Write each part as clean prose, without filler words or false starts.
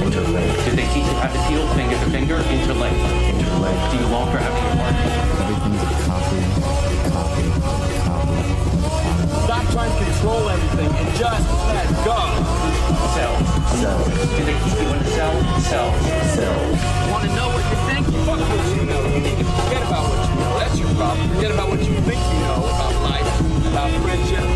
Interlinked. Did they teach you how to deal finger to finger? Interlinked. Interlinked. Do you long for having your party? Everything's a copy, copy, copy. Stop trying to control everything and just let go. Cell. Cell. Did they keep you in the cell? Cell. Cell. Want to know what you think? Fuck what you know. You need to forget about what you know. That's your problem. Forget about what you think you know about life, about friendship.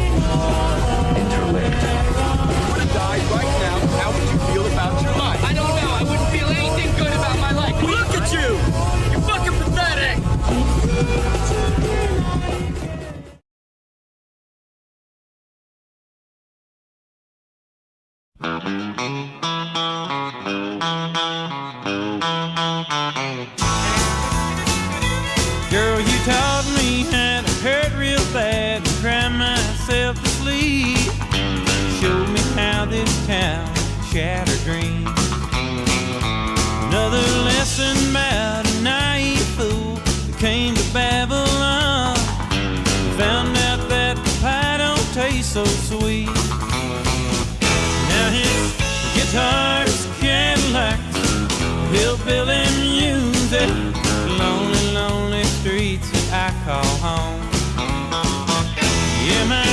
Interlinked. If you were to die right now, how would you feel about your life? I don't know. I wouldn't feel anything good about my life. Look at you! You're fucking pathetic! Girl, you taught me how to hurt real bad and cry myself to sleep. Showed me how this town shattered dreams. Another lesson about a naive fool that came to Babylon. Found out that the pie don't taste so sweet. Now his guitar's Cadillacs, hillbilly music, lonely, lonely streets that I call home. Yeah, my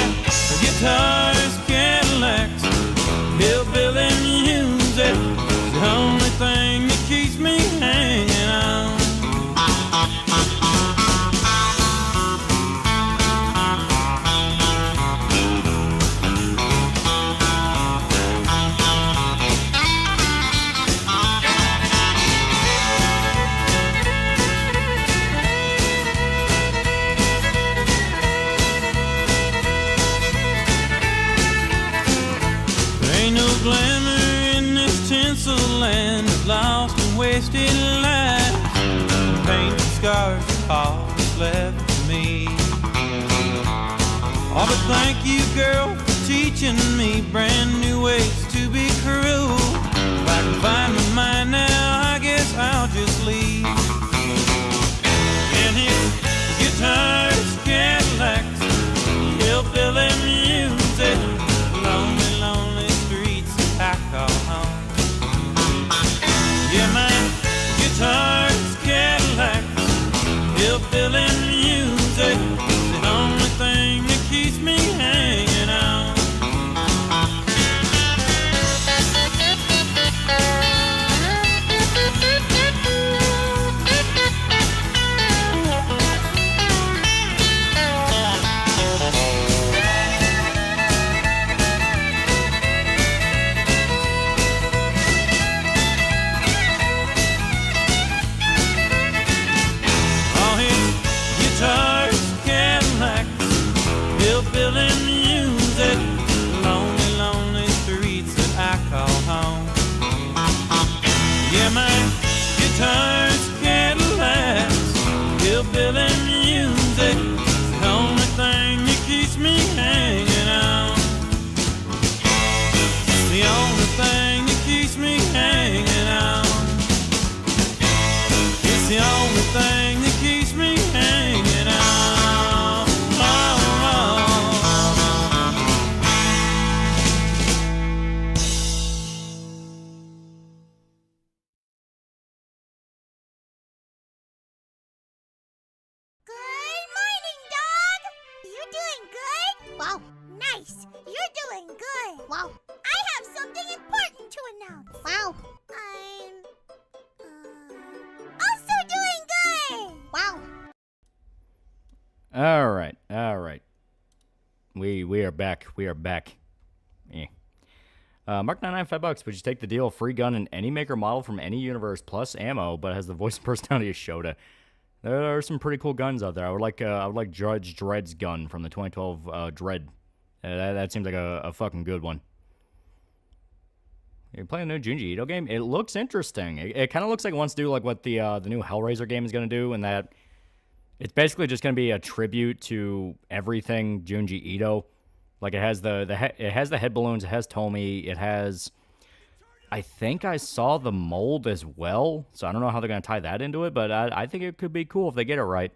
guitar's Cadillacs, hillbilly music, the only thing that keeps me hanging on. Ain't no glamour in this tinsel land of lost and wasted lives. Painted scars are all that's left for me. Oh, but thank you, girl, for teaching me brand new ways to be cruel. If I can find my mind now, I guess I'll just leave. And his guitar's Cadillacs, hillbilly music, lonely, lonely streets I call home. Yeah, my guitar's Cadillacs, hillbilly music, the only thing that keeps me hanging on. All his guitars, Cadillacs, hillbilly music, lonely, lonely streets that I call home. Yeah, my guitar's Cadillacs, hillbilly music, the only thing that keeps me hanging on. The only thing that keeps me hanging on. It's the only thing that keeps me hanging on. Good morning, dog! You doing good? Wow, nice. You're doing good. Wow. I have something important to announce. Wow. I'm also doing good. Wow. All right. We are back. Yeah. Mark 99 $5. Would you take the deal? Free gun in any maker model from any universe plus ammo, but has the voice and personality of Shota. There are some pretty cool guns out there. I would like Judge Dredd's gun from the 2012 Dredd. That seems like a fucking good one. You're playing a new Junji Ito game? It looks interesting. It kind of looks like it wants to do like what the new Hellraiser game is going to do, and that it's basically just going to be a tribute to everything Junji Ito. Like it has it has the head balloons, it has Tomy, it has, I think I saw the mold as well, so I don't know how they're going to tie that into it, but I think it could be cool if they get it right.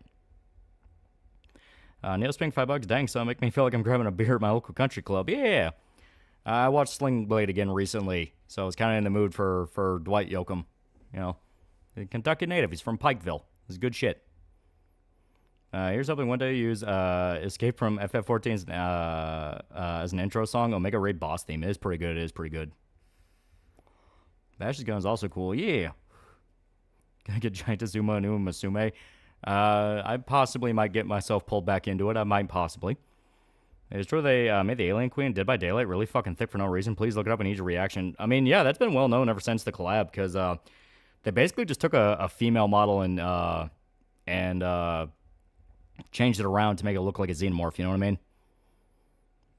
Neil Spink, $5. Dang, so make me feel like I'm grabbing a beer at my local country club. Yeah. I watched Sling Blade again recently, so I was kind of in the mood for Dwight Yoakam. You know, a Kentucky native. He's from Pikeville. It's good shit. Here's hoping one day to use Escape from FF14's as an intro song. Omega Raid boss theme. It is pretty good. It is pretty good. Bash's gun is also cool. Yeah. Gonna get Giant Azuma and Masume. I possibly might get myself pulled back into it. I might possibly. It's true they made the Alien Queen Dead by Daylight really fucking thick for no reason. Please look it up and need your reaction. I mean, yeah, that's been well known ever since the collab, because they basically just took a female model and changed it around to make it look like a xenomorph, you know what I mean?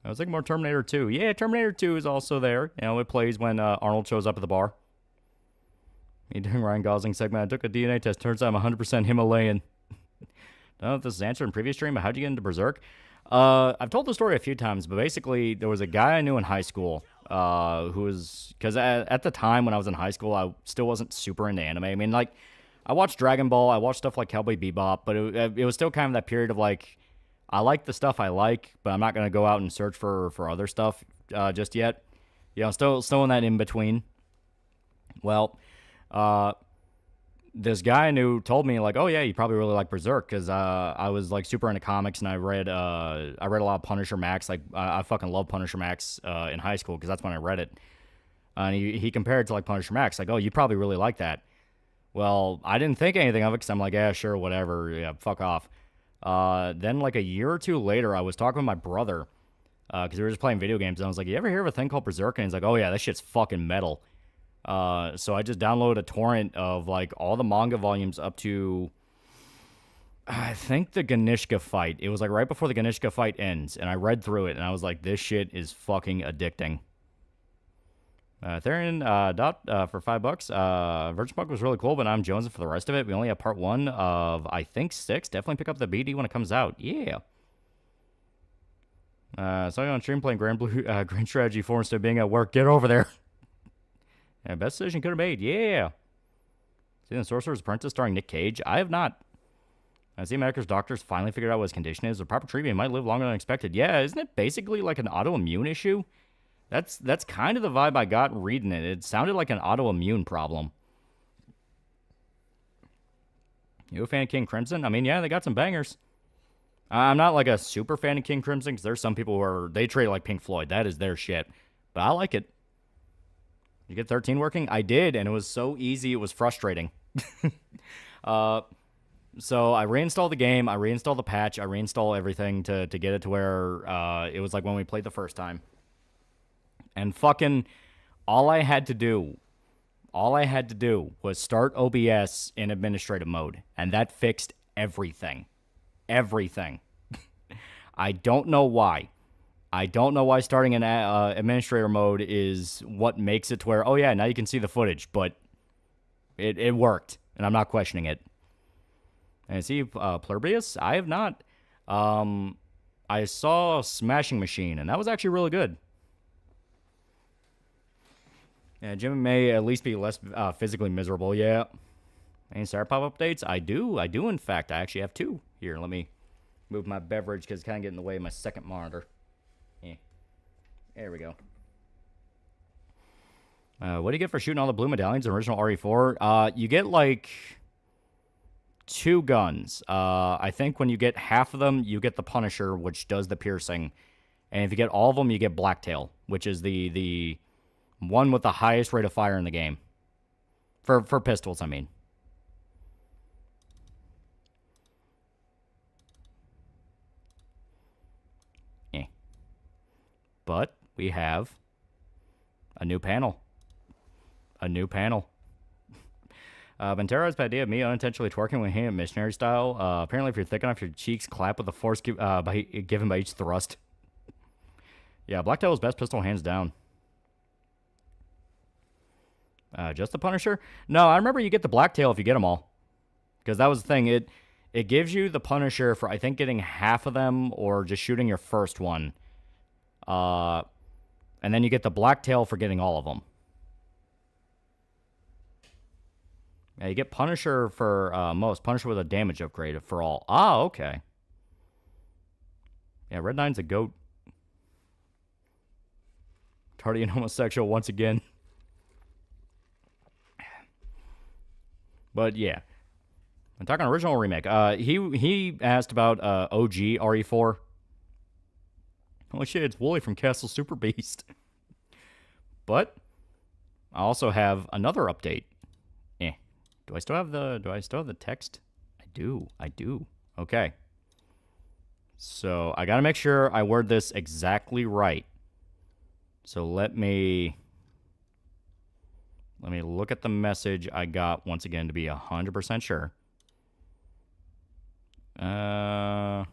I was thinking more Terminator 2. Yeah, Terminator 2 is also there. You know, it plays when Arnold shows up at the bar. Me doing Ryan Gosling segment. I took a DNA test. Turns out I'm 100% Himalayan. Don't know if this is answered in previous stream, but how'd you get into Berserk? I've told the story a few times, but basically there was a guy I knew in high school who was, because at the time when I was in high school, I still wasn't super into anime. I mean, like, I watched Dragon Ball, I watched stuff like Cowboy Bebop, but it was still kind of that period of like, I like the stuff I like, but I'm not going to go out and search for other stuff just yet. You know, still in that in between. Well, this guy I knew told me, like, oh yeah, you probably really like Berserk, because I was like super into comics, and I read a lot of Punisher Max. Like, I fucking love Punisher Max in high school, because that's when I read it. And he compared it to like Punisher Max, like, oh, you probably really like that. Well, I didn't think anything of it, because I'm like, yeah, sure, whatever, yeah, fuck off. Then like a year or two later, I was talking with my brother, because we were just playing video games, and I was like, you ever hear of a thing called Berserk? And he's like, oh yeah, that shit's fucking metal. So I just downloaded a torrent of like all the manga volumes up to, I think, the Ganishka fight. It was like right before the Ganishka fight ends, and I read through it, and I was like, this shit is fucking addicting. Theron Dot for $5. Virgin Punk was really cool, but I'm jonesing for the rest of it. We only have part 1 of, I think, 6. Definitely pick up the BD when it comes out. Yeah. So I'm on stream playing Grand Strategy 4 instead of being at work. Get over there. Yeah, best decision could have made. Yeah. See the Sorcerer's Apprentice starring Nick Cage? I have not. I see America's doctors finally figured out what his condition is. With proper treatment, he might live longer than expected. Yeah, isn't it basically like an autoimmune issue? That's kind of the vibe I got reading it. It sounded like an autoimmune problem. You a fan of King Crimson? I mean, yeah, they got some bangers. I'm not like a super fan of King Crimson, because there's some people who they treat it like Pink Floyd. That is their shit. But I like it. You get 13 working? I did, and it was so easy, it was frustrating. So I reinstalled the game, I reinstalled the patch, I reinstalled everything to get it to where it was like when we played the first time. And fucking all I had to do was start OBS in administrative mode, and that fixed everything. Everything. I don't know why. I don't know why starting in administrator mode is what makes it to where, oh yeah, now you can see the footage, but it worked, and I'm not questioning it. And see Plurbius? I have not. I saw Smashing Machine, and that was actually really good. Yeah, Jim may at least be less physically miserable, yeah. Any Star Pop updates? I do, in fact. I actually have 2. Here, let me move my beverage, because it's kind of getting in the way of my second monitor. Yeah. There we go. What do you get for shooting all the blue medallions in original RE4? You get, like, 2 guns. I think when you get half of them, you get the Punisher, which does the piercing. And if you get all of them, you get Blacktail, which is the one with the highest rate of fire in the game. For pistols, I mean. Yeah. But we have a new panel. Ventera has the idea of me unintentionally twerking with him missionary style. Apparently, if you're thick enough, your cheeks clap with the force given by each thrust. Yeah, Blacktail's best pistol, hands down. Just the Punisher? No, I remember you get the Blacktail if you get them all. Because that was the thing. It gives you the Punisher for, I think, getting half of them or just shooting your first one. And then you get the Blacktail for getting all of them. Yeah, you get Punisher for most. Punisher with a damage upgrade for all. Ah, okay. Yeah, Red 9's a goat. Party and homosexual once again. But yeah. I'm talking original or remake. He asked about OG RE4. Oh shit, it's Wooly from Castle Super Beast. But I also have another update. Do I still have the text? I do. Okay. So I gotta make sure I word this exactly right. So let me look at the message I got once again to be 100% sure. Yeah.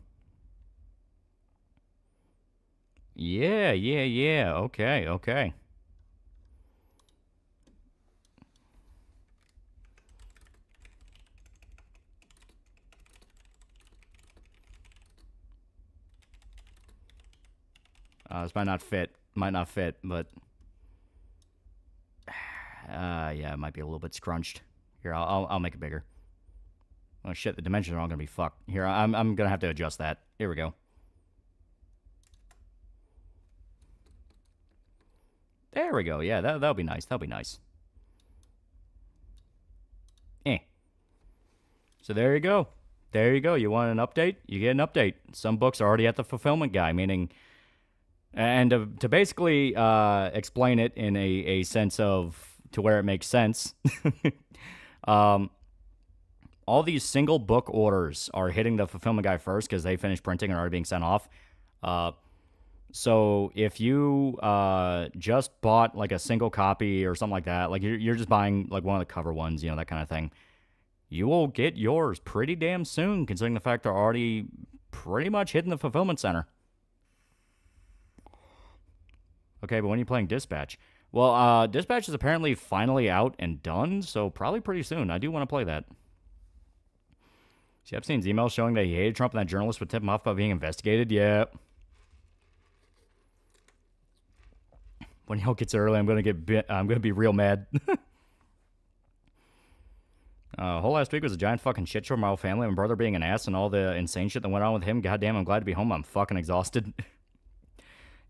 Okay. This might not fit, but yeah, it might be a little bit scrunched. Here, I'll make it bigger. Oh shit, the dimensions are all gonna be fucked. Here, I'm gonna have to adjust that. Here we go. There we go. Yeah, that'll be nice. So there you go. You want an update? You get an update. Some books are already at the fulfillment guy, meaning, and to basically explain it in a sense of to where it makes sense. All these single book orders are hitting the fulfillment guy first because they finished printing and are already being sent off. So if you just bought like a single copy or something like that, like you're just buying like one of the cover ones, that kind of thing, you will get yours pretty damn soon, considering the fact they're already pretty much hitting the fulfillment center. Okay, but when are you playing Dispatch? Well, Dispatch is apparently finally out and done, so probably pretty soon. I do want to play that. See Epstein's email showing that he hated Trump and that journalists would tip him off about being investigated? Yeah. When y'all gets early, I'm gonna be real mad. Whole last week was a giant fucking shit show. My whole family, my brother being an ass, and all the insane shit that went on with him. Goddamn, I'm glad to be home. I'm fucking exhausted.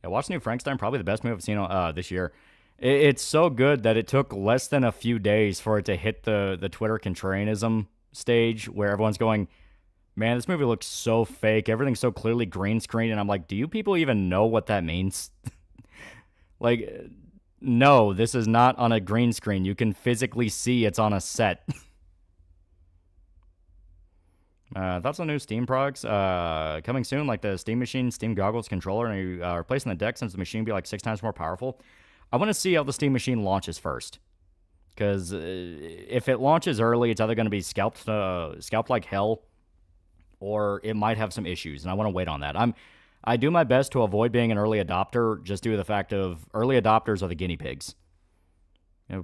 Yeah, watch the new Frankenstein. Probably the best movie I've seen this year. It's so good that it took less than a few days for it to hit the Twitter contrarianism stage where everyone's going, man, this movie looks so fake. Everything's so clearly green screen. And I'm like, do you people even know what that means? Like, no, this is not on a green screen. You can physically see it's on a set. Thoughts on new Steam products coming soon, like the Steam Machine, Steam Goggles controller, and replacing the deck since the machine be like 6 times more powerful. I want to see how the Steam Machine launches first, because if it launches early, it's either going to be scalped like hell, or it might have some issues, and I want to wait on that. I do my best to avoid being an early adopter, just due to the fact of early adopters are the guinea pigs.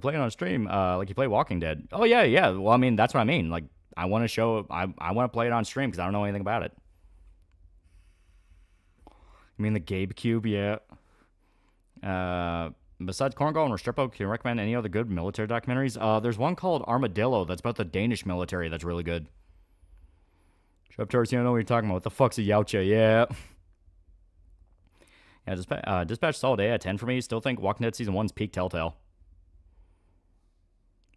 Play it on stream, like you play Walking Dead. Oh yeah. Well, I mean, that's what I mean. Like, I want to play it on stream because I don't know anything about it. I mean, the Gabe Cube, yeah. Besides Korngold and Restrepo, can you recommend any other good military documentaries? There's one called Armadillo that's about the Danish military that's really good. Shut up, Taurus, you don't know what you're talking about. What the fuck's a Yautja? Yeah. Yeah, Dispatch solid 8 out of 10 for me. Still think Walking Dead Season 1's peak Telltale.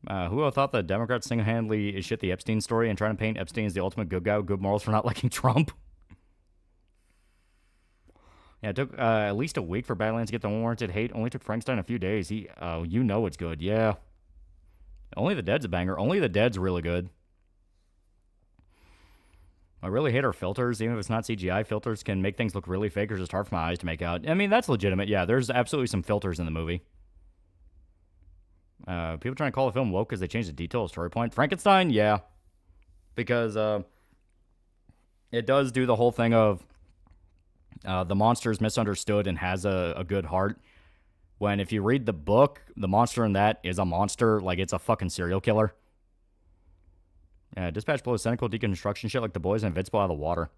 Who would have thought the Democrats single-handedly shit the Epstein story and trying to paint Epstein as the ultimate good guy with good morals for not liking Trump? Yeah, it took at least a week for Badlands to get the unwarranted hate. Only took Frankenstein a few days. You know it's good, yeah. Only the Dead's a banger. Only the Dead's really good. I really hate our filters. Even if it's not CGI, filters can make things look really fake or just hard for my eyes to make out. I mean, that's legitimate. Yeah, there's absolutely some filters in the movie. People trying to call the film woke because they changed the detail of story point. Frankenstein, yeah. Because it does do the whole thing of the monster is misunderstood and has a good heart. When if you read the book, the monster in that is a monster. Like, it's a fucking serial killer. Dispatch blows cynical deconstruction shit like the boys in Invincible out of the water.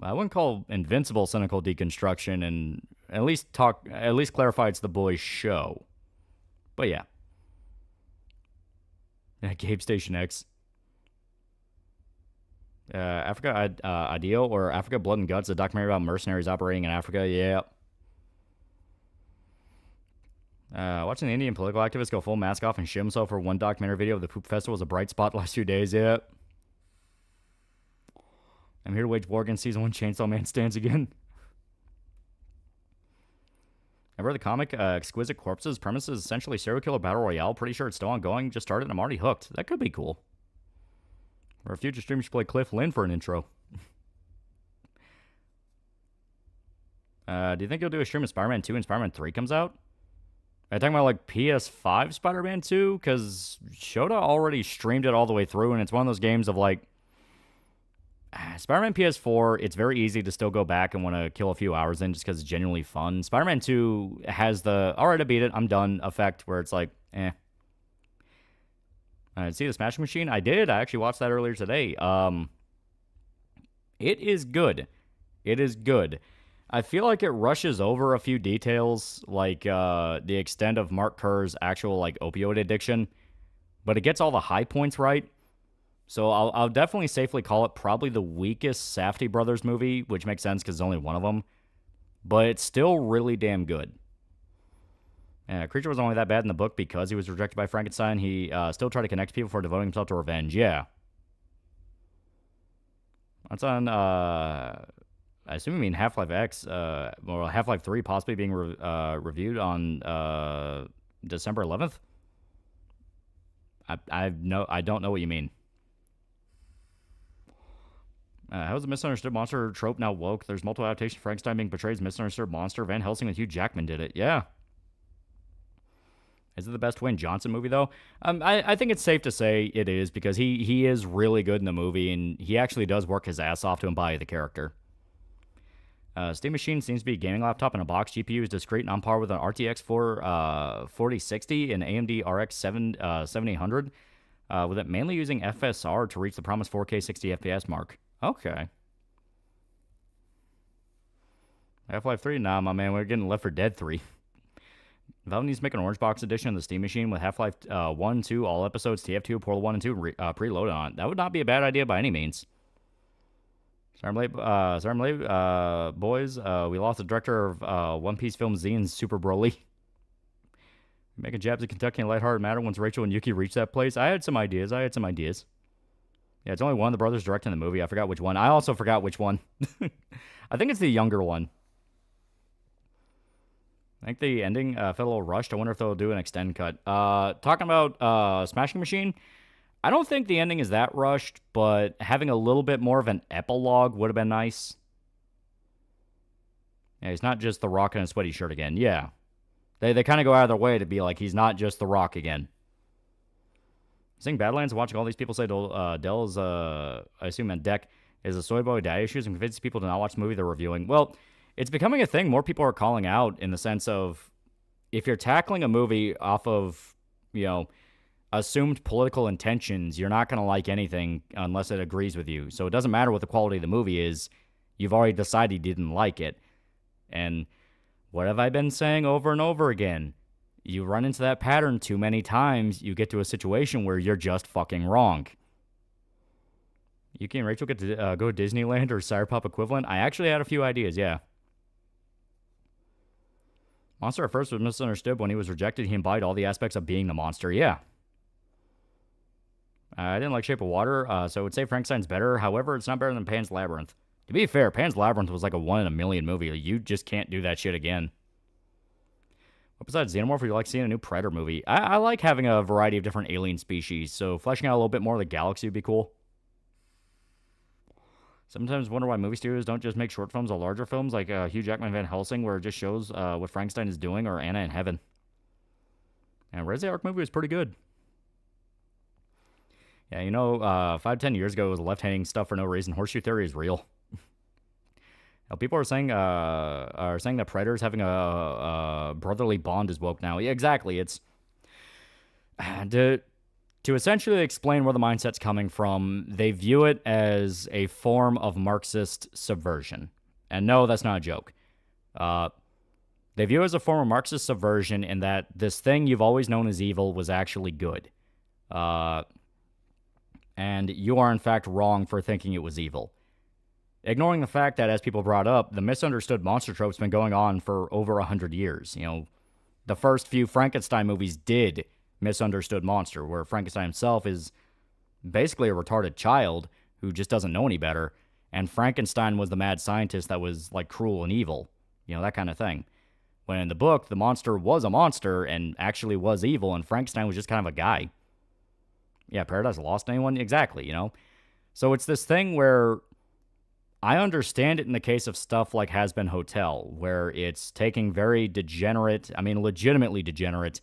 I wouldn't call Invincible cynical deconstruction, and at least clarify it's the boys' show. But yeah. Gabe Station X. Africa Ideal or Africa Blood and Guts, a documentary about mercenaries operating in Africa. Yeah. Watching the Indian political activist go full mask off and shit himself for one documentary video of the poop festival was a bright spot the last few days. Yeah. I'm here to wage war against season 1 Chainsaw Man stands again. I've read the comic Exquisite Corpses. Premise is essentially serial killer battle royale. Pretty sure it's still ongoing. Just started and I'm already hooked. That could be cool. Or a future streamer should play Cliff Lynn for an intro. Do you think you'll do a stream of Spider-Man 2 and Spider-Man 3 comes out? Are you talking about like PS5 Spider-Man 2? Because Shota already streamed it all the way through, and it's one of those games of like Spider-Man PS4, it's very easy to still go back and want to kill a few hours in just because it's genuinely fun. Spider-Man 2 has the, alright, I beat it, I'm done effect where it's like, eh. See the Smashing Machine? I did. I actually watched that earlier today. It is good. It is good. I feel like it rushes over a few details, like the extent of Mark Kerr's actual like opioid addiction, but it gets all the high points right. So I'll definitely safely call it probably the weakest Safdie Brothers movie, which makes sense because there's only one of them, but it's still really damn good. Creature was only that bad in the book because he was rejected by Frankenstein. He still tried to connect people for devoting himself to revenge. Yeah. That's on, I assume you mean Half-Life X, or Half-Life 3 possibly being reviewed on December 11th? I don't know what you mean. How's the misunderstood monster trope now woke? There's multiple adaptations. Frankenstein being portrayed as misunderstood monster. Van Helsing and Hugh Jackman did it. Yeah. Is it the best Dwayne Johnson movie, though? I think it's safe to say it is, because he is really good in the movie, and he actually does work his ass off to embody the character. Steam Machine seems to be a gaming laptop in a box. GPU is discrete and on par with an RTX 4060 and AMD RX 7800, with it mainly using FSR to reach the promised 4K 60 FPS mark. Okay. Half-Life 3? Nah, my man, we're getting Left 4 Dead 3. Valve needs to make an orange box edition of the Steam Machine with Half-Life 1, 2, all episodes, TF2, Portal 1 and 2 preloaded on it. That would not be a bad idea by any means. Sorry, I'm late, boys. We lost the director of One Piece film Zine, Super Broly. Making jabs at Kentucky in a lighthearted manner once Rachel and Yuki reached that place. I had some ideas. Yeah, it's only one of the brothers directing the movie. I forgot which one. I also forgot which one. I think it's the younger one. I think the ending felt a little rushed. I wonder if they'll do an extend cut. Talking about Smashing Machine, I don't think the ending is that rushed, but having a little bit more of an epilogue would have been nice. Yeah, he's not just The Rock in a sweaty shirt again. Yeah. They kind of go out of their way to be like, he's not just The Rock again. Seeing Badlands, watching all these people say Dell is, I assume, and Deck is a soy boy dad issues and convinces people to not watch the movie they're reviewing. Well, it's becoming a thing more people are calling out in the sense of if you're tackling a movie off of, assumed political intentions, you're not going to like anything unless it agrees with you. So it doesn't matter what the quality of the movie is. You've already decided you didn't like it. And what have I been saying over and over again? You run into that pattern too many times, you get to a situation where you're just fucking wrong. Yuki and Rachel get to go to Disneyland or Cyberpop equivalent? I actually had a few ideas, yeah. Monster at first was misunderstood. When he was rejected, he embodied all the aspects of being the monster, yeah. I didn't like Shape of Water, so I would say Frankenstein's better. However, it's not better than Pan's Labyrinth. To be fair, Pan's Labyrinth was like a 1 in a million movie. You just can't do that shit again. But besides Xenomorph, would you like seeing a new Predator movie? I like having a variety of different alien species, so fleshing out a little bit more of the galaxy would be cool. Sometimes wonder why movie studios don't just make short films or larger films like Hugh Jackman Van Helsing, where it just shows what Frankenstein is doing, or Anna in Heaven. And Res the Ark movie was pretty good. Yeah, 5-10 years ago, it was left-handing stuff for no reason. Horseshoe theory is real. Now, people are saying that Predators having a brotherly bond is woke now. Yeah, exactly. It's to essentially explain where the mindset's coming from. They view it as a form of Marxist subversion, and no, that's not a joke. They view it as a form of Marxist subversion in that this thing you've always known as evil was actually good, and you are in fact wrong for thinking it was evil. Ignoring the fact that, as people brought up, the misunderstood monster trope's been going on for over 100 years. the first few Frankenstein movies did misunderstood monster, where Frankenstein himself is basically a retarded child who just doesn't know any better, and Frankenstein was the mad scientist that was like cruel and evil, that kind of thing. When in the book, the monster was a monster and actually was evil, and Frankenstein was just kind of a guy. Yeah, Paradise Lost anyone? Exactly, So it's this thing where I understand it in the case of stuff like Has Been Hotel, where it's taking very degenerate, legitimately degenerate,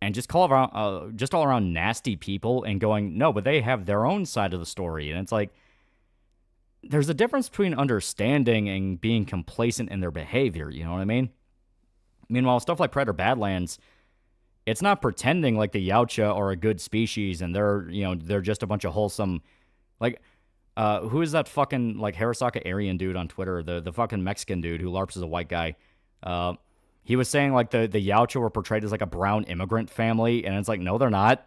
and just all around nasty people and going, no, but they have their own side of the story. And it's like, there's a difference between understanding and being complacent in their behavior, you know what I mean? Meanwhile, stuff like Predator Badlands, it's not pretending like the Yautja are a good species and they're just a bunch of wholesome, like, who is that fucking, like, Harasaka Aryan dude on Twitter, the fucking Mexican dude who LARPs as a white guy? He was saying, like, the Yautja were portrayed as, like, a brown immigrant family, and it's like, no, they're not.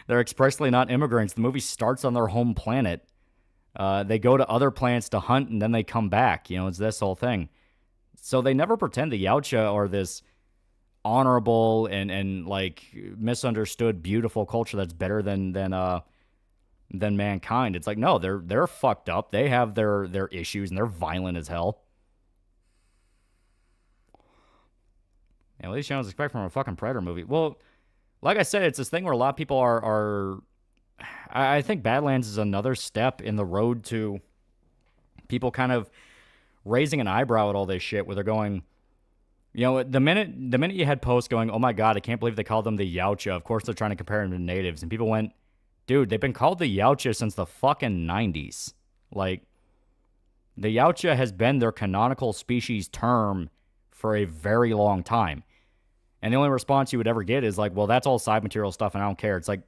They're expressly not immigrants. The movie starts on their home planet. They go to other planets to hunt, and then they come back. It's this whole thing. So they never pretend the Yautja are this honorable and like, misunderstood, beautiful culture that's better than mankind. It's like, no, they're fucked up. They have their issues, and they're violent as hell. Yeah, at least you don't expect from a fucking Predator movie. Well, like I said, it's this thing where a lot of people are I think Badlands is another step in the road to people kind of raising an eyebrow at all this shit, where they're going, the minute you had posts going, oh my god, I can't believe they called them the Yautja. Of course they're trying to compare them to natives. And people went, dude, they've been called the Yautja since the fucking 90s. Like, the Yautja has been their canonical species term for a very long time. And the only response you would ever get is like, well, that's all side material stuff and I don't care. It's like,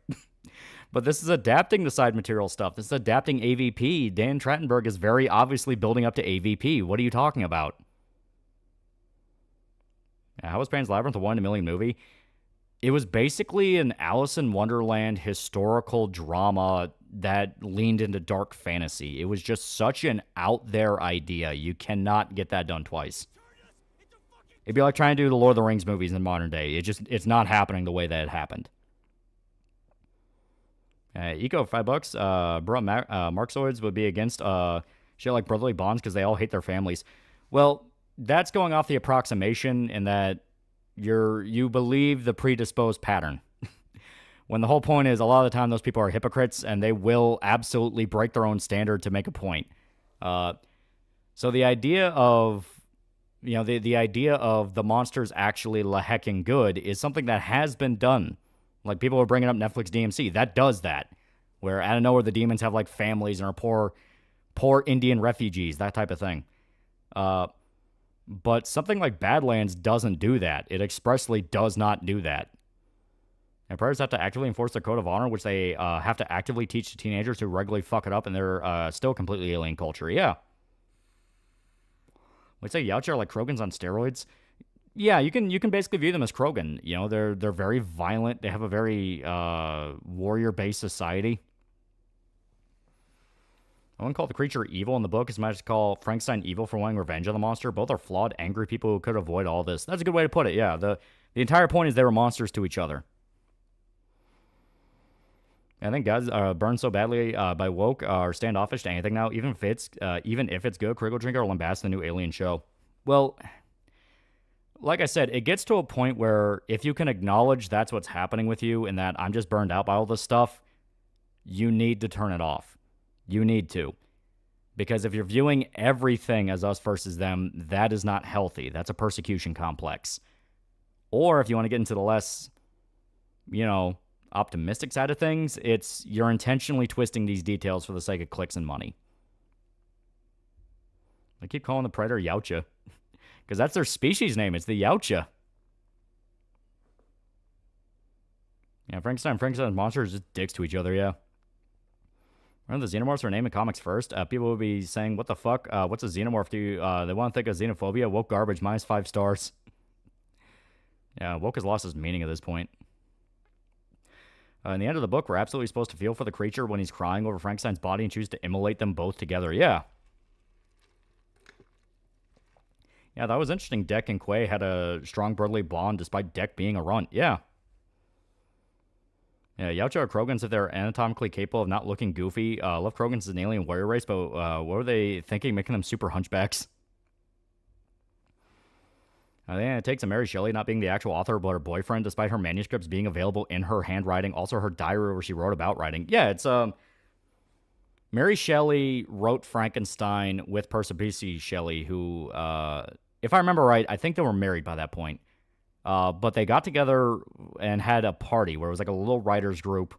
but this is adapting the side material stuff. This is adapting AVP. Dan Trachtenberg is very obviously building up to AVP. What are you talking about? Yeah, how was Pan's Labyrinth a 1 in a million movie? It was basically an Alice in Wonderland historical drama that leaned into dark fantasy. It was just such an out there idea. You cannot get that done twice. It'd be like trying to do the Lord of the Rings movies in modern day. It's not happening the way that it happened. Eco, $5. Marxoids would be against shit like brotherly bonds because they all hate their families. Well, that's going off the approximation in that you believe the predisposed pattern. When the whole point is, a lot of the time those people are hypocrites and they will absolutely break their own standard to make a point. So the idea of the idea of the monsters actually la hecking good is something that has been done. Like, people are bringing up Netflix DMC. That does that. Where out of nowhere the demons have, like, families and are poor Indian refugees, that type of thing. But something like Badlands doesn't do that. It expressly does not do that. And Predators have to actively enforce their code of honor, which they have to actively teach to teenagers who regularly fuck it up, and they're still completely alien culture. Yeah. Let's say Yautja are like Krogans on steroids. Yeah, you can basically view them as Krogan. They're very violent. They have a very warrior-based society. I wouldn't call the creature evil in the book as much as call Frankenstein evil for wanting revenge on the monster. Both are flawed, angry people who could avoid all this. That's a good way to put it, yeah. The entire point is they were monsters to each other. I think guys burned so badly by woke are standoffish to anything now, even if it's good. Critical Drinker will lambast the new Alien show. Well, like I said, it gets to a point where if you can acknowledge that's what's happening with you and that I'm just burned out by all this stuff, you need to turn it off. You need to. Because if you're viewing everything as us versus them, that is not healthy. That's a persecution complex. Or if you want to get into the less, optimistic side of things, it's you're intentionally twisting these details for the sake of clicks and money. I keep calling the predator Yautja because that's their species name. It's the Yautja. Yeah, Frankenstein's monsters are just dicks to each other, yeah. Remember the xenomorphs were named in comics first? People would be saying, what the fuck? What's a xenomorph do? They want to think of xenophobia. Woke garbage, -5 stars. Yeah, woke has lost its meaning at this point. In the end of the book, we're absolutely supposed to feel for the creature when he's crying over Frankenstein's body and choose to immolate them both together. Yeah. Yeah, that was interesting. Deck and Quay had a strong brotherly bond despite Deck being a runt. Yeah. Yeah, Yautja or Krogans, if they're anatomically capable of not looking goofy. Love Krogans as an alien warrior race, but what were they thinking, making them super hunchbacks? Yeah, it takes a Mary Shelley not being the actual author, but her boyfriend, despite her manuscripts being available in her handwriting, also her diary where she wrote about writing. Yeah, it's Mary Shelley wrote Frankenstein with Percy Bysshe Shelley, who, if I remember right, I think they were married by that point. But they got together and had a party where it was like a little writers group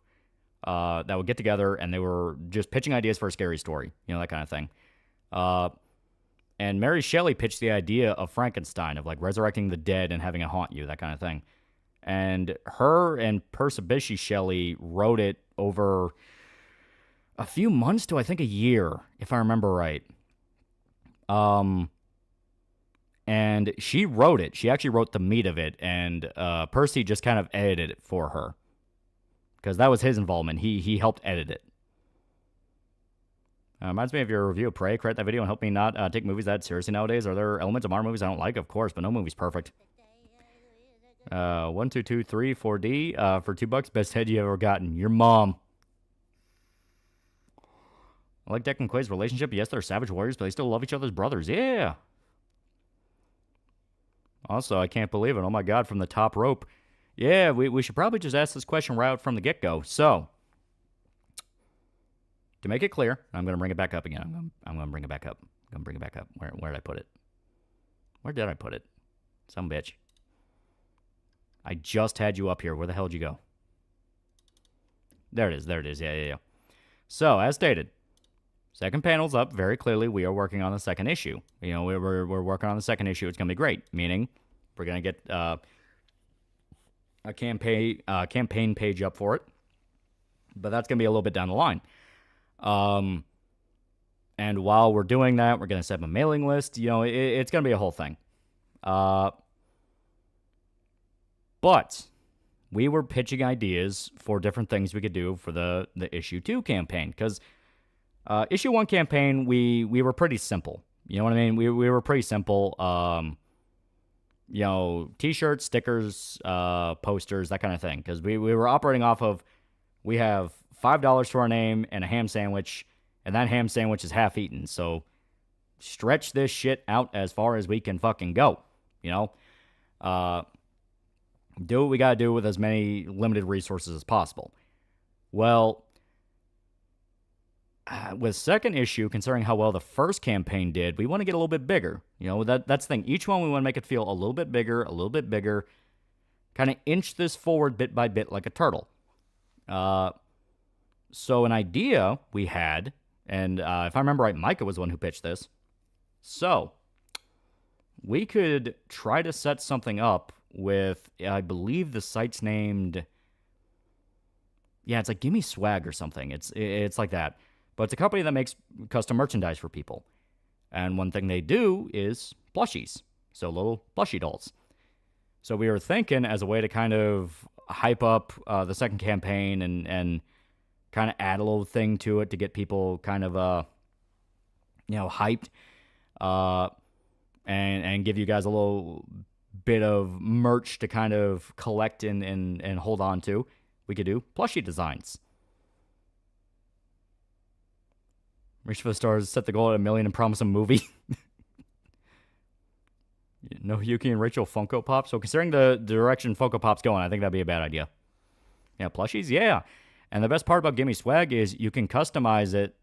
that would get together and they were just pitching ideas for a scary story, that kind of thing. And Mary Shelley pitched the idea of Frankenstein, of like resurrecting the dead and having it haunt you, that kind of thing. And her and Percy Bysshe Shelley wrote it over a few months to, I think, a year, if I remember right. And she wrote it. She actually wrote the meat of it, and Percy just kind of edited it for her. Because that was his involvement. He helped edit it. Reminds me of your review of Prey. Credit that video and help me not take movies that seriously nowadays. Are there elements of modern movies I don't like? Of course, but no movie's perfect. 1, 2, 2, 3, 4D. For $2, best head you ever gotten. Your mom. I like Deck and Quay's relationship. Yes, they're savage warriors, but they still love each other's brothers. Yeah. Also, I can't believe it. Oh my God, from the top rope. Yeah, we should probably just ask this question right out from the get-go. So, to make it clear, I'm going to bring it back up again. I'm going to bring it back up. I'm going to bring it back up. Where did I put it? Where did I put it? Some bitch. I just had you up here. Where the hell did you go? There it is. There it is. Yeah. So, as stated, second panel's up. Very clearly, we are working on the second issue. We're working on the second issue. It's going to be great. Meaning, we're going to get a campaign page up for it. But that's going to be a little bit down the line. And while we're doing that, we're going to set up a mailing list. It's going to be a whole thing. But we were pitching ideas for different things we could do for the issue 2 campaign. Because issue 1 campaign, we were pretty simple. You know what I mean? We were pretty simple. T-shirts, stickers, posters, that kind of thing. Because we were operating off of, we have $5 to our name and a ham sandwich, and that ham sandwich is half eaten. So stretch this shit out as far as we can fucking go. Do what we gotta do with as many limited resources as possible. Well, with second issue, considering how well the first campaign did, we want to get a little bit bigger. That's the thing. Each one we want to make it feel a little bit bigger, kind of inch this forward bit by bit like a turtle. So an idea we had, and if I remember right, Micah was the one who pitched this. So we could try to set something up with, I believe the site's named, it's like Gimme Swag or something. It's like that. But it's a company that makes custom merchandise for people. And one thing they do is plushies. So little plushie dolls. So we were thinking, as a way to kind of hype up the second campaign and kind of add a little thing to it to get people kind of, hyped, and give you guys a little bit of merch to kind of collect and hold on to, we could do plushie designs. Reach for the stars, set the goal at 1 million, and promise a movie. No Yuki and Rachel Funko Pop. So considering the direction Funko Pop's going, I think that'd be a bad idea. Yeah, plushies? Yeah. And the best part about Gimme Swag is you can customize it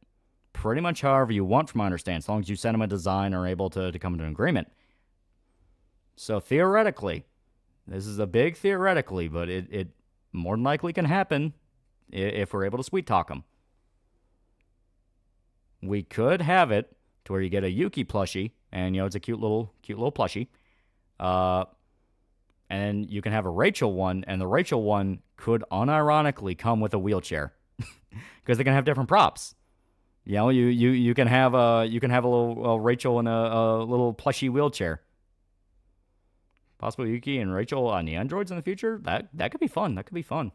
pretty much however you want, from my understanding, as long as you send them a design or are able to come to an agreement. So theoretically, this is a big theoretically, but it more than likely can happen if we're able to sweet talk them. We could have it to where you get a Yuki plushie, and it's a cute little plushie. And you can have a Rachel one, and the Rachel one could unironically come with a wheelchair because they can have different props. You can have a little Rachel in a little plushie wheelchair. Possibly Yuki and Rachel on the androids in the future. That could be fun. That could be fun.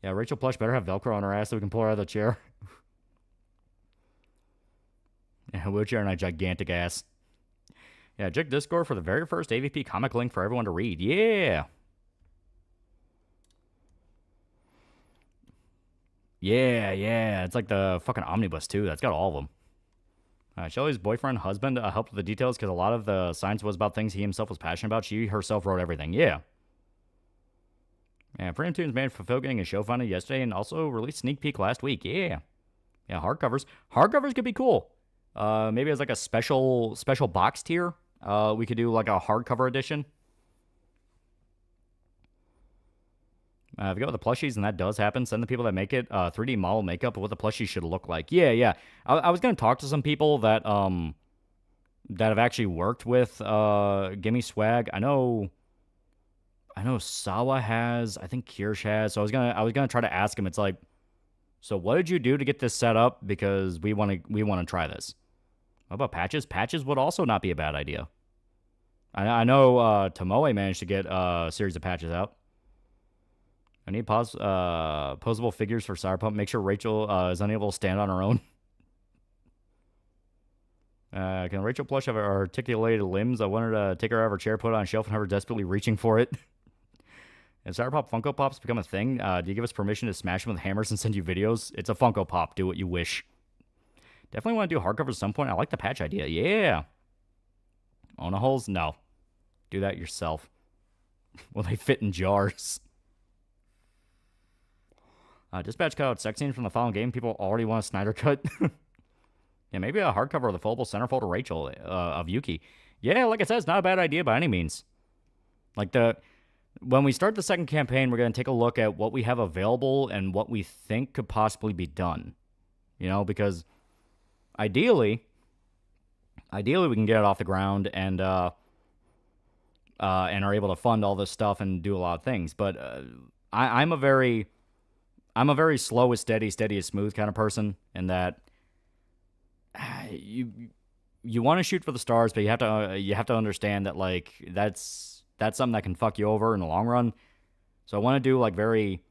Yeah, Rachel plush better have Velcro on her ass so we can pull her out of the chair. Yeah, wheelchair and a gigantic ass. Yeah, check Discord for the very first AVP comic link for everyone to read. Yeah. Yeah. It's like the fucking omnibus, too. That's got all of them. Shelly's boyfriend, husband helped with the details because a lot of the science was about things he himself was passionate about. She herself wrote everything. Yeah. Yeah, Freedom Tunes managed to fulfill getting a show funded yesterday and also released sneak peek last week. Yeah. Yeah, hardcovers. Hardcovers could be cool. Maybe as like a special box tier. We could do like a hardcover edition. If you go with the plushies and that does happen, send the people that make it 3D model makeup of what the plushies should look like. Yeah. I was going to talk to some people that have actually worked with Gimme Swag. I know Sawa has, I think Kirsch has. So I was gonna try to ask him. It's like, so what did you do to get this set up? Because we want to try this. What about patches? Patches would also not be a bad idea. I know Tomoe managed to get a series of patches out. I need posable figures for Cyberpunk. Make sure Rachel is unable to stand on her own. Can Rachel Plush have articulated limbs? I wanted to take her out of her chair, put it on a shelf, and have her desperately reaching for it. If Cyberpop Funko Pops become a thing, do you give us permission to smash them with hammers and send you videos? It's a Funko Pop. Do what you wish. Definitely want to do hardcovers at some point. I like the patch idea. Yeah. Own a holes? No. Do that yourself. Will they fit in jars? Dispatch cut out sex scenes from the following game. People already want a Snyder cut. Yeah, maybe a hardcover of the foldable centerfold of Rachel, of Yuki. Yeah, like I said, it's not a bad idea by any means. Like, when we start the second campaign, we're going to take a look at what we have available and what we think could possibly be done. You know, because ideally we can get it off the ground and are able to fund all this stuff and do a lot of things. But I'm a very slow as steady as smooth kind of person, in that you want to shoot for the stars, but you have to understand that, like, that's something that can fuck you over in the long run. So I want to do like very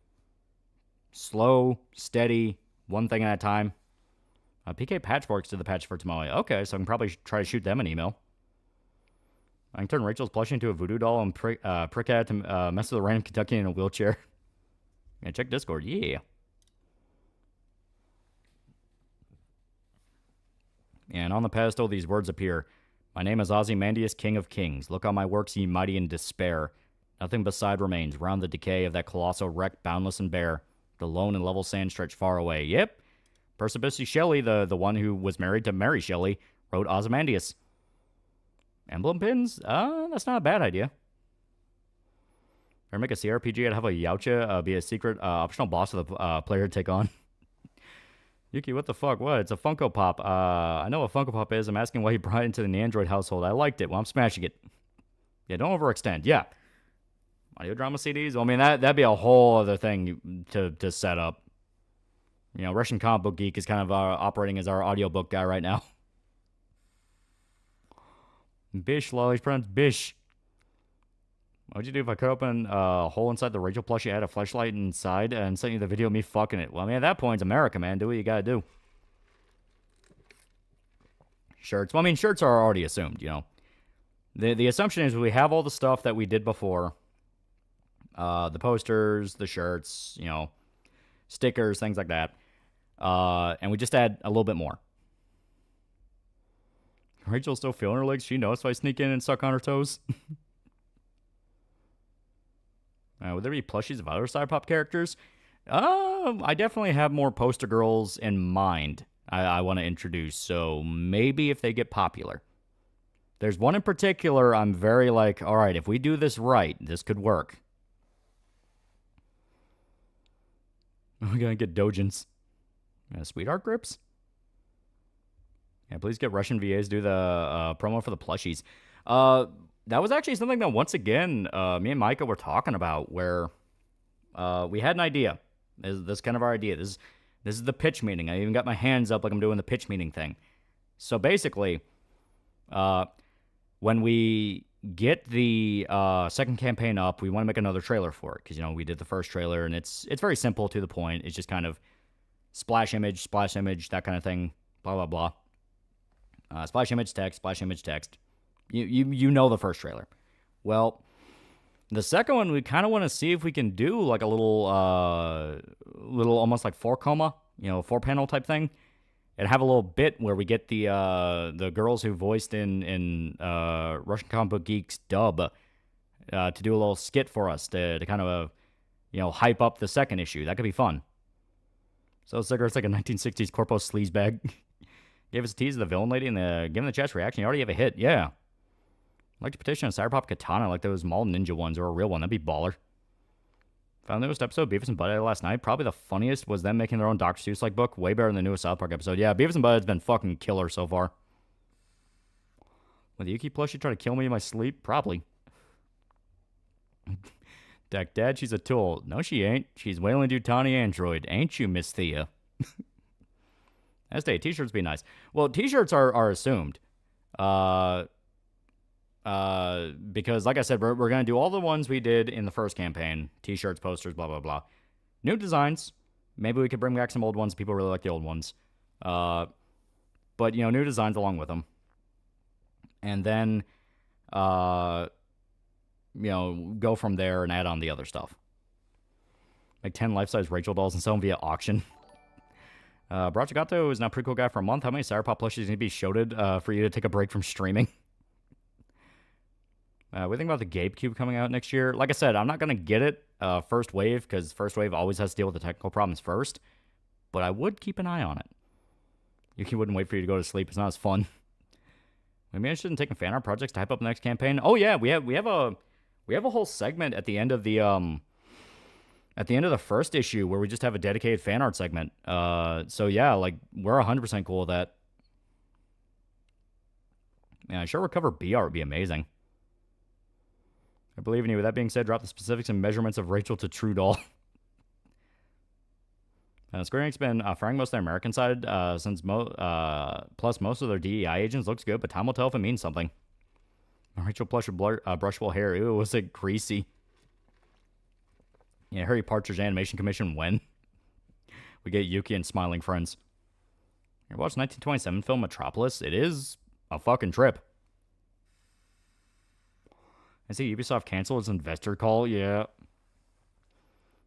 slow, steady, one thing at a time. PK Patchworks did the patch for Tomoe. Okay, so I can probably try to shoot them an email. I can turn Rachel's plushie into a voodoo doll and prick at it to mess with a random Kentuckian in a wheelchair. Yeah, check Discord. Yeah. And on the pedestal, these words appear. My name is Ozymandias, King of Kings. Look on my works, ye mighty in despair. Nothing beside remains, round the decay of that colossal wreck, boundless and bare. The lone and level sand stretch far away. Yep. Persebice Shelley, the one who was married to Mary Shelley, wrote Ozymandias. Emblem pins? That's not a bad idea. Or make a CRPG, I'd have a Yautja be a secret optional boss of the player to take on. Yuki, what the fuck? What? It's a Funko Pop. I know what Funko Pop is. I'm asking why you brought it into the Android household. I liked it. Well, I'm smashing it. Yeah, don't overextend. Yeah. Audio drama CDs? Well, I mean, that'd be a whole other thing to set up. You know, Russian Comic Book Geek is kind of operating as our audiobook guy right now. Bish, Lolly's pronounced Bish. What'd you do if I cut open a hole inside the Rachel plushie, had a flashlight inside, and sent you the video of me fucking it? Well, I mean, at that point, it's America, man. Do what you gotta do. Shirts. Well, I mean, shirts are already assumed, you know. The assumption is we have all the stuff that we did before. The posters, the shirts, you know, stickers, things like that. And we just add a little bit more. Rachel's still feeling her legs. She knows if I sneak in and suck on her toes. Would there be plushies of other Cyberpop characters? I definitely have more poster girls in mind I want to introduce, so maybe if they get popular. There's one in particular I'm very like, all right, if we do this right, this could work. We're going to get Dojins. Sweetheart grips? Yeah, please get Russian VAs to do the promo for the plushies. That was actually something that, once again, me and Micah were talking about, where we had an idea. This is kind of our idea. This is the pitch meeting. I even got my hands up like I'm doing the pitch meeting thing. So basically, when we get the second campaign up, we want to make another trailer for it. Because, you know, we did the first trailer, and it's very simple, to the point. It's just kind of splash image, that kind of thing, blah, blah, blah. Splash image text, splash image text. You know the first trailer. Well, the second one, we kind of want to see if we can do like a little almost like 4-coma, 4-panel type thing, and have a little bit where we get the girls who voiced in Russian Comic Book Geeks dub to do a little skit for us to kind of hype up the second issue. That could be fun. So cigarettes like a 1960s corpo sleaze bag. Gave us a tease of the villain lady and given the chat's reaction, you already have a hit. Yeah. I'd like to petition a Cyberpop katana like those Mall Ninja ones or a real one. That'd be baller. Found the newest episode, Beavis and Butthead, last night. Probably the funniest was them making their own Dr. Seuss-like book. Way better than the newest South Park episode. Yeah, Beavis and Butthead's been fucking killer so far. With Yuki plushie try to kill me in my sleep? Probably. Dad, she's a tool. No, she ain't. She's Wayland Yutani Android. Ain't you, Miss Thea? SD, t-shirts be nice. Well, t-shirts are assumed. Because like I said, we're going to do all the ones we did in the first campaign. T-shirts, posters, blah, blah, blah. New designs. Maybe we could bring back some old ones. People really like the old ones. But, new designs along with them. And then, go from there and add on the other stuff. Make 10 life-size Rachel dolls and sell them via auction. Brachagato is now pretty cool guy for a month. How many Cyberpop plushies need to be showed for you to take a break from streaming? What do you think about the Gabe Cube coming out next year? Like I said, I'm not going to get it first wave, because first wave always has to deal with the technical problems first. But I would keep an eye on it. Yuki wouldn't wait for you to go to sleep. It's not as fun. We'd be interested in taking fan art projects to hype up the next campaign. Oh yeah, we have a whole segment at the end of the first issue where we just have a dedicated fan art segment. So yeah, like we're 100% cool with that. Yeah, sure, recover B art would be amazing. I believe in you. With that being said, drop the specifics and measurements of Rachel to True Doll. Square Enix been firing most of their American side since plus most of their DEI agents. Looks good, but time will tell if it means something. Rachel plush with brushable hair. Ew, was it greasy? Yeah, Harry Partridge Animation Commission when? We get Yuki and smiling friends. You watch 1927 film Metropolis? It is a fucking trip. I see Ubisoft cancel its investor call. Yeah.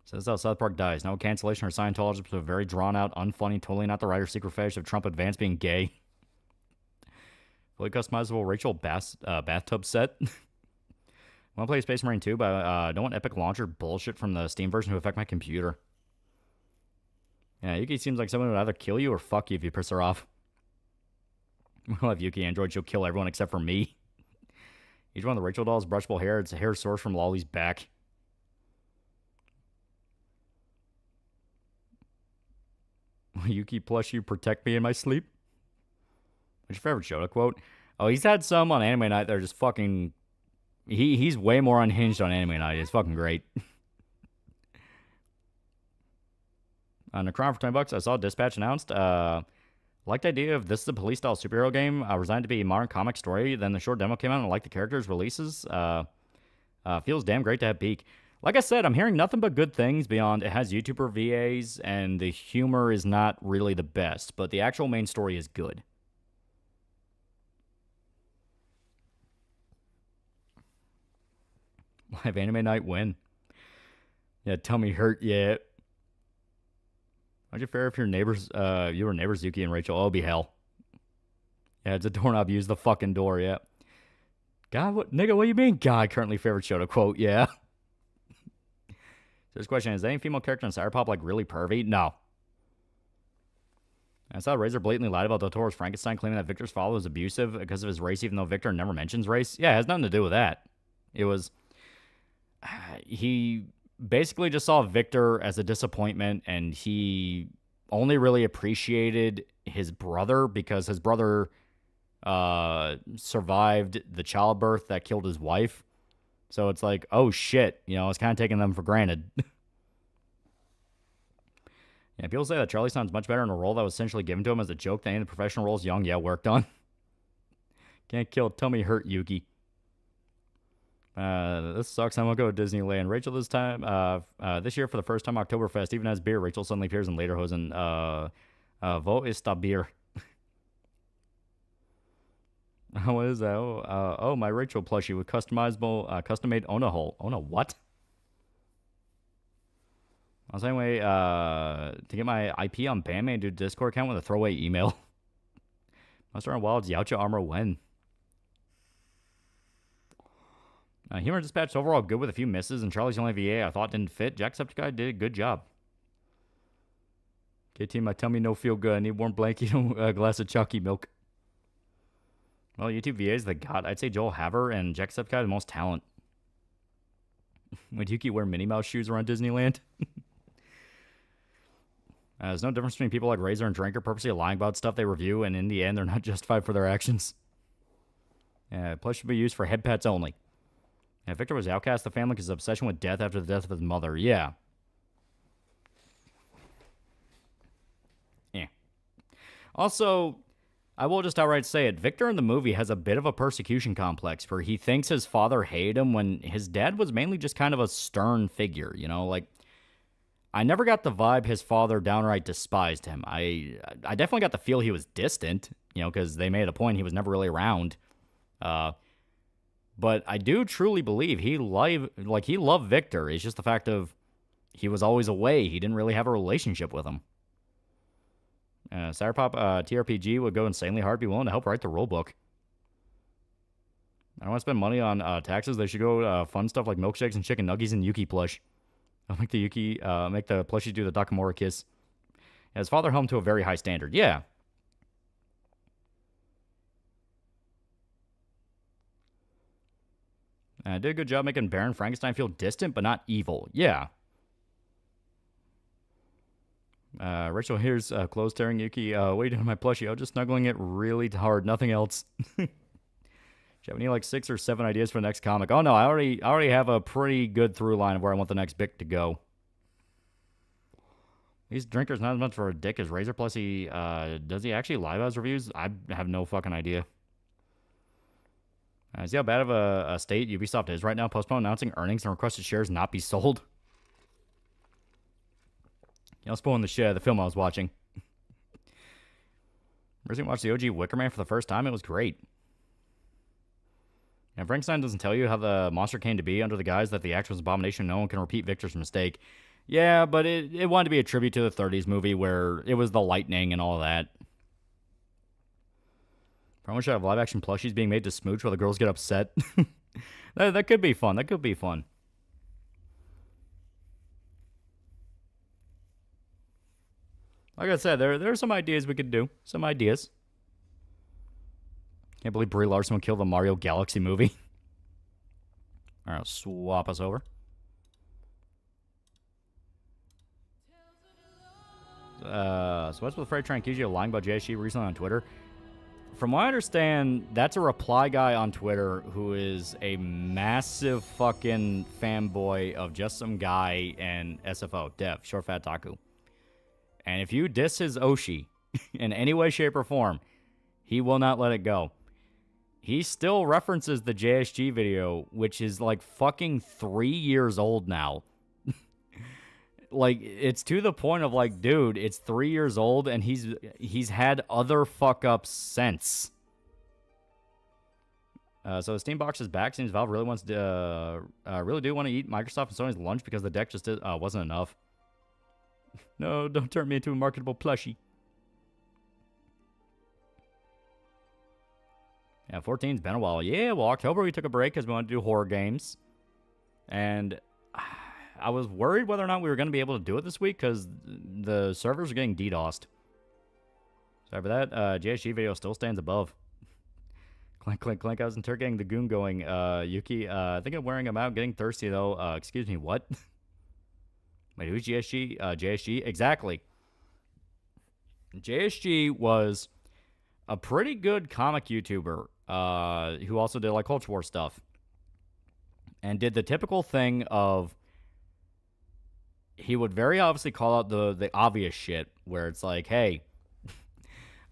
Says how South Park dies. No cancellation or Scientology, but a very drawn-out, unfunny, totally not the writer's secret fetish of Trump advance being gay. Fully customizable Rachel bathtub set. Want to play Space Marine 2, but I don't want Epic Launcher bullshit from the Steam version to affect my computer. Yeah, Yuki seems like someone who would either kill you or fuck you if you piss her off. We'll have Yuki Android. She'll kill everyone except for me. Each one of the Rachel dolls, brushable hair. It's a hair source from Lolly's back. Yuki plush, you protect me in my sleep. What's your favorite Shota quote? Oh, he's had some on Anime Night that are just fucking... He's way more unhinged on Anime Night. It's fucking great. On Necron for $20, I saw Dispatch announced. Liked the idea of this is a police-style superhero game resigned to be a modern comic story. Then the short demo came out and I liked the characters' releases. Feels damn great to have peak. Like I said, I'm hearing nothing but good things beyond it has YouTuber VAs and the humor is not really the best, but the actual main story is good. Live Anime Night win. Yeah, tummy hurt, yeah. How'd you fare if your neighbors, you were neighbors, Yuki and Rachel? Oh, it'll be hell. Yeah, it's a doorknob. Use the fucking door, yeah. God, what, nigga, what do you mean? God, currently favorite show to quote, yeah. So this question, is any female character in Cyberpop, like, really pervy? No. I saw Razor blatantly lied about Del Toro's Frankenstein, claiming that Victor's father was abusive because of his race, even though Victor never mentions race. Yeah, it has nothing to do with that. It was... he basically just saw Victor as a disappointment, and he only really appreciated his brother because his brother survived the childbirth that killed his wife. So it's like, oh shit, it's kind of taking them for granted. Yeah, people say that Charlie sounds much better in a role that was essentially given to him as a joke than any of the professional roles Young, worked on. Can't kill tummy hurt Yuki. This sucks. I'm gonna go to Disneyland. Rachel this time, this year for the first time Oktoberfest, even has beer. Rachel suddenly appears in Lederhosen. Wo ist da beer? What is that? Oh, my Rachel plushie with customizable, custom-made Ona hole. Ona what? I was anyway, to get my IP on Bandman, do Discord account with a throwaway email. Monster on Wild's Yautja armor when? Humor Dispatch overall good with a few misses, and Charlie's only VA I thought didn't fit. Jacksepticeye did a good job. KT, my tummy no feel good. I need warm blanket and a glass of chalky milk. Well, YouTube VA is the god. I'd say Joel Haver and Jacksepticeye the most talent. Would Yuki wear Minnie Mouse shoes around Disneyland? There's no difference between people like Razor and Drinker purposely lying about stuff they review, and in the end, they're not justified for their actions. Plush should be used for head pets only. Victor was outcast the family because of obsession with death after the death of his mother. Yeah. Also, I will just outright say it. Victor in the movie has a bit of a persecution complex where he thinks his father hated him when his dad was mainly just kind of a stern figure, you know? Like, I never got the vibe his father downright despised him. I definitely got the feel he was distant, you know, because they made a point he was never really around. But I do truly believe he loved Victor. It's just the fact of he was always away. He didn't really have a relationship with him. Sourpop TRPG would go insanely hard, be willing to help write the rulebook. I don't want to spend money on taxes. They should go fun stuff like milkshakes and chicken nuggies and Yuki plush. I'll make the plushies do the Takamura kiss. His father held him to a very high standard. Yeah. Did a good job making Baron Frankenstein feel distant, but not evil. Yeah. Rachel here's clothes tearing Yuki. What are you doing to my plushie? Oh, just snuggling it really hard. Nothing else. Jeff, we need like 6 or 7 ideas for the next comic. Oh no, I already have a pretty good through line of where I want the next Bic to go. These drinkers not as much for a dick as Razor. Plus, does he actually live as reviews? I have no fucking idea. See how bad of a state Ubisoft is right now? Postpone announcing earnings and requested shares not be sold. Yeah, I'll spoil the film I was watching. Recently watched the OG Wicker Man for the first time. It was great. And Frankenstein doesn't tell you how the monster came to be under the guise that the act was an abomination. No one can repeat Victor's mistake. Yeah, but it wanted to be a tribute to the 30s movie where it was the lightning and all that. Probably should have live-action plushies being made to smooch while the girls get upset. that could be fun. That could be fun. Like I said, there are some ideas we could do. Some ideas. Can't believe Brie Larson would kill the Mario Galaxy movie. Alright, I'll swap us over. So what's with Freight Train Kijio lying about JSG recently on Twitter? From what I understand, that's a reply guy on Twitter who is a massive fucking fanboy of just some guy in SFO, Dev, Short Fat Taku. And if you diss his Oshi in any way, shape, or form, he will not let it go. He still references the JSG video, which is like fucking 3 years old now. Like, it's to the point of like, dude, it's 3 years old and he's had other fuck-ups since. So the Steam box is back. Seems Valve really wants to, really do want to eat Microsoft and Sony's lunch because the deck just wasn't enough. No, don't turn me into a marketable plushie. Yeah, 14's been a while. Yeah, well, October we took a break because we wanted to do horror games. And I was worried whether or not we were going to be able to do it this week because the servers are getting DDoSed. Sorry for that. JSG video still stands above. Clink, clink, clink. I was interrogating the goon going, Yuki, I think I'm wearing them out, getting thirsty though. Excuse me, what? Wait, who's JSG? JSG? Exactly. JSG was a pretty good comic YouTuber who also did like Culture War stuff. And did the typical thing of he would very obviously call out the obvious shit where it's like, hey,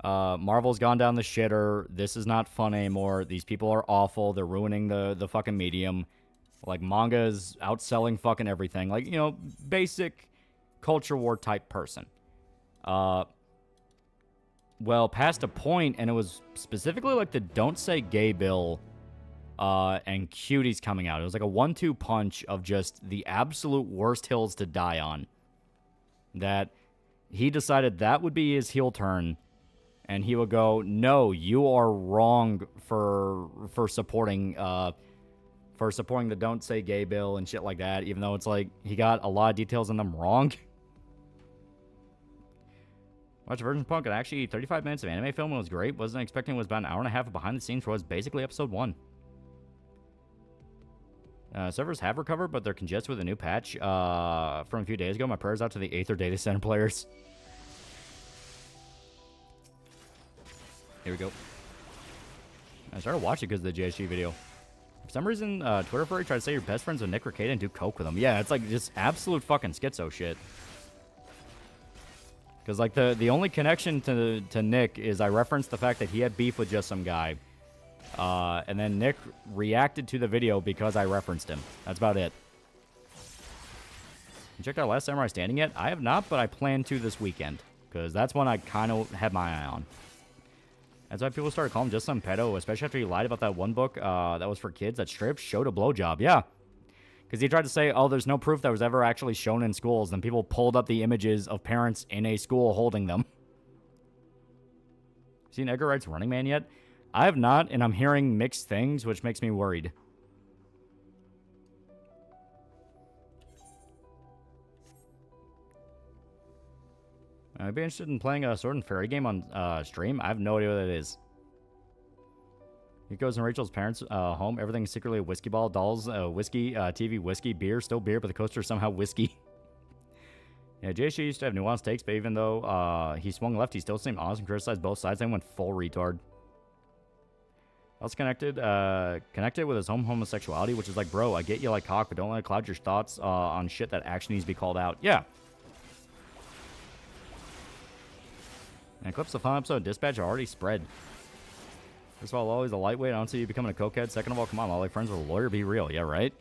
Marvel's gone down the shitter. This is not fun anymore. These people are awful. They're ruining the fucking medium. Like, manga is outselling fucking everything. Like, you know, basic Culture War type person. well, past a point, and it was specifically like the Don't Say Gay bill and Cuties coming out. It was like a 1-2 punch of just the absolute worst hills to die on. That he decided that would be his heel turn, and he would go, no, you are wrong for supporting the Don't Say Gay bill and shit like that, even though it's like he got a lot of details in them wrong. Watched Virgin Punk, and actually 35 minutes of anime film was great. Wasn't expecting it was about an hour and a half of behind the scenes for what's basically episode 1. Servers have recovered, but they're congested with a new patch from a few days ago. My prayers out to the Aether Data Center players. Here we go. I started watching because of the JSG video. For some reason, Twitter furry tried to say you're best friends with Nick Ricada and do coke with him. Yeah, it's like just absolute fucking schizo shit. Because like the only connection to Nick is I referenced the fact that he had beef with just some guy. And then Nick reacted to the video because I referenced him. That's about it. You checked out Last Samurai Standing yet? I have not, but I plan to this weekend. Because that's one I kind of had my eye on. That's why people started calling him just some pedo, especially after he lied about that one book that was for kids that straight up showed a blowjob. Yeah. Because he tried to say, oh, there's no proof that was ever actually shown in schools. Then people pulled up the images of parents in a school holding them. Seen Edgar Wright's Running Man yet? I have not, and I'm hearing mixed things, which makes me worried. I'd be interested in playing a Sword and Fairy game on stream. I have no idea what it is. He goes in Rachel's parents' home. Everything's secretly a whiskey ball. Dolls, whiskey, TV, whiskey, beer, still beer, but the coaster is somehow whiskey. Yeah, JSG used to have nuanced takes, but even though he swung left, he still seemed honest and criticized both sides and went full retard. Also connected with his own homosexuality, which is like, bro, I get you like cock, but don't let it cloud your thoughts on shit that actually needs to be called out. Yeah. And clips of the final episode of Dispatch are already spread. First of all, Loli's a lightweight. I don't see you becoming a cokehead. Second of all, come on, Loli, friends with a lawyer, be real. Yeah, right?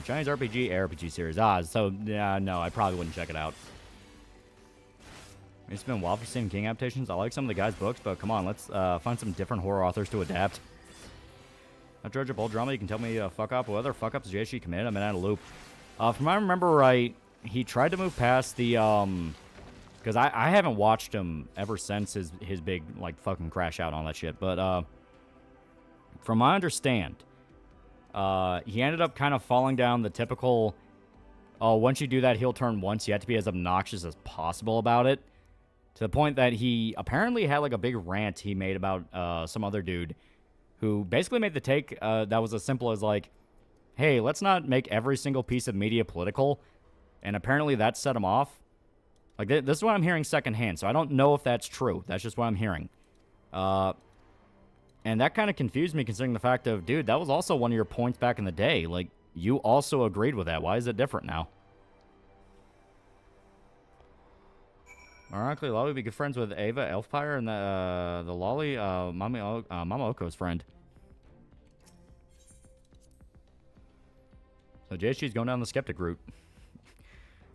Chinese RPG series. So, yeah, no, I probably wouldn't check it out. It's been a while for Stephen King adaptations. I like some of the guy's books, but come on, let's find some different horror authors to adapt. Now, Georgia Bold Drama, you can tell me fuck up. What other fuck ups JSG committed? I'm in a loop. If I remember right, he tried to move past the, because I haven't watched him ever since his big, like, fucking crash out on that shit. But, from my understand, he ended up kind of falling down the typical, once you do that heel turn once, you have to be as obnoxious as possible about it. To the point that he apparently had, like, a big rant he made about some other dude who basically made the take that was as simple as, like, hey, let's not make every single piece of media political. And apparently that set him off. Like, this is what I'm hearing secondhand, so I don't know if that's true. That's just what I'm hearing. And that kind of confused me, considering the fact of, dude, that was also one of your points back in the day. Like, you also agreed with that. Why is it different now? Ironically, Loli would be good friends with Ava Elfpire and the Loli, Mama Oko's friend. So JSG's going down the skeptic route.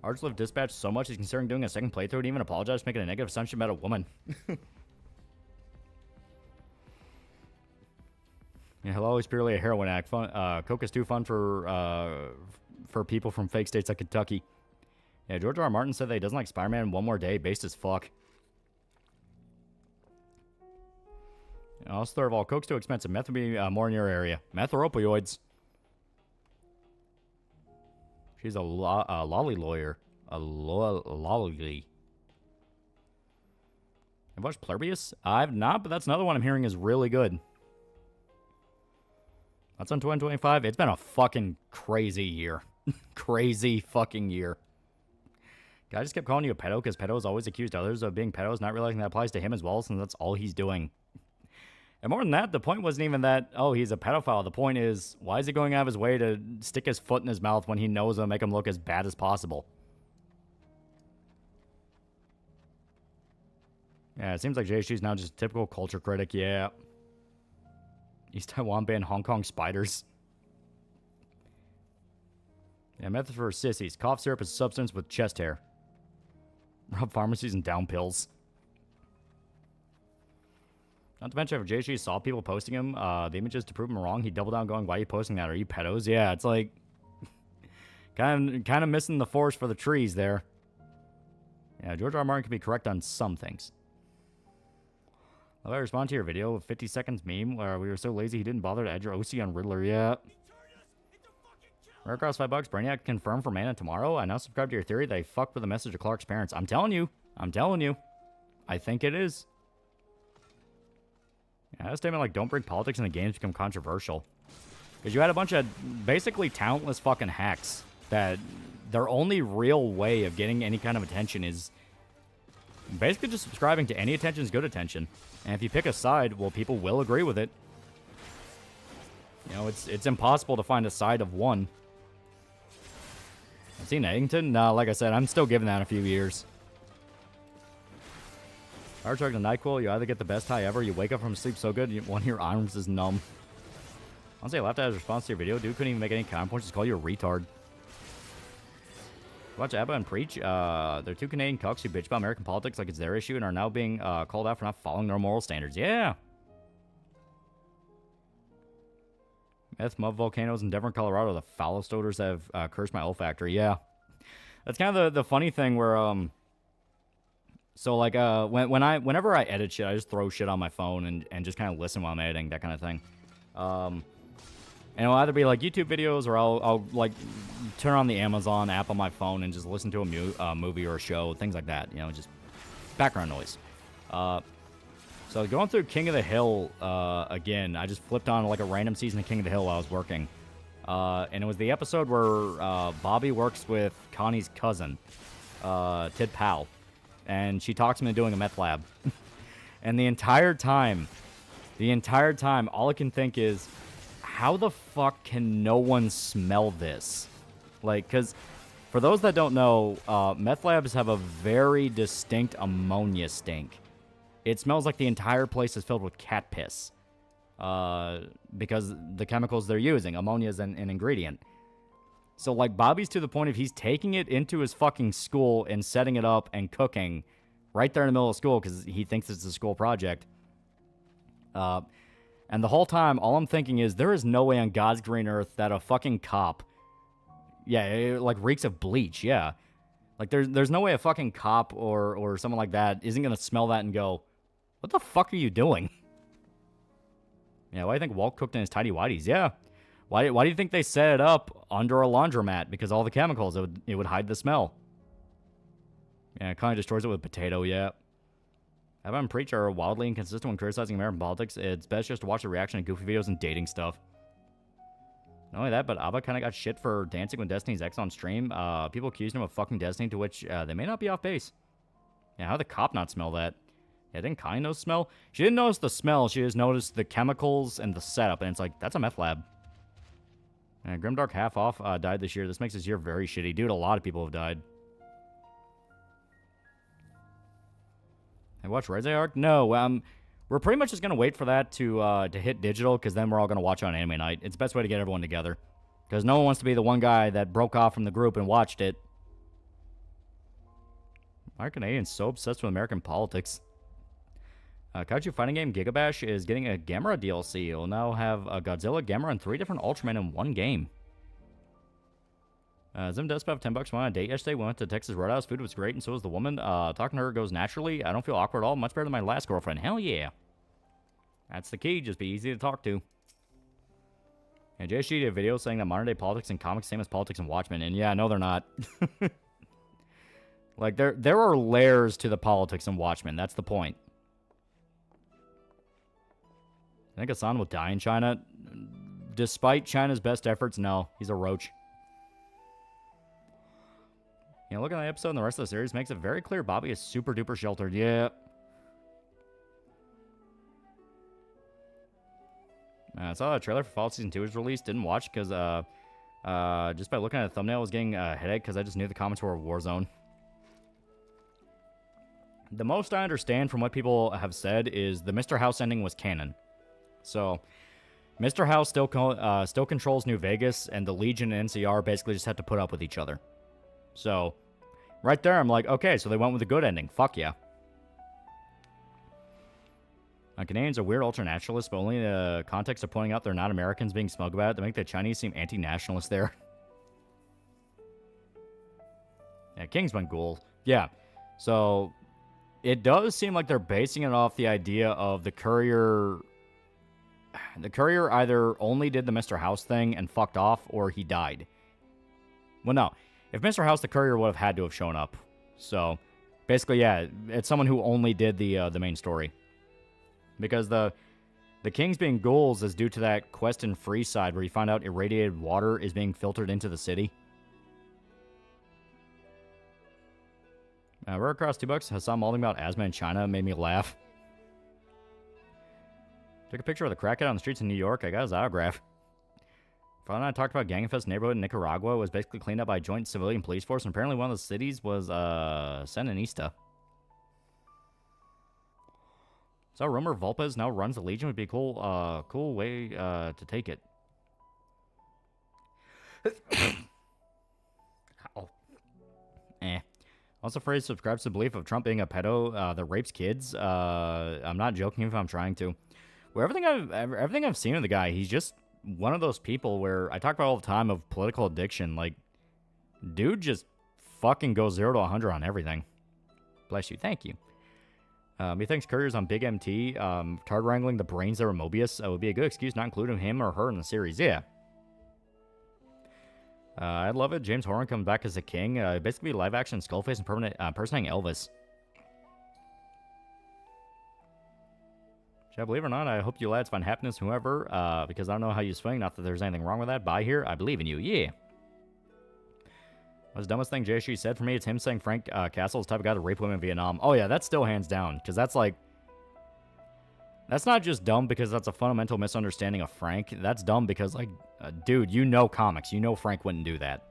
Arch loved Dispatch so much he's considering doing a second playthrough and even apologize for making a negative assumption about a woman. Yeah, hello is purely a heroin act. Fun, coke is too fun for people from fake states like Kentucky. Yeah, George R. R. Martin said that he doesn't like Spider-Man One More Day, based as fuck. And also, third of all, coke's too expensive. Meth would be more in your area. Meth or opioids. She's a lolly lawyer. A lolly. I've watched Plurbius? I've not, but that's another one I'm hearing is really good. That's on 2025. It's been a fucking crazy year. Crazy fucking year. Guy just kept calling you a pedo because pedos always accused others of being pedos, not realizing that applies to him as well, since that's all he's doing. And more than that, the point wasn't even that, oh, he's a pedophile. The point is, why is he going out of his way to stick his foot in his mouth when he knows it'll make him look as bad as possible? Yeah, it seems like JSG's now just a typical culture critic, yeah. East Taiwan banned Hong Kong spiders. Yeah, method for sissies. Cough syrup is a substance with chest hair. rob pharmacies and down pills. Not to mention, if JC saw people posting him, the images to prove him wrong, he'd double down going, why are you posting that? Are you pedos? Yeah, it's like, kind of missing the forest for the trees there. Yeah, George R. R. Martin can be correct on some things. I respond to your video with 50 seconds meme where we were so lazy he didn't bother to add your OC on Riddler. Yeah. Rare across $5. Brainiac confirmed for Mana tomorrow. I now subscribe to your theory that I fucked with the message of Clark's parents. I'm telling you. I think it is. Yeah, a statement like, don't bring politics into games become controversial. Because you had a bunch of basically talentless fucking hacks that their only real way of getting any kind of attention is basically just subscribing to any attention is good attention. And if you pick a side, well, people will agree with it. You know, it's impossible to find a side of one. I've seen Eddington? No, like I said, I'm still giving that a few years. Hard charge to NyQuil, you either get the best high ever, you wake up from sleep so good, one of your arms is numb. Honestly, I laughed at his response to your video. Dude couldn't even make any comment points, just call you a retard. Watch Abba and Preach. They're two Canadian cucks who bitch about American politics like it's their issue and are now being called out for not following their moral standards. Yeah. Meth, mud volcanoes in Denver, Colorado. The foulest odors have cursed my olfactory. Yeah. That's kind of the funny thing where, so like, whenever I edit shit, I just throw shit on my phone and just kind of listen while I'm editing, that kind of thing. And it'll either be like YouTube videos or I'll like turn on the Amazon app on my phone and just listen to a movie or a show, things like that. You know, just background noise. So going through King of the Hill again, I just flipped on like a random season of King of the Hill while I was working. And it was the episode where Bobby works with Connie's cousin, Tid Powell. And she talks him into doing a meth lab. And the entire time, all I can think is, how the fuck can no one smell this? Like, because for those that don't know, meth labs have a very distinct ammonia stink. It smells like the entire place is filled with cat piss. Because the chemicals they're using, ammonia is an ingredient. So, like, Bobby's to the point of he's taking it into his fucking school and setting it up and cooking right there in the middle of school because he thinks it's a school project. And the whole time, all I'm thinking is, there is no way on God's green earth that a fucking cop, yeah, it, like, reeks of bleach, yeah. Like, there's no way a fucking cop or someone like that isn't going to smell that and go, what the fuck are you doing? Yeah, why do you think Walt cooked in his tidy whities? Yeah. Why do you think they set it up under a laundromat? Because all the chemicals, it would hide the smell. Yeah, it kind of destroys it with potato, yeah. Abba and Preach are wildly inconsistent when criticizing American politics. It's best just to watch the reaction to goofy videos and dating stuff. Not only that, but Abba kind of got shit for dancing with Destiny's Ex on stream. People accused him of fucking Destiny, to which they may not be off base. Yeah, how did the cop not smell that? Yeah, didn't Kai notice the smell? She didn't notice the smell, she just noticed the chemicals and the setup, and it's like, that's a meth lab. Grimdark Half Off died this year. This makes this year very shitty. Dude, a lot of people have died. I watch Rise Arc? No, we're pretty much just going to wait for that to hit digital, because then we're all going to watch it on Anime Night. It's the best way to get everyone together. Because no one wants to be the one guy that broke off from the group and watched it. Why are Canadians so obsessed with American politics? Kaiju fighting game Gigabash is getting a Gamera DLC. It'll now have Godzilla, Gamera, and 3 different Ultramen in one game. Zim does have $10 went on a date yesterday. We went to Texas Roadhouse. Food was great, and so was the woman. Talking to her goes naturally. I don't feel awkward at all. Much better than my last girlfriend. Hell yeah. That's the key. Just be easy to talk to. And JSG did a video saying that modern day politics and comics same as politics and Watchmen. And yeah, no, they're not. Like, there are layers to the politics in Watchmen. That's the point. I think Hassan will die in China. Despite China's best efforts, no. He's a roach. You know, looking at the episode and the rest of the series makes it very clear Bobby is super duper sheltered. Yeah. I saw a trailer for Fallout Season 2 was released. Didn't watch because just by looking at the thumbnail, I was getting a headache because I just knew the comments were a war zone. The most I understand from what people have said is the Mr. House ending was canon. So, Mr. House still controls New Vegas, and the Legion and NCR basically just have to put up with each other. So, Right there, I'm like, okay, so they went with a good ending. Fuck yeah. Canadians are weird ultra-nationalists, but only in the context of pointing out they're not Americans being smug about it to make the Chinese seem anti-nationalist there. Yeah, Kingsman Ghoul. Yeah. So, it does seem like they're basing it off the idea of the courier... The courier either only did the Mr. House thing and fucked off, or he died. Well, no. If Mr. House, the courier would have had to have shown up. So, basically, yeah, it's someone who only did the main story. Because the Kings being ghouls is due to that quest in Freeside where you find out irradiated water is being filtered into the city. We're across $2. Hassan malding about asthma in China made me laugh. Took a picture of the crackhead on the streets in New York. I got his autograph. Father and I talked about gang infest neighborhood in Nicaragua. It was basically cleaned up by a joint civilian police force, and apparently one of the cities was Sandinista. So rumor Volpez now runs the Legion would be a cool way to take it. Oh. Also, phrase subscribes to the belief of Trump being a pedo that rapes kids. I'm not joking if I'm trying to. Well, everything I've seen of the guy, he's just one of those people where I talk about all the time of political addiction. Like, dude just fucking goes 0 to 100 on everything. Bless you. Thank you. Methinks couriers on Big MT, tard wrangling the brains that were Mobius would be a good excuse not including him or her in the series. Yeah. I'd love it. James Horan comes back as a king. Basically live action Skullface and impersonating Elvis. Should I believe it or not? I hope you lads find happiness, whoever, because I don't know how you swing. Not that there's anything wrong with that. Bye here. I believe in you. Yeah. What's the dumbest thing JSG said for me? It's him saying Frank Castle is the type of guy to rape women in Vietnam. Oh, yeah, that's still hands down. Because that's like... That's not just dumb because that's a fundamental misunderstanding of Frank. That's dumb because, like, dude, you know comics. You know Frank wouldn't do that.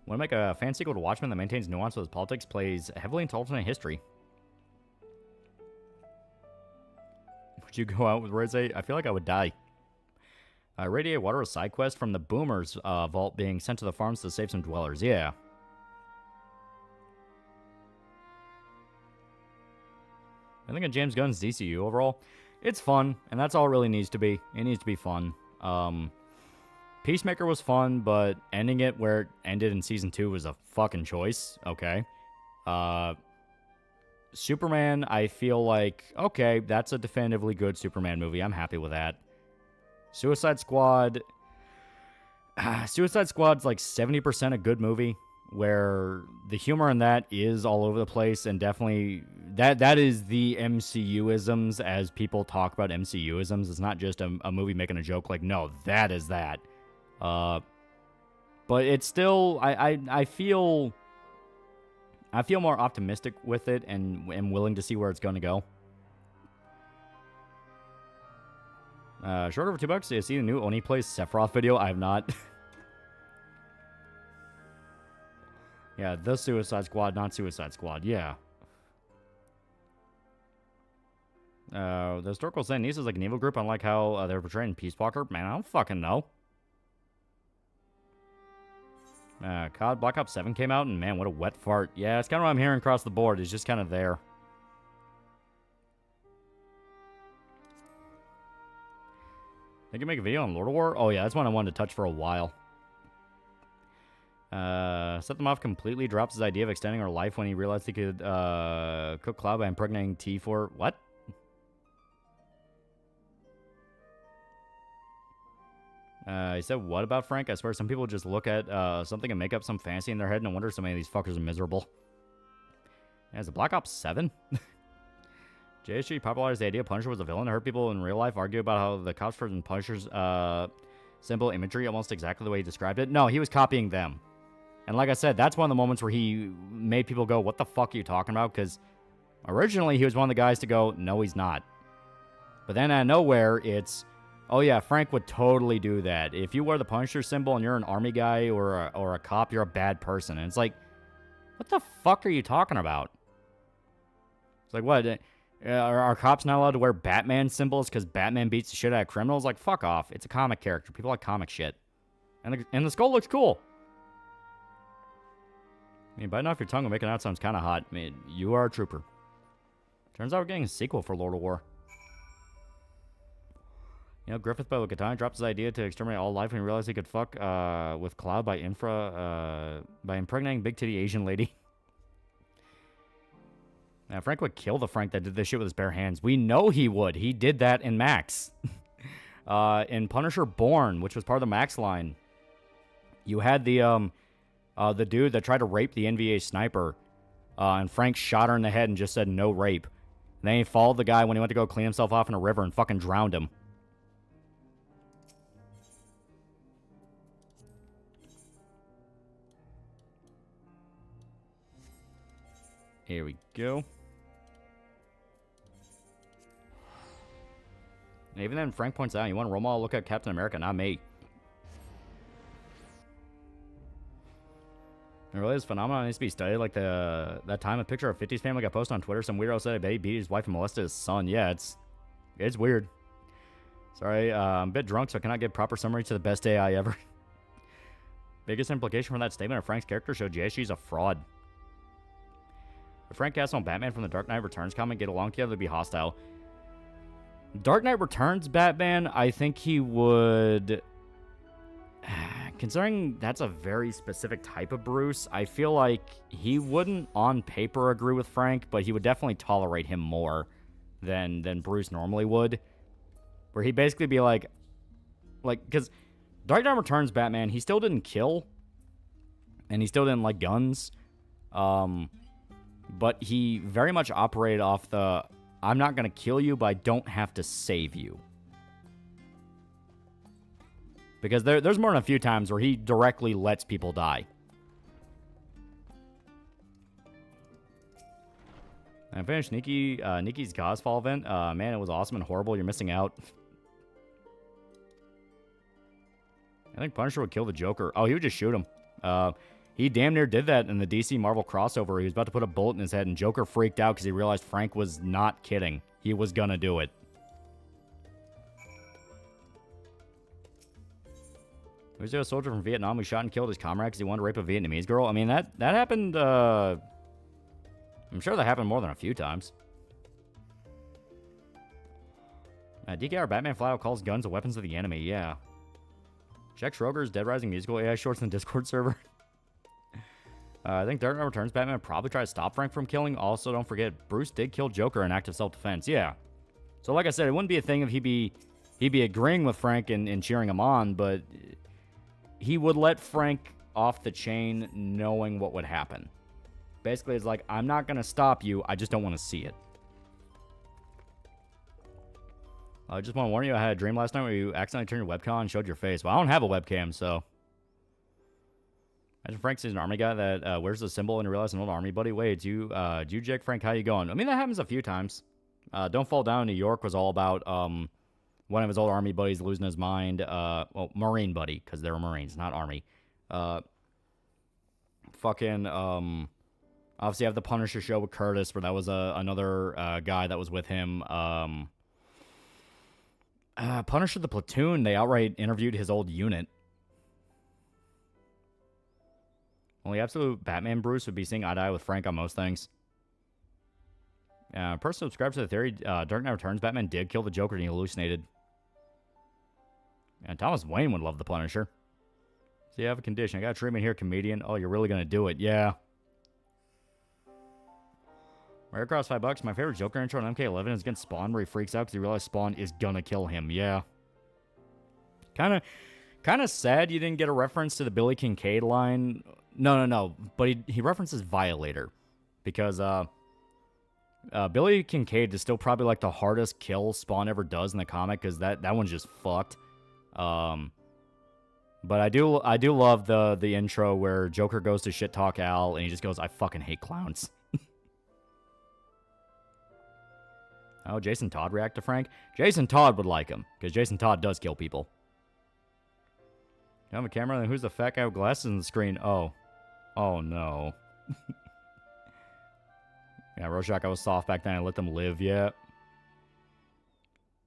Want to make a fan sequel to Watchmen that maintains nuance with his politics, plays heavily into alternate history. Would you go out with Rose? I feel like I would die. Radiate water, a side quest from the Boomers vault being sent to the farms to save some dwellers. Yeah. I think of James Gunn's DCU overall. It's fun, and that's all it really needs to be. It needs to be fun. Peacemaker was fun, but ending it where it ended in Season 2 was a fucking choice. Okay. Superman, I feel like, okay, that's a definitively good Superman movie. I'm happy with that. Suicide Squad. Suicide Squad's like 70% a good movie, where the humor in that is all over the place, and definitely that is the MCU-isms as people talk about MCU-isms. It's not just a movie making a joke like, no, that is that. But it's still, I feel more optimistic with it and am willing to see where it's going to go. Short over $2. You see the new Oni Plays Sephiroth video? I have not. Yeah, the Suicide Squad, not Suicide Squad. Yeah. The historical Sandinista is like an evil group, unlike how they're portrayed in Peace Walker. Man, I don't fucking know. COD Black Ops 7 came out, and man, what a wet fart. Yeah, it's kind of what I'm hearing across the board. It's just kind of there. They can make a video on Lord of War? Oh, yeah, that's one I wanted to touch for a while. Set them off completely. Drops his idea of extending her life when he realized he could cook Cloud by impregnating T for... What? He said, what about Frank? I swear some people just look at something and make up some fantasy in their head and no wonder so many of these fuckers are miserable. Yeah, is it Black Ops 7? JSG popularized the idea Punisher was a villain. I heard people in real life argue about how the cops for Punisher's simple imagery almost exactly the way he described it. No, he was copying them. And like I said, that's one of the moments where he made people go, what the fuck are you talking about? Because originally he was one of the guys to go, no, he's not. But then out of nowhere, it's, oh yeah, Frank would totally do that. If you wear the Punisher symbol and you're an army guy or a cop, you're a bad person. And it's like, what the fuck are you talking about? It's like, what? Are cops not allowed to wear Batman symbols because Batman beats the shit out of criminals? Like, fuck off. It's a comic character. People like comic shit. And the skull looks cool. I mean, biting off your tongue and making out sounds kind of hot. I mean, you are a trooper. Turns out we're getting a sequel for Lord of War. You know, Griffith by Katana dropped his idea to exterminate all life when he realized he could fuck with Cloud by impregnating big titty Asian lady. Now, Frank would kill the Frank that did this shit with his bare hands. We know he would. He did that in Max. In Punisher Born, which was part of the Max line, you had the dude that tried to rape the NVA sniper, and Frank shot her in the head and just said no rape. And then he followed the guy when he went to go clean himself off in a river and fucking drowned him. Here we go. And even then, Frank points out, you want to role model, look at Captain America, not me. It really is phenomenon. It needs to be studied. Like that time a picture of 50's family got posted on Twitter. Some weirdo said he beat his wife and molested his son. Yeah, it's weird. Sorry, I'm a bit drunk, so I cannot give proper summary to the best AI ever. Biggest implication from that statement of Frank's character showed JSG's a fraud. If Frank Castle and Batman from the Dark Knight Returns comic get along together, they'd be hostile. Dark Knight Returns Batman, I think he would... Considering that's a very specific type of Bruce, I feel like he wouldn't on paper agree with Frank, but he would definitely tolerate him more than Bruce normally would. Where he'd basically be like, because Dark Knight Returns Batman, he still didn't kill, and he still didn't like guns, but he very much operated off the, I'm not going to kill you, but I don't have to save you. Because there's more than a few times where he directly lets people die. And I finished Nikki's Godfall event. Man, it was awesome and horrible. You're missing out. I think Punisher would kill the Joker. Oh, he would just shoot him. He damn near did that in the DC Marvel crossover. He was about to put a bullet in his head, and Joker freaked out because he realized Frank was not kidding. He was gonna do it. There's a soldier from Vietnam who shot and killed his comrade because he wanted to rape a Vietnamese girl. I mean, that happened, I'm sure that happened more than a few times. DKR Batman flat out calls guns the weapons of the enemy, yeah. Check Schroeder's Dead Rising musical AI shorts in the Discord server. I think Dark Knight Returns Batman probably tried to stop Frank from killing. Also, don't forget, Bruce did kill Joker in active self-defense, yeah. So like I said, it wouldn't be a thing if he'd be agreeing with Frank and cheering him on, but... he would let Frank off the chain knowing what would happen. Basically, it's like, I'm not going to stop you. I just don't want to see it. I just want to warn you, I had a dream last night where you accidentally turned your webcam on and showed your face. Well, I don't have a webcam, so... Imagine Frank sees an army guy that wears the symbol and you realize an old army buddy. Wait, do you Jake Frank? How you going? I mean, that happens a few times. Don't Fall Down in New York was all about... one of his old army buddies losing his mind. Well, Marine buddy, because they were Marines, not Army. Obviously, I have the Punisher show with Curtis, where that was another guy that was with him. Punisher the Platoon, they outright interviewed his old unit. Only absolute Batman Bruce would be seeing eye to eye with Frank on most things. Person subscribes to the theory, Dark Knight Returns Batman did kill the Joker and he hallucinated. And Thomas Wayne would love the Punisher. So you have a condition. I got a treatment here, comedian. Oh, you're really going to do it. Yeah. Right across $5. My favorite Joker intro on MK11 is against Spawn, where he freaks out because he realizes Spawn is going to kill him. Yeah. Kind of sad you didn't get a reference to the Billy Kincaid line. No. But he references Violator. Because Billy Kincaid is still probably like the hardest kill Spawn ever does in the comic, because that one's just fucked. But I do love the intro where Joker goes to shit talk Al and he just goes, I fucking hate clowns. Oh, Jason Todd react to Frank? Jason Todd would like him, because Jason Todd does kill people. You have a camera, then who's the fat guy with glasses on the screen? Oh no. Yeah, Rorschach, I was soft back then, I let them live, yeah.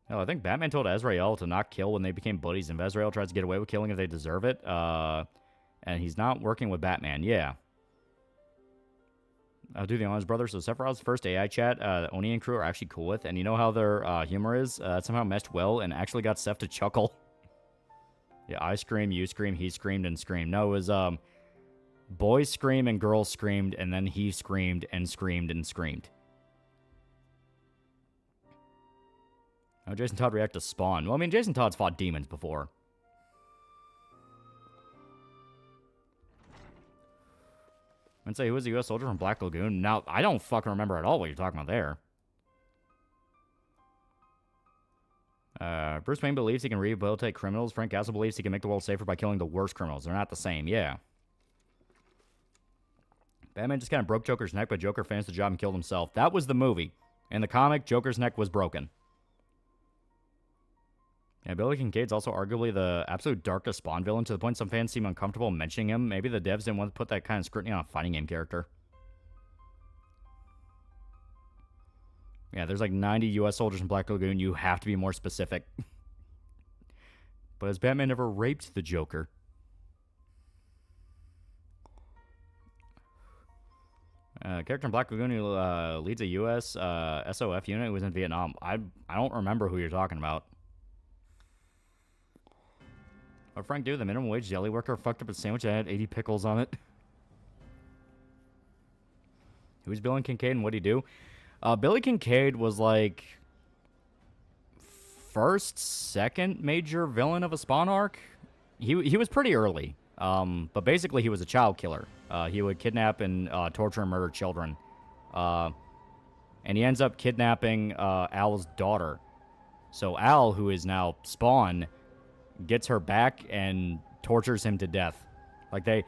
Hell, I think Batman told Azrael to not kill when they became buddies, and Azrael tries to get away with killing if they deserve it. And he's not working with Batman, yeah. I'll do the Honest Brothers. So Sephiroth's first AI chat, Oni and crew are actually cool with, and you know how their humor is? Somehow meshed well and actually got Seth to chuckle. Yeah, I scream, you scream, he screamed and screamed. No, it was boys scream and girls screamed, and then he screamed and screamed and screamed. How Jason Todd react to Spawn? Well, I mean, Jason Todd's fought demons before. I'd say, who was a U.S. soldier from Black Lagoon? Now, I don't fucking remember at all what you're talking about there. Bruce Wayne believes he can rehabilitate criminals. Frank Castle believes he can make the world safer by killing the worst criminals. They're not the same, yeah. Batman just kind of broke Joker's neck, but Joker finished the job and killed himself. That was the movie. In the comic, Joker's neck was broken. Yeah, Billy Kincaid's also arguably the absolute darkest Spawn villain, to the point some fans seem uncomfortable mentioning him. Maybe the devs didn't want to put that kind of scrutiny on a fighting game character. Yeah, there's like 90 U.S. soldiers in Black Lagoon. You have to be more specific. But has Batman ever raped the Joker? Character in Black Lagoon who leads a U.S. SOF unit who was in Vietnam. I don't remember who you're talking about. What Frank do? The minimum wage jelly worker fucked up a sandwich that had 80 pickles on it. Who's Billy Kincaid and what'd he do? Billy Kincaid was like first, second major villain of a Spawn arc. He was pretty early. But basically he was a child killer. He would kidnap and torture and murder children. And he ends up kidnapping Al's daughter. So Al, who is now Spawn, gets her back and tortures him to death. Like they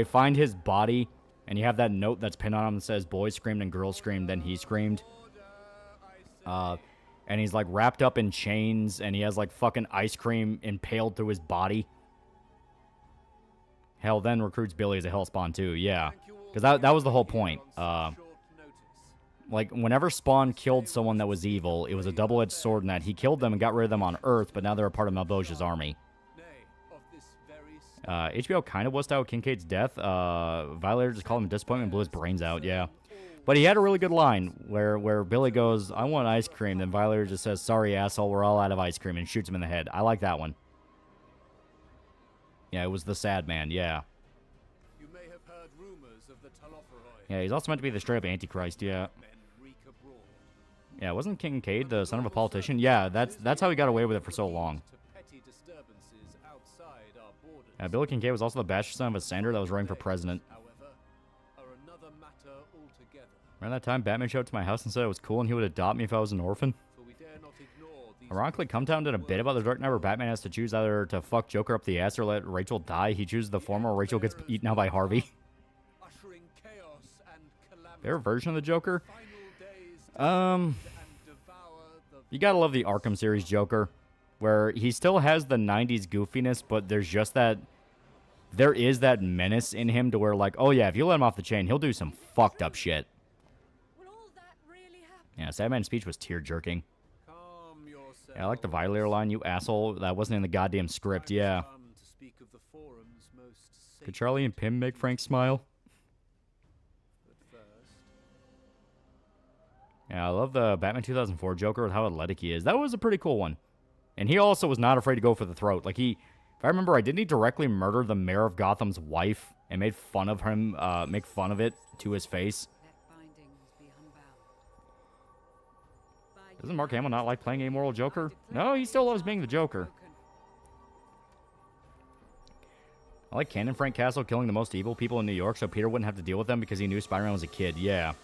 find his body, and you have that note that's pinned on him that says boys screamed and girls screamed, then he screamed. And he's like wrapped up in chains, and he has like fucking ice cream impaled through his body. Hell then recruits Billy as a Hellspawn too, yeah. Because that was the whole point. Like, whenever Spawn killed someone that was evil, it was a double-edged sword in that he killed them and got rid of them on Earth, but now they're a part of Malbosia's army. HBO kind of wussed out Kincaid's death. Violator just called him a disappointment and blew his brains out, yeah. But he had a really good line where Billy goes, I want ice cream. Then Violator just says, sorry, asshole, we're all out of ice cream, and shoots him in the head. I like that one. Yeah, it was the sad man, yeah. You may have heard rumors of the Yeah, he's also meant to be the straight-up Antichrist, yeah. Yeah, wasn't Kincaid the son of a politician? Yeah, that's how he got away with it for so long. Billy Kincaid was also the bastard son of a senator that was running for president. Around that time, Batman showed up to my house and said it was cool and he would adopt me if I was an orphan. Ironically, Cumtown did a bit about the Dark Knight where Batman has to choose either to fuck Joker up the ass or let Rachel die. He chooses the former, or Rachel gets eaten out by Harvey. Their version of the Joker? You gotta love the Arkham series Joker, where he still has the 90s goofiness, but there's just that... There is that menace in him to where, like, oh yeah, if you let him off the chain, he'll do some fucked up shit. Yeah, Sadman's speech was tear-jerking. Yeah, I like the Violator line, you asshole. That wasn't in the goddamn script, yeah. Could Charlie and Pym make Frank smile? Yeah, I love the Batman 2004 Joker with how athletic he is. That was a pretty cool one. And he also was not afraid to go for the throat. Like, if I remember, didn't he directly murder the mayor of Gotham's wife and made fun of him, make fun of it to his face? Doesn't Mark Hamill not like playing amoral Joker? No, he still loves being the Joker. I like Canon Frank Castle killing the most evil people in New York so Peter wouldn't have to deal with them because he knew Spider-Man was a kid. Yeah.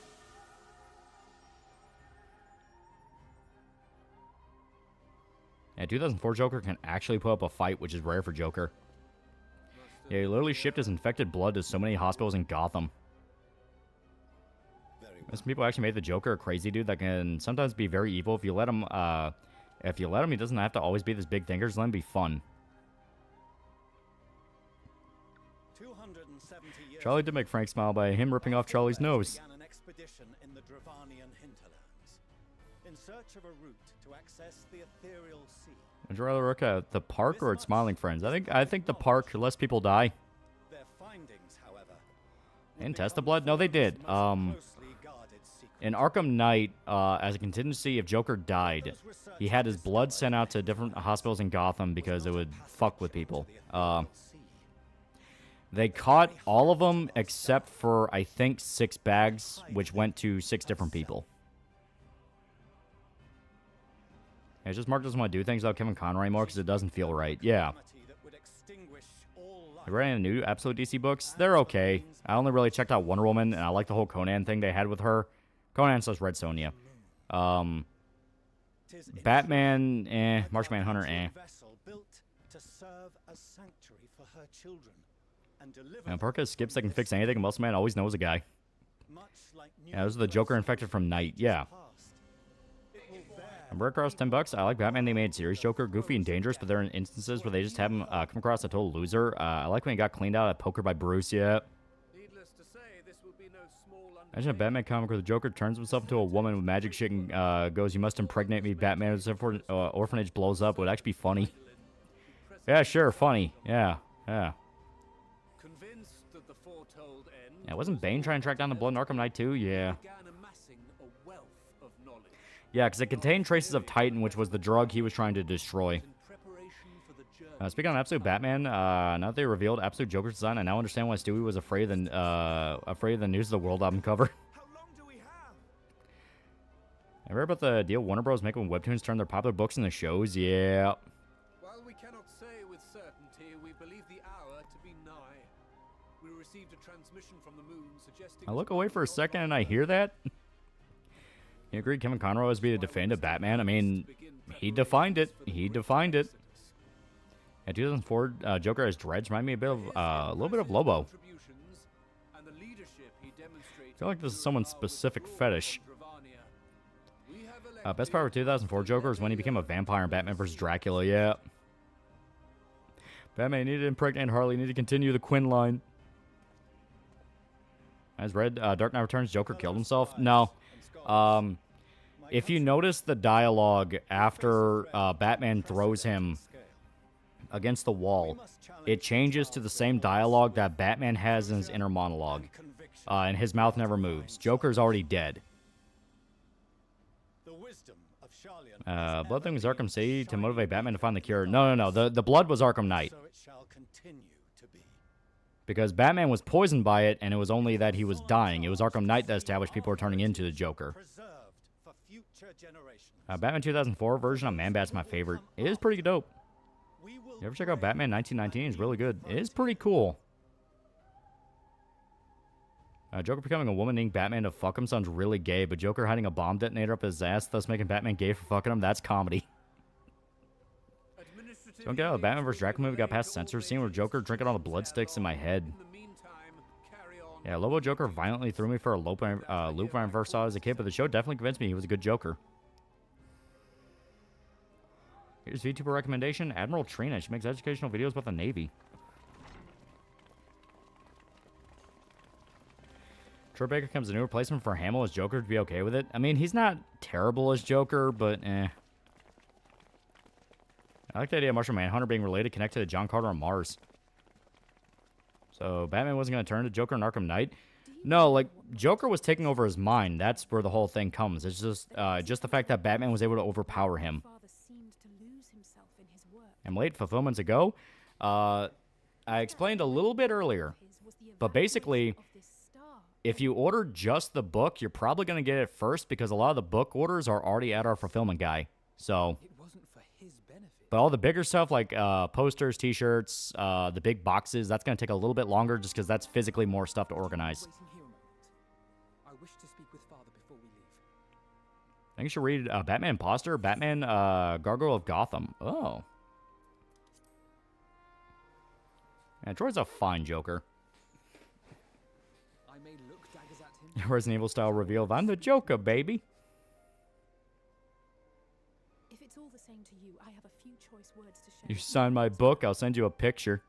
Yeah, 2004 Joker can actually put up a fight, which is rare for Joker. Yeah, he literally shipped his infected blood to so many hospitals in Gotham. Some people actually made the Joker a crazy dude that can sometimes be very evil. If you let him, he doesn't have to always be this big thinker. Just let him be fun. Charlie did make Frank smile by him ripping off Charlie's nose. Would you rather look at the park or at Smiling Friends? I think the park. Less people die. They didn't test the blood? No, they did. In Arkham Knight, as a contingency, if Joker died, he had his blood sent out to different hospitals in Gotham because it would fuck with people. They caught all of them except for, I think, 6 bags, which went to 6 different people. It's just Mark doesn't want to do things without Kevin Conroy anymore because it doesn't feel right. Yeah. You read any new Absolute DC books? They're okay. I only really checked out Wonder Woman, and I like the whole Conan thing they had with her. Conan says Red Sonja. Batman, eh. Martian Manhunter, eh. And Parker skips that can fix anything, and Muscle Man always knows a guy. Yeah, those are the Joker infected from Night, yeah. I'm across $10. I like Batman the Animated Series Joker, goofy and dangerous, but there are instances where they just have him come across a total loser. I like when he got cleaned out at Poker by Bruce, yeah. Imagine a Batman comic where the Joker turns himself into a woman with magic shit and goes, "You must impregnate me, Batman." As if orphanage blows up. It would actually be funny. Yeah, sure, funny. Yeah, yeah. Yeah, wasn't Bane trying to track down the blood in Arkham Knight too? Yeah. Yeah, because it contained traces of Titan, which was the drug he was trying to destroy. Speaking on Absolute Batman, now that they revealed Absolute Joker's design, I now understand why Stewie was afraid of the News of the World album cover. I read about the deal Warner Bros. Making when webtoons turn their popular books into shows. Yeah. While we cannot say with certainty, we believe the hour to be nigh. We received a transmission from the moon suggesting... I look away for a second and I hear that. You agree Kevin Conroy was be the definitive Batman? I mean, he defined it. He defined it. In 2004, Joker as Dredge reminded me a bit of a little bit of Lobo. I feel like this is someone's specific fetish. Best part of 2004 Joker is when he became a vampire in Batman vs. Dracula. Yeah. Batman needed to impregnate Harley. Needed to continue the Quinn line. As read, Dark Knight Returns, Joker killed himself. No. If you notice the dialogue after Batman throws him against the wall, it changes to the same dialogue that Batman has in his inner monologue. And his mouth never moves. Joker's already dead. Blood thing was Arkham City to motivate Batman to find the cure. No. The blood was Arkham Knight. Because Batman was poisoned by it, and it was only that he was dying. It was Arkham Knight that established people were turning into the Joker. Batman 2004 version of Man-Bat's my favorite. It is pretty dope. You ever check out Batman 1919? It's really good. It is pretty cool. Joker becoming a woman named Batman to fuck him sounds really gay, but Joker hiding a bomb detonator up his ass, thus making Batman gay for fucking him, that's comedy. Don't get out of the Batman vs. Dracula movie got past censor scene where Joker drinking all the blood sticks in my head. Yeah, Lobo Joker violently threw me for a loop when I first saw it as a kid, but the show definitely convinced me he was a good Joker. Here's VTuber recommendation, Admiral Trina. She makes educational videos about the Navy. Troy Baker comes a new replacement for Hamill as Joker to be okay with it. I mean, he's not terrible as Joker, but eh. I like the idea of Martian Manhunter being related, connected to John Carter on Mars. So, Batman wasn't going to turn to Joker in Arkham Knight? No, like, Joker was taking over his mind. That's where the whole thing comes. It's just the fact that Batman was able to overpower him. And late fulfillments ago, I explained a little bit earlier. But basically, if you order just the book, you're probably going to get it first because a lot of the book orders are already at our fulfillment guy. So... But all the bigger stuff like posters, t-shirts, the big boxes, that's going to take a little bit longer just because that's physically more stuff to organize. I wish to speak with Father before we leave. I think you should read Batman Imposter, Batman Gargoyle of Gotham. Oh. Yeah, Troy's a fine Joker. I may look daggers at him. Resident Evil style reveal of I'm the Joker, baby. If it's all the same to you, I have a few choice words to share. You sign my book, I'll send you a picture.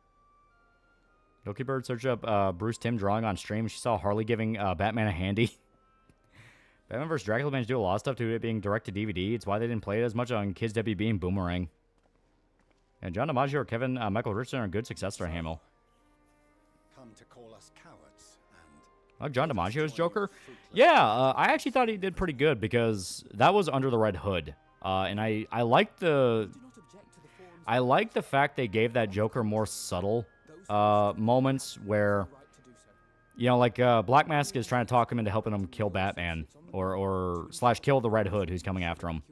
Yoki Bird searched up Bruce Timm drawing on stream. She saw Harley giving Batman a handy. Batman vs. Dracula managed to do a lot of stuff to it being direct to DVD. It's why they didn't play it as much on Kids WB and Boomerang. And John DiMaggio or Michael Richardson are a good successor to Hamill. Come to call us cowards and John DiMaggio's Joker? Yeah, I actually thought he did pretty good because that was Under the Red Hood. And I like the fact they gave that Joker more subtle moments where, you know, like Black Mask is trying to talk him into helping him kill Batman or / kill the Red Hood who's coming after him.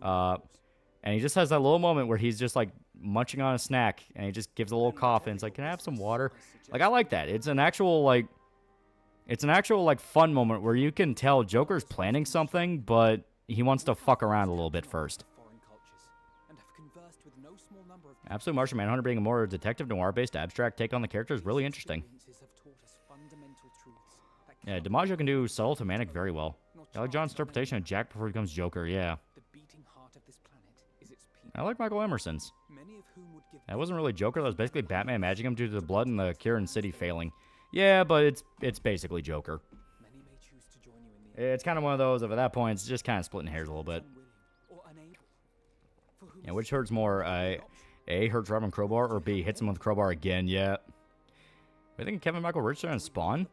And he just has that little moment where he's just like munching on a snack and he just gives a little cough and it's like, can I have some water? Like, I like that. It's an actual like fun moment where you can tell Joker's planning something, but he wants to fuck around a little bit first. Absolute Martian Manhunter being a more detective noir-based abstract take on the character is really interesting. Yeah, DiMaggio can do subtle to manic very well. I like John's interpretation of Jack before he becomes Joker, yeah. I like Michael Emerson's. That wasn't really Joker, that was basically Batman matching him due to the blood in the Kieran City failing. Yeah, but it's basically Joker. It's kind of one of those, at that point, it's just kind of splitting hairs a little bit. Yeah, which hurts more? A, hurts Robin Crowbar, or B, hits him with Crowbar again, yeah. I think Kevin Michael Richardson and Spawn?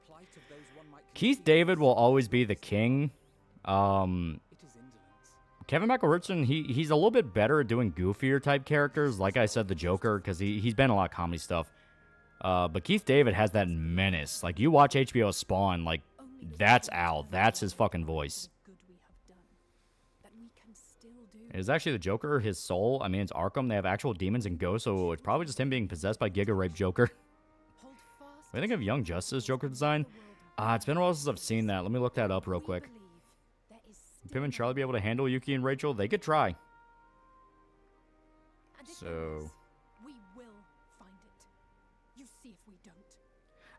Keith David will always be the king. Kevin Michael Richardson, he's a little bit better at doing goofier type characters. Like I said, the Joker, because he's been in a lot of comedy stuff. But Keith David has that menace. Like, you watch HBO Spawn, like, that's Al. That's his fucking voice. It is actually the Joker, his soul. I mean, it's Arkham. They have actual demons and ghosts, so it's probably just him being possessed by Giga Rape Joker. What do you think of Young Justice Joker design? It's been a while since I've seen that. Let me look that up real quick. Would Pim and Charlie be able to handle Yuki and Rachel? They could try. So... we will find it. You see if we don't.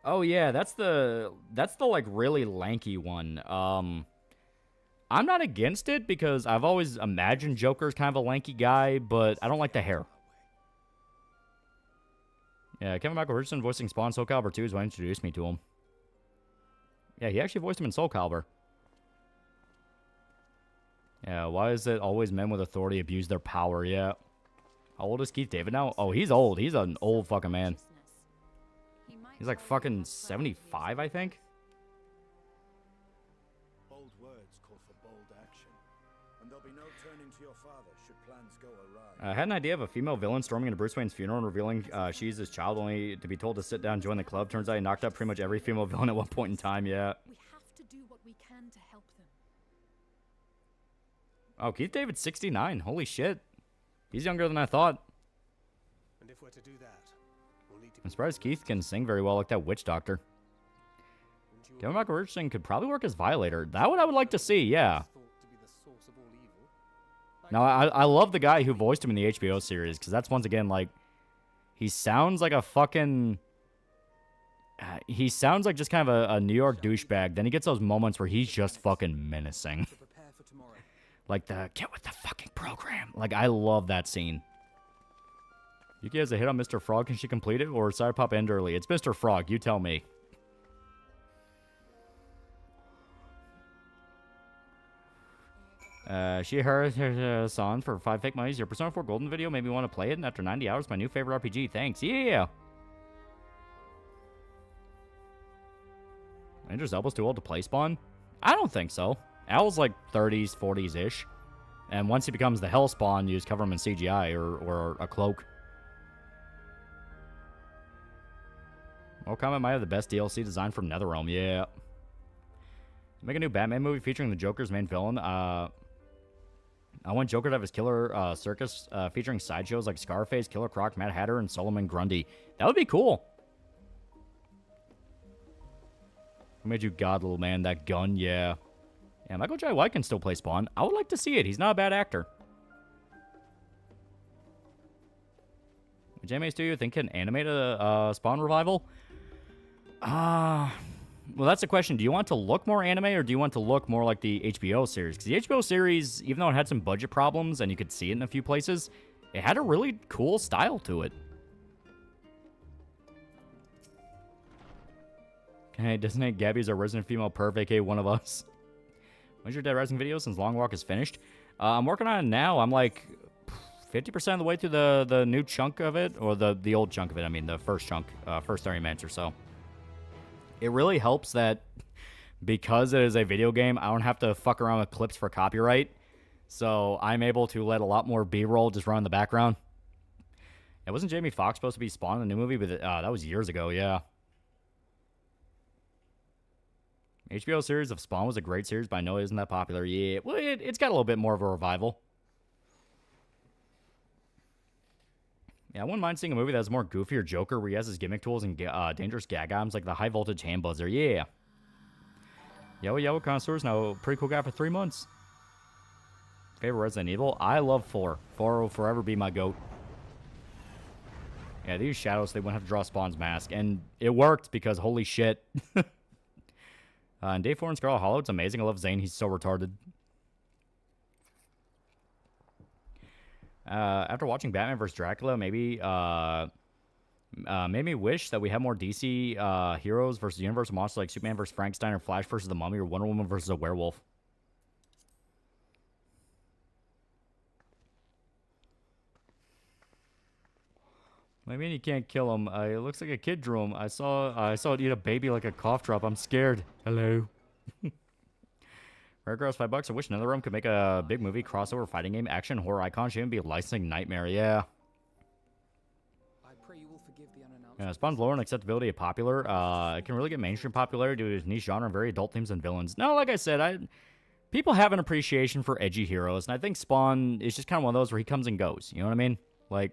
Oh yeah, that's the like really lanky one. I'm not against it because I've always imagined Joker's kind of a lanky guy, but I don't like the hair. Yeah, Kevin Michael Richardson voicing Spawn Soul Calibur 2 is what introduced me to him. Yeah, he actually voiced him in Soul Calibur. Yeah, why is it always men with authority abuse their power? Yeah. How old is Keith David now? Oh, he's old. He's an old fucking man. He's like fucking 75, I think. Bold words call for bold action, and there'll be no turning to your father should plans go awry. I had an idea of a female villain storming into Bruce Wayne's funeral and revealing she's his child, only to be told to sit down and join the club. Turns out he knocked out pretty much every female villain at one point in time, yeah. We have to do what we can to help them. Oh, Keith David's 69. Holy shit. He's younger than I thought. And if we're to do that, we'll need to I'm surprised Keith can sing very well like that witch doctor. Kevin Michael Richardson could probably work as Violator. That what I would like to see, yeah. Now, I love the guy who voiced him in the HBO series, because that's, once again, like, he sounds like a fucking... he sounds like just kind of a New York douchebag. Then he gets those moments where he's just fucking menacing. Like the, get with the fucking program. Like, I love that scene. Yuki has a hit on Mr. Frog. Can she complete it? Or Cyberpop end early? It's Mr. Frog. You tell me. She heard her song for 5 fake monies. Your Persona 4 Golden video made me want to play it, and after 90 hours, my new favorite RPG. Thanks. Yeah. Idris Elba's too old to play Spawn? I don't think so. Al's like 30s, 40s-ish. And once he becomes the Hell Spawn, you just cover him in CGI or a cloak. Mortal Kombat might have the best DLC design from NetherRealm. Yeah. Make a new Batman movie featuring the Joker's main villain. I want Joker to have his killer circus featuring sideshows like Scarface, Killer Croc, Mad Hatter, and Solomon Grundy. That would be cool. Who made you God, little man? That gun, yeah. Yeah, Michael J. White can still play Spawn. I would like to see it. He's not a bad actor. Would JMA Studio think can animate a Spawn revival? Well, that's the question. Do you want to look more anime, or do you want to look more like the HBO series? Because the HBO series, even though it had some budget problems, and you could see it in a few places, it had a really cool style to it. Okay, designate Gabby as a resident female perv, aka one of us. When's your Dead Rising video since Long Walk is finished? I'm working on it now. I'm like 50% of the way through the new chunk of it, or the old chunk of it. I mean, the first chunk, first 30 minutes or so. it really helps that because it is a video game, I don't have to fuck around with clips for copyright. So I'm able to let a lot more B-roll just run in the background. It wasn't Jamie Foxx supposed to be Spawn in the new movie, but that was years ago, yeah. HBO series of Spawn was a great series, but I know it isn't that popular. Yeah, well, it's got a little bit more of a revival. Yeah, I wouldn't mind seeing a movie that's more goofier Joker, where he has his gimmick tools and dangerous gag items like the high voltage hand buzzer. Yeah. Yo, connoisseurs, now pretty cool guy for 3 months. Favorite Resident Evil? I love 4. 4 will forever be my GOAT. Yeah, they use shadows so they wouldn't have to draw Spawn's mask. And it worked because holy shit. And Day 4 in Scarlet Hollow, it's amazing. I love Zane. He's so retarded. After watching Batman vs. Dracula, maybe made me wish that we had more DC heroes versus Universal monsters like Superman vs. Frankenstein or Flash versus the Mummy or Wonder Woman versus a werewolf. I mean, you can't kill him. It looks like a kid drew him. I saw it eat a baby like a cough drop. I'm scared. Hello. Rare Girls, $5. I wish another room could make a big movie crossover fighting game action horror icon. Shouldn't be a licensing nightmare. Yeah. I pray you will forgive the unannounced. Spawn's lore and acceptability of popular. It can really get mainstream popularity due to its niche genre and very adult themes and villains. No, like I said, people have an appreciation for edgy heroes, and I think Spawn is just kind of one of those where he comes and goes. You know what I mean? Like.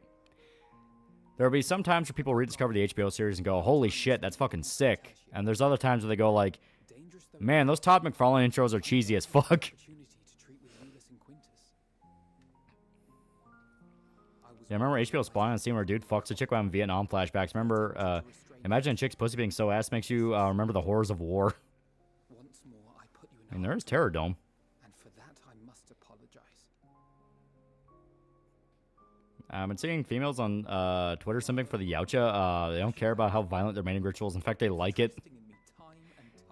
There'll be some times where people rediscover the HBO series and go, holy shit, that's fucking sick. And there's other times where they go like, man, those Todd McFarlane intros are cheesy as fuck. Yeah, I remember HBO Spawn and seeing where a dude fucks a chick while in Vietnam flashbacks. Remember, imagine a chick's pussy being so ass makes you remember the horrors of war. And there's Terror Dome. And for that I must apologize. I've been seeing females on Twitter simping for the Yautja. They don't care about how violent their mating rituals. In fact, they like it.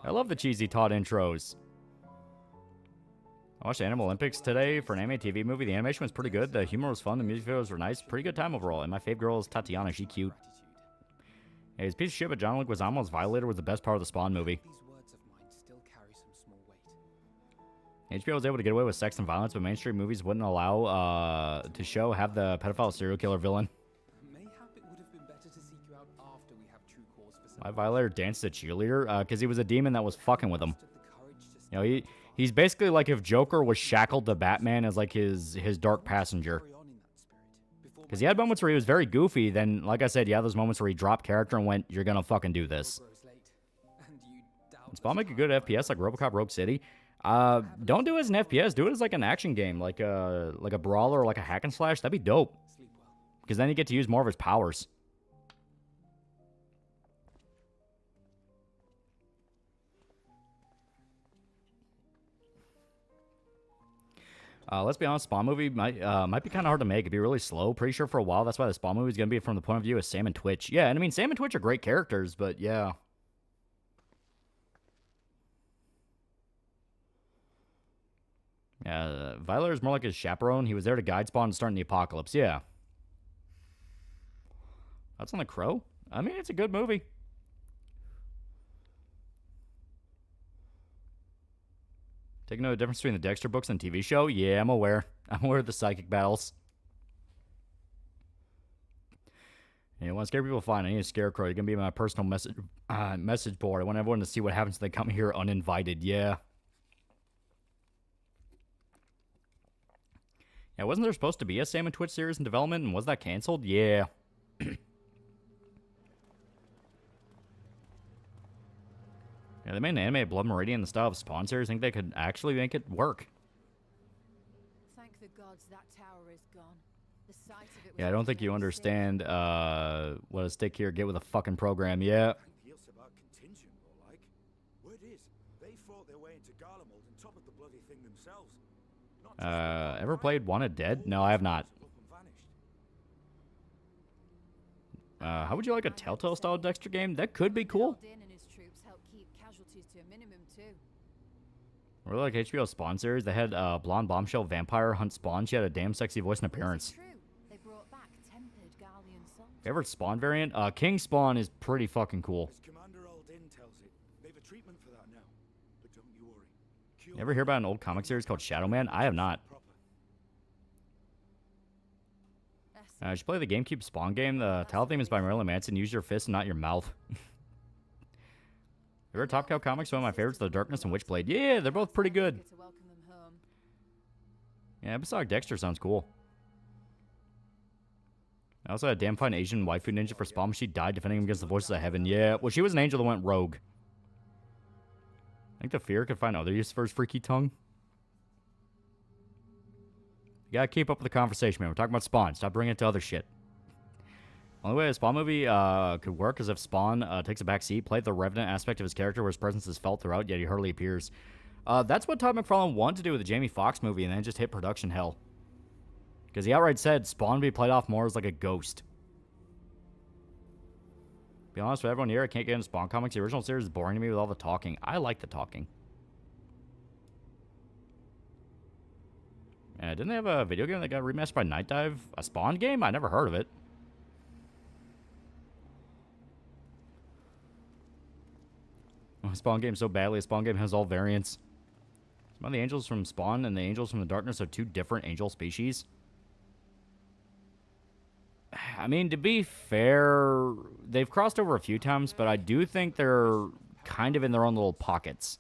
I love the cheesy Todd intros. I watched Animal Olympics today for an anime TV movie. The animation was pretty good. The humor was fun. The music videos were nice. Pretty good time overall. And my fave girl is Tatiana. She cute. Hey, he's a piece of shit, but John Leguizamo's Violator was the best part of the Spawn movie. These words of mine still carry some small weight. HBO was able to get away with sex and violence, but mainstream movies wouldn't allow to have the pedophile serial killer villain. Mayhap it would have been better to seek you out after we have true cause for My Violator danced a cheerleader because he was a demon that was fucking with him. You know, he's basically like if Joker was shackled to Batman as like his dark passenger. Because he had moments where he was very goofy. Then, like I said, he had those moments where he dropped character and went, "You're gonna fucking do this." Spawn make a good FPS like RoboCop Rogue City. Don't do it as an FPS. Do it as like an action game, like a brawler or like a hack and slash. That'd be dope. Because then you get to use more of his powers. Let's be honest, Spawn movie might be kind of hard to make. It'd be really slow. Pretty sure for a while that's why the Spawn movie is going to be from the point of view of Sam and Twitch. Yeah, and I mean, Sam and Twitch are great characters, but yeah. Yeah, Violator is more like his chaperone. He was there to guide Spawn starting the apocalypse. Yeah. That's on The Crow? I mean, it's a good movie. Taking note of the difference between the Dexter books and TV show? Yeah, I'm aware. I'm aware of the psychic battles. You want to scare people? Fine. I need a scarecrow. You're going to be my personal message board. I want everyone to see what happens if they come here uninvited. Yeah. Yeah, wasn't there supposed to be a Sam and Twitch series in development? And was that canceled? Yeah. Yeah, they made an anime of Blood Meridian in the style of Spawn series. I think they could actually make it work. Thank the gods that tower is gone. The sight of it was Yeah, I don't think you understand what a stick here get with a fucking program. Yeah. about contingent, more like. Word is, they fought their way into Garlemald and toppled the bloody thing themselves. Ever played Wanted Dead? No, I have not. How would you like a Telltale style Dexter game? That could be cool. Really like HBO Spawn series. They had blonde bombshell vampire hunt Spawn. She had a damn sexy voice and appearance. Favorite Spawn variant? King Spawn is pretty fucking cool. Commander Aldin tells it, cure. You ever hear about an old comic series called Shadow Man? I have not. You should play the GameCube Spawn game. The title theme is by Marilyn Manson. Use your fist and not your mouth. You ever Top Cow comics? One of my favorites, The Darkness and Witchblade. Yeah, they're both pretty good. Yeah, Episodic Dexter sounds cool. I also had a damn fine Asian waifu ninja for Spawn. She died defending him against the voices of heaven. Yeah, well, she was an angel that went rogue. I think the fear could find other use for his freaky tongue. You gotta keep up with the conversation, man. We're talking about Spawn. Stop bringing it to other shit. Only way a Spawn movie could work is if Spawn takes a back seat, play the revenant aspect of his character where his presence is felt throughout, yet he hardly appears. That's what Todd McFarlane wanted to do with the Jamie Foxx movie, and then just hit production hell. Because he outright said Spawn be played off more as like a ghost. Be honest with everyone here, I can't get into Spawn comics. The original series is boring to me with all the talking. I like the talking. Didn't they have a video game that got remastered by Night Dive? A Spawn game? I never heard of it. Oh, Spawn game so badly. A Spawn game has all variants. Some of the angels from Spawn and the angels from the Darkness are two different angel species. I mean, to be fair, they've crossed over a few times, but I do think they're kind of in their own little pockets.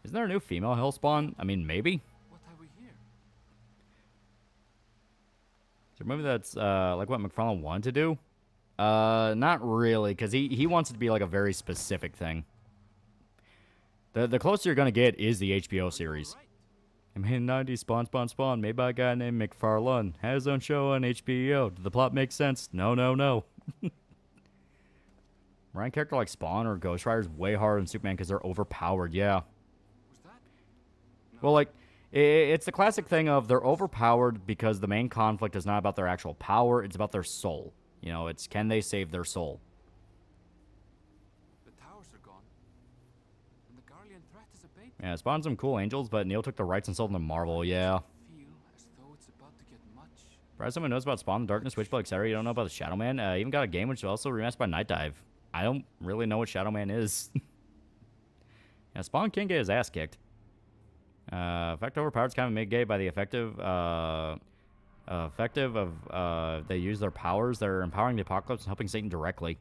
Isn't there a new female Hellspawn? I mean, maybe. What have we here? Is there a movie that's like what McFarlane wanted to do? Not really, because he wants it to be like a very specific thing. The closer you're going to get is the HBO series. I mean, 90s Spawn, made by a guy named McFarlane. Had his own show on HBO. Did the plot make sense? No. Ryan character like Spawn or Ghost Rider is way harder than Superman because they're overpowered, yeah. Well, like, it's the classic thing of they're overpowered because the main conflict is not about their actual power, it's about their soul. You know, it's can they save their soul? The towers are gone. And the Garlean threat is abated. Yeah, spawned some cool angels, but Neil took the rights and sold them to Marvel, yeah. Feel as though it's about to get much. Perhaps someone knows about Spawn, the Darkness, Witchblade, etc. You don't know about the Shadow Man. Even got a game which is also remastered by Night Dive. I don't really know what Shadow Man is. Yeah, Spawn can't get his ass kicked. Effect overpowered's kind of made gay by the effective they use their powers. They're empowering the apocalypse and helping Satan directly.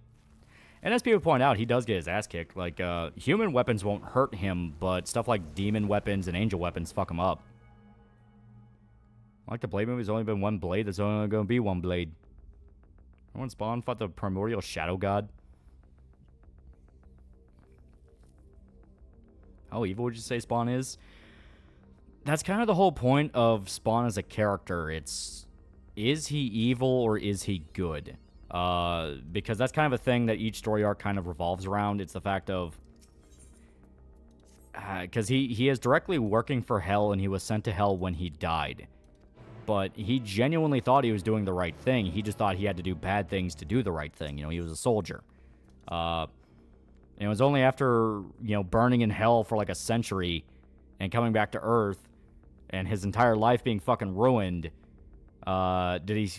And as people point out, he does get his ass kicked. Like, human weapons won't hurt him, but stuff like demon weapons and angel weapons fuck him up. Like the Blade movie, there's only been one Blade. There's only going to be one Blade. Remember when Spawn fought the primordial shadow god? How evil would you say Spawn is? That's kind of the whole point of Spawn as a character. It's, is he evil or is he good? Because that's kind of a thing that each story arc kind of revolves around. It's the fact of, because he is directly working for Hell and he was sent to Hell when he died. But he genuinely thought he was doing the right thing. He just thought he had to do bad things to do the right thing. You know, he was a soldier. And it was only after, you know, burning in Hell for like a century and coming back to Earth and his entire life being fucking ruined, did he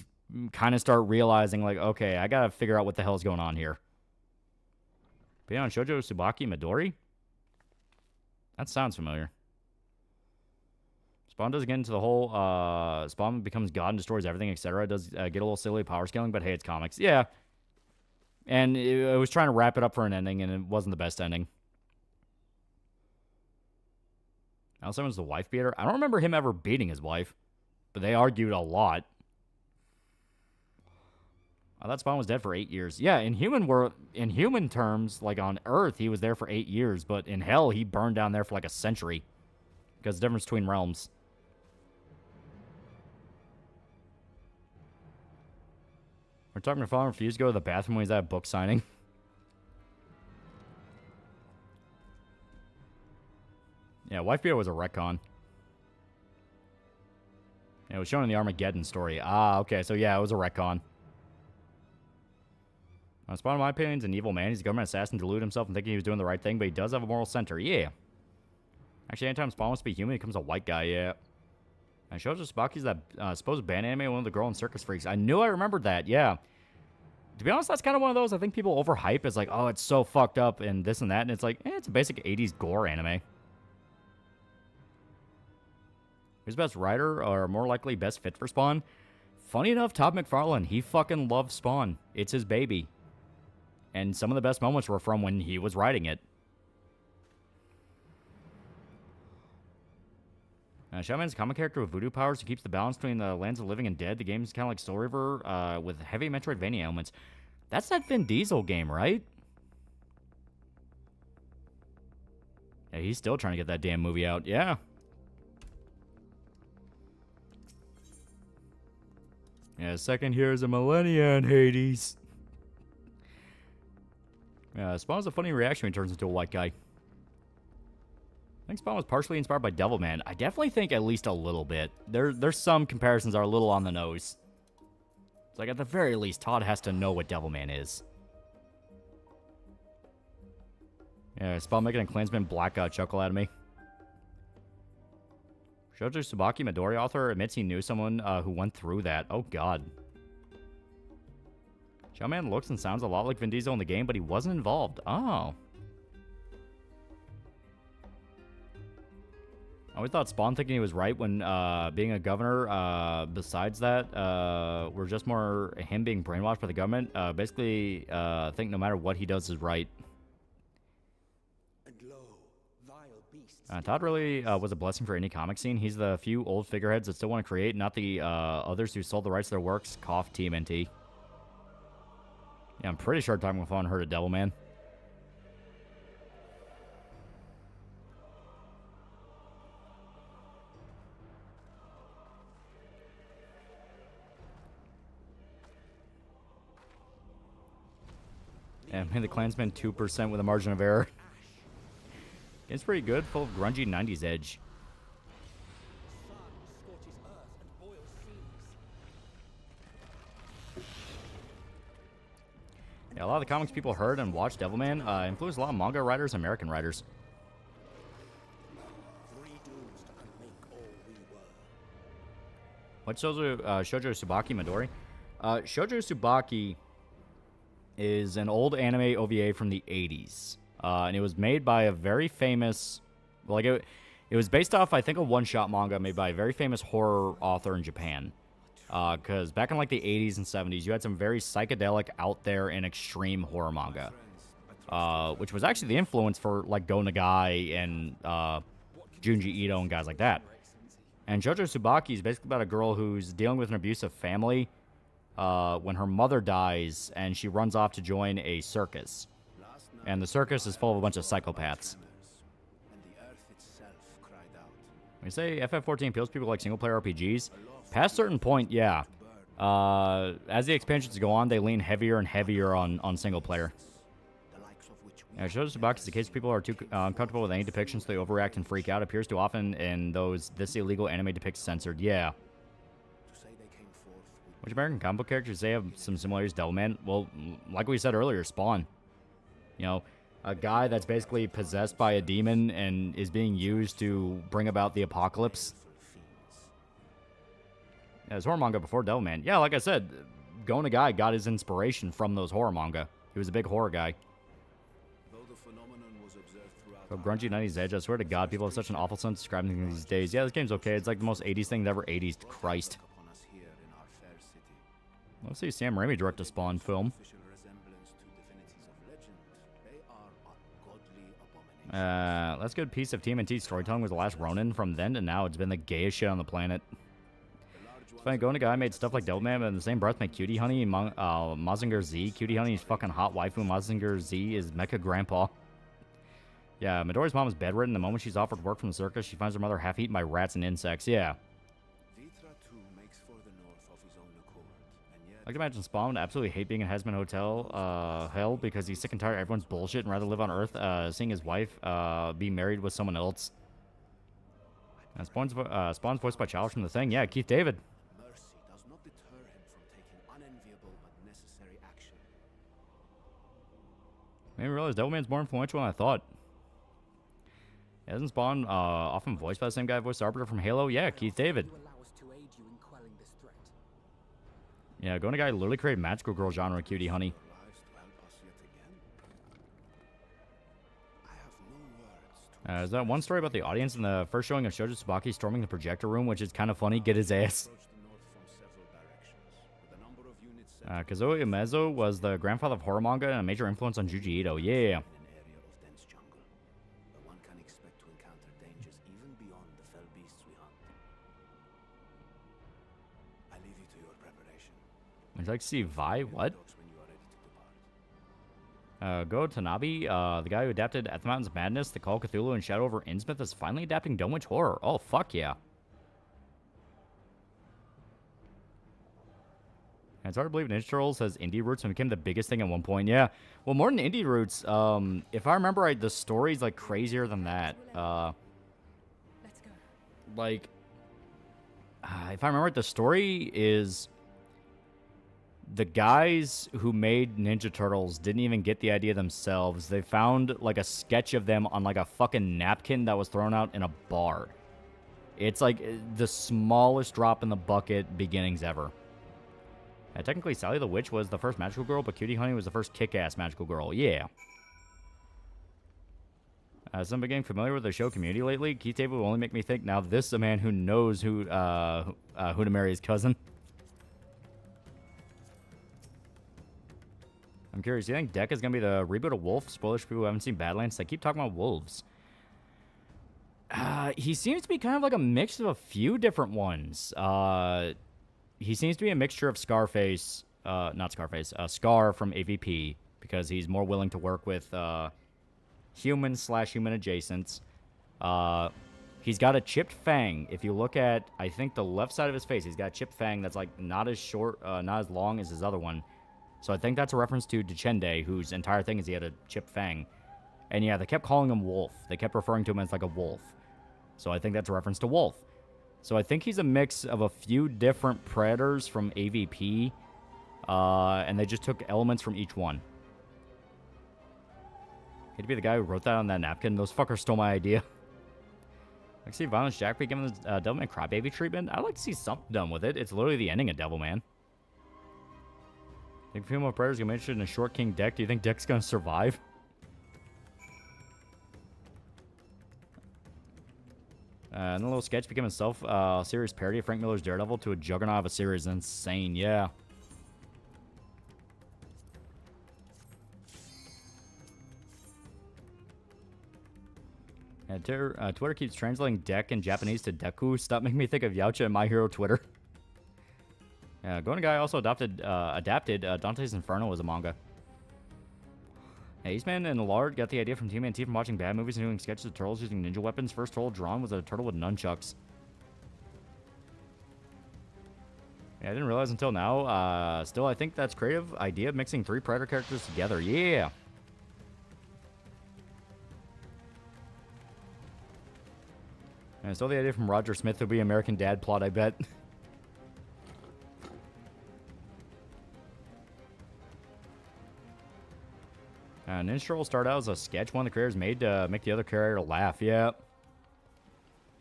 kind of start realizing, like, okay, I gotta figure out what the hell's going on here. Being on Shoujo Tsubaki Midori? That sounds familiar. Spawn does get into the whole, Spawn becomes God and destroys everything, etc. It does get a little silly power scaling, but hey, it's comics. Yeah. And it was trying to wrap it up for an ending, and it wasn't the best ending. Al Simon's the wife beater. I don't remember him ever beating his wife, but they argued a lot. I thought Spawn was dead for 8 years. Yeah, in human terms, like on Earth, he was there for 8 years, but in Hell, he burned down there for like a century. Because the difference between realms. We're talking to Fallen refused to go to the bathroom when he's at a book signing. Yeah, wife beater was a retcon. Yeah, it was shown in the Armageddon story. Ah, okay, so yeah, it was a retcon. Spawn, in my opinion, is an evil man. He's a government assassin, deluded himself and thinking he was doing the right thing, but he does have a moral center. Yeah. Actually, anytime Spawn wants to be human, he becomes a white guy, yeah. And Shoujo Tsubaki's that supposed band anime, one of the girl in Circus Freaks. I knew I remembered that, yeah. To be honest, that's kind of one of those I think people overhype. It's like, oh, it's so fucked up and this and that. And it's like, it's a basic 80s gore anime. Who's best writer or more likely best fit for Spawn? Funny enough, Todd McFarlane, he fucking loves Spawn. It's his baby. And some of the best moments were from when he was writing it. Shadow Man's a comic character with voodoo powers who keeps the balance between the lands of living and dead. The game's kind of like Story River with heavy Metroidvania elements. That's that Vin Diesel game, right? Yeah, he's still trying to get that damn movie out. Yeah. Yeah, second here is a millennia in Hades. Yeah, Spawn's a funny reaction when he turns into a white guy. I think Spawn was partially inspired by Devilman. I definitely think at least a little bit. There's some comparisons are a little on the nose. It's like at the very least, Todd has to know what Devilman is. Yeah, Spawn making a Klansman black chuckle out of me. Shoujo Tsubaki, Midori author, admits he knew someone who went through that. Oh, God. Shadow Man looks and sounds a lot like Vin Diesel in the game, but he wasn't involved. Oh. I always thought Spawn thinking he was right when being a governor, besides that, were just more him being brainwashed by the government. Basically, think no matter what he does is right. Todd really was a blessing for any comic scene. He's the few old figureheads that still want to create, not the others who sold the rights to their works. Cough, TMNT. Yeah, I'm pretty sure Time Phone heard of Devilman. Yeah, made the Klansman 2% with a margin of error. It's pretty good, full of grungy 90s edge. Yeah, a lot of the comics people heard and watched Devilman influenced a lot of manga writers and American writers. What's Shoujo Tsubaki Midori? Shoujo Tsubaki is an old anime OVA from the 80s. And it was made by a very famous... Like, it was based off, I think, a one-shot manga made by a very famous horror author in Japan. Because back in, like, the 80s and 70s, you had some very psychedelic, out there, and extreme horror manga. Which was actually the influence for, like, Go Nagai and Junji Ito and guys like that. And Shoujo Tsubaki is basically about a girl who's dealing with an abusive family when her mother dies, and she runs off to join a circus. And the circus is full of a bunch of psychopaths. When you say FF14 appeals to people like single-player RPGs, past a certain point, yeah. As the expansions go on, they lean heavier and heavier on single-player. Yeah, Shoujo Tsubaki is the case people are too uncomfortable with any depictions, so they overreact and freak out. Appears too often in those this illegal anime depicts censored. Yeah. Which American comic book characters they have some similarities to Devilman? Well, like we said earlier, Spawn. You know, a guy that's basically possessed by a demon and is being used to bring about the apocalypse. Yeah, there's horror manga before Devilman. Yeah, like I said, Go Nagai got his inspiration from those horror manga. He was a big horror guy. So grungy 90s edge, I swear to God, people have such an awful sense describing things these days. Yeah, this game's okay. It's like the most 80s thing ever 80s. Christ. Let's see Sam Raimi direct a Spawn film. That's a good piece of TMNT storytelling was The Last Ronin. From then to now, it's been the gayest shit on the planet. It's funny, Go Nagai made stuff like Devilman, but in the same breath made Cutie Honey and Mazinger Z. Cutie Honey is fucking hot waifu. Mazinger Z is mecha grandpa. Yeah, Midori's mom is bedridden. The moment she's offered work from the circus, she finds her mother half-eaten by rats and insects. Yeah. I can imagine Spawn would absolutely hate being in Hesman Hotel hell because he's sick and tired of everyone's bullshit and rather live on Earth, seeing his wife be married with someone else. And Spawn's voiced by Childish from The Thing. Yeah, Keith David. Made me realize Devilman's more influential than I thought. Isn't Spawn often voiced by the same guy who voiced Arbiter from Halo? Yeah, Keith David. Yeah, Going to Guy literally created magical girl genre, cutie honey. There's that one story about the audience in the first showing of Shoujo Tsubaki storming the projector room, which is kind of funny. Get his ass. Kazuo Umezu was the grandfather of horror manga and a major influence on Junji Ito. Yeah. Would you like to see Vi? What? Go Tanabe, the guy who adapted At the Mountains of Madness, The Call of Cthulhu, and Shadow over Innsmouth is finally adapting Dunwich Horror. Oh, fuck yeah. And it's hard to believe Ninja Turtles has indie roots and became the biggest thing at one point. Yeah. Well, more than indie roots, if I remember right, the story's like crazier than that. Let's go. Like, if I remember right, the story is the guys who made Ninja Turtles didn't even get the idea themselves. They found like a sketch of them on like a fucking napkin that was thrown out in a bar. It's like the smallest drop in the bucket beginnings ever. Technically, Sally the Witch was the first magical girl, but Cutie Honey was the first kick-ass magical girl. Yeah. Since I've been getting familiar with the show Community lately, Keith David will only make me think, now this is a man who knows who to marry his cousin. I'm curious, do you think Deck is going to be the reboot of Wolf? Spoilers for people who haven't seen Badlands. They keep talking about wolves. He seems to be kind of like a mix of a few different ones. He seems to be a mixture of Scar from AVP, because he's more willing to work with human/human adjacents. He's got a chipped fang. If you look at, I think, the left side of his face, he's got a chipped fang that's like not as short, not as long as his other one. So I think that's a reference to Dechende, whose entire thing is he had a chipped fang. And yeah, they kept calling him Wolf. They kept referring to him as like a wolf. So I think that's a reference to Wolf. So I think he's a mix of a few different predators from AVP, and they just took elements from each one. Hate to be the guy who wrote that on that napkin. Those fuckers stole my idea. I'd like to see Violence Jack be given the Devilman Crybaby treatment. I'd like to see something done with it. It's literally the ending of Devilman. Think female predators gonna be interested in a Short King Deck? Do you think Deck's gonna survive? And a little sketch became a self-series parody of Frank Miller's Daredevil to a juggernaut of a series. Insane, yeah. And Twitter keeps translating Deck in Japanese to Deku. Stop making me think of Yautja and My Hero Twitter. Going Guy also adapted Dante's Inferno as a manga. Eastman and Lard got the idea from TMNT from watching bad movies and doing sketches of turtles using ninja weapons. First turtle drawn was a turtle with nunchucks. Yeah, I didn't realize until now. Still, I think that's creative idea of mixing 3 Predator characters together. Yeah. And still the idea from Roger Smith would be American Dad plot, I bet. Ninja Turtle started out as a sketch one of the creators made to make the other character laugh. Yeah.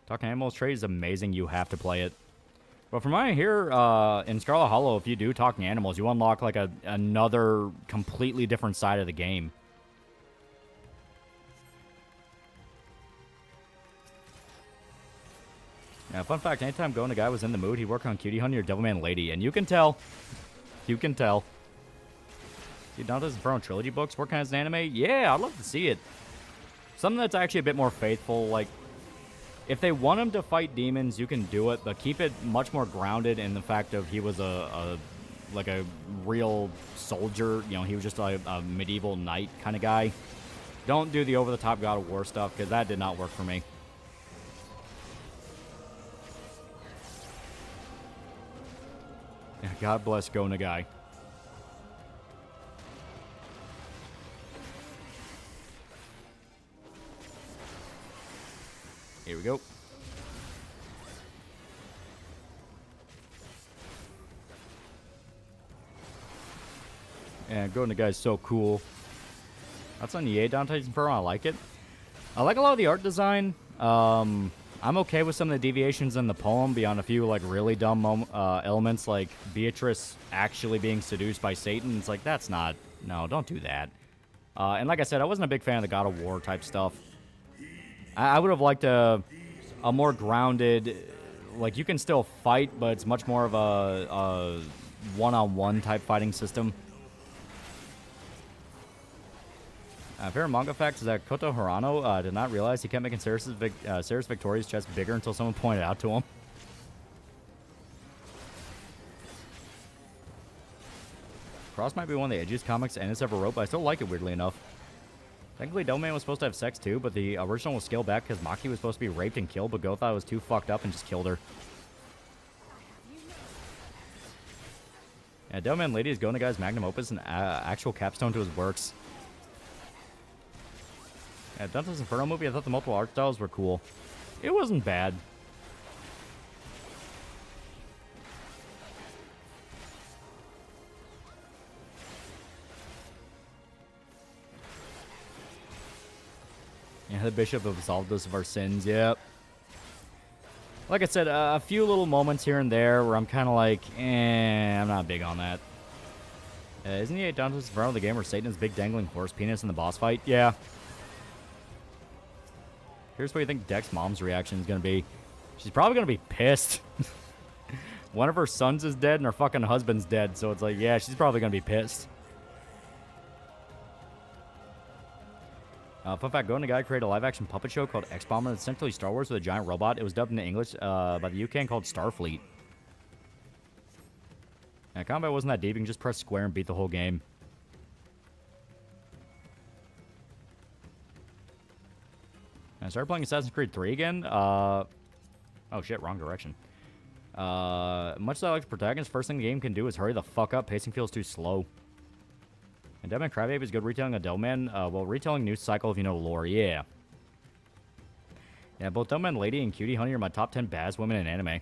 Talking Animals trade is amazing. You have to play it. But from what I hear, in Scarlet Hollow, if you do Talking Animals, you unlock like another completely different side of the game. Yeah, fun fact, anytime Going to Guy was in the mood, he'd work on Cutie Honey or Devilman Lady. And you can tell. You can tell. See, Dante's Inferno trilogy books working as an anime? Yeah, I'd love to see it. Something that's actually a bit more faithful. Like, if they want him to fight demons, you can do it, but keep it much more grounded in the fact of he was a real soldier. You know, he was just a medieval knight kind of guy. Don't do the over-the-top God of War stuff, because that did not work for me. God bless Go Nagai. Here we go. And Go Nagai's so cool. That's on EA Dante's Inferno. I like it. I like a lot of the art design. I'm okay with some of the deviations in the poem beyond a few, like, really dumb elements, like Beatrice actually being seduced by Satan. It's like, that's not... No, don't do that. And like I said, I wasn't a big fan of the God of War type stuff. I would have liked a more grounded... Like, you can still fight, but it's much more of a one-on-one type fighting system. Favorite manga fact is that Koto Hirano did not realize he kept making Ceres Victoria's chest bigger until someone pointed out to him. Cross might be one of the edgiest comics Ennis ever wrote, but I still like it weirdly enough. Technically, Devilman was supposed to have sex too, but the original was scaled back because Maki was supposed to be raped and killed, but Go thought it was too fucked up and just killed her. Yeah, Devilman Lady is Go Nagai's magnum opus and actual capstone to his works. Yeah, Dante's Inferno movie, I thought the multiple art styles were cool. It wasn't bad. Yeah, the bishop absolved us of our sins, yep. Like I said, a few little moments here and there where I'm kind of like, I'm not big on that. Isn't he Dante's Inferno the game where Satan is big dangling horse penis in the boss fight? Yeah. Here's what you think Deck's mom's reaction is going to be. She's probably going to be pissed. One of her sons is dead and her fucking husband's dead, so it's like, yeah, she's probably going to be pissed. Fun fact, Go Nagai created a live-action puppet show called X-Bomber. It's essentially Star Wars with a giant robot. It was dubbed into English by the UK and called Starfleet. Yeah, combat wasn't that deep. You can just press square and beat the whole game. I started playing Assassin's Creed 3 again. Oh shit, wrong direction. Much as I like the protagonist, first thing the game can do is hurry the fuck up. Pacing feels too slow. And Deadman Crybaby is good retelling of Devilman. Well, retelling New Cycle if you know lore, yeah. Yeah, both Devilman Lady and Cutie Honey are my top 10 baddest women in anime.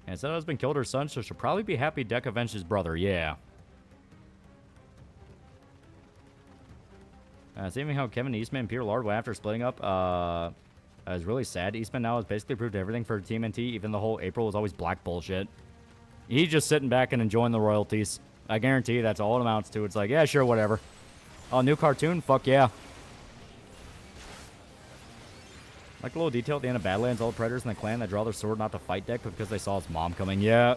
And said husband killed her son, so she'll probably be happy Deck avenged his brother, yeah. Seeing how Kevin Eastman and Peter Lord went after splitting up is really sad. Eastman now has basically proved everything for TMNT, even the whole April was always black bullshit. He's just sitting back and enjoying the royalties. I guarantee you that's all it amounts to. It's like, yeah, sure, whatever. Oh, new cartoon? Fuck yeah. Like the little detail at the end of Badlands, all the predators in the clan that draw their sword not to fight Deck, but because they saw his mom coming. Yeah.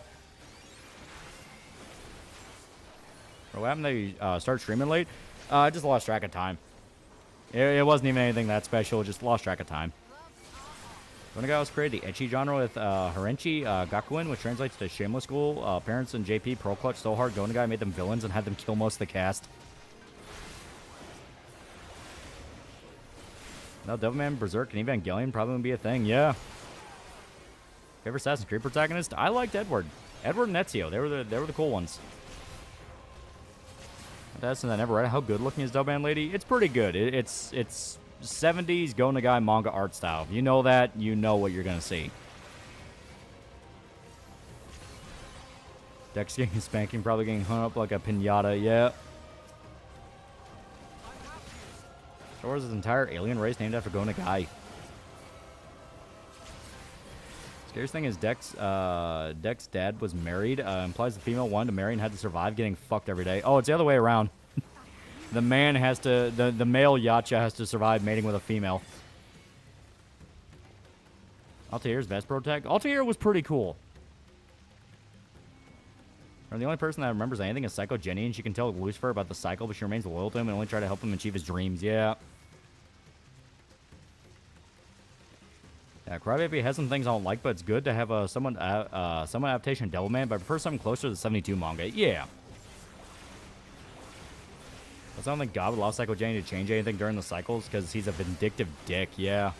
What happened? They start streaming late? I just lost track of time. It wasn't even anything that special. Just lost track of time. Go Nagai was created the ecchi genre with Harenchi Gakuen, which translates to Shameless School. Parents and JP Pro Clutch so hard Go Nagai made them villains and had them kill most of the cast. Now Devilman, Berserk, and Evangelion probably would be a thing. Yeah. Favorite Assassin's Creed protagonist? I liked Edward. Edward and Ezio. They were the cool ones. That's and I never read it. How good looking is Devilman Lady? It's pretty good. It's 70s Go Nagai manga art style. If you know that, you know what you're gonna see. Dex getting spanking, probably getting hung up like a pinata. Yeah. Star Wars' entire alien race named after Go Nagai. Scariest thing is Deck's dad was married. Implies the female wanted to marry and had to survive getting fucked every day. Oh, it's the other way around. The man has to, the male Yacha has to survive mating with a female. Altair's best protag. Altair was pretty cool. The only person that remembers anything is Psycho Jenny, and she can tell Lucifer about the cycle, but she remains loyal to him and only try to help him achieve his dreams. Yeah. Yeah, Crybaby has some things I don't like, but it's good to have a somewhat adaptation of Devilman, but I prefer something closer to the 72 manga. Yeah. I don't think God would allow Psycho Jenny to change anything during the cycles, because he's a vindictive dick. Yeah.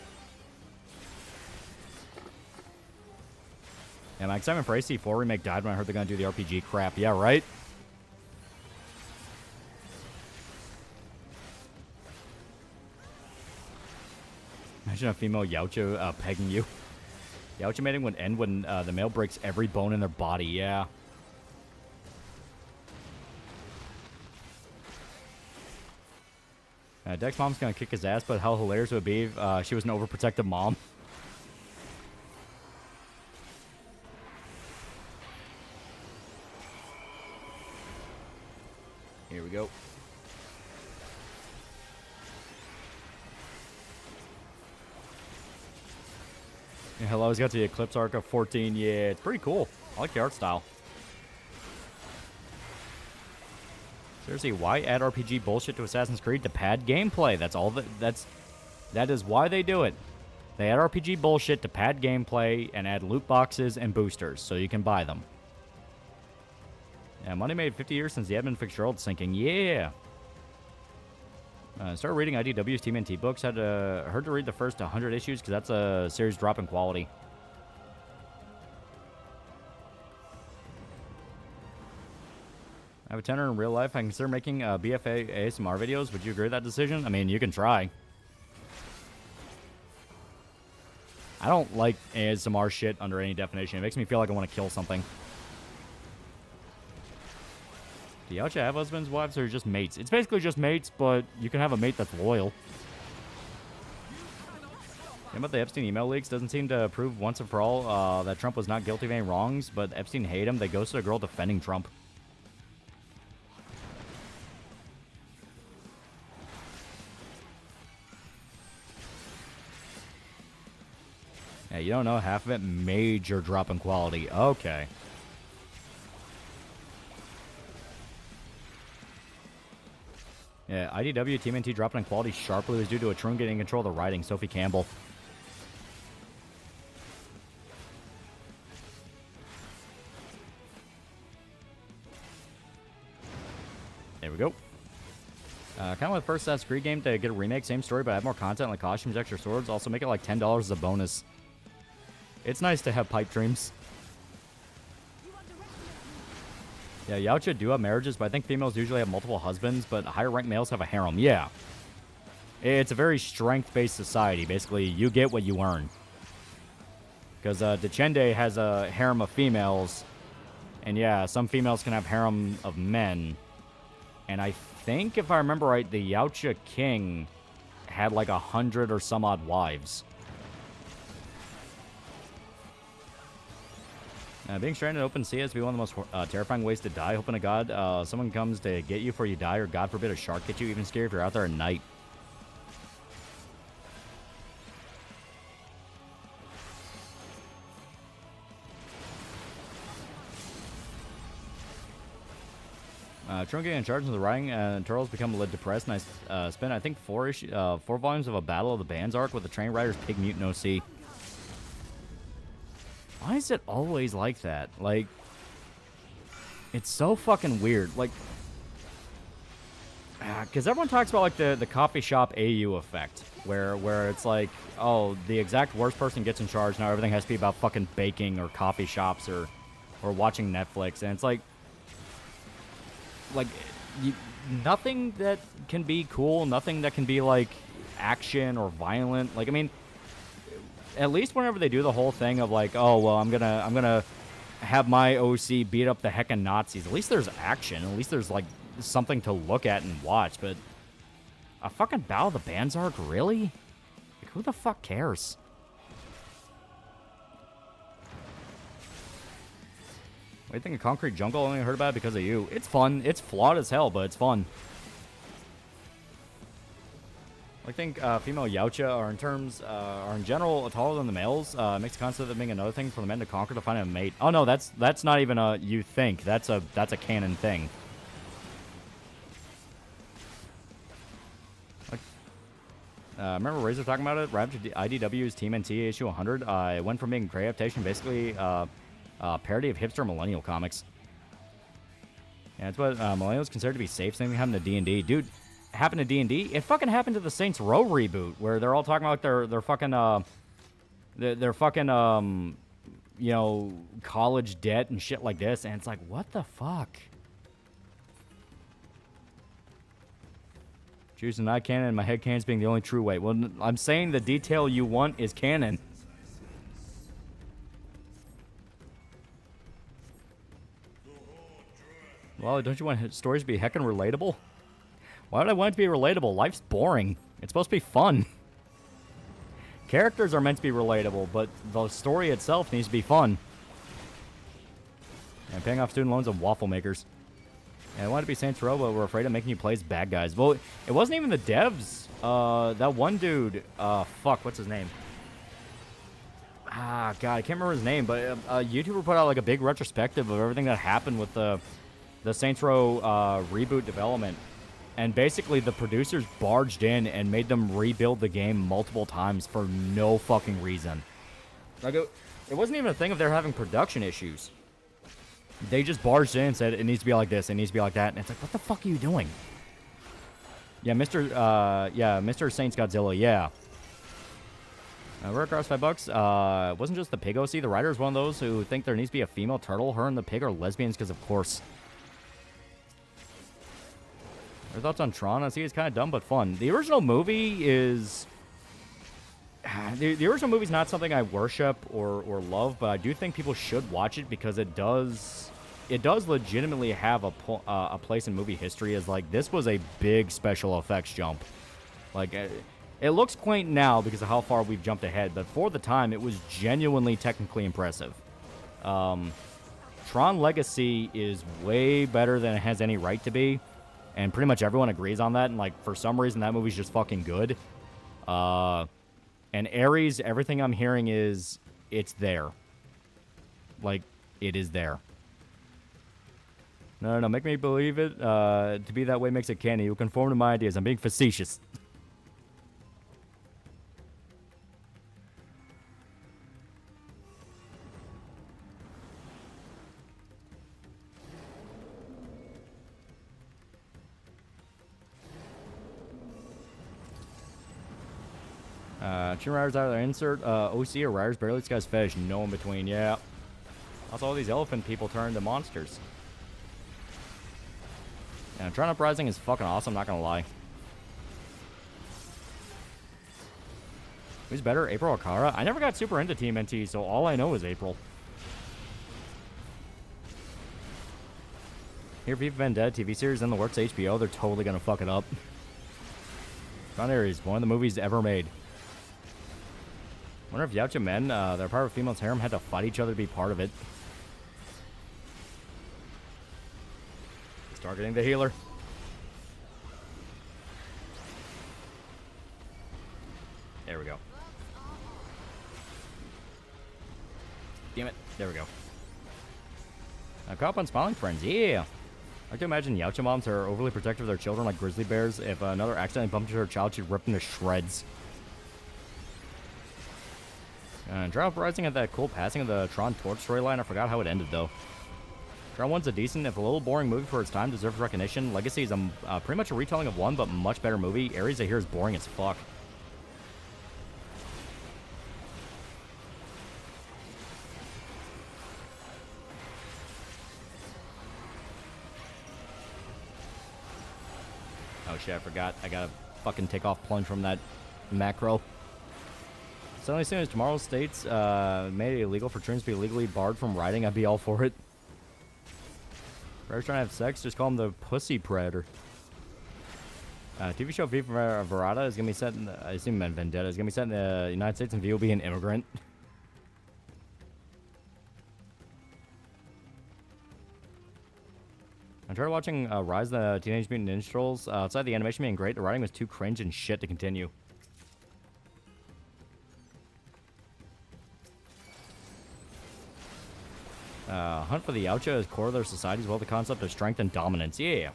Yeah, my excitement for AC4 remake died when I heard they're going to do the RPG crap. Yeah, right? Imagine a female Yautja pegging you. Yautja mating would end when the male breaks every bone in their body. Yeah. Deck's mom's going to kick his ass, but how hilarious it would be if she was an overprotective mom. Here we go. Yeah, hello, he's got the Eclipse Arc of 14. Yeah, it's pretty cool. I like the art style. Seriously, why add RPG bullshit to Assassin's Creed to pad gameplay? That's all that is why they do it. They add RPG bullshit to pad gameplay and add loot boxes and boosters so you can buy them. Yeah, money made 50 years since the Edmund Fitzgerald sinking. Yeah. Started reading IDW's TMNT books. Heard to read the first 100 issues because that's a series drop in quality. I have a tenor in real life. I consider making BFA ASMR videos. Would you agree with that decision? I mean, you can try. I don't like ASMR shit under any definition. It makes me feel like I want to kill something. Do Yautja have husbands, wives, or just mates? It's basically just mates, but you can have a mate that's loyal. Yeah, about the Epstein email leaks, doesn't seem to prove once and for all that Trump was not guilty of any wrongs, but Epstein hated him. They ghosted a girl defending Trump. Yeah, you don't know half of it. Major drop in quality. Okay. Yeah, IDW TMNT dropping in quality sharply was due to a Troon getting control of the writing. Sophie Campbell. There we go. Kind of like the first Assassin's Creed game to get a remake, same story, but add more content like costumes, extra swords. Also make it like $10 as a bonus. It's nice to have pipe dreams. Yeah, Yautja do have marriages, but I think females usually have multiple husbands, but higher ranked males have a harem. Yeah. It's a very strength-based society. Basically, you get what you earn. Because Dechende has a harem of females, and yeah, some females can have harem of men. And I think, if I remember right, the Yautja king had like 100 or some odd wives. Being stranded in open sea has to be one of the most terrifying ways to die. Hoping to God someone comes to get you before you die, or God forbid a shark gets you. Even scary if you're out there at night. Trump getting in charge of the writing, and Turtles become a little depressed, and I spent, I think, 4 volumes of a Battle of the Bands arc with the Train Riders Pig Mutant OC. Why is it always like that? Like, it's so fucking weird. Like, because everyone talks about, like, the coffee shop AU effect, where it's like, oh, the exact worst person gets in charge, now everything has to be about fucking baking or coffee shops or watching Netflix, and it's like nothing that can be cool, nothing that can be, like, action or violent. Like, I mean, at least whenever they do the whole thing of like, oh, well, I'm gonna have my OC beat up the heckin' Nazis, at least there's action. At least there's, like, something to look at and watch. But a fucking Battle of the Bands arc? Really? Like, who the fuck cares? What do you think of Concrete Jungle? I only heard about it because of you. It's fun. It's flawed as hell, but it's fun. I think female Yautja are in general taller than the males. Makes the concept of being another thing for the men to conquer to find a mate. Oh no, that's not even a you think. That's a canon thing. Like, remember Razor talking about it? Right after IDW's TMNT issue 100, it went from being a great adaptation, basically parody of hipster millennial comics. Yeah, that's what millennials consider to be safe. Same thing happened to D&D, dude. Happened to D&D? It fucking happened to the Saints Row reboot, where they're all talking about their fucking you know, college debt and shit like this, and it's like, what the fuck? Choosing not canon and my head canons being the only true way. Well, I'm saying the detail you want is canon. Well, don't you want stories to be heckin' relatable? Why would I want it to be relatable? Life's boring. It's supposed to be fun. Characters are meant to be relatable, but the story itself needs to be fun. And paying off student loans on waffle makers. And I wanted to be Saints Row, but we're afraid of making you play as bad guys. Well, it wasn't even the devs. That one dude, fuck, what's his name? God, I can't remember his name, but a YouTuber put out like a big retrospective of everything that happened with the Saints Row reboot development. And basically, the producers barged in and made them rebuild the game multiple times for no fucking reason. Like, it wasn't even a thing of they're having production issues. They just barged in and said, it needs to be like this, it needs to be like that. And it's like, what the fuck are you doing? Yeah, Mr. Saints Godzilla, yeah. We're across $5. It wasn't just the pig OC. The writer is one of those who think there needs to be a female turtle. Her and the pig are lesbians because, of course. Your thoughts on Tron? I see it's kind of dumb but fun. The original movie is... The original movie is not something I worship or love, but I do think people should watch it because it does legitimately have a place in movie history as, like, this was a big special effects jump. Like, it looks quaint now because of how far we've jumped ahead, but for the time, it was genuinely technically impressive. Tron Legacy is way better than it has any right to be, and pretty much everyone agrees on that, and, like, for some reason, that movie's just fucking good. And Ares, everything I'm hearing is, it's there. Like, it is there. No, make me believe it. To be that way makes it canny. You conform to my ideas. I'm being facetious. Chin Riders either insert OC or Riders barely this guy's fetish. No in between, yeah. Also, all these elephant people turn into monsters. Yeah, Tron Uprising is fucking awesome, not gonna lie. Who's better, April or Kara? I never got super into Team NT, so all I know is April. Here, V for Vendetta TV series in the works HBO, they're totally gonna fuck it up. Tron Ares, one of the movies ever made. Wonder if Yautja men, they're part of a female's harem, had to fight each other to be part of it. He's targeting the healer. There we go. Damn it. There we go. Caught on Smiling Friends. Yeah. I like to imagine Yautja moms are overly protective of their children like grizzly bears. If another accidentally bumped into her child, she'd rip them to shreds. Tron Uprising had that cool passing of the Tron Torch storyline. I forgot how it ended, though. Tron 1's a decent, if a little boring movie for its time, deserves recognition. Legacy is pretty much a retelling of 1, but much better movie. Ares I hear is boring as fuck. Oh shit, I forgot. I gotta fucking take off plunge from that macro. So as soon as tomorrow's states made it illegal for trans to be legally barred from riding, I'd be all for it. Predator's trying to have sex, just call him the pussy predator. TV show V for Verada is gonna be set in, I assume Vendetta is gonna be set in the United States, and V will be an immigrant. I tried watching Rise of the Teenage Mutant Ninja Turtles. Outside the animation being great, the writing was too cringe and shit to continue. Hunt for the Yautja is core of their society as well. The concept of strength and dominance. Yeah. You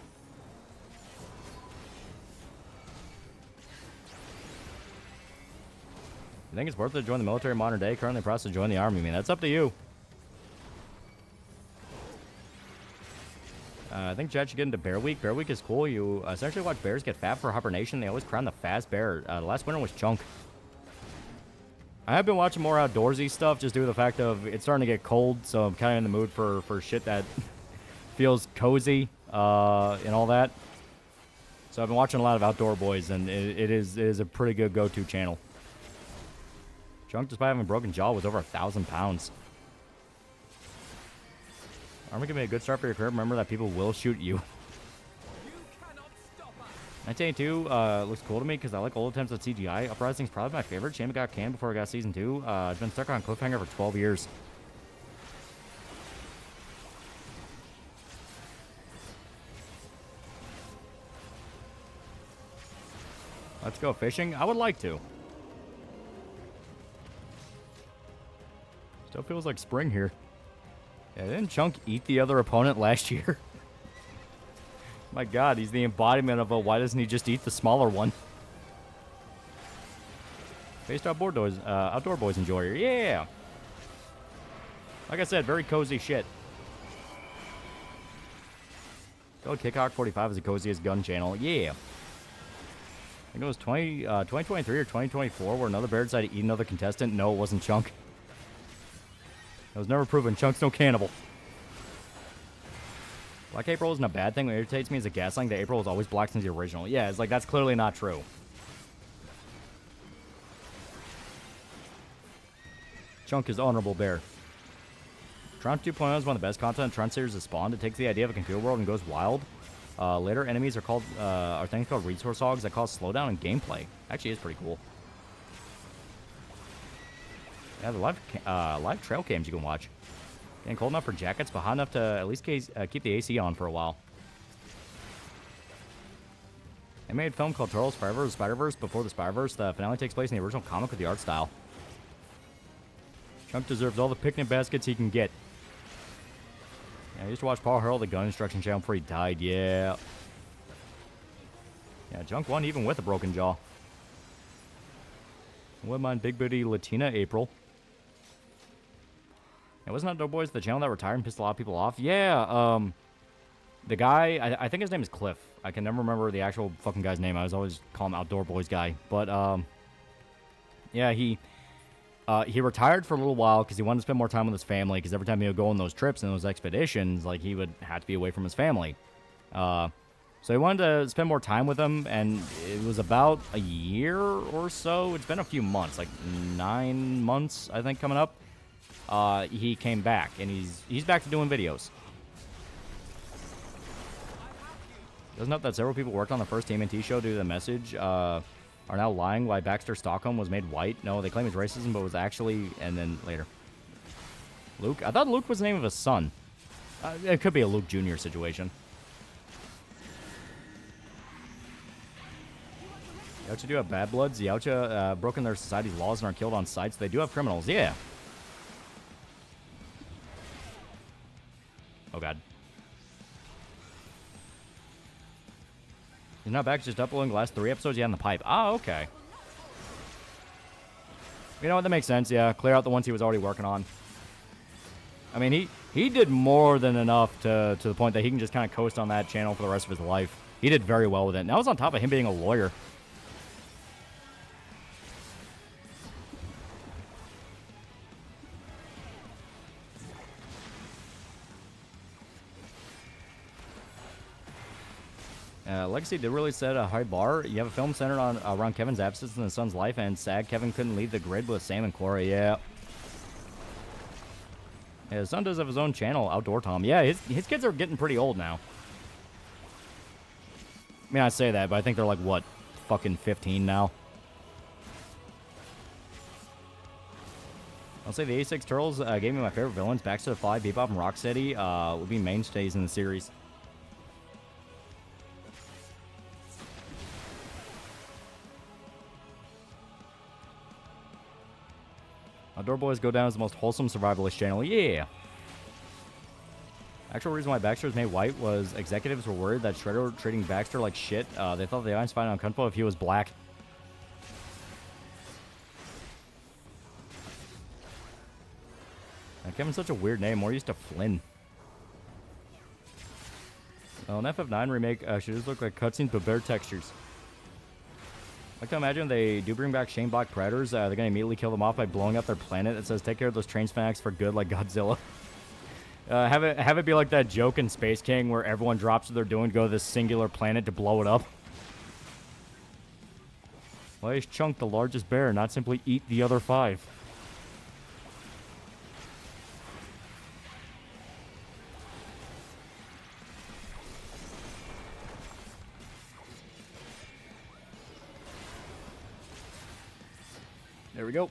think it's worth it to join the military modern day? Currently in the process of joining the army. I mean, that's up to you. I think Chad should get into Bear Week. Bear Week is cool. You essentially watch bears get fat for hibernation. They always crown the fast bear. The last winner was Chunk. I have been watching more outdoorsy stuff just due to the fact of it's starting to get cold, so I'm kind of in the mood for shit that feels cozy and all that. So I've been watching a lot of Outdoor Boys, and it is a pretty good go-to channel. Chunk, despite having a broken jaw, was over 1,000 pounds. Army can be a good start for your career. Remember that people will shoot you. 1982 looks cool to me because I like old attempts at CGI. Uprising is probably my favorite. Shame it got canned before I got season 2. It's been stuck on cliffhanger for 12 years. Let's go fishing. I would like to. Still feels like spring here. Yeah, didn't Chunk eat the other opponent last year? My god, he's the embodiment of a why doesn't he just eat the smaller one? Based outdoor boys enjoyer. Yeah. Like I said, very cozy shit. Go Kickhawk 45 is the coziest gun channel. Yeah. I think it was 2023 or 2024 where another bear decided to eat another contestant. No, it wasn't Chunk. It was never proven. Chunk's no cannibal. Black April isn't a bad thing. What irritates me is the gaslighting that April is always black since the original. Yeah, it's like, that's clearly not true. Chunk is honorable bear. Tron 2.0 is one of the best content in Tron series has spawned. It takes the idea of a computer world and goes wild. Later enemies are things called resource hogs that cause slowdown in gameplay. Actually, it's pretty cool. Yeah, the live trail cams you can watch. Getting cold enough for jackets, but hot enough to at least keep the AC on for a while. They made a film called Turtles Forever, the Spider-Verse, before the Spider-Verse. The finale takes place in the original comic with the art style. Chunk deserves all the picnic baskets he can get. Yeah, I used to watch Paul Harrell, the gun instruction channel, before he died. Yeah. Yeah, Chunk won even with a broken jaw. Wouldn't mind Big Booty Latina April. It wasn't Outdoor Boys the channel that retired and pissed a lot of people off? Yeah, the guy, I think his name is Cliff. I can never remember the actual fucking guy's name. I was always calling him Outdoor Boys guy. But, yeah, he retired for a little while because he wanted to spend more time with his family, because every time he would go on those trips and those expeditions, like, he would have to be away from his family. So he wanted to spend more time with them, and it was about a year or so. It's been a few months, like 9 months, I think, coming up. He came back, and he's back to doing videos. Doesn't help that several people worked on the first TMNT show due to the message, are now lying why Baxter Stockholm was made white. No, they claim it's racism, but was actually, and then later. Luke? I thought Luke was the name of his son. It could be a Luke Jr. situation. Yautja do have bad bloods. The Yautja broken their society's laws and are killed on sites. They do have criminals, yeah. Oh, God. He's not back, just uploading the last 3 episodes. Yeah, in the pipe. Oh, okay. You know what? That makes sense. Yeah, clear out the ones he was already working on. I mean, he did more than enough to the point that he can just kind of coast on that channel for the rest of his life. He did very well with it. And that was on top of him being a lawyer. Legacy did really set a high bar. You have a film centered around Kevin's absence in his son's life, and sad Kevin couldn't leave the grid with Sam and Cora. Yeah. Yeah, his son does have his own channel, Outdoor Tom. Yeah, his kids are getting pretty old now. I mean, I say that, but I think they're like, what, fucking 15 now? I'll say the A6 Turtles gave me my favorite villains. Baxter the Fly, Bebop, and Rocksteady will be mainstays in the series. Outdoor Boys go down as the most wholesome survivalist channel. Yeah. Actual reason why Baxter was made white was executives were worried that Shredder were treating Baxter like shit. They thought the audience found it uncomfortable if he was black. Kevin's such a weird name. More used to Flynn. Well, an FF9 remake should just look like cutscenes but better textures. I like to imagine they do bring back Shane Black Predators. They're going to immediately kill them off by blowing up their planet. It says, take care of those train fanatics for good, like Godzilla. Have it be like that joke in Space King where everyone drops what they're doing to go to this singular planet to blow it up. Why is Chunk the largest bear, not simply eat the other 5? There we go.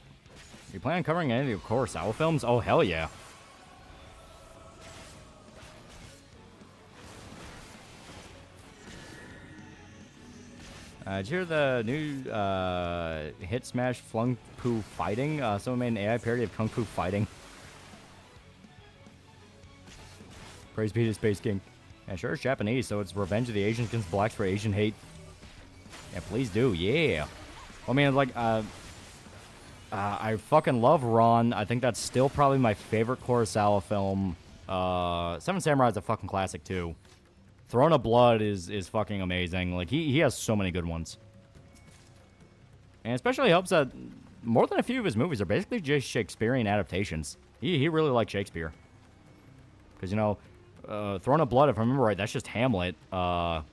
You plan on covering any of the Kurosawa films? Oh, hell yeah. Did you hear the new Hit Smash Flung Fu Fighting? Someone made an AI parody of Kung Fu Fighting. Praise be to Space King. Yeah, sure, it's Japanese, so it's Revenge of the Asians against Blacks for Asian Hate. Yeah, please do. Yeah. I mean, like, I fucking love Ron. I think that's still probably my favorite Kurosawa film. Seven Samurai is a fucking classic, too. Throne of Blood is fucking amazing. Like, he has so many good ones. And especially helps that more than a few of his movies are basically just Shakespearean adaptations. He really liked Shakespeare. Because, you know, Throne of Blood, if I remember right, that's just Hamlet. And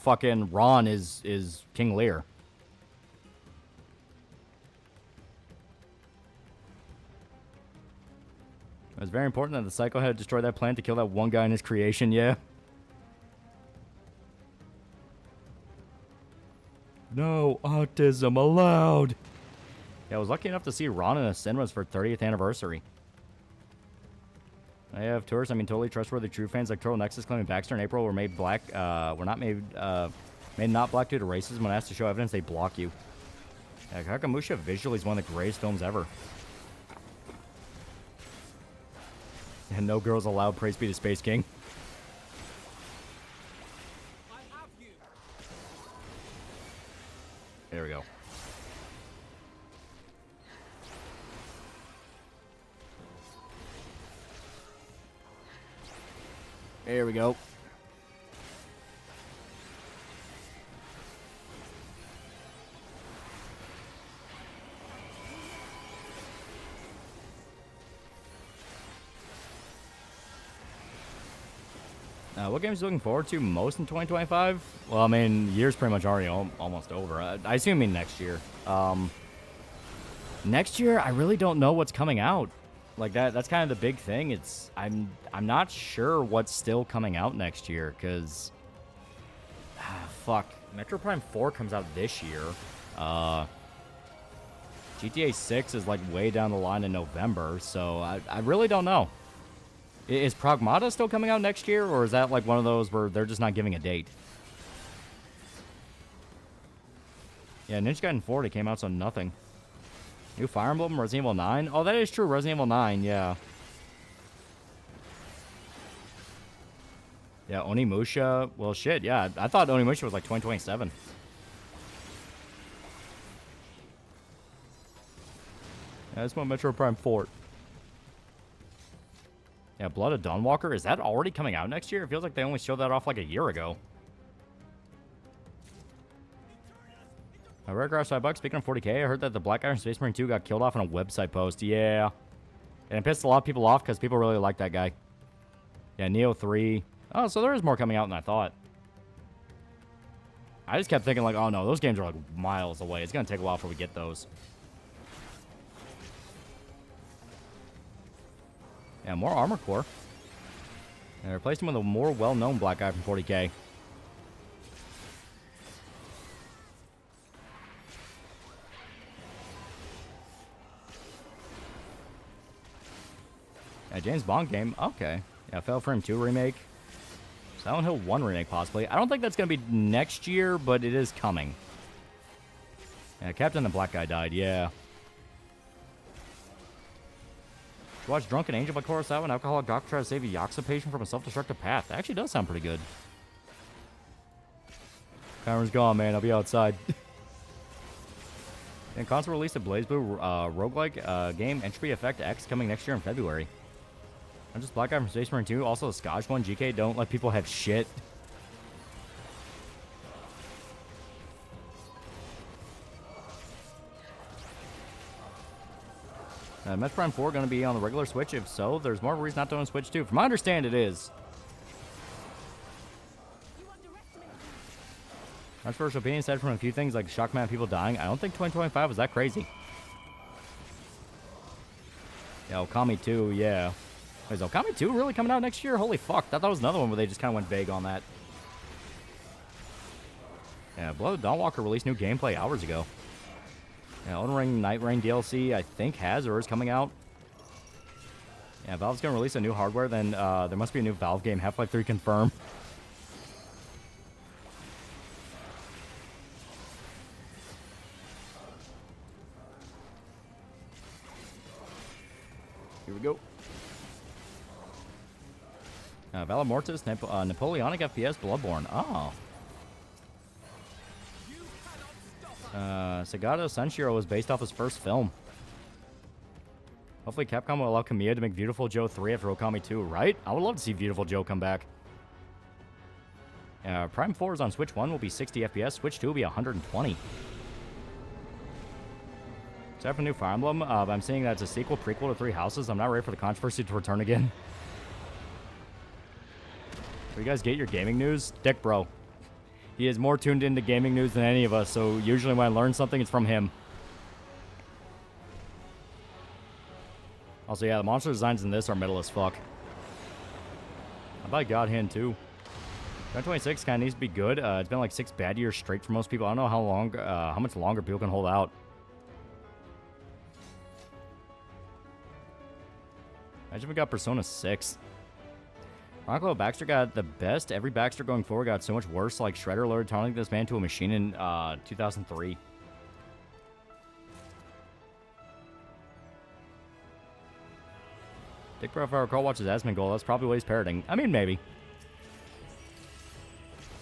fucking Ron is King Lear. It was very important that the Psycho had destroyed that plant to kill that one guy in his creation, yeah. No autism allowed. Yeah, I was lucky enough to see Ron in the cinemas for 30th anniversary. I have tourists, totally trustworthy true fans like Turtle Nexus claiming Baxter and April were made black, were not made not black due to racism. When asked to show evidence, they block you. Yeah, Kakamusha visually is one of the greatest films ever. And no girls allowed, praise be to Space King. There we go. There we go. What games are you looking forward to most in 2025? Well, I mean, year's pretty much already almost over. I assume you mean next year. Next year, I really don't know what's coming out. Like that's kind of the big thing. I'm not sure what's still coming out next year because fuck, Metro Prime 4 comes out this year. GTA 6 is like way down the line in November, so I really don't know. Is Pragmata still coming out next year, or is that like one of those where they're just not giving a date? Yeah, Ninja Gaiden 40 came out, so nothing. New Fire Emblem, Resident Evil 9? Oh, that is true, Resident Evil 9, yeah. Yeah, Onimusha, well, shit, yeah. I thought Onimusha was like 2027. Yeah, that's my Metro Prime 4. Yeah, Blood of Dawnwalker, is that already coming out next year? It feels like they only showed that off like a year ago. Rare Grass $5. Speaking of 40k, I heard that the Black Iron Space Marine 2 got killed off in a website post. Yeah. And it pissed a lot of people off because people really like that guy. Yeah, Neo 3. Oh, so there is more coming out than I thought. I just kept thinking like, oh no, those games are like miles away. It's going to take a while before we get those. Yeah, more Armor Core. And replaced him with a more well-known black guy from 40k. Yeah, James Bond game. Okay. Yeah, Fatal Frame 2 remake. Silent Hill 1 remake, possibly. I don't think that's going to be next year, but it is coming. Yeah, Captain the Black Guy died. Yeah. Watch Drunken Angel by Kurosawa, an alcoholic doctor try to save a Yakuza patient from a self-destructive path. That actually does sound pretty good. Cameron's gone, man. I'll be outside. And console release of BlazBlue roguelike game Entropy Effect X coming next year in February. I'm just Black Guy from Space Marine 2. Also the Scotch one. GK, don't let people have shit. Metro Prime 4 going to be on the regular Switch? If so, there's more reason not to own Switch 2. From my understanding, it is. Controversial opinion, aside from a few things like Shockman people dying, I don't think 2025 was that crazy. Yeah, Okami 2, yeah. Is Okami 2 really coming out next year? Holy fuck, I thought that was another one where they just kind of went vague on that. Yeah, Blood Dawnwalker released new gameplay hours ago. Yeah, Elden Ring Night Rain DLC, I think, has or is coming out. Yeah, Valve's going to release a new hardware, then there must be a new Valve game, Half-Life 3 confirmed. Scarlet Mortis, Napoleonic FPS, Bloodborne. Oh. Sagato Senshiro was based off his first film. Hopefully Capcom will allow Kamiya to make Beautiful Joe 3 after Okami 2, right? I would love to see Beautiful Joe come back. Prime 4 is on Switch 1 will be 60 FPS, Switch 2 will be 120. Except for new Fire Emblem, I'm seeing that it's a sequel, prequel to Three Houses. I'm not ready for the controversy to return again. So you guys get your gaming news? Dick Bro. He is more tuned into gaming news than any of us, so usually when I learn something, it's from him. Also, yeah, the monster designs in this are metal as fuck. How about God Hand, too? 2026 kind of needs to be good. It's been like 6 bad years straight for most people. I don't know how much longer people can hold out. Imagine we got Persona 6. Ronco Baxter got the best. Every Baxter going forward got so much worse. Like Shredder lured turning this man to a machine in 2003. Dick Bro, if I recall, watches Asmongold. That's probably what he's parroting. I mean, maybe.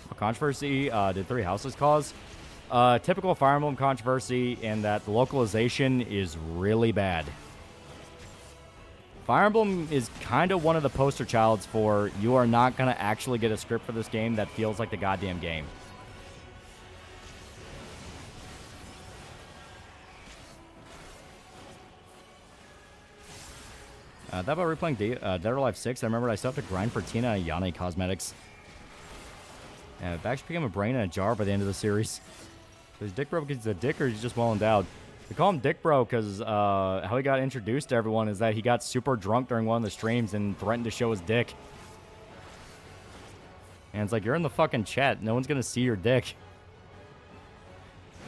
What controversy did Three Houses cause? Typical Fire Emblem controversy in that the localization is really bad. Fire Emblem is kind of one of the poster childs for you are not going to actually get a script for this game that feels like the goddamn game. That about replaying Dead or Alive 6. I remember I still have to grind for Tina and Ayane cosmetics. Back should become a brain in a jar by the end of the series. So is Dick Bro because he's a dick or he's just well endowed? We call him Dick Bro because how he got introduced to everyone is that he got super drunk during one of the streams and threatened to show his dick. And it's like, you're in the fucking chat. No one's going to see your dick.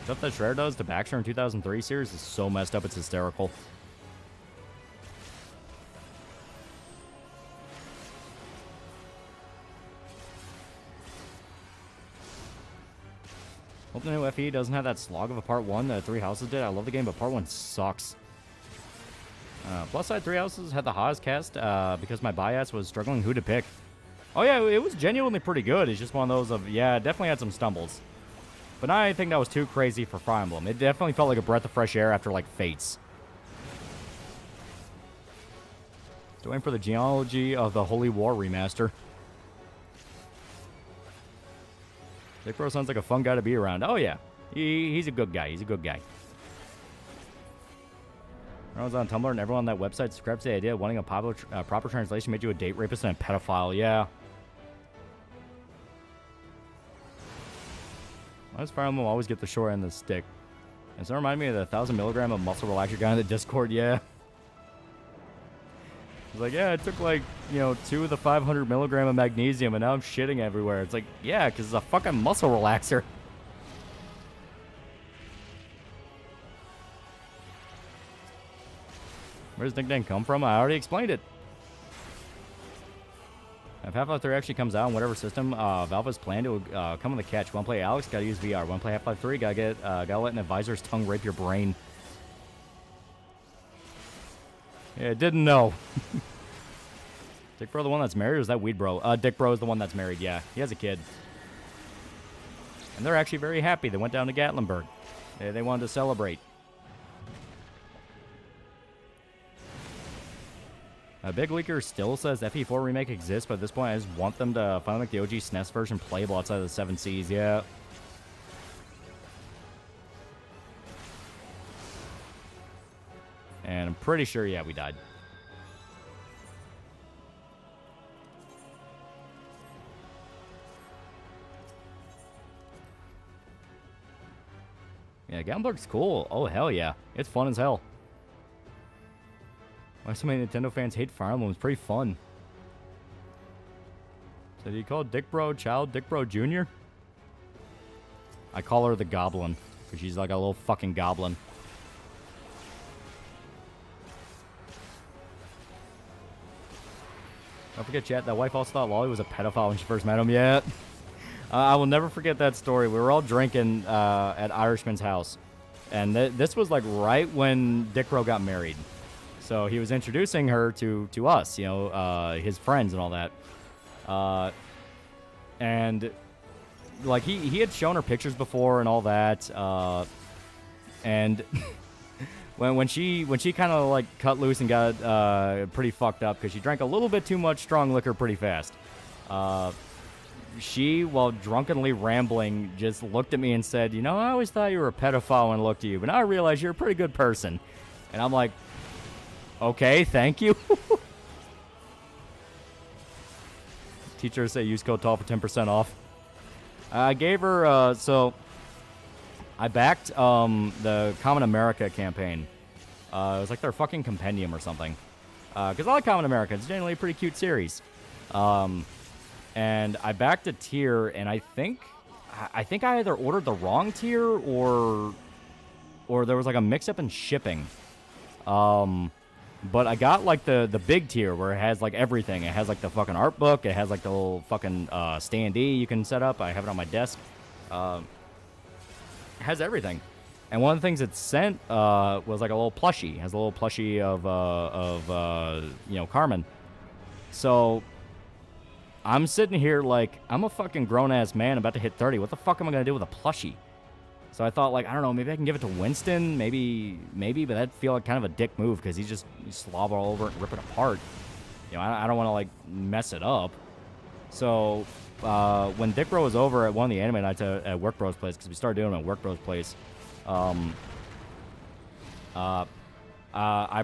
Stuff that Shredder does to Baxter in 2003 series is so messed up, it's hysterical. Hope the new FE doesn't have that slog of a Part 1 that Three Houses did. I love the game, but Part 1 sucks. Plus side, Three Houses had the Haas cast because my bias was struggling who to pick. Oh yeah, it was genuinely pretty good. It's just one of those of, yeah, it definitely had some stumbles. But I think that was too crazy for Fire Emblem. It definitely felt like a breath of fresh air after, like, Fates. Still waiting for the genealogy of the Holy War remaster. Dick Bro sounds like a fun guy to be around. Oh, yeah. He's a good guy. He's a good guy. I was on Tumblr and everyone on that website subscribed to the idea of wanting a proper translation made you a date rapist and a pedophile. Yeah. Why does Fire Emblem always get the short end of the stick? And so it reminded me of the 1,000 milligram of muscle relaxer guy in the Discord. Yeah. It's like, yeah, it took like, 2 of the 500 milligram of magnesium and now I'm shitting everywhere. It's like, yeah, because it's a fucking muscle relaxer. Where's the nickname come from? I already explained it. If Half-Life 3 actually comes out on whatever system Valve has planned, it will come on the catch. Want to play Alex? Gotta use VR. Want to play Half-Life 3? Gotta let an advisor's tongue rape your brain. Yeah, didn't know. Dick Bro the one that's married, or is that Weed Bro? Dick Bro is the one that's married, yeah. He has a kid. And they're actually very happy. They went down to Gatlinburg. They wanted to celebrate. Big Leaker still says FE4 Remake exists, but at this point I just want them to finally make the OG SNES version playable outside of the 7 Seas, yeah. And I'm pretty sure, yeah, we died. Yeah, Gatlinburg's cool. Oh, hell yeah. It's fun as hell. Why so many Nintendo fans hate Fire Emblem? It's pretty fun. So do you call Dick Bro Child Dick Bro Jr.? I call her the Goblin, because she's like a little fucking goblin. Don't forget, chat, that wife also thought Loli was a pedophile when she first met him. Yeah. I will never forget that story. We were all drinking at Irishman's house. And this was like right when Dick Bro got married. So he was introducing her to us, his friends and all that. And like he had shown her pictures before and all that, and when she kind of like cut loose and got pretty fucked up because she drank a little bit too much strong liquor pretty fast. She, while drunkenly rambling, just looked at me and said, "You know, I always thought you were a pedophile when I looked at you, but now I realize you're a pretty good person." And I'm like, "Okay, thank you." Teachers say use code TALL for 10% off. I gave her, so I backed the Common America campaign. It was like their fucking compendium or something. Because I like Common America. It's generally a pretty cute series. And I backed a tier, and I think I either ordered the wrong tier or there was like a mix-up in shipping. But I got like the big tier where it has like everything. It has like the fucking art book. It has like the little fucking standee you can set up. I have it on my desk. It has everything. And one of the things it sent was like a little plushie. It has a little plushie of you know, Carmen. So I'm sitting here like, I'm a fucking grown-ass man about to hit 30. What the fuck am I going to do with a plushie? So I thought, like, I don't know, maybe I can give it to Winston. Maybe, but that'd feel like kind of a dick move because he slobber all over it and rip it apart. You know, I don't want to, like, mess it up. So when Dick Bro was over at one of the anime nights at Work Bro's place, because we started doing them at Work Bro's place, I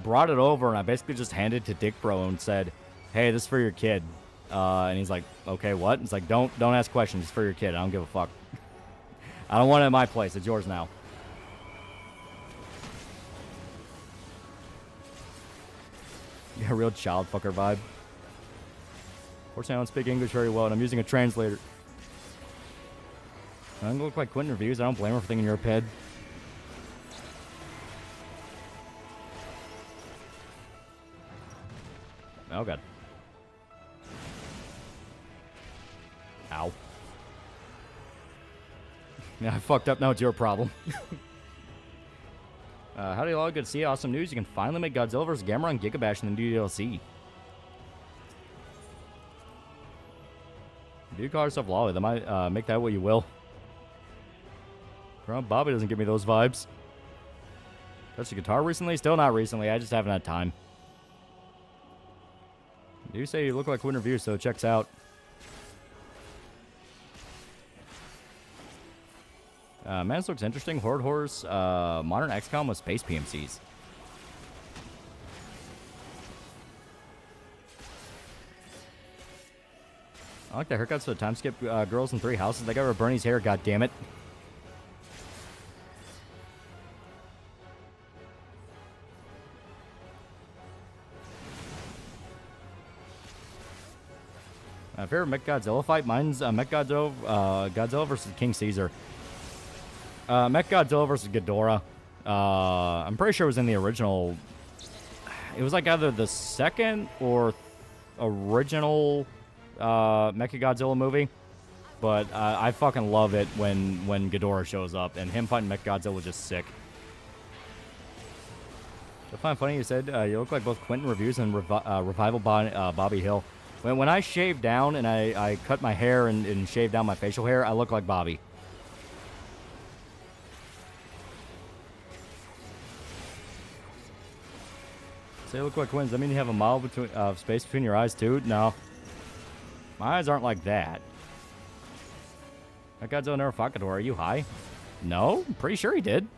brought it over and I basically just handed it to Dick Bro and said, "Hey, this is for your kid." And he's like, "Okay, what?" It's like, don't ask questions. It's for your kid. I don't give a fuck. I don't want it at my place. It's yours now. Yeah, real child fucker vibe. Fortunately, I don't speak English very well, and I'm using a translator. I don't look like Quentin reviews. I don't blame her for thinking you're a ped. Oh, God. Ow. Yeah, I fucked up. Now it's your problem. Howdy, all. Good to see you. Awesome news. You can finally make Godzilla vs. Gamera on Gigabash in the new DLC. Do call yourself Lolly. That might make that what you will. Well, Bobby doesn't give me those vibes. Touched the guitar recently? Still not recently. I just haven't had time. Do say you look like Quinn Review, so it checks out. Man, this looks interesting. Horde Horse, modern XCOM with space PMCs. I like the haircuts for the time skip girls in 3 houses. They got rid of Bernie's hair, goddammit. Favorite Mechagodzilla fight? Mine's Godzilla versus King Caesar. Mechagodzilla versus Ghidorah. I'm pretty sure it was in the original. It was like either the second or original Mechagodzilla movie. But I fucking love it when Ghidorah shows up. And him fighting Mechagodzilla was just sick. I find funny you said you look like both Quentin Reviews and Revival Bobby Hill. When I shave down and I cut my hair and shave down my facial hair, I look like Bobby. Say look like twins. Does that mean you have a mile between space between your eyes too? No. My eyes aren't like that. That Godzilla never fought Ghidorah. Are you high? No, I'm pretty sure he did. In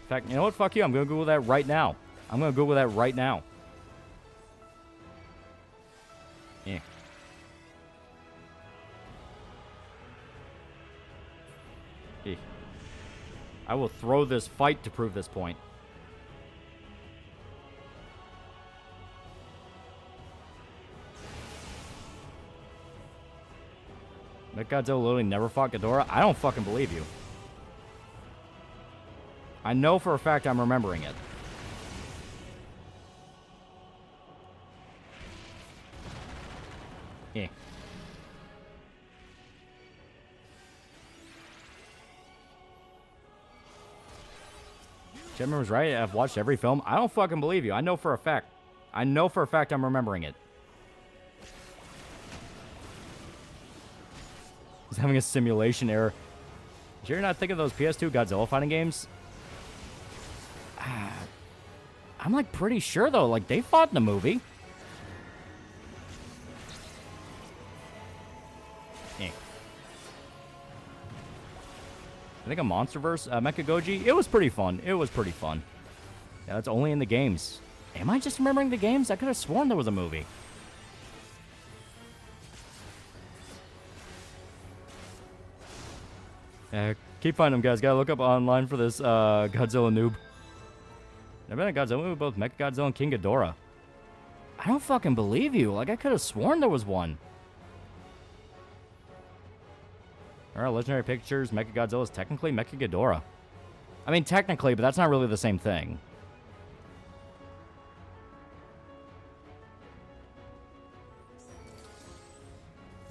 fact, you know what? Fuck you. I'm gonna Google that right now. I'm gonna Google that right now. Yeah. I will throw this fight to prove this point. Mechagodzilla literally never fought Ghidorah? I don't fucking believe you. I know for a fact I'm remembering it. Yeah. Jim was right. I've watched every film. I don't fucking believe you. I know for a fact. I know for a fact I'm remembering it. He's having a simulation error. You sure you're not thinking of those PS2 Godzilla fighting games? I'm like pretty sure though, like they fought in the movie. Eh. I think a MonsterVerse Mecha Goji. It was pretty fun. It was pretty fun. Yeah, it's only in the games. Am I just remembering the games? I could have sworn there was a movie. Keep finding them, guys. Gotta look up online for this Godzilla noob. I've been a Godzilla movie, both Mechagodzilla and King Ghidorah. I don't fucking believe you. Like, I could have sworn there was one. Alright, Legendary Pictures, Mechagodzilla is technically Mechaghidorah. I mean, technically, but that's not really the same thing.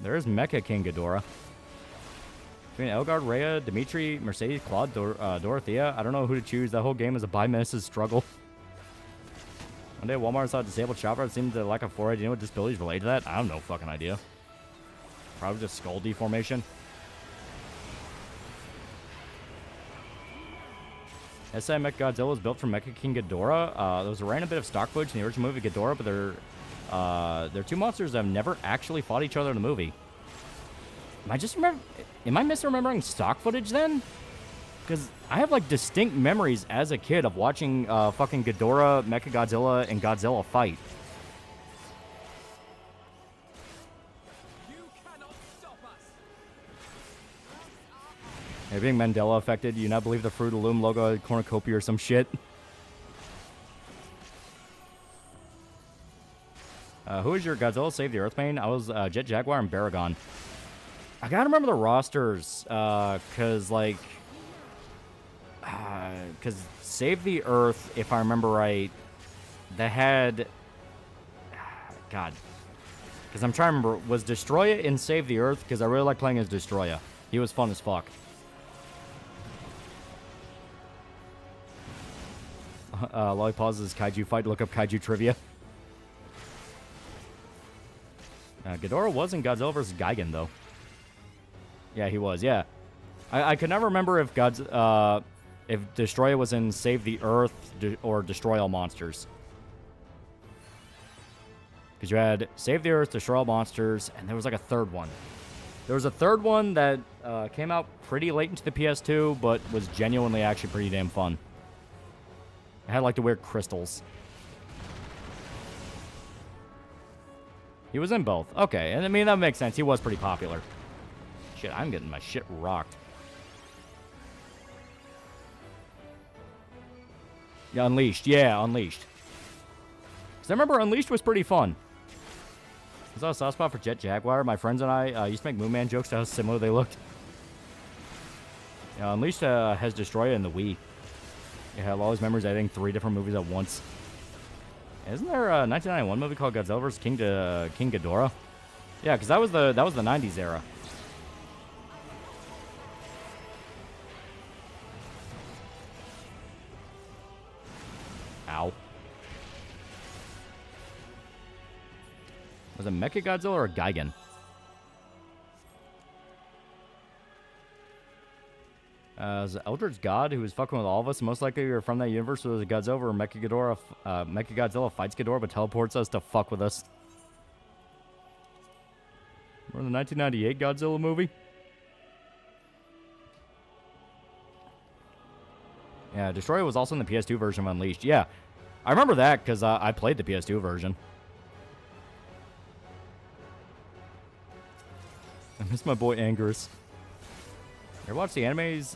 There is Mecha King Ghidorah. Between Elgard, Rhea, Dimitri, Mercedes, Claude, Dorothea, I don't know who to choose. That whole game is a bi-menace's struggle. One day, Walmart saw a disabled shopper. It seemed to lack a forehead. Do you know what disabilities relate to that? I have no fucking idea. Probably just skull deformation. SI Mechagodzilla is built from Mecha King Ghidorah. There was a random bit of stock footage in the original movie Ghidorah, but they're two monsters that have never actually fought each other in the movie. Am I misremembering stock footage then? Because I have like distinct memories as a kid of watching fucking Ghidorah, Mechagodzilla, and Godzilla fight. You cannot stop us. Hey, being Mandela affected, do you not believe the Fruit of the Loom logo had cornucopia or some shit? Who is your Godzilla Save the Earth main? I was Jet Jaguar and Baragon. I gotta remember the rosters, cause Save the Earth, if I remember right, they had, God, because I'm trying to remember, was Destroya in Save the Earth? Because I really like playing as Destroya. He was fun as fuck. Lolly pauses Kaiju fight to look up Kaiju trivia. Ghidorah was in Godzilla vs. Gigan, though. Yeah, he was, yeah. I could never remember if if Destroya was in Save the Earth or Destroy All Monsters. Because you had Save the Earth, Destroy All Monsters, and there was like a third one. There was a third one that came out pretty late into the PS2, but was genuinely actually pretty damn fun. It had like the weird crystals. He was in both. Okay, and I mean, that makes sense. He was pretty popular. Shit, I'm getting my shit rocked. Yeah, Unleashed. Yeah, Unleashed. Because I remember Unleashed was pretty fun. I saw a soft spot for Jet Jaguar. My friends and I used to make Moon Man jokes to how similar they looked. Yeah, Unleashed has Destroya in the Wii. I have all these memories editing 3 different movies at once. Isn't there a 1991 movie called Godzilla vs. King Ghidorah? Yeah, because that was the 90s era. Ow. Was it Mechagodzilla or Gigan? Was Eldritch God, who was fucking with all of us, most likely we were from that universe, so there's a Godzilla or Mechagodzilla fights Ghidorah but teleports us to fuck with us. Remember the 1998 Godzilla movie? Yeah, Destroyer was also in the PS2 version of Unleashed. Yeah, I remember that because I played the PS2 version. I miss my boy Angerus. You ever watch the animes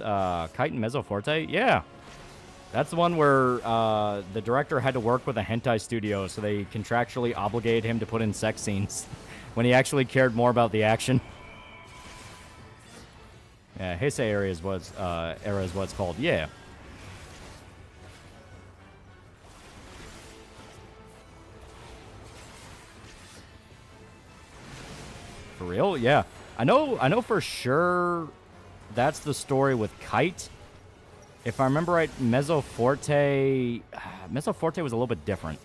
Kite and Mezzoforte? Yeah. That's the one where the director had to work with a hentai studio, so they contractually obligated him to put in sex scenes when he actually cared more about the action. Yeah, Heisei era is what it's called. Yeah. For real? Yeah. I know for sure that's the story with Kite. If I remember right, Mezzoforte was a little bit different.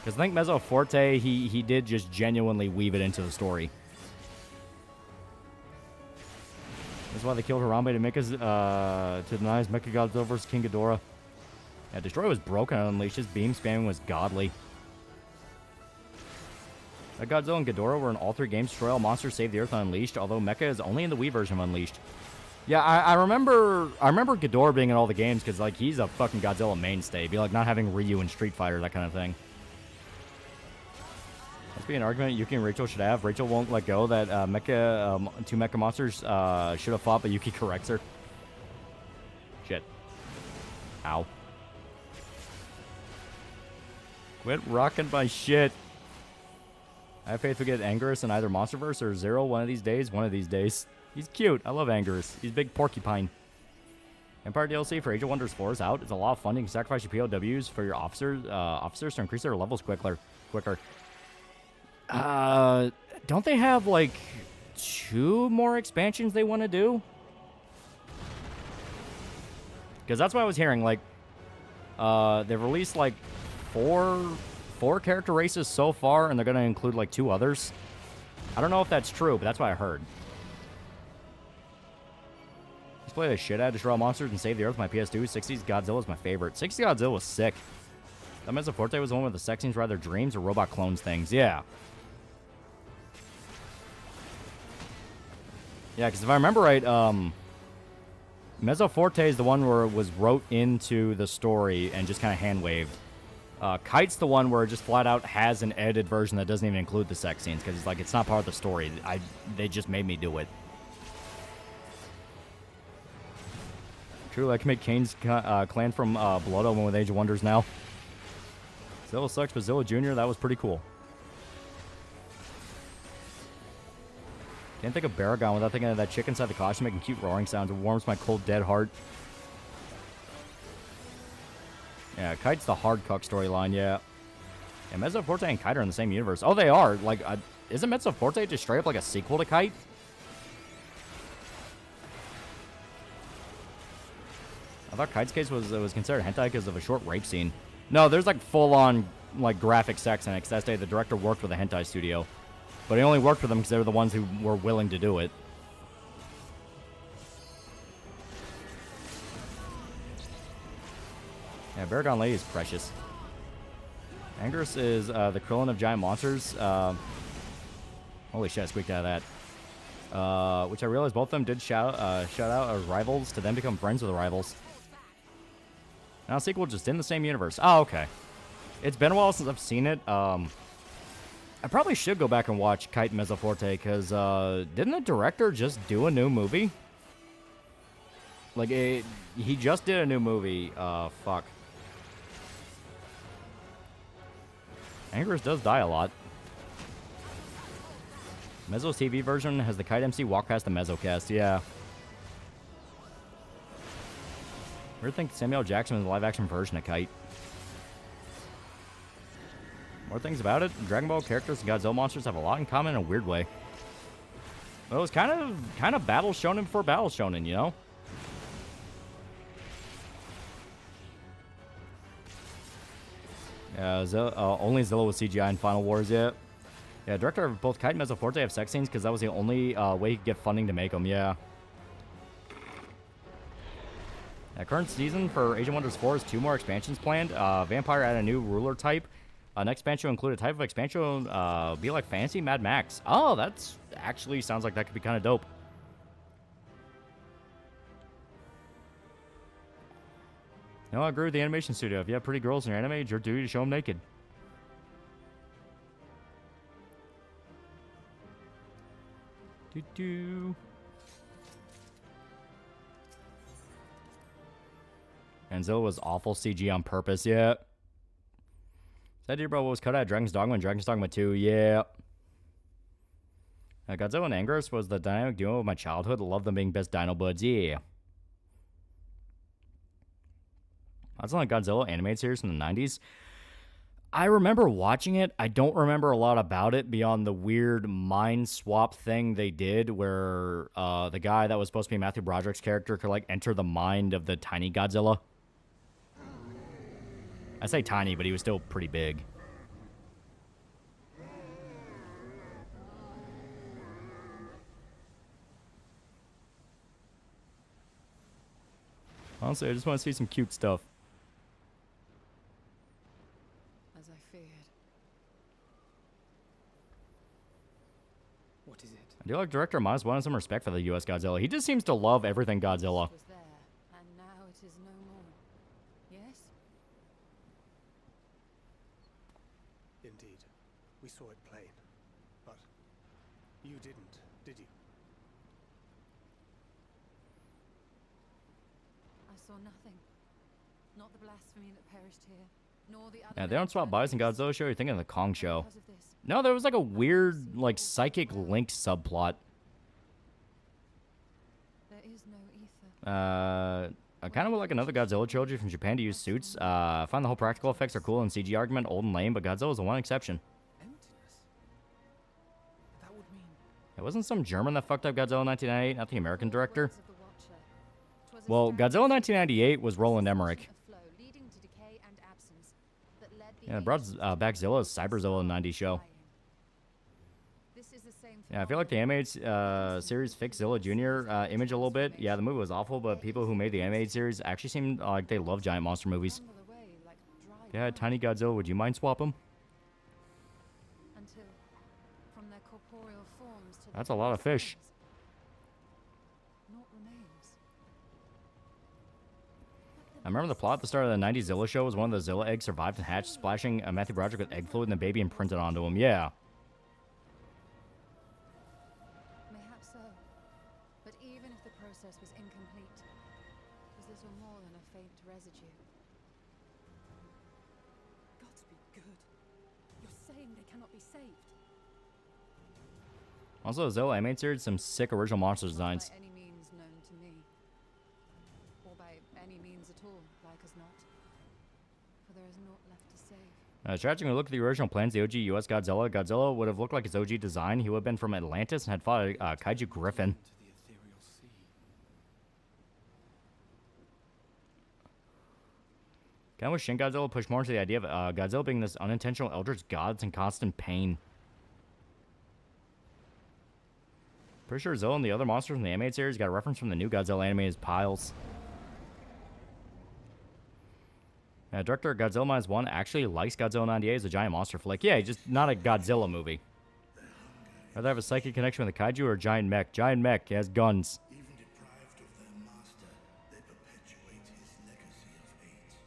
Because I think Mezzo Forte, he did just genuinely weave it into the story. That's why they killed Harambe to make us, to deny his Mechagodzilla versus King Ghidorah. Yeah, Destroy was broken on Unleashed. His beam spamming was godly. Godzilla and Ghidorah were in all 3 games. Destroy all monsters, save the Earth on Unleashed, although Mecha is only in the Wii version of Unleashed. Yeah, I remember Ghidorah being in all the games because, like, he's a fucking Godzilla mainstay. It'd be like not having Ryu in Street Fighter, that kind of thing. Must be an argument Yuki and Rachel should have. Rachel won't let go that 2 Mecha monsters should have fought, but Yuki corrects her. Shit. Ow. Quit rocking my shit. I have faith we get Angerus in either Monsterverse or Zero one of these days. One of these days. He's cute. I love Angerus. He's a big porcupine. Empire DLC for Age of Wonders 4 is out. It's a lot of fun. You can sacrifice your POWs for your officers to increase their levels quicker. Don't they have, like, 2 more expansions they want to do? Because that's what I was hearing. Like, they've released, like, four character races so far, and they're going to include, like, 2 others. I don't know if that's true, but that's what I heard. Let's play the shit out of Destroy All Monsters and Save the Earth with my PS2. 60s Godzilla is my favorite. 60s Godzilla was sick. That Mezzo Forte was the one with the sex scenes, rather dreams or robot clones things. Yeah. Yeah, because if I remember right, Mezzo Forte is the one where it was wrote into the story and just kind of hand-waved. Kite's the one where it just flat out has an edited version that doesn't even include the sex scenes because it's like it's not part of the story. They just made me do it. True, I can make Kane's clan from Blood Omen with Age of Wonders now. Zilla sucks, but Zilla Jr., that was pretty cool. Can't think of Baragon without thinking of that chick inside the costume making cute roaring sounds. It warms my cold, dead heart. Yeah, Kite's the hard cuck storyline, yeah. Yeah, Mezzo Forte and Kite are in the same universe. Oh, they are. Like, isn't Mezzo Forte just straight up like a sequel to Kite? I thought Kite's case was considered hentai because of a short rape scene. No, there's like full-on like graphic sex in it. Because that day the director worked with a hentai studio, but he only worked with them because they were the ones who were willing to do it. Yeah, Baragon Lady is precious. Angerus is the Krillin of giant monsters. Holy shit, I squeaked out of that. Which I realized both of them did shout out as rivals to then become friends with the rivals. Now, sequel just in the same universe. Oh, okay. It's been a while since I've seen it. I probably should go back and watch Kite and Mezzo Forte, because didn't the director just do a new movie? Like, he just did a new movie. Fuck. Angerus does die a lot. Mezzo's TV version has the Kite MC walk past the Mezzocast, yeah. Weird think Samuel Jackson was a live-action version of Kite. More things about it. Dragon Ball characters and Godzilla monsters have a lot in common in a weird way. Well, it was kind of Battle Shonen before Battle Shonen, you know? Yeah, only Zilla was CGI in Final Wars yet. Yeah, director of both Kite and Mezzo Forte have sex scenes because that was the only way he could get funding to make them, yeah. Current season for Age of Wonders 4 has 2 more expansions planned. Vampire add a new ruler type. Next expansion will include a type of expansion be like Fantasy Mad Max. Oh, that's actually sounds like that could be kind of dope. No, I agree with the animation studio. If you have pretty girls in your anime, it's your duty to show them naked. Doo-doo. And Zilla was awful CG on purpose, yeah. That dear bro was cut out of Dragon's Dogma and Dragon's Dogma 2, yeah. Godzilla and Angerus was the dynamic duo of my childhood. Love them being best dino buds, yeah. That's like Godzilla animated series from the 90s. I remember watching it. I don't remember a lot about it beyond the weird mind swap thing they did where the guy that was supposed to be Matthew Broderick's character could like enter the mind of the tiny Godzilla. I say tiny, but he was still pretty big. Honestly, I just want to see some cute stuff. As I feared. What is it? I do like director Miles wanted some respect for the U.S. Godzilla. He just seems to love everything Godzilla. It was there, and now it is no more. Yes? Indeed. We saw it plain. But you didn't, did you? I saw nothing. Not the blasphemy that perished here, nor the other. Yeah, they don't swap bodies in Godzilla show. You're thinking of the Kong show. Because of this. No, there was like a weird, like, psychic link subplot. There is no ether. I kind of would like another Godzilla trilogy from Japan to use suits. I find the whole practical effects are cool and CG argument old and lame, but Godzilla's the one exception. Emptiness. That would mean. It wasn't some German that fucked up Godzilla 1998, not the American director. Words of the Watcher. 'Twas a Well, strange Godzilla 1998 was Roland motion Emmerich. of flow leading to decay and absence that led the Yeah, it brought ages back to Zilla's the Cyberzilla 90 show. dying. This is the same Yeah, I feel like the animated series fixed Zilla Jr. Image a little bit. Yeah, the movie was awful, but people who made the animated series actually seemed like they love giant monster movies. crumble away like dry Yeah, wine Tiny Godzilla, would you mind swap him? until from their corporeal forms to their That's a lot of fish. forms, naught remains. I remember the plot at the start of the 90s Zilla show was one of the Zilla eggs survived and hatched, splashing Matthew Broderick with egg fluid and the baby imprinted onto him. Yeah. Mayhaps so. But even if the process was incomplete, it was little more than a faint residue. Gods be good. You're saying they cannot be saved. Also, the Zilla animated series, some sick original monster Not designs. by any means known to me. Or by any means at all, like as not. For there is naught left to save. Tragically, look at the original plans, the OG US Godzilla. Godzilla would have looked like his OG design. He would have been from Atlantis and had fought a kaiju griffin. To the ethereal sea. Kind of wish Shin Godzilla pushed more into the idea of Godzilla being this unintentional eldritch god that's in constant pain. Pretty sure Zilla and the other monsters from the animated series got a reference from the new Godzilla animated piles. Director of Godzilla Minus One actually likes Godzilla 98 as a giant monster flick. Yeah, just not a Godzilla movie. Rather have a psychic connection with a kaiju or a giant mech. Giant mech, he has guns. Even deprived of their master, they perpetuate his legacy of hate.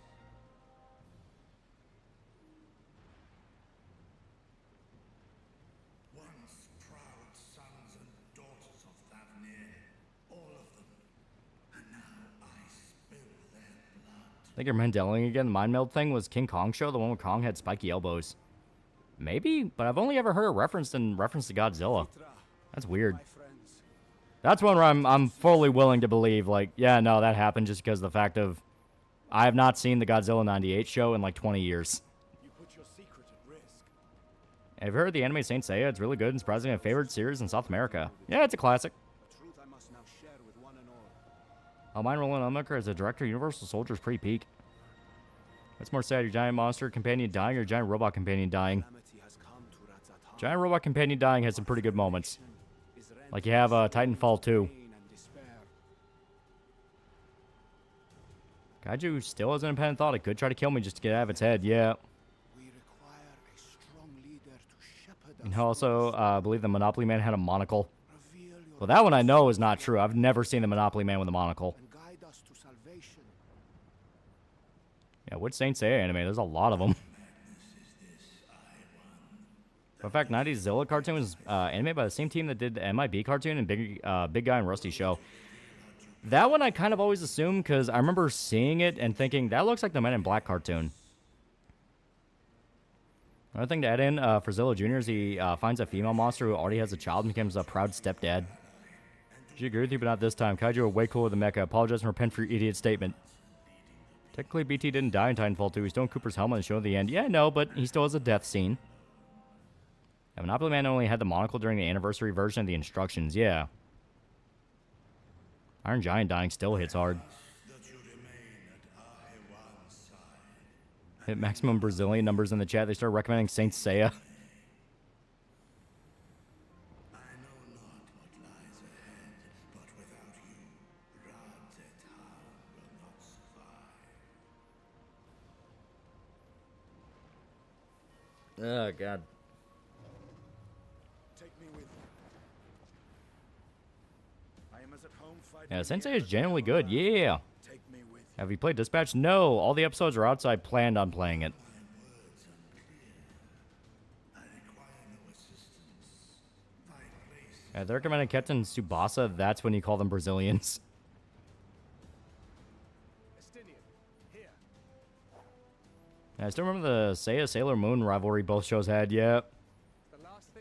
Once proud sons and daughters of Thavnir, all of them, and now I spill their blood. I think you're Mandelaing again. The mind meld thing was King Kong show, the one where Kong had spiky elbows. Maybe, but I've only ever heard it referenced in reference to Godzilla. That's weird. My friends, That's one where I'm fully willing to believe, like, yeah, no, that happened just because of the fact of I have not seen the Godzilla 98 show in like 20 years. you put your secret at risk. Have you heard of the anime Saint Seiya? It's really good and surprisingly my favorite series in South America. Yeah, it's a classic. A truth I must now share with one and all. I'll mind Roland Emmerich as a director. Universal Soldier's pretty peak. What's more sad, your giant monster companion dying or your giant robot companion dying? Calamity has come to Razzathan. Giant robot companion dying has some pretty good moments. Is rent Like you have Titanfall 2. pain and despair. Kaiju still has an independent thought. It could try to kill me just to get out of its head. Yeah. We require a strong leader to shepherd us. And also, I believe the Monopoly Man had a monocle. Reveal your Well, that one I know is not true. I've never seen the Monopoly Man with a monocle. and guide us to salvation. Yeah, which Saint Seiya anime? There's a lot of them. In fact, 90s Zilla cartoon was animated by the same team that did the MIB cartoon and Big Guy and Rusty show. That one I kind of always assumed because I remember seeing it and thinking, that looks like the Men in Black cartoon. Another thing to add in for Zilla Jr. is he finds a female monster who already has a child and becomes a proud stepdad. She agree with you, but not this time. Kaiju are way cooler than Mecha. Apologize and repent for your idiot statement. Technically, BT didn't die in Titanfall 2. He stole Cooper's helmet and showed at the end. Yeah, no, but he still has a death scene. Yeah, Monopoly Man only had the monocle during the anniversary version of the instructions. Yeah. Iron Giant dying still hits hard. Hit maximum Brazilian numbers in the chat. They start recommending Saint Seiya. Oh, God. Take me with you. I am as at home fighting. Yeah, Sensei is genuinely good. Yeah. Take me with you. Have you played Dispatch? No. All the episodes are outside. I planned on playing it. Yeah, they recommended Captain Tsubasa. That's when you call them Brazilians. Yeah, I still remember the Seiya Sailor Moon rivalry both shows had. Yeah.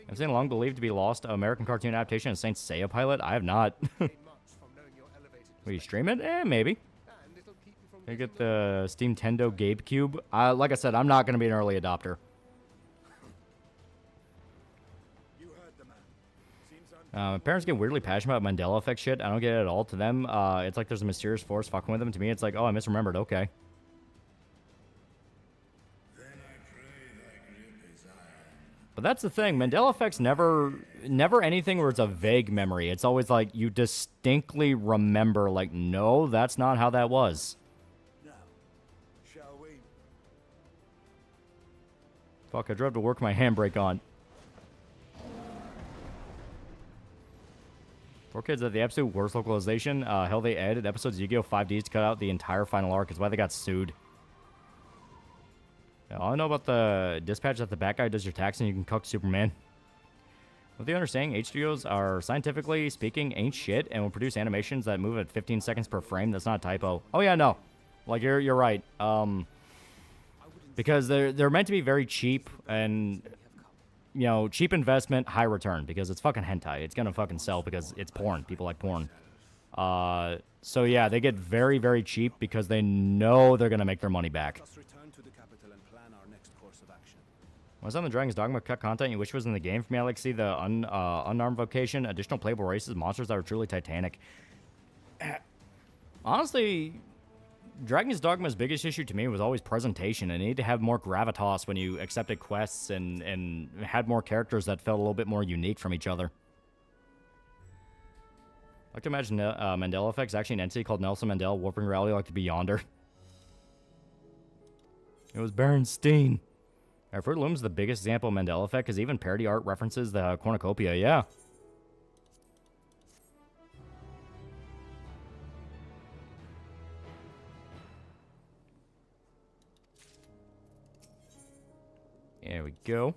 I've seen long believed to be lost American cartoon adaptation of Saint Seiya pilot. I have not. Will you stream it? Maybe. Can I get the Steam Tendo Gabe Cube? Like I said, I'm not going to be an early adopter. My parents get weirdly passionate about Mandela effect shit. I don't get it at all. To them, it's like there's a mysterious force fucking with them. To me, it's like, oh, I misremembered. Okay. But that's the thing. Mandela effect's never anything where it's a vague memory. It's always like you distinctly remember, like, no, that's not how that was. Now, shall we? Fuck, I drove to work with my handbrake on. 4Kids had the absolute worst localization. Hell, they added episodes of Yu-Gi-Oh! 5Ds to cut out the entire final arc. Is why they got sued. Yeah, all I know about the dispatch that the bad guy does your tax and you can cuck Superman. With the understanding, H-Studios are scientifically speaking ain't shit and will produce animations that move at 15 seconds per frame. That's not a typo. Oh yeah, no. Like you're right. Because they're meant to be very cheap and, you know, cheap investment, high return, because it's fucking hentai. It's gonna fucking sell because it's porn. People like porn. So yeah, they get very, very cheap because they know they're gonna make their money back. When on the Dragon's Dogma cut content you wish was in the game, for me, I like to see the unarmed vocation, additional playable races, monsters that are truly titanic. Honestly, Dragon's Dogma's biggest issue to me was always presentation. And you need to have more gravitas when you accepted quests and had more characters that felt a little bit more unique from each other. I like to imagine Mandela Effect's actually an entity called Nelson Mandela, warping reality like the Beyonder. It was Bernstein. Fruit Loom's the biggest example of Mandela Effect, because even parody art references the cornucopia, yeah. There we go.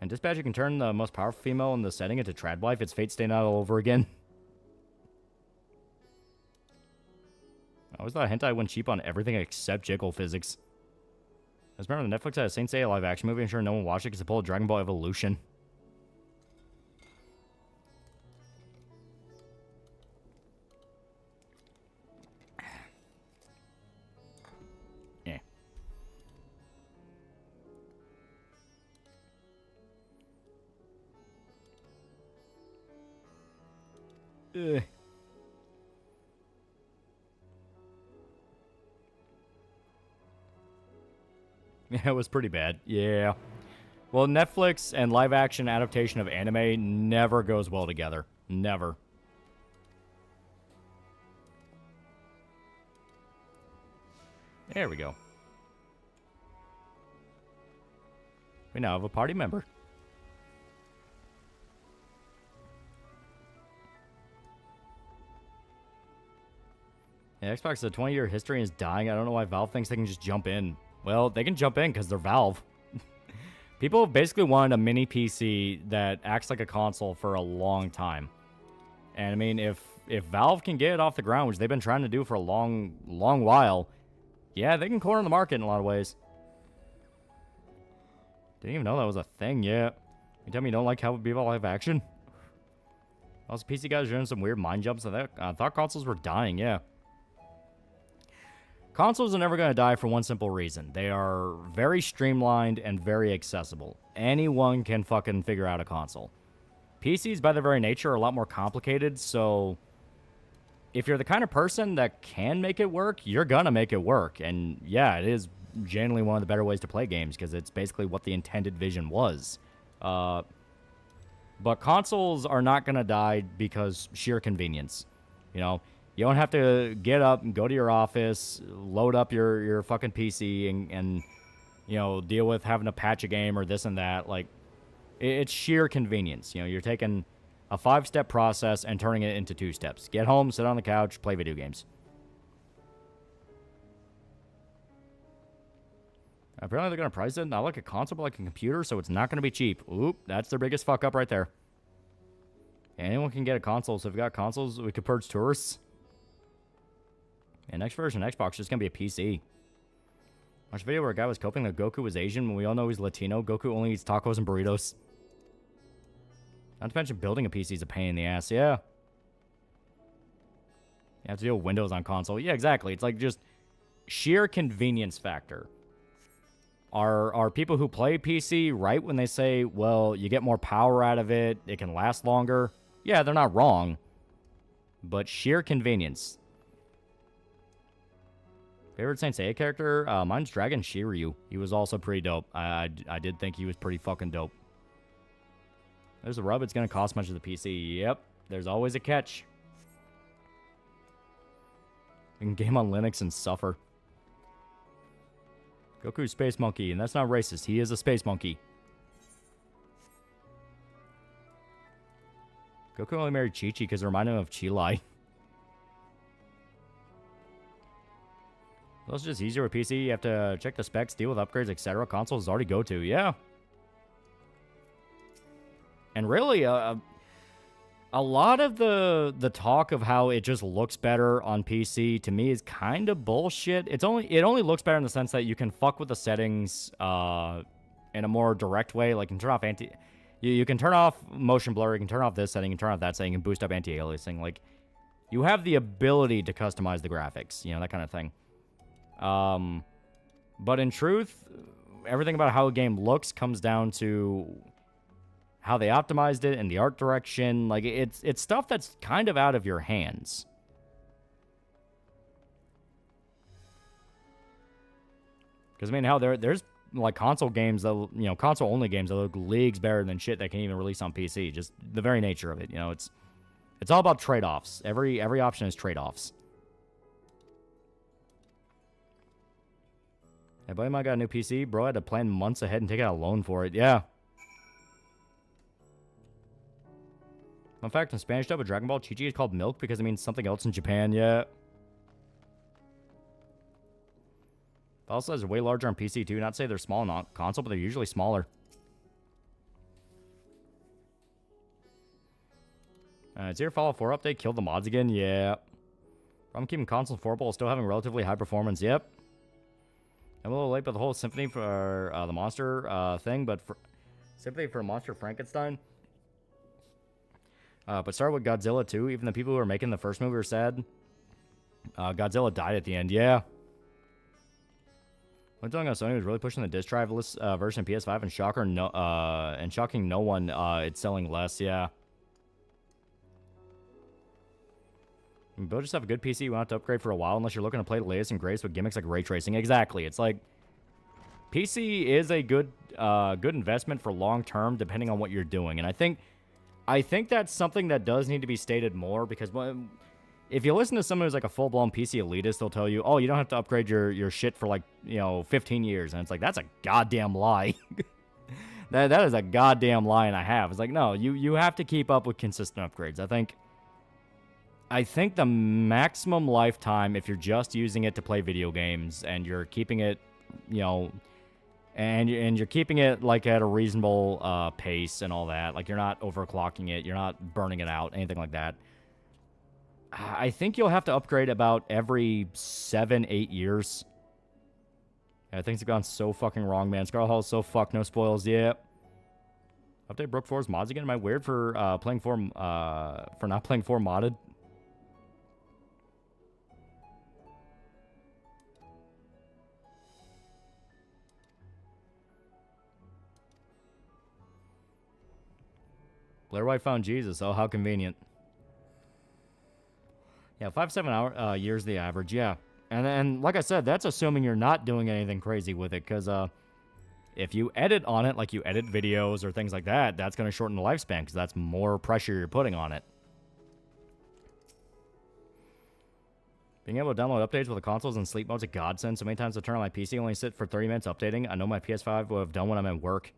And Dispatch, you can turn the most powerful female in the setting into trad wife. It's Fate Stay Night all over again. I always thought hentai went cheap on everything except jiggle physics. I just remember the Netflix had a Saint Seiya live action movie. I'm sure no one watched it because it pulled Dragon Ball Evolution. Yeah. Ugh. Yeah, it was pretty bad. Yeah. Well, Netflix and live-action adaptation of anime never goes well together. Never. There we go. We now have a party member. Yeah, Xbox has a 20-year history and is dying. I don't know why Valve thinks they can just jump in. Well, they can jump in because they're Valve. People basically wanted a mini PC that acts like a console for a long time. And I mean, if Valve can get it off the ground, which they've been trying to do for a long while, yeah, they can corner the market in a lot of ways. Didn't even know that was a thing, yeah. You tell me you don't like how people live action? Also, PC guys are doing some weird mind jumps. I thought consoles were dying, yeah. Consoles are never going to die for one simple reason. They are very streamlined and very accessible. Anyone can fucking figure out a console. PCs, by their very nature, are a lot more complicated, so if you're the kind of person that can make it work, you're gonna make it work. And yeah, it is generally one of the better ways to play games, because it's basically what the intended vision was. But consoles are not gonna die because sheer convenience. You know, you don't have to get up and go to your office, load up your fucking PC, and you know, deal with having to patch a game or this and that. Like, it's sheer convenience. You know, you're taking a 5-step process and turning it into 2 steps. Get home, sit on the couch, play video games. Apparently they're going to price it not like a console, but like a computer, so it's not going to be cheap. Oop, that's their biggest fuck up right there. Anyone can get a console, so if we got consoles, we could purge tourists. And next version of Xbox is just going to be a PC. Watched a video where a guy was coping that Goku was Asian when we all know he's Latino. Goku only eats tacos and burritos. Not to mention building a PC is a pain in the ass, yeah. You have to deal with Windows on console. Yeah, exactly. It's like just sheer convenience factor. Are people who play PC right when they say, well, you get more power out of it, it can last longer? Yeah, they're not wrong. But sheer convenience. Favorite Saint Seiya character? Mine's Dragon Shiryu. He was also pretty dope. I did think he was pretty fucking dope. There's a rub. It's going to cost much of the PC. Yep. There's always a catch. You can game on Linux and suffer. Goku's Space Monkey, and that's not racist. He is a Space Monkey. Goku only married Chi-Chi because it reminded him of Chi-Lai. Well, it's just easier with PC. You have to check the specs, deal with upgrades, etc. Consoles already go to, yeah. And really, a lot of the talk of how it just looks better on PC to me is kind of bullshit. It only looks better in the sense that you can fuck with the settings in a more direct way. Like you can turn off you can turn off motion blur, you can turn off this setting, you can turn off that setting, and boost up anti-aliasing. Like you have the ability to customize the graphics, you know, that kind of thing. But in truth, everything about how a game looks comes down to how they optimized it and the art direction. Like it's stuff that's kind of out of your hands. Because I mean, hell, there's like console games that, you know, console only games that look leagues better than shit that can even release on PC. Just the very nature of it, you know, it's all about trade-offs. Every option is trade-offs. Hey, buddy, I got a new PC, bro. I had to plan months ahead and take out a loan for it. Yeah. Fun fact, in Spanish dub of Dragon Ball, Chi-Chi is called milk because it means something else in Japan, yeah. File sizes are way larger on PC, too. Not to say they're small on console, but they're usually smaller. Is your Fallout 4 update killed the mods again? Yeah. I'm keeping console affordable, still having relatively high performance. Yep. I'm a little late, but the whole symphony for the monster thing, but Sympathy for Monster Frankenstein. But started with Godzilla too. Even the people who were making the first movie were sad. Godzilla died at the end. Yeah. One thing on Sony was really pushing the disc drive-less version of PS5, and shocking no one, it's selling less. Yeah. But just have a good PC. You won't have to upgrade for a while unless you're looking to play the latest and greatest with gimmicks like ray tracing. Exactly. It's like PC is a good investment for long term, depending on what you're doing. And I think that's something that does need to be stated more, because if you listen to someone who's like a full-blown PC elitist, they'll tell you, oh, you don't have to upgrade your shit for like, 15 years. And it's like, that's a goddamn lie. that is a goddamn lie, and I have. It's like, no, you have to keep up with consistent upgrades. I think the maximum lifetime, if you're just using it to play video games and you're keeping it, and you're keeping it like at a reasonable pace and all that, like you're not overclocking it, you're not burning it out, anything like that, I think you'll have to upgrade about every 7-8 years. Yeah, things have gone so fucking wrong, man. Scarlet Hall is so fucked, no spoils. Yeah. Update Brook 4's mods again. Am I weird for not playing 4 modded? Blair White found Jesus. Oh, how convenient. Yeah, 5-7 years the average. Yeah, and like I said, that's assuming you're not doing anything crazy with it. Because if you edit on it, like you edit videos or things like that, that's going to shorten the lifespan because that's more pressure you're putting on it. Being able to download updates with the consoles and sleep mode's a godsend. So many times I turn on my PC, only sit for 30 minutes updating. I know my PS5 will have done when I'm at work.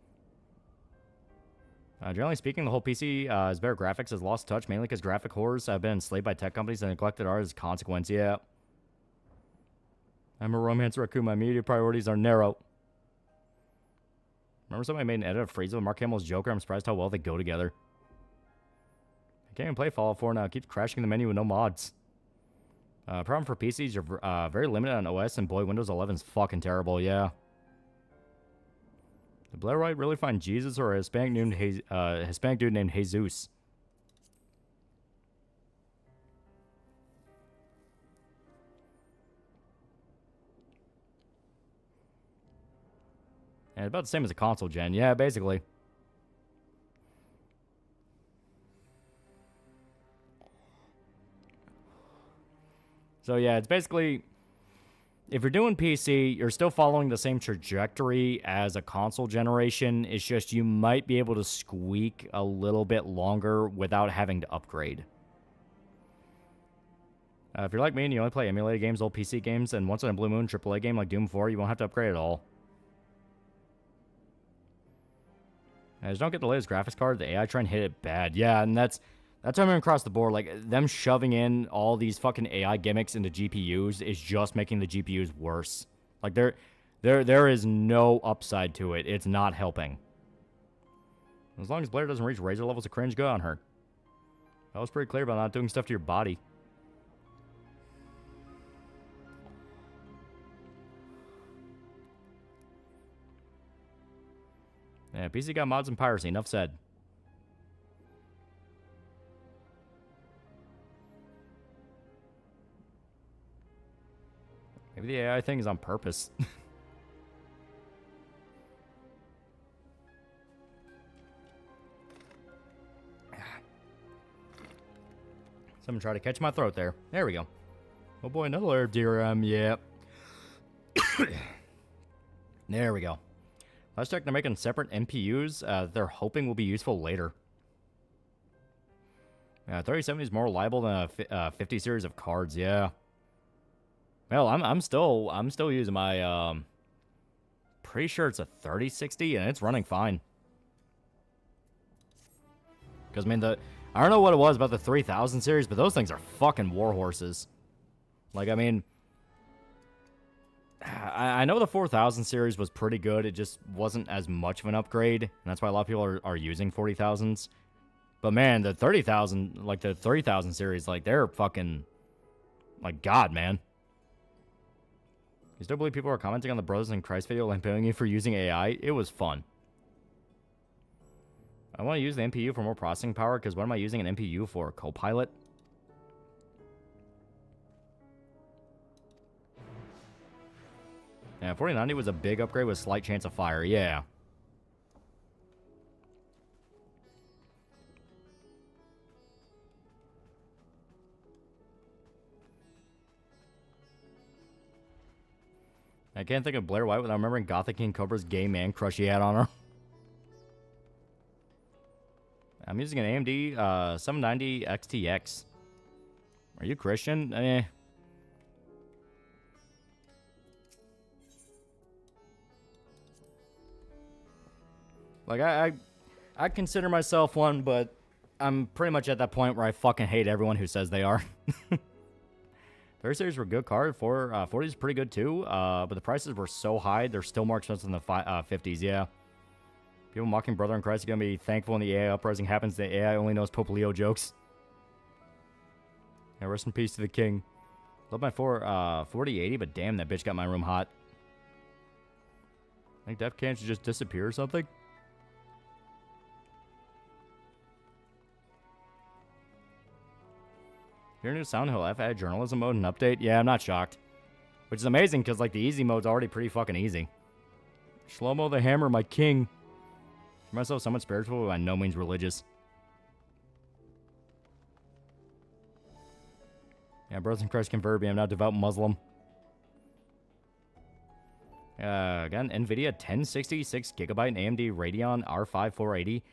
Generally speaking, the whole PC has better graphics, has lost touch, mainly because graphic whores have been enslaved by tech companies and neglected art as a consequence. Yeah. I'm a romance raccoon. My media priorities are narrow. Remember somebody made an edit of Frieza with Mark Hamill's Joker? I'm surprised how well they go together. I can't even play Fallout 4 now. It keeps crashing the menu with no mods. Problem for PCs, you're very limited on OS, and boy, Windows 11 is fucking terrible, yeah. Did Blair White really find Jesus or a Hispanic dude named Jesus? And about the same as a console gen. Yeah, basically. So yeah, it's basically, if you're doing PC, you're still following the same trajectory as a console generation. It's just you might be able to squeak a little bit longer without having to upgrade. If you're like me and you only play emulated games, old PC games, and once in a blue moon AAA game like Doom 4, you won't have to upgrade at all. I just don't get the latest graphics card. The AI try and hit it bad. Yeah, and that's what I'm across the board. Like, them shoving in all these fucking AI gimmicks into GPUs is just making the GPUs worse. Like, there is no upside to it. It's not helping. As long as Blair doesn't reach Razor levels of cringe, good on her. I was pretty clear about not doing stuff to your body. Yeah, PC got mods and piracy. Enough said. Maybe the AI thing is on purpose. Someone tried to catch my throat there. There we go. Oh boy, another layer of DRM. Yep. There we go. Last check, they're making separate NPUs they're hoping will be useful later. 3070 is more reliable than a 50 series of cards, yeah. Well, I'm still using my pretty sure it's a 3060 and it's running fine. Because I mean I don't know what it was about the 3000 series, but those things are fucking war horses. Like, I mean, I know the 4000 series was pretty good. It just wasn't as much of an upgrade, and that's why a lot of people are using 40,000s. But man, the 30,000, like the 30,000 series, like they're fucking, like, God, man. You still believe people are commenting on the Brothers in Christ video lampooning you for using AI? It was fun. I want to use the NPU for more processing power, because what am I using an NPU for? Copilot? Yeah, 4090 was a big upgrade with slight chance of fire, yeah. I can't think of Blair White without remembering Gothic King Cobra's gay man crush he had on her. I'm using an AMD 790 XTX. Are you Christian? Eh. Like, I consider myself one, but I'm pretty much at that point where I fucking hate everyone who says they are. 30 series were good card. 40 is pretty good too, but the prices were so high, they're still more expensive than the 50s, yeah. People mocking Brother in Christ are going to be thankful when the AI uprising happens. The AI only knows Pope Leo jokes. Yeah, rest in peace to the king. Love my 4080, but damn, that bitch got my room hot. I think Def Can should just disappear or something. Your new Sound Hill F added journalism mode and update? Yeah, I'm not shocked. Which is amazing, because, like, the easy mode's already pretty fucking easy. Shlomo the Hammer, my king. For myself, somewhat spiritual, but by no means religious. Yeah, Brothers in Christ convert me. I'm not devout Muslim. Again, NVIDIA 1066 gigabyte AMD Radeon R5 480.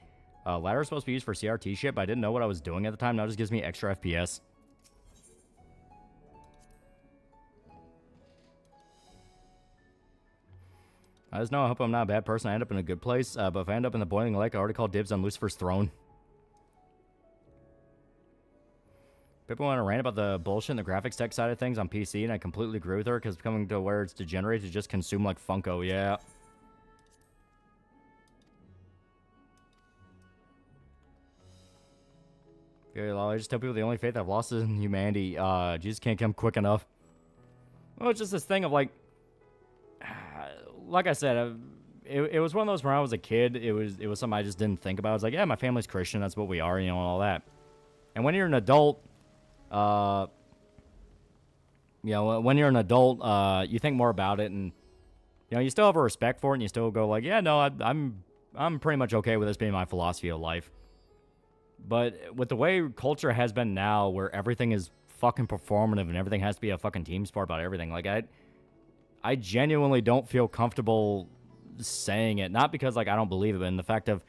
Ladder is supposed to be used for CRT shit, but I didn't know what I was doing at the time. Now it just gives me extra FPS. I just know I hope I'm not a bad person. I end up in a good place. But if I end up in the boiling lake, I already called dibs on Lucifer's throne. People want to rant about the bullshit and the graphics tech side of things on PC, and I completely agree with her because it's coming to where it's degenerate to just consume like Funko. Yeah. I just tell people the only faith I've lost is in humanity. Jesus can't come quick enough. Well, it's just this thing of like I said, it was one of those when I was a kid. It was something I just didn't think about. I was like, yeah, my family's Christian. That's what we are, you know, and all that. And when you're an adult, when you're an adult, you think more about it, and you know, you still have a respect for it, and you still go like, yeah, no, I'm pretty much okay with this being my philosophy of life. But with the way culture has been now, where everything is fucking performative and everything has to be a fucking team sport about everything, like I genuinely don't feel comfortable saying it. Not because like I don't believe it, but in the fact of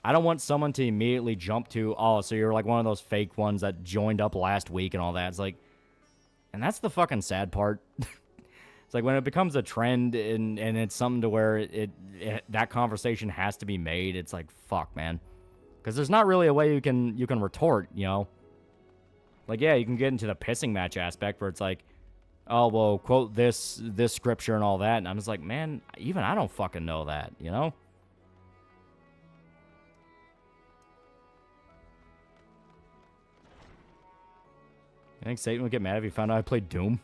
I don't want someone to immediately jump to, oh, so you're like one of those fake ones that joined up last week and all that. It's like, and that's the fucking sad part. It's like when it becomes a trend and it's something to where that conversation has to be made. It's like, fuck, man. Because there's not really a way you can retort, you know? Like, yeah, you can get into the pissing match aspect where it's like, oh, well, quote this scripture and all that. And I'm just like, man, even I don't fucking know that, you know? I think Satan would get mad if he found out I played Doom.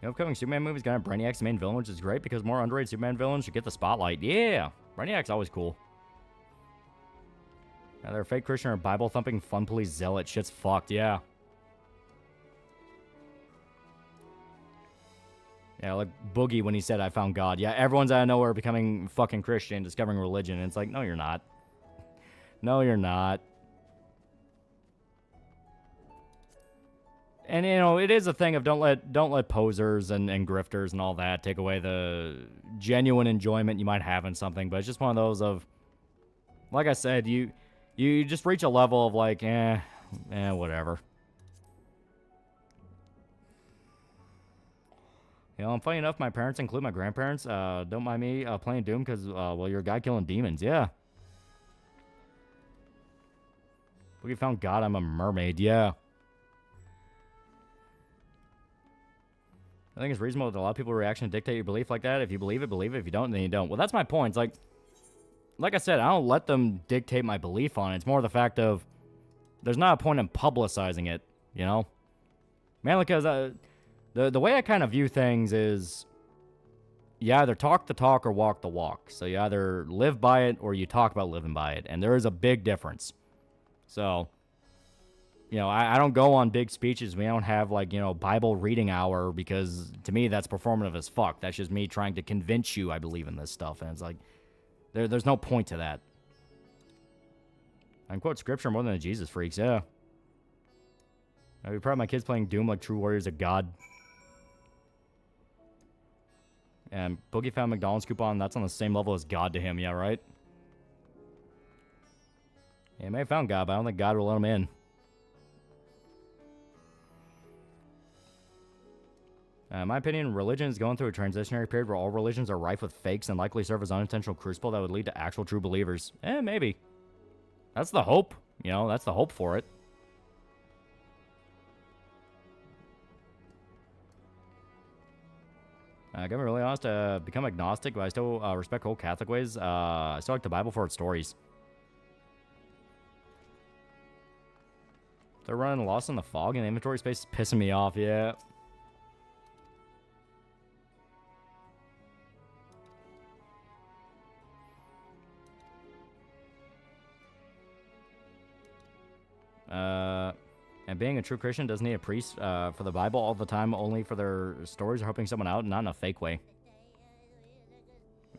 The upcoming Superman movie's got Brainiac's the main villain, which is great because more underrated Superman villains should get the spotlight. Yeah, Brainiac's always cool. Now they're a fake Christian or Bible-thumping fun police zealot. Shit's fucked, yeah. Yeah, like Boogie when he said, I found God. Yeah, everyone's out of nowhere becoming fucking Christian, discovering religion. And it's like, no, you're not. No, you're not. And, you know, it is a thing of don't let posers and grifters and all that take away the genuine enjoyment you might have in something. But it's just one of those of, like I said, you just reach a level of like, whatever. You know, funny enough, my parents include my grandparents. Don't mind me playing Doom because, well, you're a guy killing demons. Yeah. We found God, I'm a mermaid. Yeah. I think it's reasonable that a lot of people's reaction to dictate your belief like that. If you believe it, believe it. If you don't, then you don't. Well, that's my point. It's like I said, I don't let them dictate my belief on it. It's more the fact of there's not a point in publicizing it, you know? Mainly because the way I kind of view things is you either talk the talk or walk the walk. So you either live by it or you talk about living by it. And there is a big difference. So, you know, I don't go on big speeches. We don't have, like, you know, Bible reading hour because, to me, that's performative as fuck. That's just me trying to convince you I believe in this stuff. And it's like, there's no point to that. I can quote scripture more than the Jesus freaks, yeah. I'd be proud of my kids playing Doom like true warriors of God. And Boogie found McDonald's coupon. That's on the same level as God to him, yeah, right? Yeah, he may have found God, but I don't think God will let him in. In my opinion, religion is going through a transitionary period where all religions are rife with fakes and likely serve as unintentional crucible that would lead to actual true believers. Maybe. That's the hope. You know, that's the hope for it. I gotta be really honest, become agnostic, but I still respect whole Catholic ways. I still like the Bible for its stories. They're running Lost in the Fog and the inventory space is pissing me off, yeah. And being a true Christian doesn't need a priest for the Bible all the time, only for their stories or helping someone out, not in a fake way.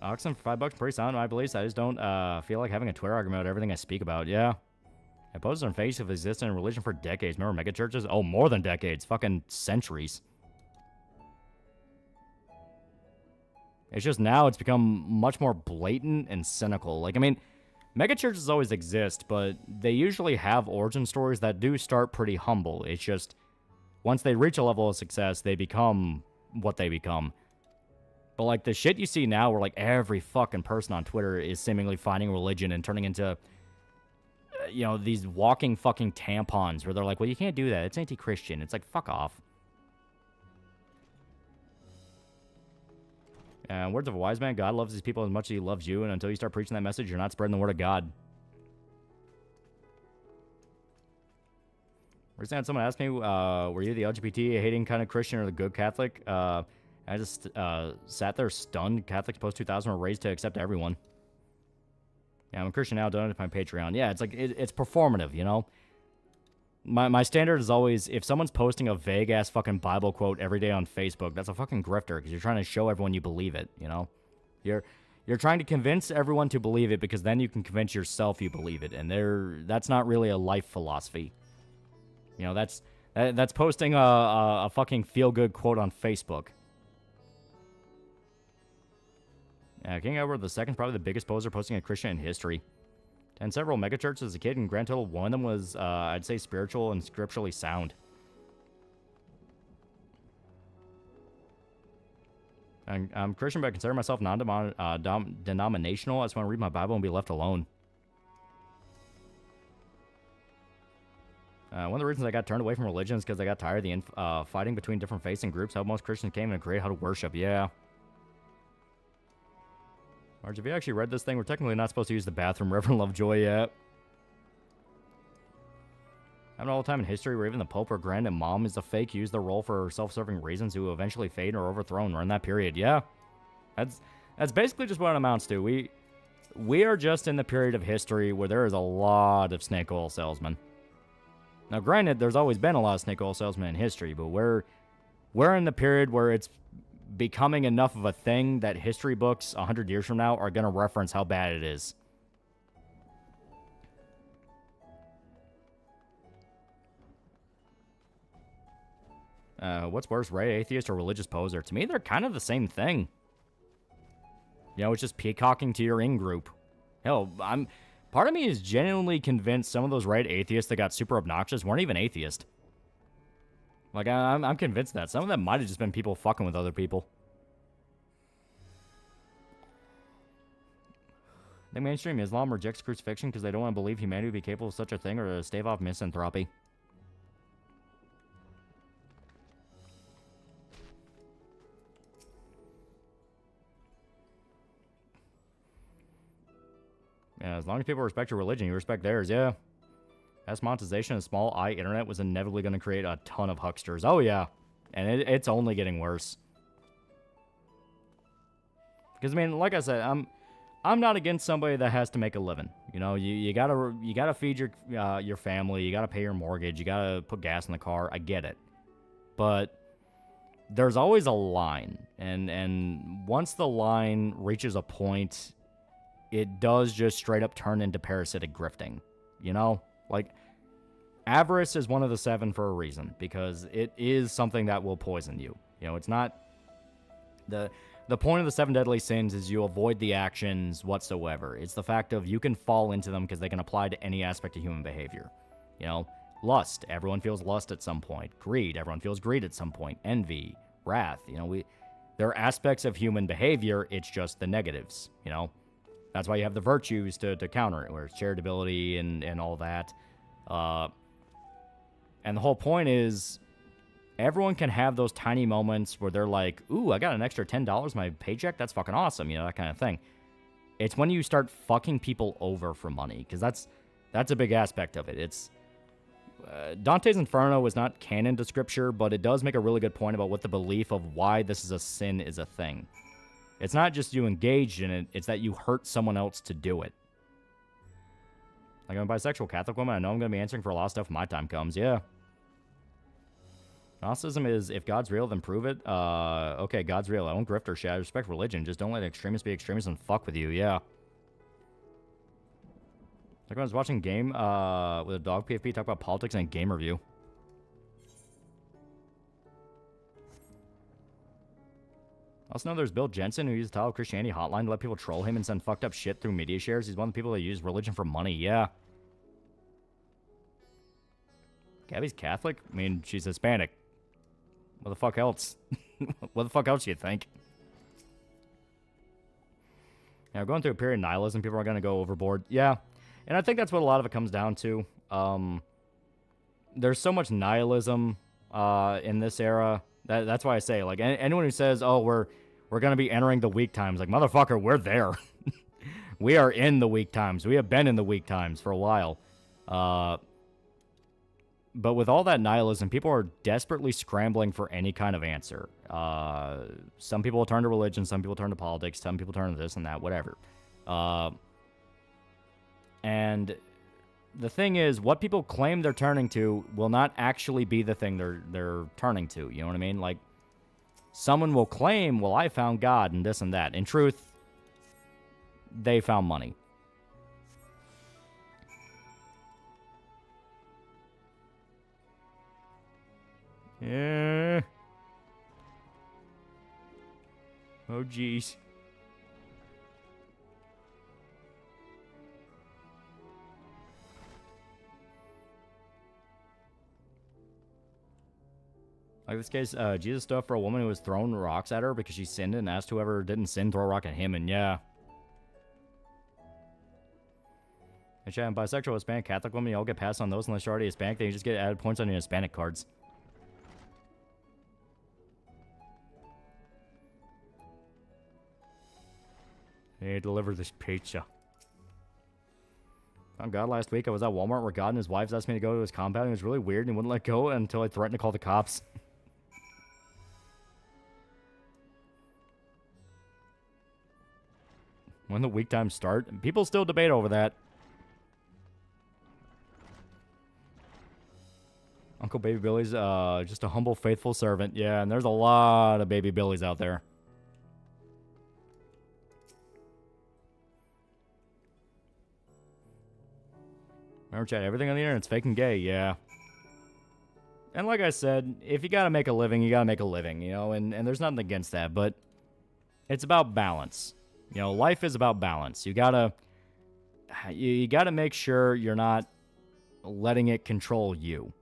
Oxen for $5 pretty sound, my beliefs. I just don't feel like having a Twitter argument about everything I speak about. Yeah. Opposers and fakes have existed in religion for decades. Remember megachurches? Oh, more than decades. Fucking centuries. It's just now it's become much more blatant and cynical. Like, I mean, megachurches always exist, but they usually have origin stories that do start pretty humble. It's just once they reach a level of success, they become what they become. But, like, the shit you see now where, like, every fucking person on Twitter is seemingly finding religion and turning into, you know, these walking fucking tampons where they're like, well, you can't do that. It's anti-Christian. It's like, fuck off. Words of a wise man, God loves his people as much as he loves you, and until you start preaching that message, you're not spreading the word of God. Recently, someone asked me, were you the LGBT-hating kind of Christian or the good Catholic? I just sat there stunned. Catholics post-2000 were raised to accept everyone. Yeah, I'm a Christian now, donate to my Patreon. Yeah, it's like, it's performative, you know? My standard is always, if someone's posting a vague-ass fucking Bible quote every day on Facebook, that's a fucking grifter, because you're trying to show everyone you believe it, you know? You're trying to convince everyone to believe it, because then you can convince yourself you believe it, and that's not really a life philosophy. You know, that's posting a fucking feel-good quote on Facebook. King Edward II, probably the biggest poser posting a Christian in history. And several megachurches as a kid, and grand total, one of them was, I'd say, spiritual and scripturally sound. I'm Christian, but I consider myself non-denominational. I just want to read my Bible and be left alone. One of the reasons I got turned away from religion is because I got tired of the fighting between different faiths and groups. How most Christians came and agree how to worship. Yeah. Marge, have you actually read this thing? We're technically not supposed to use the bathroom, Reverend Lovejoy, yet. Happened all the time in history where even the Pope or Grand Imam is a fake, use their role for self-serving reasons who eventually fade or overthrown. We're in that period, yeah. That's basically just what it amounts to. We are just in the period of history where there is a lot of snake oil salesmen. Now, granted, there's always been a lot of snake oil salesmen in history, but we're in the period where it's becoming enough of a thing that history books 100 years from now are going to reference how bad it is. What's worse, right? Atheist or religious poser? To me, they're kind of the same thing. You know, it's just peacocking to your in-group. Hell, part of me is genuinely convinced some of those right atheists that got super obnoxious weren't even atheist. Like, I'm convinced that. Some of them might have just been people fucking with other people. The mainstream Islam rejects crucifixion because they don't want to believe humanity would be capable of such a thing or to stave off misanthropy. Yeah, as long as people respect your religion, you respect theirs, yeah. As monetization of small internet was inevitably going to create a ton of hucksters. Oh, yeah. And it's only getting worse. Because, I mean, like I said, I'm not against somebody that has to make a living. You know, you gotta feed your family, you gotta pay your mortgage, you gotta put gas in the car. I get it. But there's always a line. And once the line reaches a point, it does just straight up turn into parasitic grifting. You know? Like, avarice is one of the 7 for a reason, because it is something that will poison you. You know, it's not... The point of the 7 deadly sins is you avoid the actions whatsoever. It's the fact of you can fall into them because they can apply to any aspect of human behavior. You know, lust, everyone feels lust at some point. Greed, everyone feels greed at some point. Envy, wrath, you know, there are aspects of human behavior, it's just the negatives, you know. That's why you have the virtues to counter it, where it's charitability and all that. And the whole point is, everyone can have those tiny moments where they're like, ooh, I got an extra $10 in my paycheck? That's fucking awesome, you know, that kind of thing. It's when you start fucking people over for money, because that's a big aspect of it. It's Dante's Inferno was not canon to Scripture, but it does make a really good point about what the belief of why this is a sin is a thing. It's not just you engaged in it, it's that you hurt someone else to do it. Like, I'm a bisexual Catholic woman, I know I'm going to be answering for a lot of stuff when my time comes, yeah. Gnosticism is, if God's real, then prove it. Okay, God's real. I won't grift or shit. I respect religion. Just don't let extremists be extremists and fuck with you. Yeah. Like when I was watching Game with a dog PFP talk about politics and a game review. Also know there's Bill Jensen, who uses the Title of Christianity hotline to let people troll him and send fucked up shit through media shares. He's one of the people that use religion for money. Yeah. Gabby's Catholic? I mean, she's Hispanic. What the fuck else? What the fuck else do you think? Yeah, we're going through a period of nihilism. People are going to go overboard. Yeah, and I think that's what a lot of it comes down to. There's so much nihilism in this era. That's why I say, like, anyone who says, oh, we're going to be entering the weak times, like, motherfucker, we're there. We are in the weak times. We have been in the weak times for a while. But with all that nihilism, people are desperately scrambling for any kind of answer. Some people turn to religion, some people turn to politics, some people turn to this and that, whatever. And the thing is, what people claim they're turning to will not actually be the thing they're turning to. You know what I mean? Like, someone will claim, well, I found God and this and that. In truth, they found money. Yeah. Oh, jeez. Like this case, Jesus stood up for a woman who was throwing rocks at her because she sinned and asked whoever didn't sin throw a rock at him, and yeah. And chat, bisexual, Hispanic, Catholic women, you all get passed on those unless you're already Hispanic, then you just get added points on your Hispanic cards. Hey, deliver this pizza. Found God last week. I was at Walmart where God and his wives asked me to go to his compound. It was really weird and he wouldn't let go until I threatened to call the cops. When the week times start, people still debate over that. Uncle Baby Billy's just a humble, faithful servant. Yeah, and there's a lot of Baby Billies out there. Remember, chat, everything on the internet's fake and gay, yeah. And like I said, if you gotta make a living, you gotta make a living, you know, and there's nothing against that, but it's about balance. You know, life is about balance. You gotta make sure you're not letting it control you.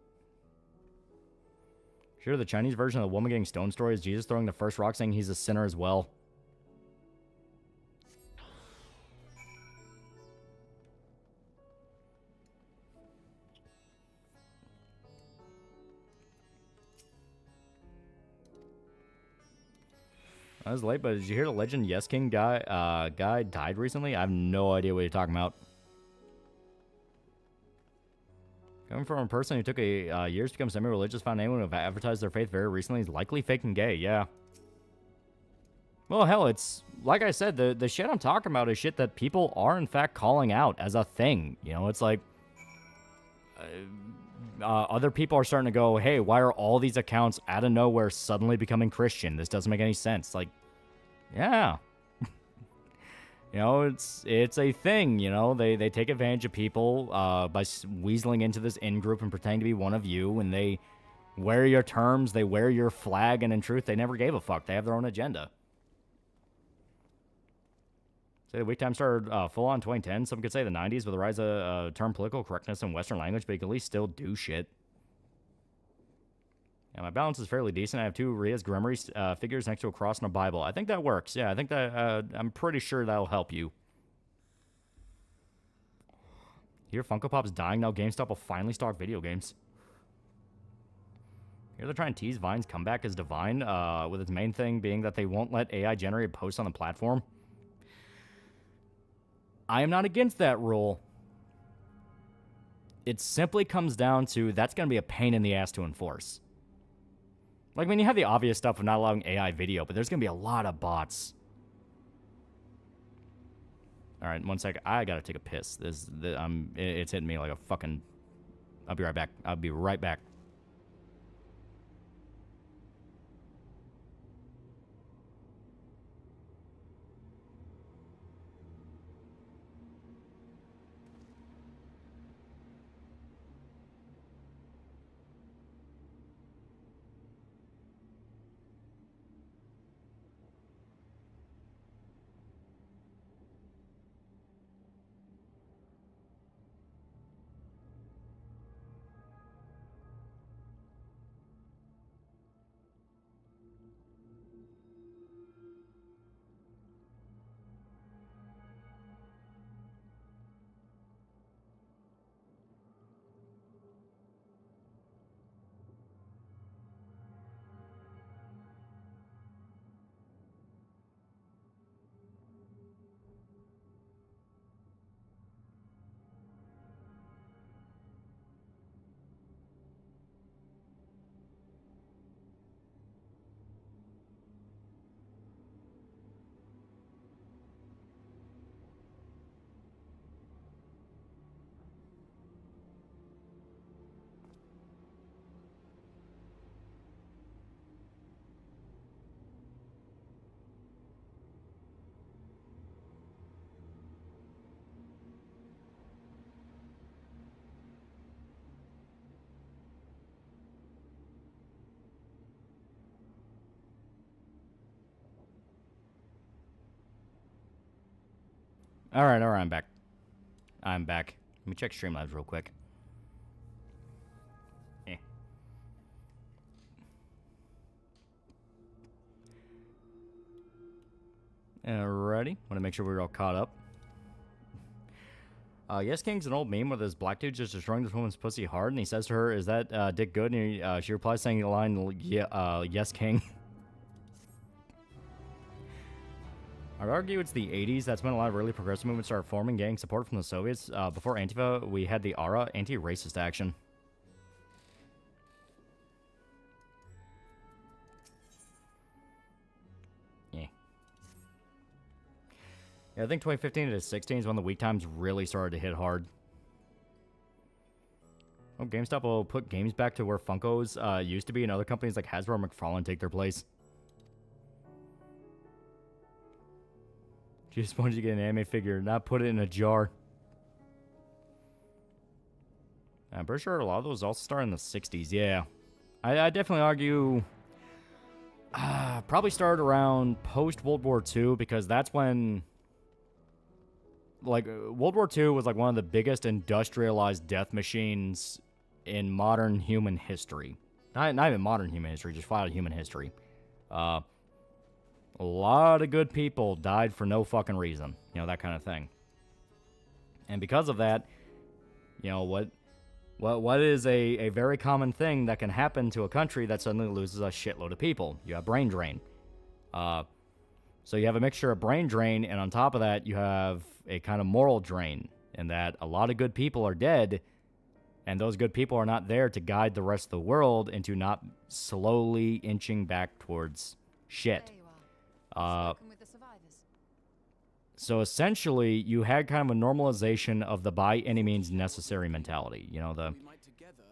Sure, the Chinese version of the woman getting stoned story is Jesus throwing the first rock saying he's a sinner as well. I was late, but did you hear the legend Yes King guy died recently? I have no idea what you're talking about. Coming from a person who took a years to become semi-religious, found anyone who have advertised their faith very recently is likely fake and gay, yeah. Well, hell, it's, like I said, the shit I'm talking about is shit that people are, in fact, calling out as a thing. You know, it's like, other people are starting to go, hey, why are all these accounts out of nowhere suddenly becoming Christian? This doesn't make any sense. Like, yeah. You know, it's a thing, you know. They take advantage of people by weaseling into this in-group and pretending to be one of you, and they wear your terms, they wear your flag, and in truth, they never gave a fuck. They have their own agenda. Say the week time started full on 2010. Some could say the 90s with the rise of term political correctness in Western language, but you can at least still do shit. Yeah, my balance is fairly decent. I have 2 Ria's Grimoire figures next to a cross and a Bible. I think that works. Yeah, I think that I'm pretty sure that'll help you. Here, Funko Pop's dying now. GameStop will finally stock video games. Here they're trying to tease Vine's comeback as divine, with its main thing being that they won't let AI generated posts on the platform. I am not against that rule. It simply comes down to that's going to be a pain in the ass to enforce. Like, I mean, you have the obvious stuff of not allowing AI video, but there's going to be a lot of bots. All right, 1 sec. I got to take a piss. It's hitting me like a fucking... I'll be right back. I'll be right back. Alright, I'm back. I'm back. Let me check Streamlabs real quick. Alrighty. Want to make sure we're all caught up. Yes King's an old meme where this black dude just destroying this woman's pussy hard, and he says to her, "Is that dick good?" And she replies saying the line, "Yeah, yes King." I'd argue it's the 80s. That's when a lot of really progressive movements started forming, getting support from the Soviets. Before Antifa, we had the ARA, anti-racist action. Yeah, I think 2015 to 16 is when the weak times really started to hit hard. Oh, GameStop will put games back to where Funko's used to be, and other companies like Hasbro and McFarlane take their place. Just wanted to get an anime figure, not put it in a jar. I'm pretty sure a lot of those also started in the 60s, yeah. I definitely argue... probably started around post-World War II, because that's when... Like, World War II was like one of the biggest industrialized death machines in modern human history. Not even modern human history, just flat out human history. A lot of good people died for no fucking reason. You know, that kind of thing. And because of that, you know, what is a very common thing that can happen to a country that suddenly loses a shitload of people? You have brain drain. So you have a mixture of brain drain, and on top of that, you have a kind of moral drain, in that a lot of good people are dead, and those good people are not there to guide the rest of the world into not slowly inching back towards shit. So essentially, you had kind of a normalization of the by any means necessary mentality. You know, the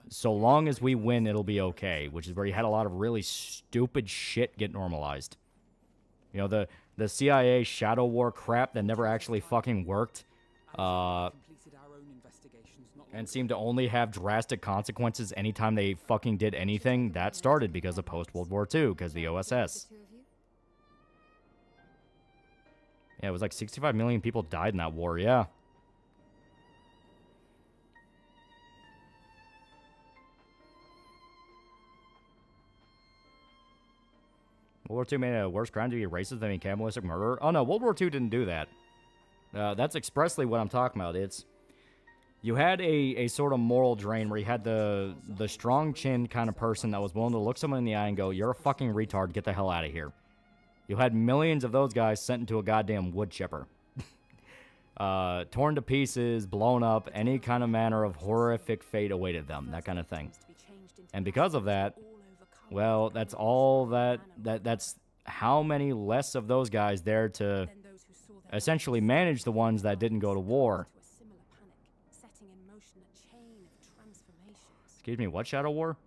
so long as we win, it'll be okay, which is where you had a lot of really stupid shit get normalized. You know, the CIA shadow war crap that never actually fucking worked, and seemed to only have drastic consequences anytime they fucking did anything, that started because of post-World War II, because the OSS. Yeah, it was like 65 million people died in that war, yeah. World War II made it a worse crime to be racist than a cannibalistic murder. Oh no, World War II didn't do that. That's expressly what I'm talking about. It's you had a sort of moral drain where you had the strong-chinned kind of person that was willing to look someone in the eye and go, "You're a fucking retard, get the hell out of here." You had millions of those guys sent into a goddamn wood chipper. Torn to pieces, blown up, any kind of manner of horrific fate awaited them, that kind of thing. And because of that, well, that's all that's how many less of those guys there to essentially manage the ones that didn't go to war. Excuse me, what Shadow War?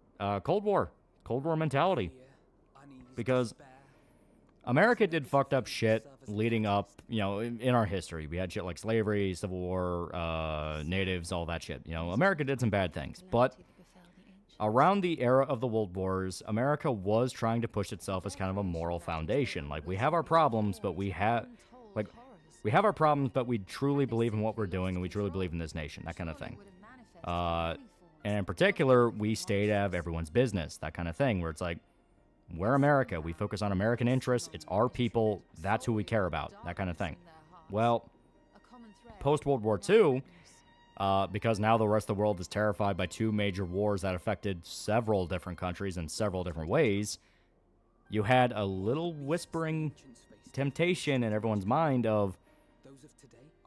Cold War. Cold War mentality. Because America did fucked up shit leading up, you know, in our history. We had shit like slavery, Civil War, natives, all that shit. You know, America did some bad things. But around the era of the World Wars, America was trying to push itself as kind of a moral foundation. Like, we have our problems, but we have our problems, but we truly believe in what we're doing, and we truly believe in this nation, that kind of thing. And in particular, we stayed out of everyone's business, that kind of thing, where it's like, we're America, we focus on American interests, it's our people, that's who we care about, that kind of thing. Well, post-World War II, because now the rest of the world is terrified by two major wars that affected several different countries in several different ways, you had a little whispering temptation in everyone's mind of,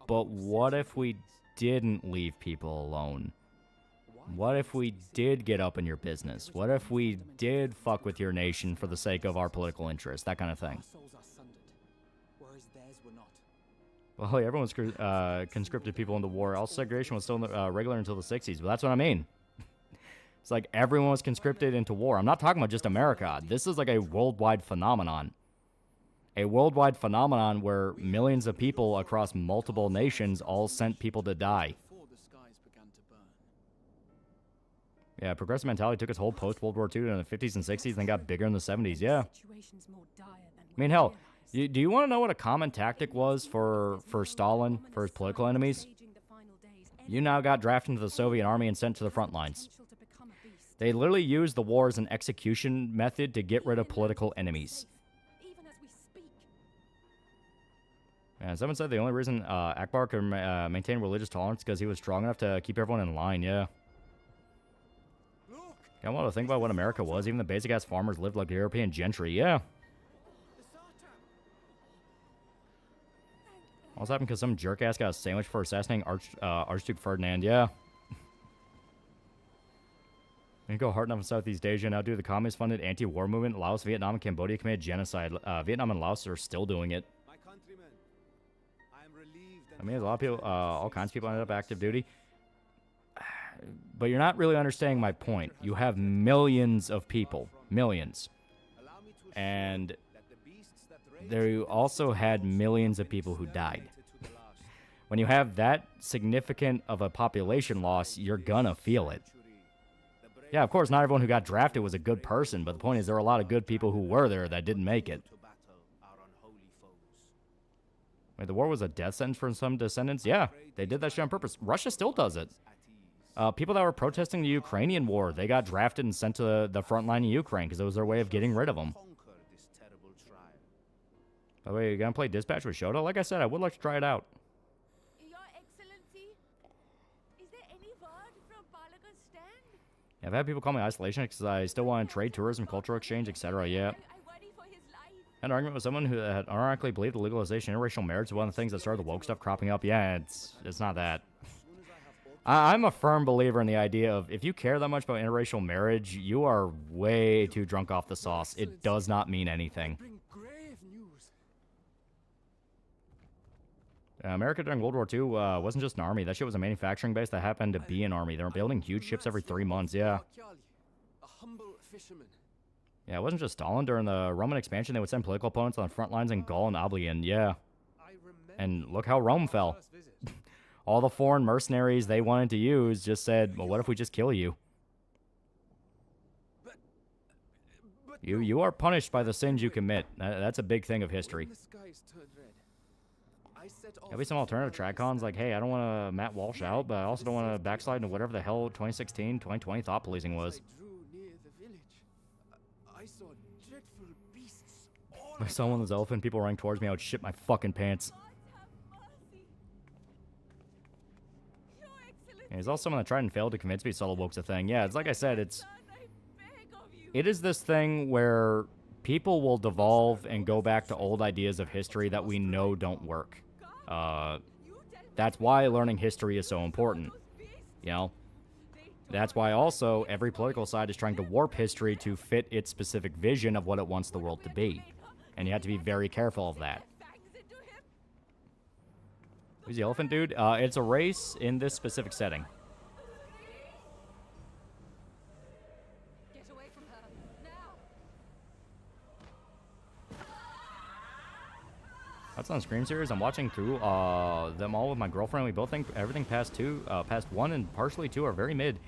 but what if we didn't leave people alone? What if we did get up in your business? What if we did fuck with your nation for the sake of our political interests? That kind of thing. Well, everyone was conscripted people into war. All segregation was still regular until the 60s. But that's what I mean. It's like everyone was conscripted into war. I'm not talking about just America. This is like a worldwide phenomenon. A worldwide phenomenon where millions of people across multiple nations all sent people to die. Yeah, progressive mentality took its whole post-World War II in the 50s and 60s and then got bigger in the 70s, yeah. I mean, hell, Do you want to know what a common tactic was for Stalin, for his political enemies? You now got drafted into the Soviet army and sent to the front lines. They literally used the war as an execution method to get rid of political enemies. And someone said the only reason Akbar could maintain religious tolerance because he was strong enough to keep everyone in line, yeah. I want to think about what America was. Even the basic-ass farmers lived like the European gentry, yeah. All this happened because some jerk-ass got a sandwich for assassinating Archduke Ferdinand, yeah. You go hard enough in Southeast Asia, now do the communist-funded anti-war movement. Laos, Vietnam, and Cambodia committed genocide. Vietnam and Laos are still doing it. I mean, there's a lot of people, all kinds of people ended up active duty. But you're not really understanding my point. You have millions of people. Millions. And there also had millions of people who died. When you have that significant of a population loss, you're gonna feel it. Yeah, of course, not everyone who got drafted was a good person, but the point is there were a lot of good people who were there that didn't make it. Wait, the war was a death sentence for some descendants? Yeah, they did that shit on purpose. Russia still does it. People that were protesting the Ukrainian war, they got drafted and sent to the front line of Ukraine because it was their way of getting rid of them. By the way, you gonna play Dispatch with Shoto? Like I said, I would like to try it out. Your Excellency, is there any word from Balaga's stand? Yeah, I've had people call me isolationist because I still want to trade, tourism, cultural exchange, etc. Yeah. Had an argument with someone who had ironically believed the legalization of interracial marriage is one of the things that started the woke stuff cropping up. Yeah, it's not that. I'm a firm believer in the idea of if you care that much about interracial marriage, you are way too drunk off the sauce. It does not mean anything. America during World War II wasn't just an army. That shit was a manufacturing base that happened to be an army. They were building huge ships every 3 months, yeah. Yeah, it wasn't just Stalin. During the Roman expansion, they would send political opponents on the front lines in Gaul and Oblivion, yeah. And look how Rome fell. All the foreign mercenaries they wanted to use just said, well, what if we just kill you? You are punished by the sins you commit. That's a big thing of history. There'll be some alternative TradCons like, hey, I don't want to Matt Walsh out, but I also don't want to backslide into whatever the hell 2016, 2020 thought policing was. If I saw one of those elephant people running towards me, I would shit my fucking pants. And there's also someone that tried and failed to convince me subtle woke's a thing. Yeah, it's like I said, it is this thing where people will devolve and go back to old ideas of history that we know don't work. That's why learning history is so important. You know? That's why also every political side is trying to warp history to fit its specific vision of what it wants the world to be. And you have to be very careful of that. Who's the elephant dude? It's a race in this specific setting. Get away from her now. That's on the Scream series. I'm watching through them all with my girlfriend. We both think everything past 1 and partially 2 are very mid.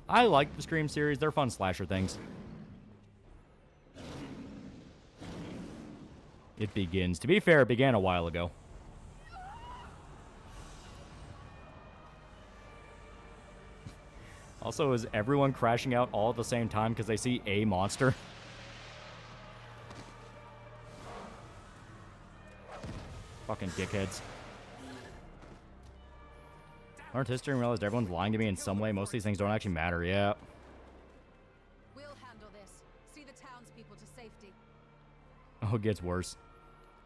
I like the Scream series. They're fun slasher things. It begins. To be fair, it began a while ago. Also, is everyone crashing out all at the same time because they see a monster? Fucking dickheads. Learned history and realized everyone's lying to me in some way. Most of these things don't actually matter, yeah. We'll handle this. See the townspeople to safety. Oh, it gets worse.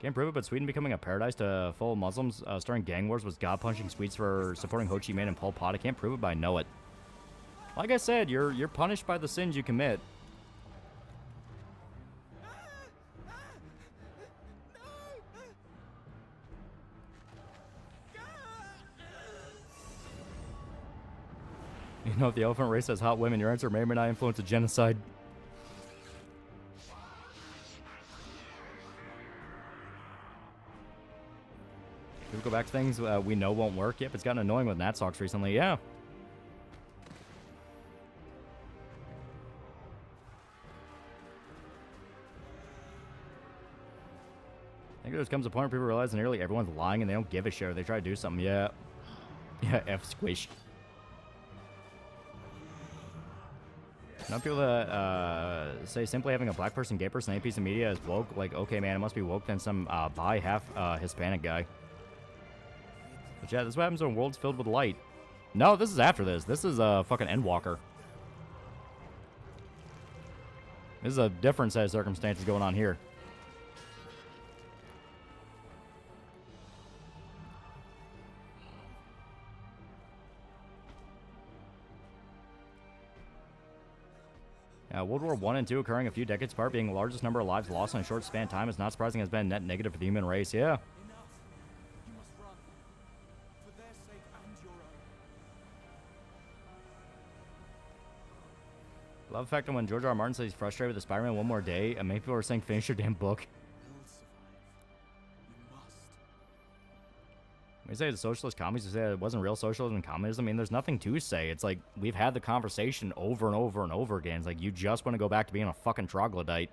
Can't prove it, but Sweden becoming a paradise to full Muslims starting gang wars was God-punching Swedes for supporting Ho Chi Minh and Pol Pot. I can't prove it, but I know it. Like I said, you're punished by the sins you commit. You know, if the elephant race has hot women, your answer may or may not influence a genocide. Should we go back to things we know won't work? Yep, it's gotten annoying with Nat Socks recently, yeah. I think there comes a point where people realize that nearly everyone's lying and they don't give a shit. Or they try to do something. Yeah. Yeah, F squish. Some people that say simply having a black person, gay person, any piece of media is woke. Like, okay, man, it must be woke than some bi half Hispanic guy. But yeah, this is what happens when a world's filled with light. No, this is after this. This is a fucking Endwalker. This is a different set of circumstances going on here. World War I and II occurring a few decades apart, being the largest number of lives lost in a short span of time is not surprising, has been net negative for the human race. Yeah. You must run. For their sake and your own. Love the fact that when George R. R. Martin says he's frustrated with the Spider-Man one more day, and many people are saying finish your damn book. Will survive. You must. When you say the socialist communists, you say it wasn't real socialism and communism. I mean, there's nothing to say. It's like, we've had the conversation over and over and over again. It's like, you just want to go back to being a fucking troglodyte.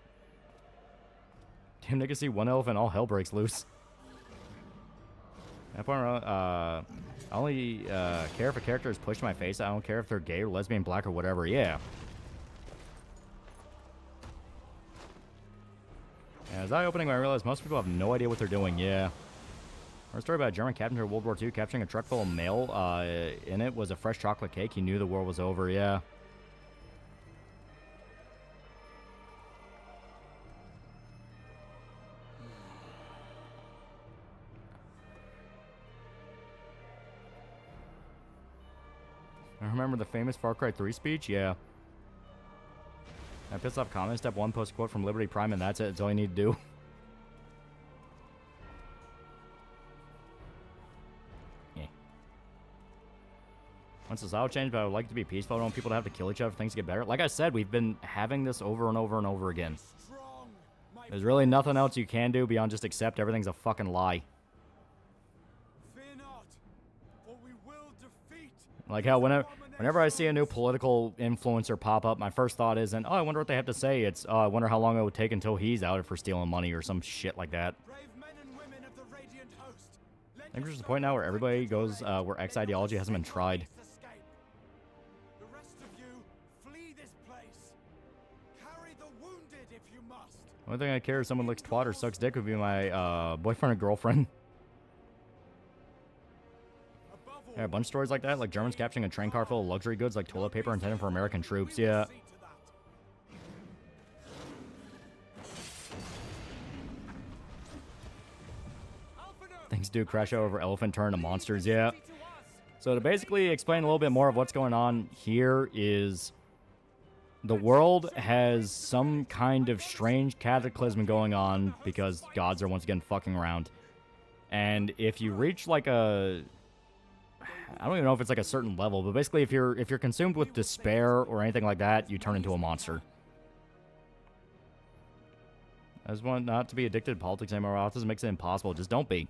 Damn, nigga, see one elephant, all hell breaks loose. At that point, I only care if a character is pushed in my face. I don't care if they're gay or lesbian, black, or whatever. Yeah. As eye-opening when I realized most people have no idea what they're doing. Yeah. Our story about a German captain during World War II capturing a truck full of mail. In it was a fresh chocolate cake. He knew the war was over. Yeah. I remember the famous Far Cry 3 speech. Yeah. I pissed off comments. Step 1, post a quote from Liberty Prime, and that's it. That's all you need to do. Once the style changed, but I would like it to be peaceful. I don't want people to have to kill each other for things to get better. Like I said, we've been having this over and over and over again. There's really nothing else you can do beyond just accept everything's a fucking lie. Fear not, for we will defeat. Like how whenever I see a new political influencer pop up, my first thought isn't, oh, I wonder what they have to say. It's, oh, I wonder how long it would take until he's outed for stealing money or some shit like that. Brave men and women of the radiant host. I think there's a point now where everybody goes where X ideology hasn't been tried. The rest of you, flee this place. Carry the wounded if you must. The only thing I care if someone licks twat or sucks dick would be my boyfriend or girlfriend. Yeah, a bunch of stories like that, like Germans capturing a train car full of luxury goods like toilet paper intended for American troops. Yeah. Things do crash out over elephant turn to monsters. Yeah. So to basically explain a little bit more of what's going on here is the world has some kind of strange cataclysm going on because gods are once again fucking around. And if you reach like a... I don't even know if it's like a certain level, but basically if you're consumed with despair or anything like that, you turn into a monster. I just want not to be addicted to politics anymore. Autism makes it impossible. Just don't be.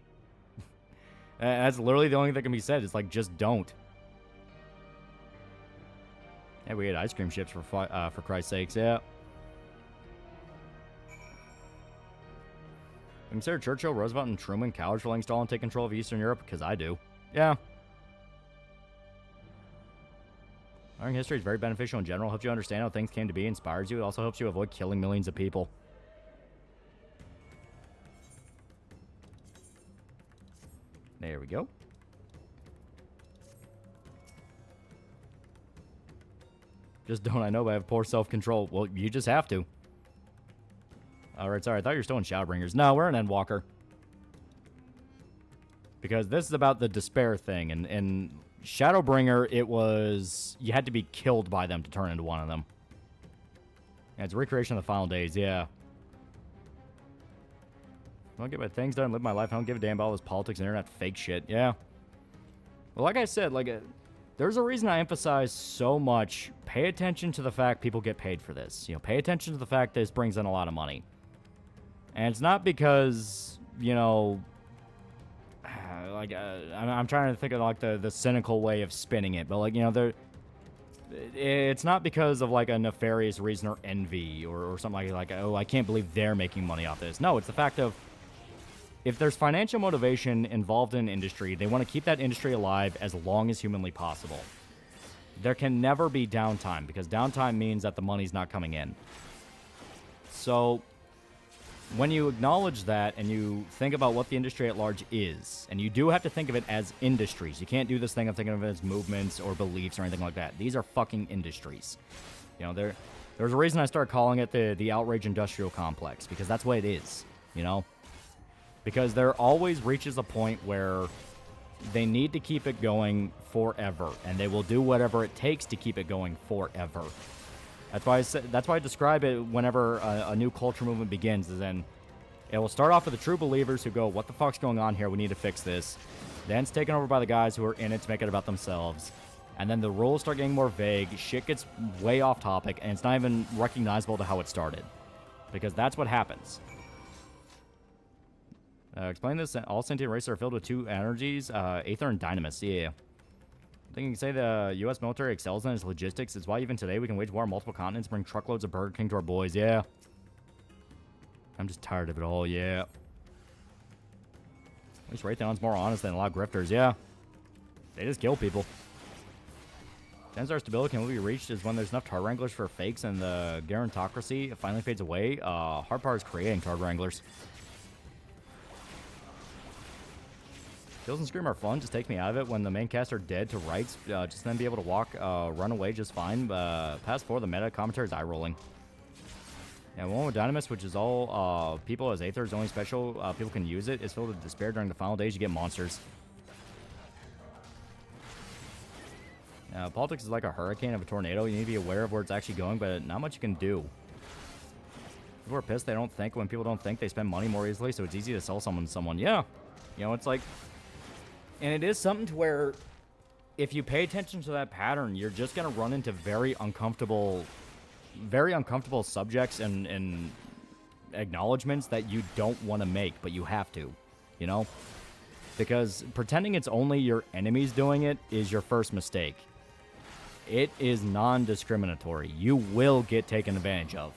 That's literally the only thing that can be said. It's like, just don't. Yeah, we had ice cream chips for Christ's sakes. Yeah. Consider Churchill, Roosevelt, and Truman cowards for letting Stalin take control of Eastern Europe? Because I do. Yeah. Learning history is very beneficial in general. Helps you understand how things came to be, inspires you. It also helps you avoid killing millions of people. There we go. Just don't I know, but I have poor self-control. Well, you just have to. Alright, sorry. I thought you were still in Shadowbringers. No, we're in Endwalker. Because this is about the despair thing. And in Shadowbringer, it was... You had to be killed by them to turn into one of them. Yeah, it's a recreation of the final days, yeah. I don't get my things done, live my life. I don't give a damn about all this politics and internet fake shit. Yeah. Well, like I said, there's a reason I emphasize so much. Pay attention to the fact people get paid for this. You know, pay attention to the fact this brings in a lot of money. And it's not because, you know, I'm trying to think of like the cynical way of spinning it, but like, you know, it's not because of like a nefarious reason or envy or something like, oh, I can't believe they're making money off this. No, it's the fact of if there's financial motivation involved in an industry, they want to keep that industry alive as long as humanly possible. There can never be downtime, because downtime means that the money's not coming in. So when you acknowledge that and you think about what the industry at large is, and you do have to think of it as industries. You can't do this thing of thinking of it as movements or beliefs or anything like that. These are fucking industries. You know, there's a reason I started calling it the outrage industrial complex, because that's what it is, you know? Because there always reaches a point where they need to keep it going forever, and they will do whatever it takes to keep it going forever. That's why I describe it whenever a new culture movement begins, is then it will start off with the true believers who go, what the fuck's going on here? We need to fix this. Then it's taken over by the guys who are in it to make it about themselves. And then the rules start getting more vague, shit gets way off topic, and it's not even recognizable to how it started. Because that's what happens. Explain this. All sentient races are filled with two energies, Aether and Dynamis. Yeah. I think you can say the U.S. military excels in its logistics. It's why even today we can wage war on multiple continents, bring truckloads of Burger King to our boys. Yeah. I'm just tired of it all. Yeah. At least Raytheon's more honest than a lot of grifters. Yeah. They just kill people. Tensor stability can only be reached is when there's enough tar wranglers for fakes and the gerontocracy finally fades away. Hard part is creating tar wranglers. Kills and Scream are fun, just take me out of it when the main cast are dead to rights, just then be able to walk, run away just fine. Past 4, the meta commentary is eye-rolling. Yeah, one with Dynamis, which is all people as Aether is only special, people can use it, is filled with despair during the final days, you get monsters. Politics is like a hurricane of a tornado, you need to be aware of where it's actually going, but not much you can do. People are pissed they don't think, when people don't think they spend money more easily, so it's easy to sell someone. Yeah, you know, it's like... And it is something to where if you pay attention to that pattern, you're just going to run into very uncomfortable subjects and acknowledgments that you don't want to make, but you have to, you know? Because pretending it's only your enemies doing it is your first mistake. It is non-discriminatory. You will get taken advantage of.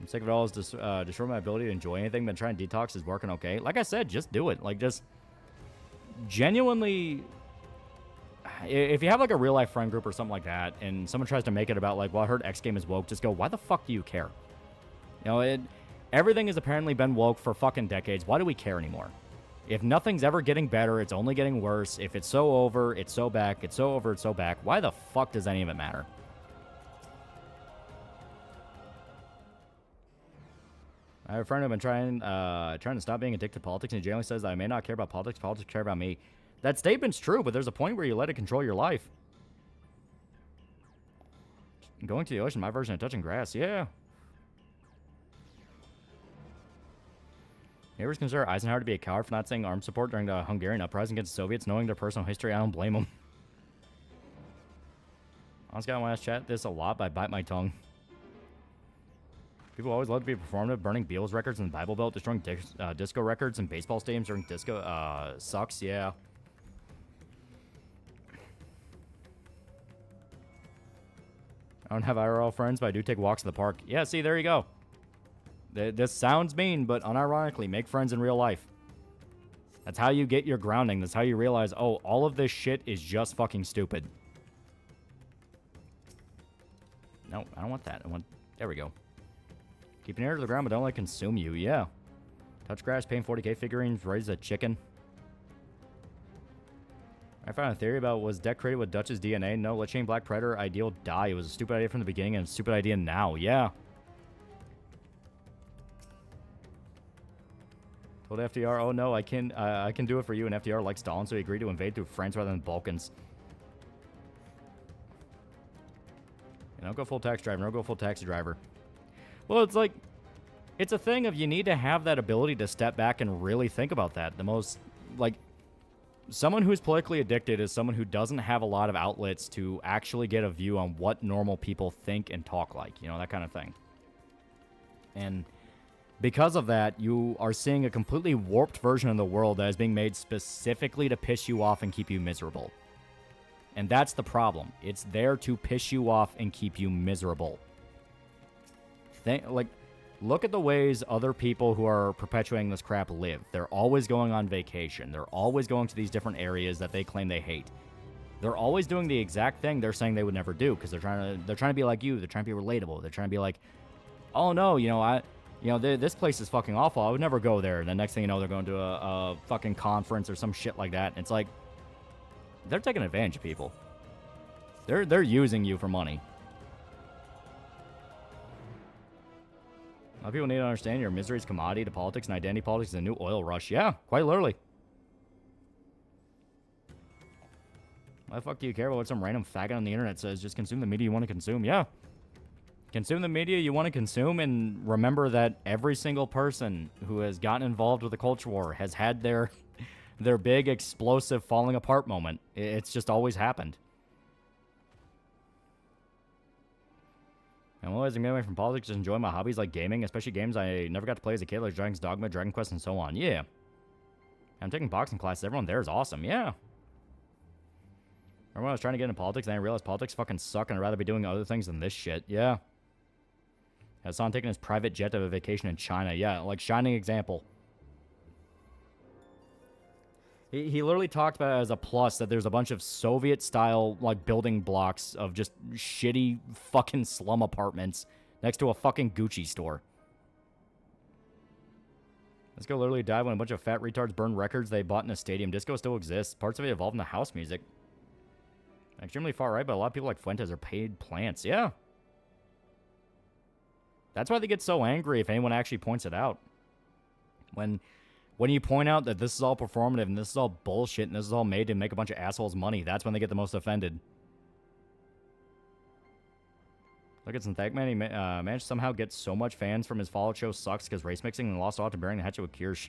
I'm sick of it all. Is destroy my ability to enjoy anything. Been trying detox is working okay. Like I said, just do it. Like, just genuinely, if you have like a real life friend group or something like that, and someone tries to make it about like, well, I heard X game is woke, just go, why the fuck do you care? You know, everything has apparently been woke for fucking decades. Why do we care anymore? If nothing's ever getting better, it's only getting worse. If it's so over, it's so back. It's so over, it's so back. Why the fuck does any of it matter? I have a friend who's been trying to stop being addicted to politics, and he generally says that I may not care about politics. Politics care about me. That statement's true, but there's a point where you let it control your life. Going to the ocean, my version of touching grass. Yeah. Neighbors consider Eisenhower to be a coward for not saying armed support during the Hungarian uprising against the Soviets, knowing their personal history. I don't blame them. Honestly, I want to chat this a lot, but I bite my tongue. People always love to be performative, burning Beatles records in the Bible Belt, destroying disco records and baseball stadiums during disco. Sucks, yeah. I don't have IRL friends, but I do take walks in the park. Yeah, see, there you go. This sounds mean, but unironically, make friends in real life. That's how you get your grounding. That's how you realize, oh, all of this shit is just fucking stupid. No, I don't want that. There we go. Keep an ear to the ground, but don't let it consume you. Yeah. Touch grass, paying 40k figurines, raise a chicken. I found a theory about was Deck created with Dutch's DNA? No, let's change Black Predator ideal die. It was a stupid idea from the beginning and a stupid idea now. Yeah. Told FDR, oh no, I can do it for you. And FDR likes Stalin, so he agreed to invade through France rather than the Balkans. And don't go full taxi driver. Don't go full taxi driver. Well, it's like, it's a thing of you need to have that ability to step back and really think about that. The most, like, someone who's politically addicted is someone who doesn't have a lot of outlets to actually get a view on what normal people think and talk like, you know, that kind of thing. And because of that, you are seeing a completely warped version of the world that is being made specifically to piss you off and keep you miserable. And that's the problem. It's there to piss you off and keep you miserable. Like, Look at the ways other people who are perpetuating this crap live. They're always going on vacation. They're always going to these different areas that they claim they hate. They're always doing the exact thing they're saying they would never do because they're trying to be like you. They're trying to be relatable. They're trying to be like, oh no, this place is fucking awful. I would never go there. And the next thing you know, they're going to a fucking conference or some shit like that. And it's like, they're taking advantage of people. They're using you for money. A lot of people need to understand your misery is commodity to politics, and identity politics is a new oil rush. Yeah, quite literally. Why the fuck do you care about what some random faggot on the internet says? Just consume the media you want to consume. Yeah. Consume the media you want to consume, and remember that every single person who has gotten involved with the culture war has had their big, explosive, falling apart moment. It's just always happened. And otherwise, I'm getting away from politics, just enjoy my hobbies like gaming, especially games I never got to play as a kid, like Dragon's Dogma, Dragon Quest, and so on. Yeah. I'm taking boxing classes. Everyone there is awesome. Yeah. Remember when I was trying to get into politics, and I realized politics fucking suck, and I'd rather be doing other things than this shit. Yeah. I saw him taking his private jet to a vacation in China. Yeah, like, shining example. He literally talked about it as a plus that there's a bunch of Soviet-style, like, building blocks of just shitty fucking slum apartments next to a fucking Gucci store. Let's go literally dive when a bunch of fat retards burn records they bought in a stadium. Disco still exists. Parts of it evolved into house music. Extremely far right, but a lot of people like Fuentes are paid plants. Yeah. That's why they get so angry if anyone actually points it out. When you point out that this is all performative and this is all bullshit and this is all made to make a bunch of assholes money, that's when they get the most offended. Look at Synthagman. He managed to somehow get so much fans from his Fallout show sucks because race mixing and lost out to bearing the hatchet with Kirsch.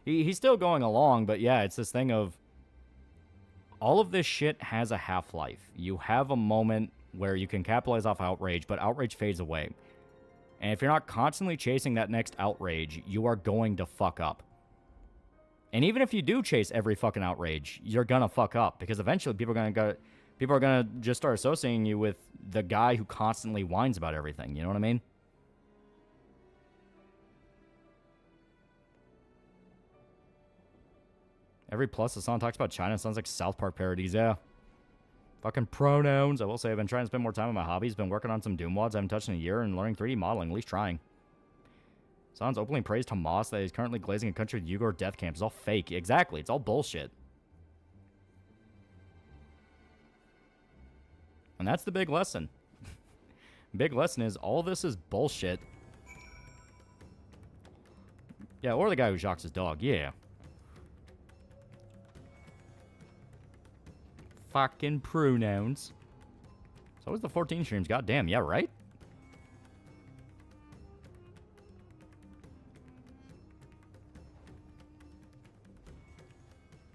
He's still going along, but yeah, it's this thing of all of this shit has a half-life. You have a moment where you can capitalize off outrage, but outrage fades away. And if you're not constantly chasing that next outrage, you are going to fuck up. And even if you do chase every fucking outrage, you're gonna fuck up because eventually people are gonna just start associating you with the guy who constantly whines about everything. You know what I mean? Every plus the song talks about China sounds like South Park parodies. Yeah. Fucking pronouns. I will say I've been trying to spend more time on my hobbies. Been working on some Doom wads I haven't touched in a year and learning 3D modeling, at least trying. Sans openly praised Hamas that he's currently glazing a country with Uyghur death camps. It's all fake. Exactly. It's all bullshit. And that's the big lesson. Big lesson is all this is bullshit. Yeah, or the guy who shocks his dog. Yeah. Fucking pronouns. So was the 14 streams. Goddamn. Yeah, right?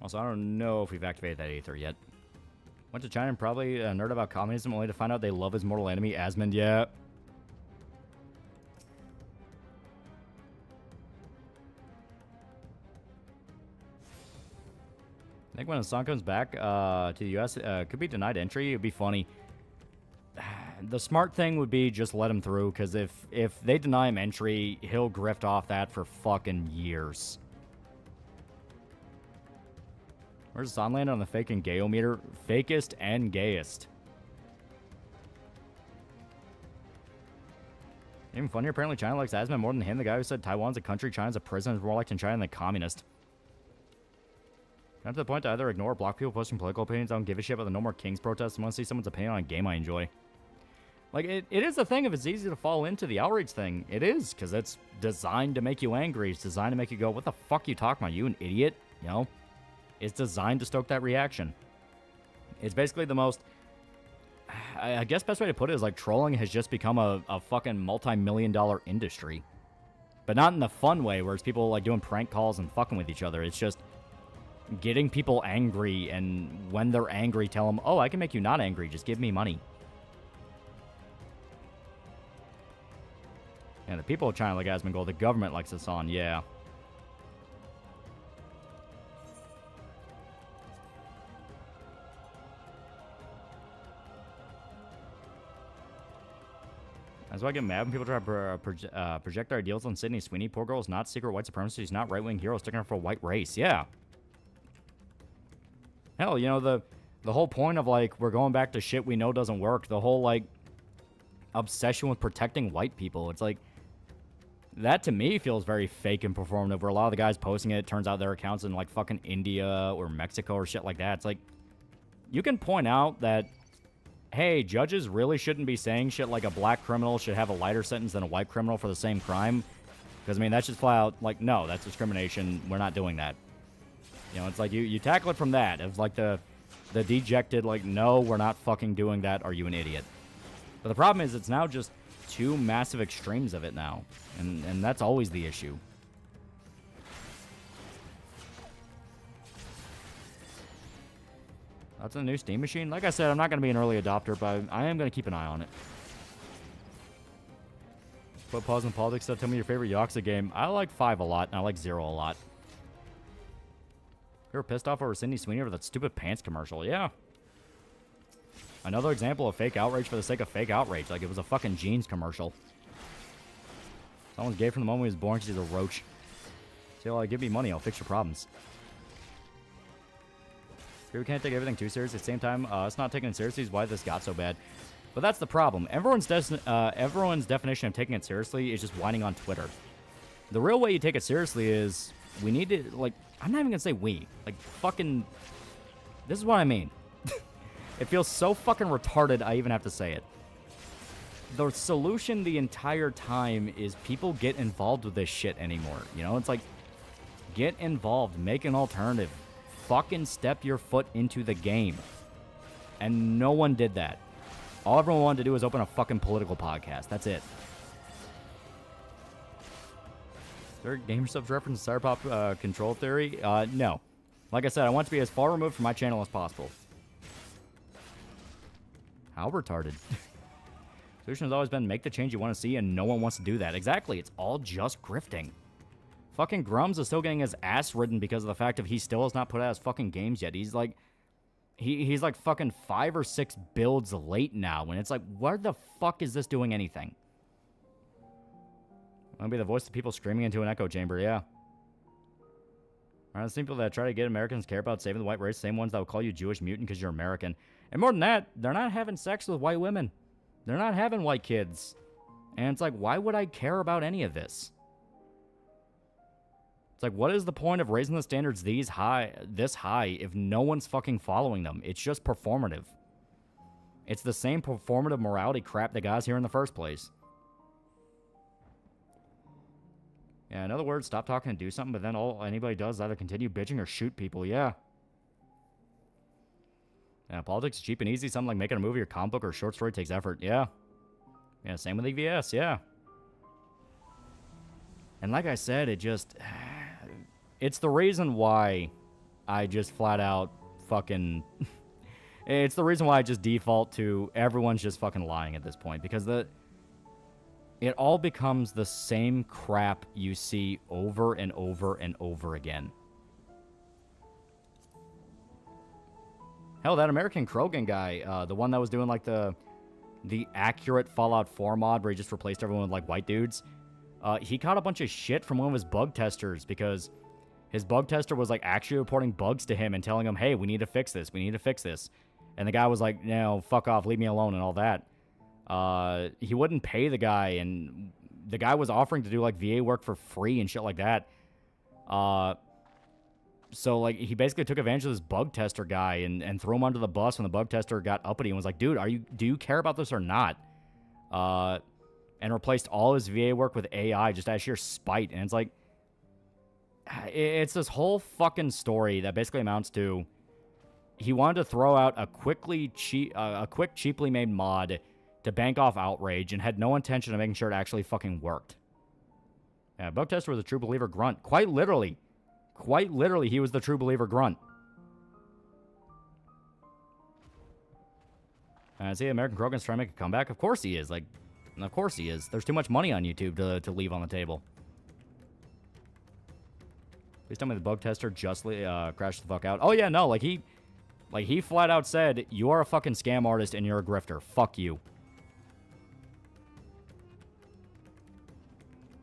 Also, I don't know if we've activated that Aether yet. Went to China and probably a nerd about communism only to find out they love his mortal enemy, Asmund. Yeah. I think when the song comes back to the US, could be denied entry. It would be funny. The smart thing would be just let him through, because if they deny him entry, he'll grift off that for fucking years. Where's Sonland on the fake and gayometer? Fakest and gayest. Even funnier, apparently China likes Asmund more than him. The guy who said Taiwan's a country, China's a prison, is more liked in China than a communist. Not to the point to either ignore or block people posting political opinions. I don't give a shit about the No More Kings protests. I want to see someone's opinion on a game I enjoy. Like, it is a thing if it's easy to fall into the outrage thing. It is, because it's designed to make you angry. It's designed to make you go, what the fuck are you talking about? You an idiot? You know? It's designed to stoke that reaction. It's basically the most... I guess best way to put it is like trolling has just become a fucking multi-million-dollar industry. But not in the fun way where it's people like doing prank calls and fucking with each other. It's just getting people angry, and when they're angry, tell them, oh, I can make you not angry. Just give me money. And the people of China like Asmund Gold. The government likes this on, yeah. That's why I get mad when people try to project their ideals on Sydney Sweeney. Poor girl is not secret white supremacy. She's not right-wing hero sticking up for a white race. Yeah. Hell, you know, the whole point of, like, we're going back to shit we know doesn't work. The whole, like, obsession with protecting white people. It's like, that to me feels very fake and performative, where a lot of the guys posting it, turns out their accounts in, like, fucking India or Mexico or shit like that. It's like, you can point out that, hey, judges really shouldn't be saying shit like a black criminal should have a lighter sentence than a white criminal for the same crime. Because, I mean, that's just flat out, like, no, that's discrimination. We're not doing that. You know, it's like, you tackle it from that. Of, like, the dejected, like, no, we're not fucking doing that. Are you an idiot? But the problem is, it's now just two massive extremes of it now. And that's always the issue. That's a new Steam machine. Like I said, I'm not going to be an early adopter, but I am going to keep an eye on it. Put pause in politics. So tell me your favorite Yakuza game. I like 5 a lot, and I like 0 a lot. You were pissed off over Sydney Sweeney over that stupid pants commercial. Yeah. Another example of fake outrage for the sake of fake outrage. Like, it was a fucking jeans commercial. Someone's gay from the moment he was born. She's a roach. Say, well, give me money. I'll fix your problems. We can't take everything too seriously. At the same time, us not taking it seriously is why this got so bad. But that's the problem. Everyone's definition of taking it seriously is just whining on Twitter. The real way you take it seriously is we need to, like, I'm not even going to say we. Like, fucking, this is what I mean. It feels so fucking retarded I even have to say it. The solution the entire time is people get involved with this shit anymore. You know, it's like, get involved, make an alternative. Fucking step your foot into the game. And no one did that. All everyone wanted to do was open a fucking political podcast. That's it. Is there a GamerSubs reference to Cyberpop control theory? No. Like I said, I want to be as far removed from my channel as possible. How retarded. Solution has always been make the change you want to see, and no one wants to do that. Exactly. It's all just grifting. Fucking Grums is still getting his ass ridden because of the fact that he still has not put out his fucking games yet. He's like, he's like fucking 5 or 6 builds late now, and it's like, where the fuck is this doing anything? I'm gonna be the voice of people screaming into an echo chamber, yeah. Alright, the people that try to get Americans to care about saving the white race, same ones that will call you Jewish mutant because you're American. And more than that, they're not having sex with white women. They're not having white kids. And it's like, why would I care about any of this? It's like, what is the point of raising the standards this high if no one's fucking following them? It's just performative. It's the same performative morality crap that got us here in the first place. Yeah, in other words, stop talking and do something, but then all anybody does is either continue bitching or shoot people, yeah. Yeah, politics is cheap and easy. Something like making a movie or comic book or short story takes effort, yeah. Yeah, same with EVS, yeah. And like I said, it just... It's the reason why I just flat out fucking... It's the reason why I just default to everyone's just fucking lying at this point. Because it all becomes the same crap you see over and over and over again. Hell, that American Krogan guy, the one that was doing like the accurate Fallout 4 mod where he just replaced everyone with like white dudes, he caught a bunch of shit from one of his bug testers because his bug tester was like actually reporting bugs to him and telling him, hey, we need to fix this, we need to fix this. And the guy was like, no, fuck off, leave me alone and all that. He wouldn't pay the guy, and the guy was offering to do like VA work for free and shit like that. So like he basically took advantage of this bug tester guy and threw him under the bus when the bug tester got uppity and was like, dude, do you care about this or not? And replaced all his VA work with AI just out of sheer spite. And it's like, it's this whole fucking story that basically amounts to he wanted to throw out a quick cheaply made mod to bank off outrage and had no intention of making sure it actually fucking worked. Yeah, bug tester was a true believer grunt. Quite literally, he was the true believer grunt. See, American Krogan's trying to make a comeback. Of course he is. Like, of course he is. There's too much money on YouTube to leave on the table. Please tell me the bug tester justly crashed the fuck out. Oh yeah, no, like he flat out said, you are a fucking scam artist and you're a grifter. Fuck you.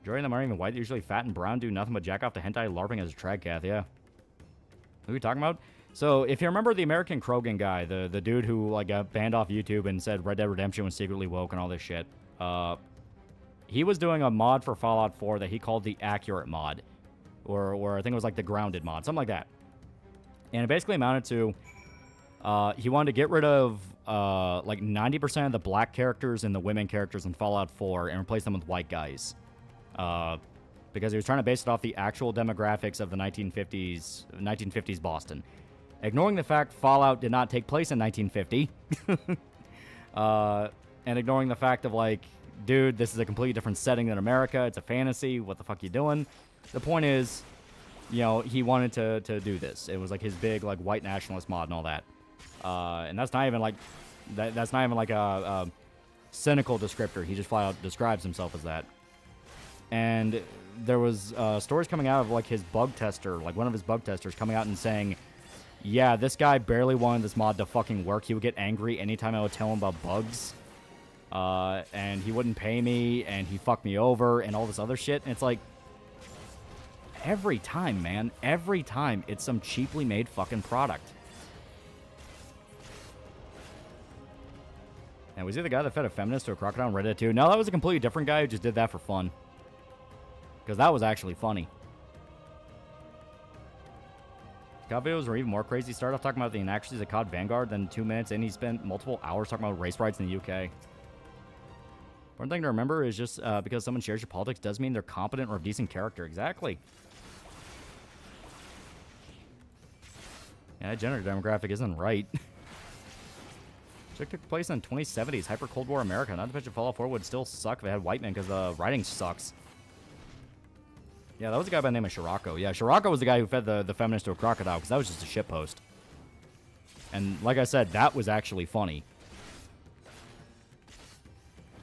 Majority of them aren't even white. They're usually fat and brown, do nothing but jack off to hentai LARPing as a trad cath, yeah. Who are you talking about? So, if you remember the American Krogan guy, the dude who, like, got banned off YouTube and said Red Dead Redemption was secretly woke and all this shit, he was doing a mod for Fallout 4 that he called the Accurate mod. Or I think it was, like, the Grounded mod. Something like that. And it basically amounted to, he wanted to get rid of, like, 90% of the black characters and the women characters in Fallout 4 and replace them with white guys. Because he was trying to base it off the actual demographics of the 1950s Boston. Ignoring the fact Fallout did not take place in 1950. And ignoring the fact of, like, dude, this is a completely different setting than America. It's a fantasy. What the fuck you doing? The point is, you know, he wanted to do this. It was, like, his big, like, white nationalist mod and all that. And that's not even, like, that's not even, like, a cynical descriptor. He just flat out describes himself as that. And there was stories coming out of, like, his bug tester, like, one of his bug testers coming out and saying, yeah, this guy barely wanted this mod to fucking work. He would get angry anytime I would tell him about bugs. And he wouldn't pay me, and he fucked me over, and all this other shit. And it's like, every time, man, every time, it's some cheaply made fucking product. And was he the guy that fed a feminist to a crocodile in Red Dead 2? No, that was a completely different guy who just did that for fun. Because that was actually funny. COD videos were even more crazy. He started off talking about the inaccuracies of COD Vanguard, then 2 minutes in, he spent multiple hours talking about race riots in the UK. One thing to remember is just because someone shares your politics doesn't mean they're competent or of decent character. Exactly. Yeah, that gender demographic isn't right. It took place in 2070s, hyper Cold War America. Not to mention Fallout 4 would still suck if it had white men because the writing sucks. Yeah, that was a guy by the name of Shirako. Yeah, Shirako was the guy who fed the feminist to a crocodile because that was just a shitpost. And like I said, that was actually funny.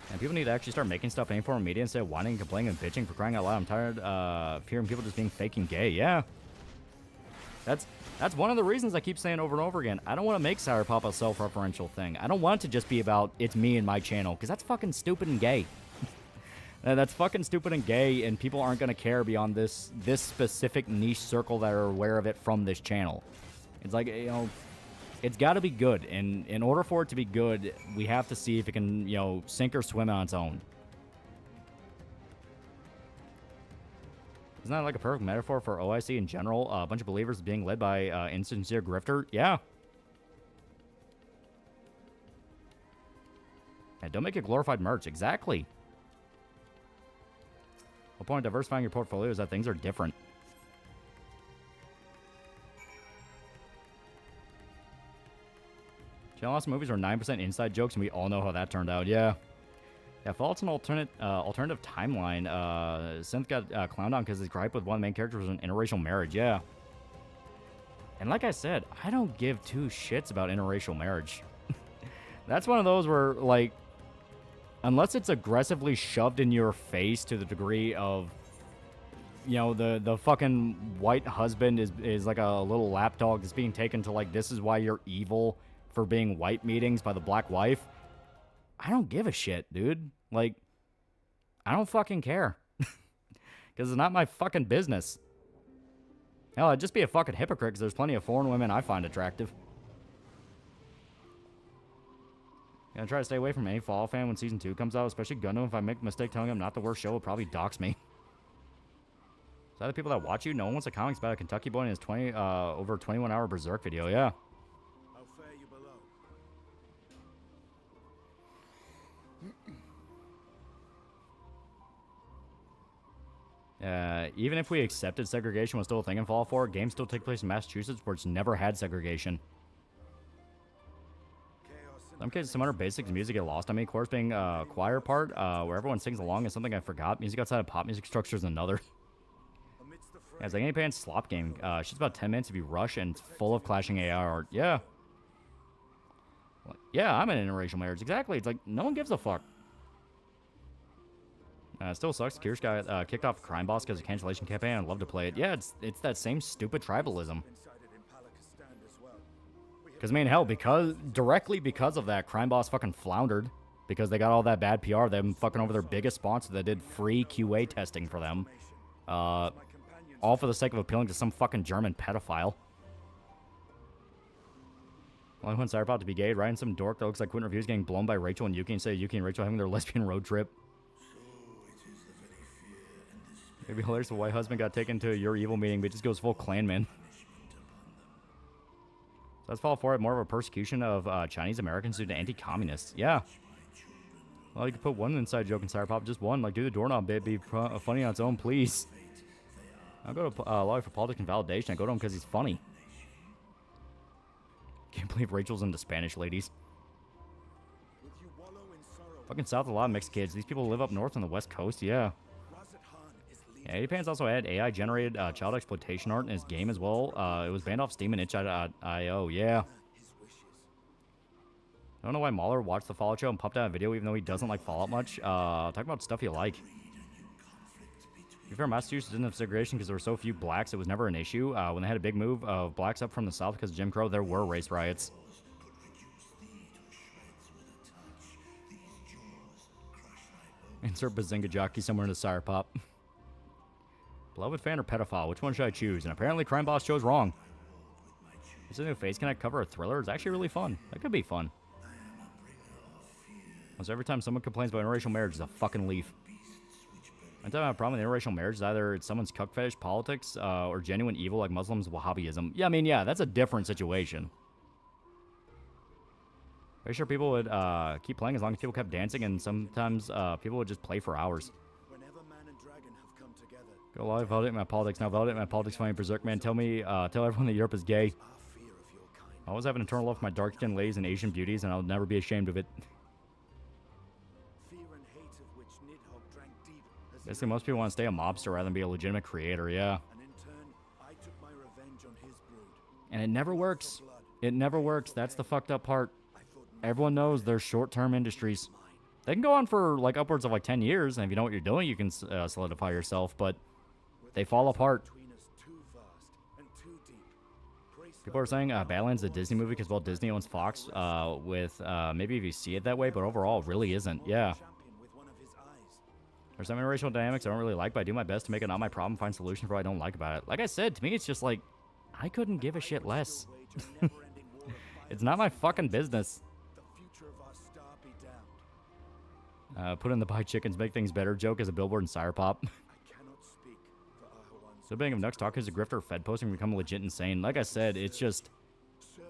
And people need to actually start making stuff in any form of media instead of whining, complaining, and bitching for crying out loud. I'm tired of hearing people just being fake and gay. Yeah. That's one of the reasons I keep saying over and over again. I don't want to make Sour Pop a self-referential thing. I don't want it to just be about it's me and my channel, because that's fucking stupid and gay. That's fucking stupid and gay, and people aren't going to care beyond this specific niche circle that are aware of it from this channel. It's like, you know, it's got to be good, and in order for it to be good, we have to see if it can, you know, sink or swim on its own. Isn't that like a perfect metaphor for OIC in general? A bunch of believers being led by insincere grifter? Yeah. And don't make it glorified merch. Exactly. The point of diversifying your portfolio is that things are different. Channel Awesome movies are 9% inside jokes, and we all know how that turned out. Yeah. Yeah, Fallout's an alternative timeline. Synth got clowned on because his gripe with one of the main characters was an interracial marriage. Yeah. And like I said, I don't give two shits about interracial marriage. That's one of those where, like, unless it's aggressively shoved in your face to the degree of, you know, the fucking white husband is like a little lapdog that's being taken to, like, this is why you're evil for being white meetings by the black wife. I don't give a shit, dude. Like, I don't fucking care. Because it's not my fucking business. Hell, I'd just be a fucking hypocrite because there's plenty of foreign women I find attractive. Gonna try to stay away from any Fallout fan when Season 2 comes out, especially Gundam. If I make a mistake telling him not the worst show, it'll probably dox me. So the people that watch you, no one wants a comics about a Kentucky boy in his over 21-hour Berserk video, yeah. How fare you below? Even if we accepted segregation was still a thing in Fallout 4, games still take place in Massachusetts where it's never had segregation. Some kids, some other basics in music get lost on me. Chorus being choir part, where everyone sings along is something I forgot. Music outside of pop music structure is another. Yeah, it's like any band slop game. Shit's about 10 minutes if you rush, and it's full of clashing AI art. Yeah. Yeah, I'm in an interracial marriage. Exactly. It's like, no one gives a fuck. It still sucks. Kirsch got kicked off Crime Boss because of cancellation campaign. I'd love to play it. Yeah, it's that same stupid tribalism. Because, I mean, hell, directly because of that, Crime Boss fucking floundered. because they got all that bad PR. Them fucking over their biggest sponsor that did free QA testing for them. All for the sake of appealing to some fucking German pedophile. Well, I want Cyberpop to be gay, riding some dork that looks like Quentin Reviews getting blown by Rachel and Yuki, and say Yuki and Rachel having their lesbian road trip. Maybe hilarious the white husband got taken to your evil meeting, but he just goes full clanman. So let's fall for it. More of a persecution of Chinese Americans due to anti-communists. Yeah. Well, you could put one inside joke in Cyberpop, just one. Like, do the doorknob bit, be funny on its own, please. I'll go to Lawyer for Politics and Validation. I go to him because he's funny. Can't believe Rachel's into Spanish ladies. Fucking South, a lot of mixed kids. These people live up north on the West Coast, yeah. Yeah, Japan's also had AI-generated child exploitation art in his game as well. It was banned off Steam and itch.io, yeah. I don't know why Mahler watched the Fallout show and pumped out a video even though he doesn't like Fallout much. Talk about stuff you like. To be fair, Massachusetts didn't have segregation because there were so few blacks, it was never an issue. When they had a big move of blacks up from the south because of Jim Crow, there were race riots. Insert Bazinga Jockey somewhere in the Cyberpop. Beloved fan or pedophile? Which one should I choose? And apparently Crime Boss chose wrong. Is a new Face Connect cover a thriller? It's actually really fun. That could be fun. So every time someone complains about interracial marriage, it's a fucking leaf. Anytime I have a problem with interracial marriage, either it's someone's cuck fetish politics or genuine evil like Muslims' Wahhabism. Yeah, I mean, yeah, that's a different situation. Very sure people would keep playing as long as people kept dancing, and sometimes people would just play for hours. Go live, validate my politics. Now validate my politics, funny berserk man. Tell everyone that Europe is gay. I always have an internal love for my dark-skinned ladies and Asian beauties, and I'll never be ashamed of it. Basically, most people want to stay a mobster rather than be a legitimate creator, yeah. And it never works. It never works. That's the fucked up part. Everyone knows they're short-term industries. They can go on for, like, upwards of, like, 10 years, and if you know what you're doing, you can solidify yourself, but they fall apart. People are saying Badlands is a Disney movie because, well, Disney owns Fox with, maybe if you see it that way, but overall, it really isn't, yeah. There's some interracial dynamics I don't really like, but I do my best to make it not my problem, find solution for what I don't like about it. Like I said, to me, it's just like, I couldn't give a shit less. It's not my fucking business. Put in the buy chickens, make things better joke as a billboard in Cyberpop. So being of Nux talk is a grifter Fed posting become legit insane. Like I said, it's just,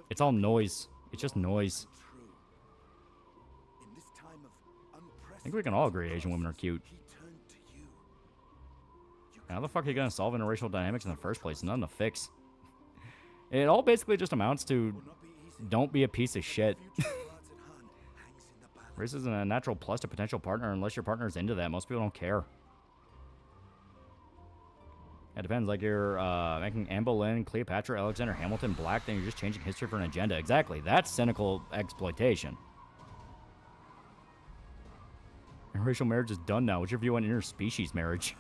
it's all noise. It's just noise. I think we can all agree Asian women are cute. How the fuck are you going to solve interracial dynamics in the first place? Nothing to fix. It all basically just amounts to don't be a piece of shit. Race isn't a natural plus to potential partner unless your partner's into that. Most people don't care. It depends. Like you're making Anne Boleyn, Cleopatra, Alexander Hamilton black, then you're just changing history for an agenda. Exactly. That's cynical exploitation. Interracial marriage is done now. What's your view on interspecies marriage?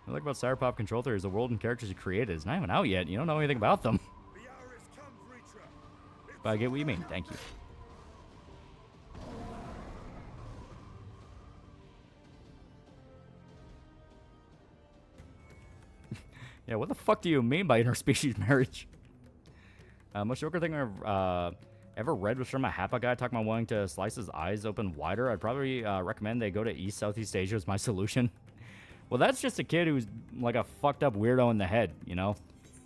What I like about Cyberpop control theory is the world and characters you created is not even out yet. You don't know anything about them. But I get what you mean. Thank you. Yeah, what the fuck do you mean by interspecies marriage? Most Joker thing I've ever read was from a Hapa guy talking about wanting to slice his eyes open wider. I'd probably recommend they go to Southeast Asia as my solution. Well, that's just a kid who's like a fucked up weirdo in the head, you know?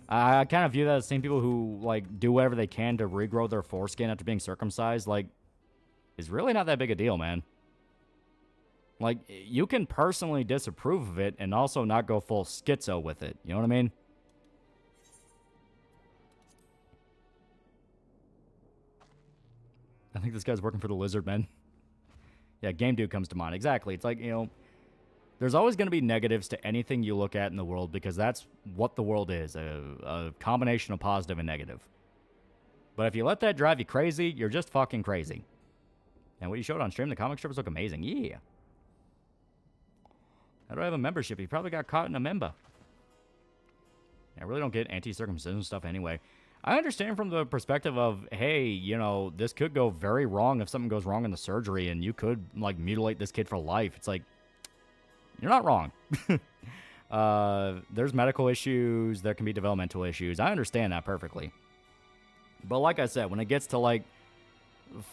I kind of view that as the same people who like do whatever they can to regrow their foreskin after being circumcised. Like, it's really not that big a deal, man. Like, you can personally disapprove of it and also not go full schizo with it. You know what I mean? I think this guy's working for the Lizard Men. Yeah, Game Dude comes to mind. Exactly. It's like, you know, there's always going to be negatives to anything you look at in the world because that's what the world is, a combination of positive and negative. But if you let that drive you crazy, you're just fucking crazy. And what you showed on stream, the comic strips look amazing. Yeah. How do I have a membership? You probably got caught in a member. I really don't get anti-circumcision stuff anyway. I understand from the perspective of, hey, you know, this could go very wrong if something goes wrong in the surgery and you could, like, mutilate this kid for life. It's like, you're not wrong. There's medical issues. There can be developmental issues. I understand that perfectly. But like I said, when it gets to, like,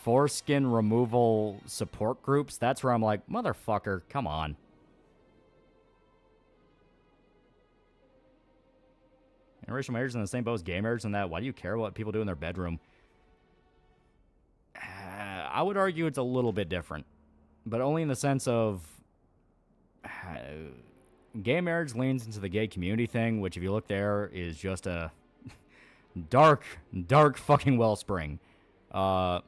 foreskin removal support groups, that's where I'm like, motherfucker, come on. Interracial marriage is in the same boat as gay marriage and that. Why do you care what people do in their bedroom? I would argue it's a little bit different. But only in the sense of... gay marriage leans into the gay community thing, which if you look there is just a dark fucking wellspring. But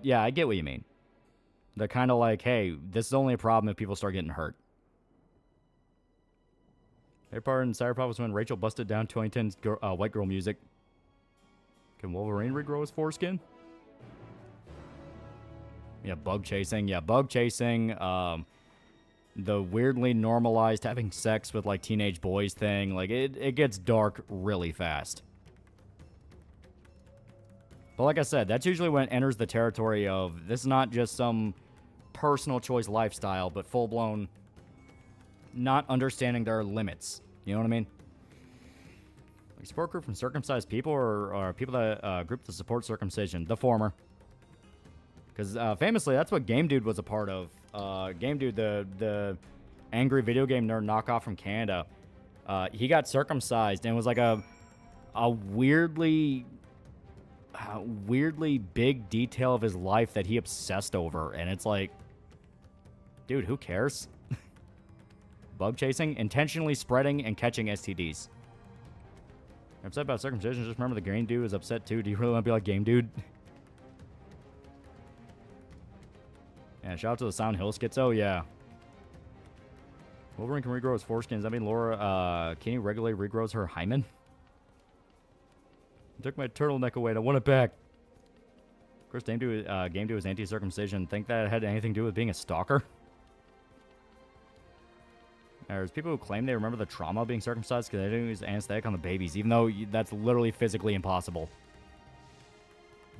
yeah, I get what you mean. They're kind of like, hey, this is only a problem if people start getting hurt. Their part in Cyberpunk was when Rachel busted down 2010's white girl music. Can Wolverine regrow his foreskin? Yeah, bug chasing. Yeah, bug chasing. The weirdly normalized having sex with, like, teenage boys thing. Like, it gets dark really fast. But like I said, that's usually when it enters the territory of, this is not just some personal choice lifestyle, but full-blown not understanding their limits. You know what I mean? Like, support group from circumcised people or people that group to support circumcision? The former. Because famously, that's what Game Dude was a part of. Game Dude, the angry video game nerd knockoff from Canada, he got circumcised and was like a weirdly big detail of his life that he obsessed over. And it's like, dude, who cares? Bug chasing, intentionally spreading and catching STDs. You're upset about circumcision, just remember the Game Dude was upset too. Do you really want to be like Game Dude? Yeah, shout out to the Sound Hill schizo, yeah. Wolverine can regrow his foreskin. Does that mean Laura Kinney regularly regrows her hymen? I took my turtleneck away and I want it back. Of course, Game Dude was anti-circumcision. Think that had anything to do with being a stalker? There's people who claim they remember the trauma of being circumcised because they didn't use anesthetic on the babies, even though that's literally physically impossible.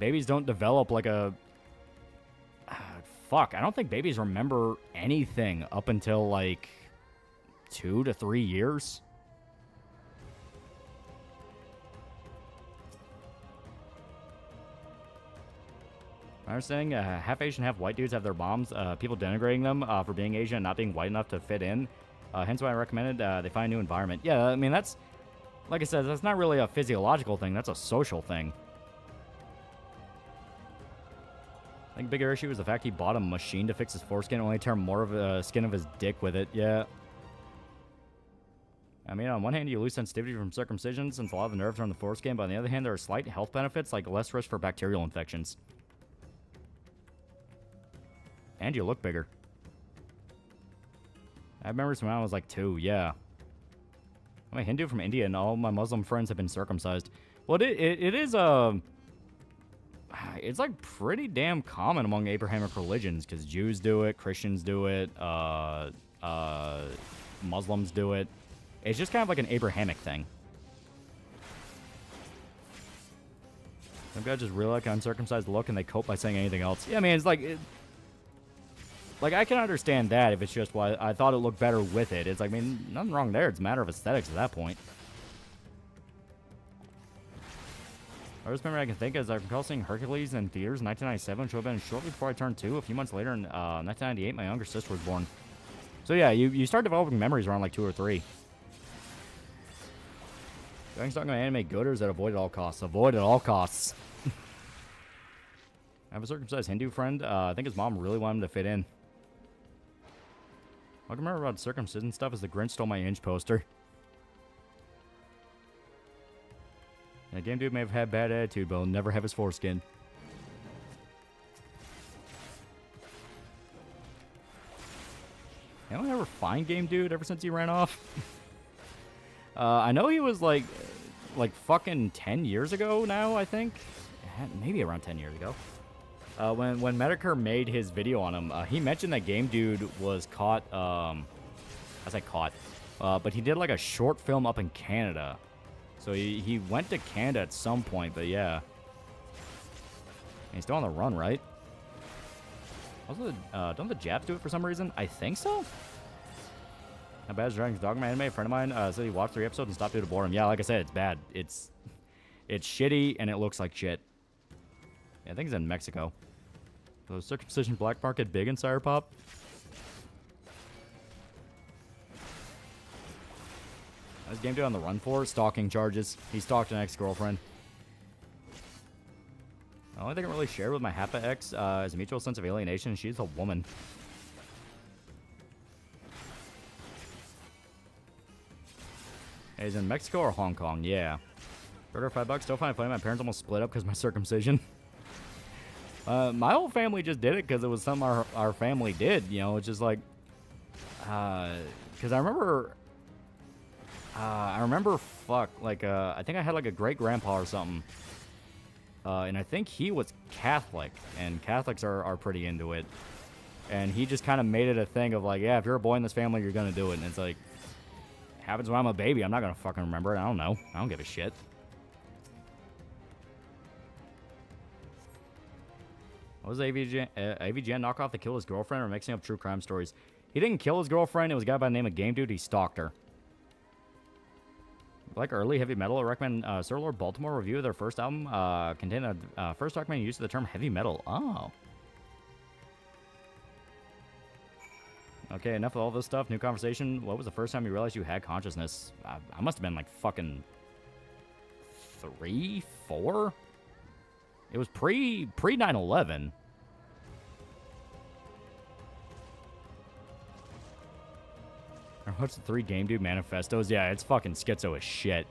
Babies don't develop like a... Fuck, I don't think babies remember anything up until, like, 2 to 3 years. My understanding, half Asian, half white dudes have their moms, people denigrating them for being Asian and not being white enough to fit in. Hence why I recommended they find a new environment. Yeah, I mean, that's, like I said, that's not really a physiological thing. That's a social thing. I think a bigger issue is the fact he bought a machine to fix his foreskin, only tear more of the skin of his dick with it. Yeah. I mean, on one hand, you lose sensitivity from circumcision since a lot of the nerves are on the foreskin, but on the other hand, there are slight health benefits, like less risk for bacterial infections. And you look bigger. I remember when I was like 2, yeah. I'm a Hindu from India, and all my Muslim friends have been circumcised. Well, it is, it's like pretty damn common among Abrahamic religions, because Jews do it, Christians do it, Muslims do it. It's just kind of like an Abrahamic thing. Some guys just really like an uncircumcised look, and they cope by saying anything else. Yeah, I mean, it's like... Like, I can understand that if it's just why I thought it looked better with it. It's like, I mean, nothing wrong there. It's a matter of aesthetics at that point. First memory I can think is I recall seeing Hercules in theaters in 1997, which would have been shortly before I turned 2. A few months later, in 1998, my younger sister was born. So yeah, you start developing memories around like 2 or 3. Do I think talking about anime good, or is that avoid at all costs? Avoid at all costs. I have a circumcised Hindu friend. I think his mom really wanted him to fit in. All I can remember about circumcision stuff is the Grinch stole my Inch poster. Yeah, Game Dude may have had bad attitude, but he'll never have his foreskin. Anyone ever find Game Dude ever since he ran off? I know he was like fucking 10 years ago now, I think. Maybe around 10 years ago. When Medicare made his video on him, he mentioned that Game Dude was caught, I say caught, but he did like a short film up in Canada So he went to Canada at some point, but yeah. And he's still on the run, right? Also, don't the Japs do it for some reason? I think so. How bad is Dragon's Dogma anime? A friend of mine said he watched 3 episodes and stopped due to boredom. Yeah, like I said, it's bad. It's shitty and it looks like shit. Yeah, I think it's in Mexico. So circumcision black market big in Sire Pop? How's Game Dude on the run for? Stalking charges. He stalked an ex-girlfriend. The only thing I really share with my Happa ex is a mutual sense of alienation. She's a woman. Hey, he's in Mexico or Hong Kong? Yeah. Burger $5. Still find it funny. My parents almost split up because of my circumcision. My whole family just did it because it was something our family did. You know, it's just like... Because I remember, I think I had like a great grandpa or something, and I think he was Catholic, and Catholics are pretty into it, and he just kind of made it a thing of like, yeah, if you're a boy in this family, you're gonna do it, and it's like, happens when I'm a baby, I'm not gonna fucking remember it, I don't know, I don't give a shit. What was AVGN knockoff that killed his girlfriend or mixing up true crime stories? He didn't kill his girlfriend. It was a guy by the name of Game Dude. He stalked her. Like early heavy metal, I recommend Sir Lord Baltimore review of their first album. Contained a first documented use of the term heavy metal. Oh. Okay, enough of all this stuff. New conversation. What was the first time you realized you had consciousness? I must have been like fucking 3, 4? It was pre 9/11. What's the 3 Game Dude manifestos? Yeah, it's fucking schizo as shit.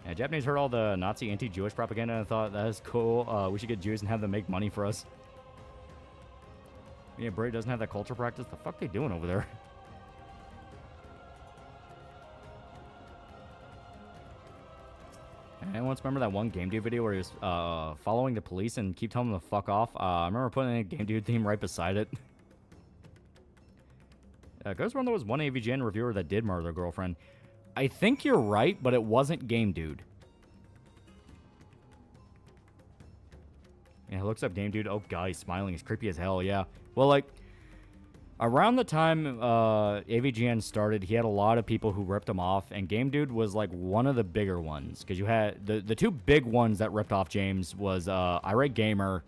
Yeah, Japanese heard all the Nazi anti-Jewish propaganda and thought, that is cool. We should get Jews and have them make money for us. Yeah, Bray doesn't have that culture practice. The fuck they doing over there? Anyone remember that one Game Dude video where he was following the police and keep telling them to fuck off? I remember putting a Game Dude theme right beside it. Ghost Run, there was one AVGN reviewer that did murder their girlfriend. I think you're right, but it wasn't Game Dude. Yeah, looks up Game Dude. Oh, God, he's smiling. He's creepy as hell, yeah. Well, like, around the time AVGN started, he had a lot of people who ripped him off, and Game Dude was, like, one of the bigger ones. Because you had... The 2 big ones that ripped off James was Irate Gamer,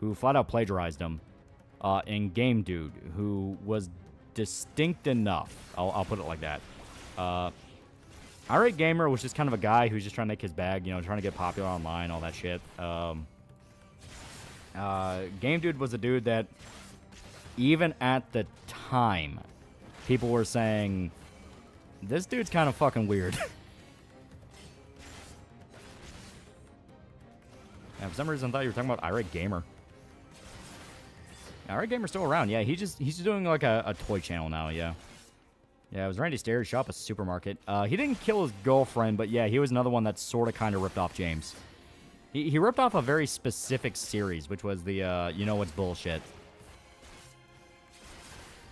who flat out plagiarized him, and Game Dude, who was distinct enough. I'll put it like that. Irate Gamer was just kind of a guy who's just trying to make his bag, you know, trying to get popular online, all that shit. Game Dude was a dude that, even at the time, people were saying, this dude's kind of fucking weird. And for some reason, I thought you were talking about Irate Gamer. Irate Gamer's still around. Yeah, he's just doing like a toy channel now. Yeah. Yeah, it was Randy Stairs shop, a supermarket. He didn't kill his girlfriend, but yeah, he was another one that sort of kind of ripped off James. He ripped off a very specific series, which was the, you know what's bullshit.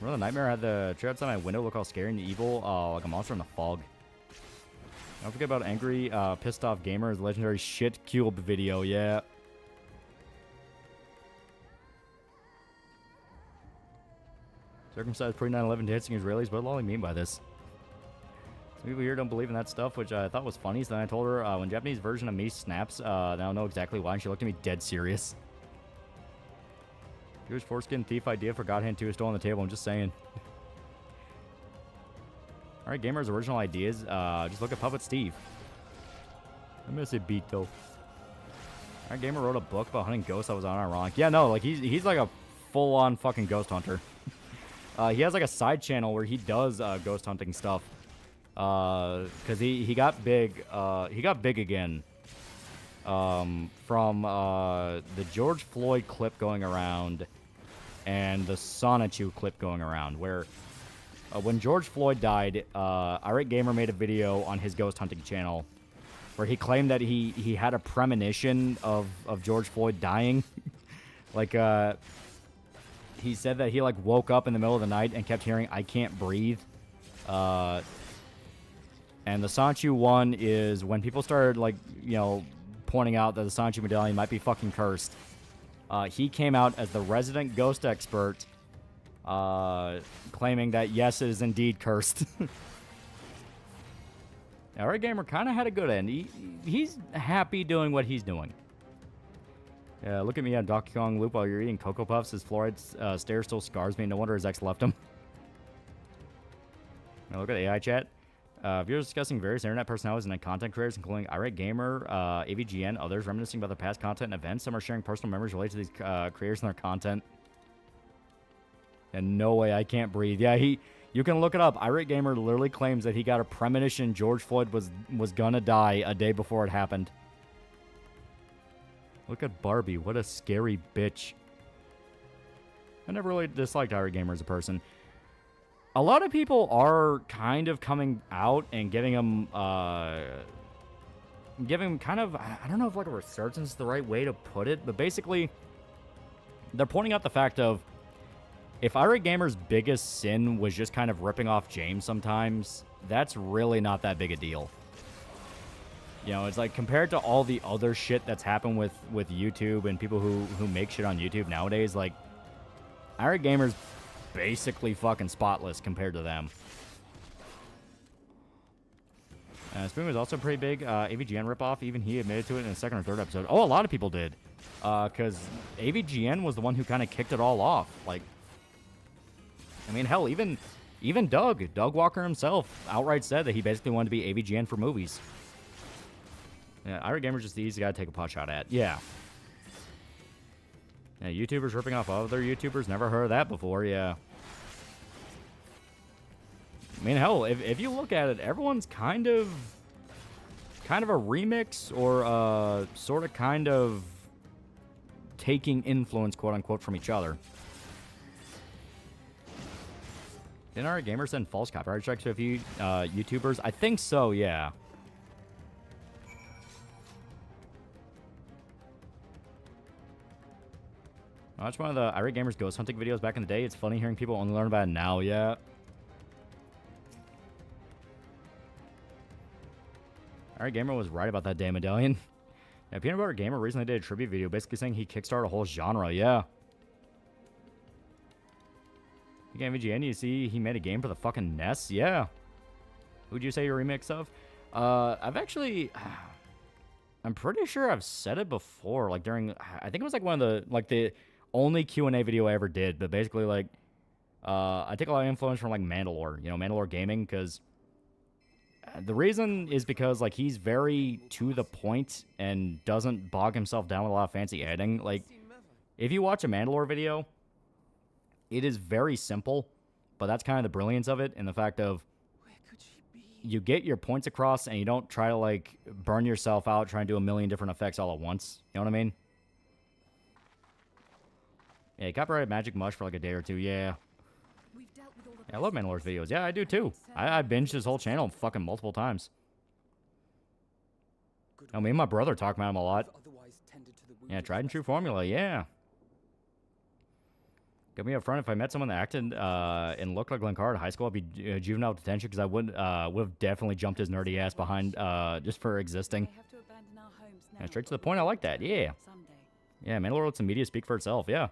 Remember the nightmare? I had the tree outside my window look all scary and evil, like a monster in the fog. Don't forget about Angry, Pissed Off Gamer's legendary shit cube video, yeah. Circumcised pre-9/11 dancing Israelis. What do Loli mean by this? Some people here don't believe in that stuff, which I thought was funny. So then I told her, when Japanese version of me snaps, then I'll know exactly why. And she looked at me dead serious. Jewish foreskin thief idea for God Hand 2 is still on the table. I'm just saying. Alright, Gamer's original ideas. Just look at Puppet Steve. I'm gonna say beat, though. Alright, Gamer wrote a book about hunting ghosts that was unironic. Yeah, no, like, he's like a full-on fucking ghost hunter. He has like a side channel where he does ghost hunting stuff. Cause he got big. He got big again. From the George Floyd clip going around, and the Sonichu clip going around. Where when George Floyd died, Irate Gamer made a video on his ghost hunting channel, where he claimed that he had a premonition of George Floyd dying. Like he said that he like woke up in the middle of the night and kept hearing "I can't breathe." And the Sanchu one is when people started, like, you know, pointing out that the Sanchu medallion might be fucking cursed. He came out as the resident ghost expert, claiming that, yes, it is indeed cursed. Alright, Gamer kind of had a good end. He's happy doing what he's doing. Yeah, look at me on Donkey Kong loop while you're eating Cocoa Puffs. His fluoride stare still scars me. No wonder his ex left him. Now look at AI chat. Viewers discussing various internet personalities and content creators, including Irate Gamer, AVGN, others, reminiscing about their past content and events. Some are sharing personal memories related to these creators and their content. And no way, I can't breathe. Yeah, you can look it up. Irate Gamer literally claims that he got a premonition George Floyd was gonna die a day before it happened. Look at Barbie. What a scary bitch. I never really disliked Irate Gamer as a person. A lot of people are kind of coming out and giving him kind of, I don't know if like a resurgence is the right way to put it, but basically they're pointing out the fact of if Irate Gamer's biggest sin was just kind of ripping off James sometimes, that's really not that big a deal. You know, it's like compared to all the other shit that's happened with YouTube and people who make shit on YouTube nowadays, like Irate Gamer's basically fucking spotless compared to them. Spoon was also pretty big AVGN ripoff. Even he admitted to it in the second or third episode. Oh, a lot of people did. Because AVGN was the one who kind of kicked it all off. Like, I mean, hell, even Doug Walker himself outright said that he basically wanted to be AVGN for movies. Yeah, Irate Gamer's just the easy guy to take a pot shot at. Yeah. Yeah, YouTubers ripping off other YouTubers. Never heard of that before, yeah. I mean, hell, if you look at it, everyone's kind of a remix or sort of kind of taking influence, quote-unquote, from each other. Didn't Irate Gamer send false copyright strikes to a few YouTubers? I think so, yeah. I watched one of the Irate Gamer's ghost hunting videos back in the day. It's funny hearing people only learn about it now, yeah. Irate Gamer was right about that damn medallion. Yeah, Peanut Butter Gamer recently did a tribute video basically saying he kickstarted a whole genre, yeah. Again, VGN, you see he made a game for the fucking NES? Yeah. Who'd you say your remix of? I've actually... I'm pretty sure I've said it before, like during... I think it was like one of the... Like the only Q&A video I ever did, but basically like... I take a lot of influence from like Mandalore, you know, Mandalore Gaming, because... The reason is because like he's very to the point and doesn't bog himself down with a lot of fancy editing. Like, if you watch a Mandalore video... It is very simple, but that's kind of the brilliance of it, and the fact of you get your points across and you don't try to, like, burn yourself out trying to do a million different effects all at once. You know what I mean? Yeah, he copyrighted Magic Mush for like a day or two, yeah. Yeah, I love Mandalore's videos. Yeah, I do too. I binged his whole channel fucking multiple times. I mean, my brother talked about him a lot. Yeah, tried and true formula, yeah. Get me up front. If I met someone that acted and looked like Glencar at high school, I'd be juvenile detention because I would have definitely jumped his nerdy ass behind just for existing. Yeah, straight to the point. I like that. Yeah. Yeah, Mandalore lets the media speak for itself. Yeah.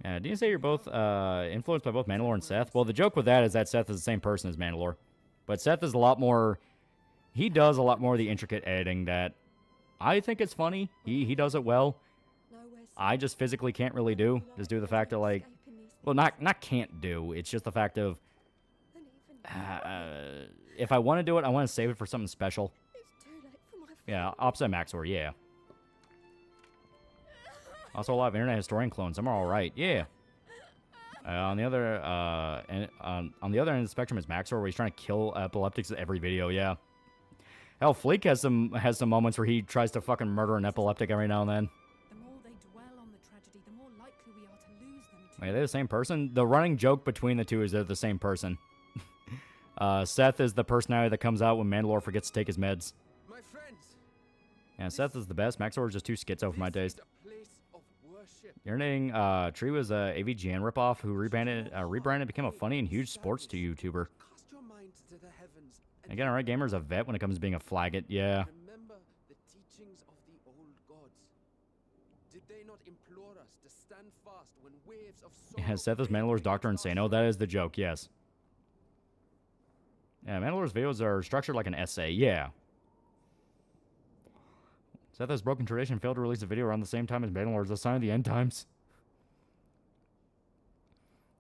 Yeah. Didn't you say you're both influenced by both Mandalore and Seth? Well, the joke with that is that Seth is the same person as Mandalore, but Seth is a lot more. He does a lot more of the intricate editing that I think it's funny. He does it well. I just physically can't really do. Just due to the fact that, like, well, not can't do. It's just the fact of, if I want to do it, I want to save it for something special. Yeah, opposite Maxor, yeah. Also, a lot of internet historian clones. Some are all right, yeah. On the other end of the spectrum is Maxor, where he's trying to kill epileptics in every video, yeah. Hell, Fleek has some moments where he tries to fucking murder an epileptic every now and then. Wait, are they the same person? The running joke between the two is they're the same person. Seth is the personality that comes out when Mandalore forgets to take his meds. My friends. Yeah, Seth is the best. Maxor is just too schizo for my taste. Urinating Tree was a AVGN ripoff who rebranded became a funny and huge sports YouTuber. Cast your minds to the heavens Again, alright, gamer's a vet when it comes to being a flaggot. Yeah. Remember the teachings of the old gods. Did they not implore us to stand fast when waves of sorrow... Yeah, Seth is Mandalore's Dr. Insano. That is the joke, yes. Yeah, Mandalore's videos are structured like an essay. Yeah. Seth has broken tradition, failed to release a video around the same time as Mandalore's a sign of the end times.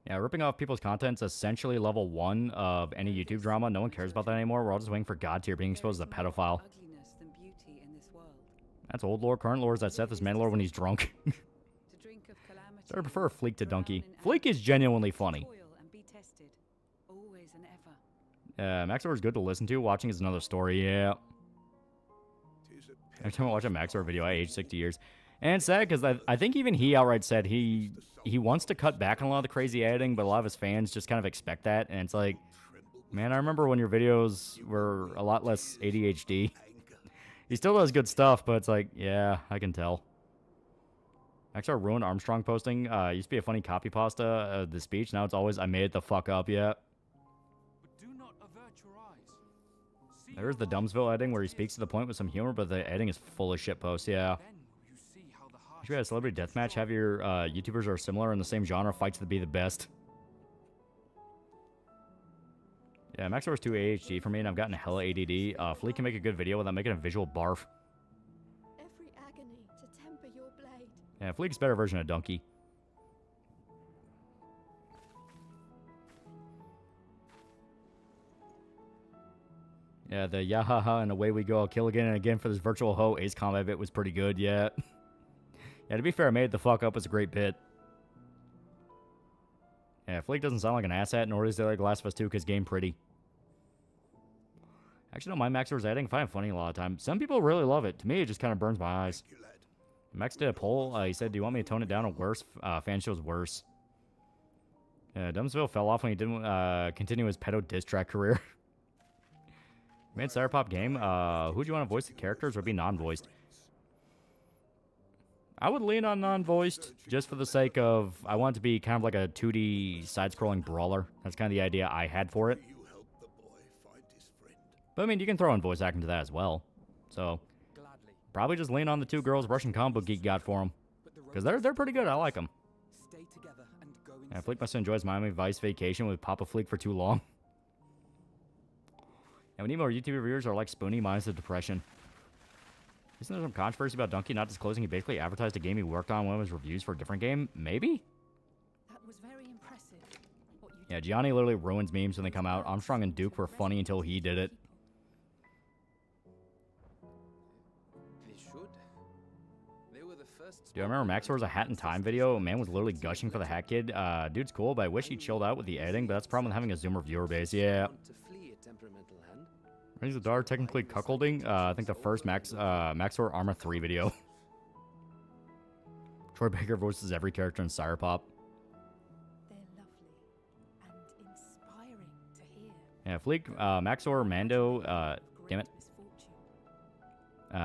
Yeah, ripping off people's content's essentially level 1 of any YouTube drama. No one cares about that anymore. We're all just waiting for God tier being exposed as a pedophile. That's old lore. Current lore is that Seth is Mandalore when he's drunk. So I prefer Fleek to Donkey. Fleek is genuinely funny. Maxor is good to listen to. Watching is another story, yeah. Every time I watch a Maxor video, I age 60 years. And it's sad because I think even he outright said he wants to cut back on a lot of the crazy editing, but a lot of his fans just kind of expect that. And it's like, man, I remember when your videos were a lot less ADHD. He still does good stuff, but it's like, yeah, I can tell. Maxor ruined Armstrong posting. Used to be a funny copy pasta of the speech. Now it's always, I made it the fuck up, yeah. There's the Dumbsville editing where he speaks to the point with some humor, but the editing is full of shitposts, yeah. If you had a celebrity deathmatch, have your YouTubers who are similar in the same genre fights to be the best. Yeah, Maxor is too ADHD for me, and I've gotten hella ADD. Fleek can make a good video without making a visual barf. Every agony to temper your blade. Yeah, Fleek's a better version of Donkey. Yeah, the yahaha and away we go. I'll kill again and again for this virtual hoe ace combat bit was pretty good, yeah. Yeah, to be fair, I made it the fuck up was a great bit. Yeah, Fleek doesn't sound like an asshat, nor does the other Last of Us 2 because game pretty. Actually, no, my Maxor's editing, I find it funny a lot of times. Some people really love it. To me, it just kind of burns my eyes. Max did a poll. He said, do you want me to tone it down or worse? Fan shows worse. Yeah, Dumbsville fell off when he didn't continue his pedo diss track career. Made Cyberpop game. Who do you want to voice the characters or be non-voiced? I would lean on non-voiced just for the sake of I want it to be kind of like a 2D side-scrolling brawler. That's kind of the idea I had for it. But I mean, you can throw in voice acting to that as well. So probably just lean on the two girls Russian comic book geek got for them because they're pretty good. I like them. Yeah, Fleek must enjoy his Miami Vice vacation with Papa Fleek for too long. And we need more YouTube reviewers are like Spoonie minus the depression. Isn't there some controversy about Donkey not disclosing he basically advertised a game he worked on one of his reviews for a different game? Maybe? That was very impressive. Yeah, Gianni literally ruins memes when they come out. Armstrong and Duke were funny until he did it. They should. They were the first. Dude, I remember Maxor's A Hat in Time video. A man was literally gushing for the Hat Kid. Dude's cool, but I wish he chilled out with the editing, but that's the problem with having a Zoomer viewer base. Yeah. Rings of Dar technically cuckolding. I think the first Maxor Arma 3 video. Troy Baker voices every character in Cyberpop. They're lovely and inspiring to hear. Yeah, Fleek, Maxor, Mando, damn it.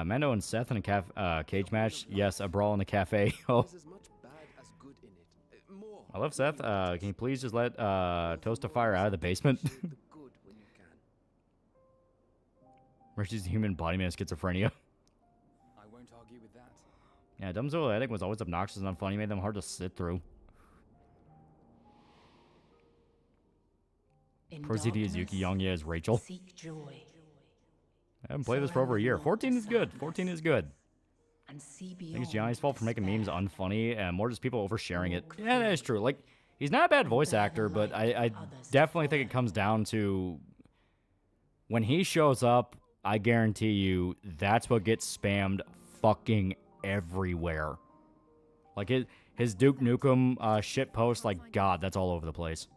Mando and Seth in a cage match. Yes, a brawl in the cafe. Oh. I love Seth. Can you please just let Toast of Fire out of the basement? Richie's the human embodiment of schizophrenia. I won't argue with that. Yeah, Dumbsville editing was always obnoxious and unfunny, made them hard to sit through. Prosidi is Yuki Yongya as Rachel. Seek joy. I haven't played this for over a year. 14 is good. 14 is good. And see I think it's Gianni's fault for making memes unfunny and more just people oversharing it. Yeah, that is true. Like, he's not a bad voice actor, but I definitely think it comes down to when he shows up, I guarantee you that's what gets spammed fucking everywhere. Like his Duke Nukem shit post, like, God, that's all over the place.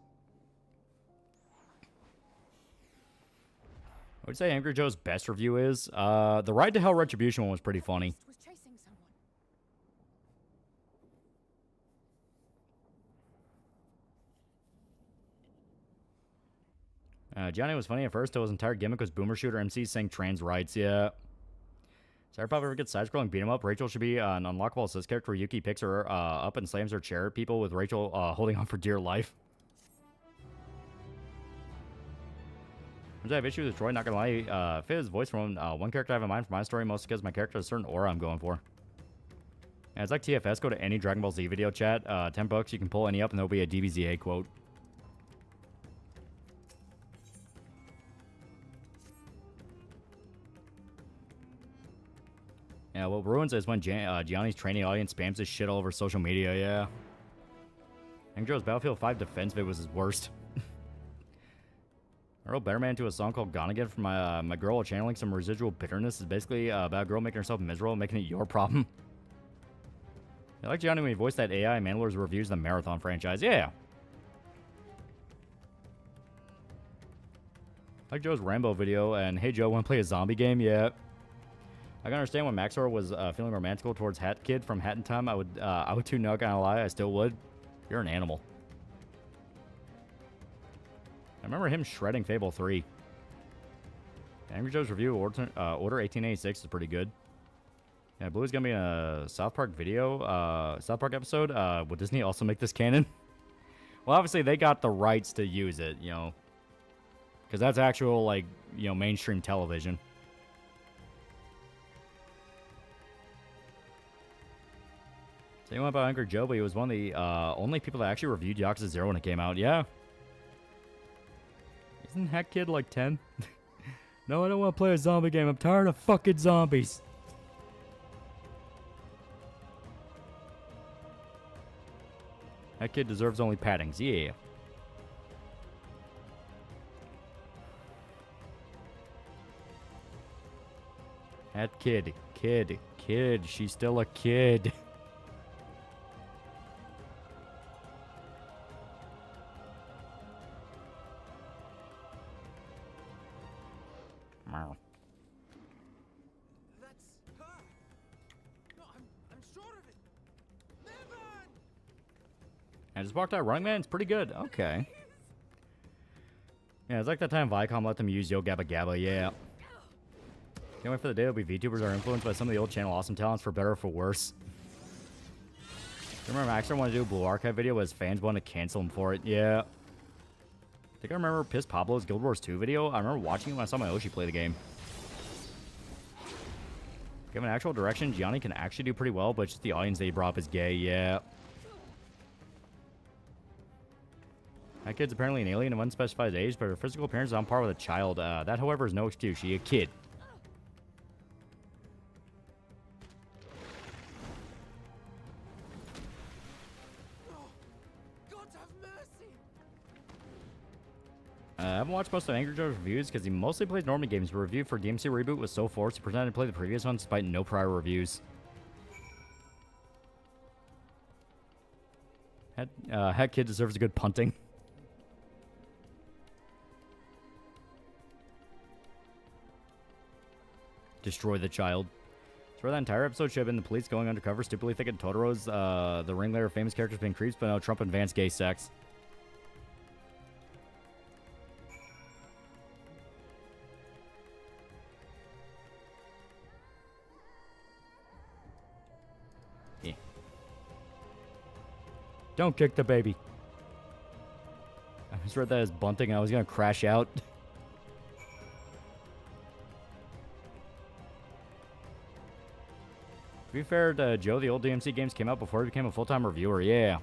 I would say Angry Joe's best review is the Ride to Hell Retribution one was pretty funny. Johnny was funny at first, though his entire gimmick was Boomer Shooter MCs saying trans rights, yeah. Cyberpop ever gets side-scrolling beat 'em up, Rachel should be an unlockable assist character where Yuki picks her up and slams her chair at people with Rachel holding on for dear life. I have issues with Troy, not gonna lie. Fit his voice from one character I have in mind for my story, mostly because my character has a certain aura I'm going for. And it's like TFS, go to any Dragon Ball Z video chat. $10, you can pull any up and there'll be a DBZA quote. Yeah, what ruins is when Gianni's training audience spams his shit all over social media, yeah. Angry Joe's Battlefield 5 defense vid was his worst. I wrote Better Man to a song called Gone Again from my girl while channeling some residual bitterness. It's basically about a girl making herself miserable, making it your problem. I like Gianni when he voiced that AI in Mandalorian's reviews of the Marathon franchise. Yeah. I like Joe's Rambo video and hey Joe, wanna play a zombie game? Yeah. I can understand when Maxor was feeling romantical towards Hat Kid from Hat in Time. I would too, not gonna lie, I still would. You're an animal. I remember him shredding Fable 3. Angry Joe's review Order 1886 is pretty good. Yeah, Blue's gonna be in a South Park video, South Park episode. Would Disney also make this canon? Well, obviously they got the rights to use it, you know, because that's actual, like, you know, mainstream television. Say what about Angry Joe, but he was one of the only people that actually reviewed Yakuza 0 when it came out. Yeah. Isn't Hat Kid like 10? No, I don't want to play a zombie game. I'm tired of fucking zombies. That kid deserves only paddings. Yeah. That kid. She's still a kid. That's her. No, I'm sure of it. Never. I just walked out running, man. It's pretty good. Okay. Yeah, it's like that time Viacom let them use Yo Gabba Gabba. Yeah. Can't wait for the day it'll be VTubers are influenced by some of the old channel awesome talents for better or for worse. Remember Maxer wanted to do a Blue Archive video, but his fans wanted to cancel him for it. Yeah. I think I remember Piss Pablo's Guild Wars 2 video. I remember watching it when I saw my Oshi play the game. Given actual direction, Gianni can actually do pretty well, but just the audience that he brought up is gay. Yeah. That kid's apparently an alien of unspecified age, but her physical appearance is on par with a child. That, however, is no excuse. She's a kid. God have mercy. I haven't watched most of Angry Joe's reviews because he mostly plays Norman games. The review for DMC Reboot was so forced he pretended to play the previous one despite no prior reviews. Hat Kid deserves a good punting. Destroy the child. So that entire episode should have been the police going undercover, stupidly thinking Totoro's the ringleader of famous characters being creeps, but no, Trump and Vance gay sex. Yeah. Don't kick the baby. I just read that as bunting. I was gonna crash out. To be fair to Joe, the old DMC games came out before he became a full-time reviewer. Yeah.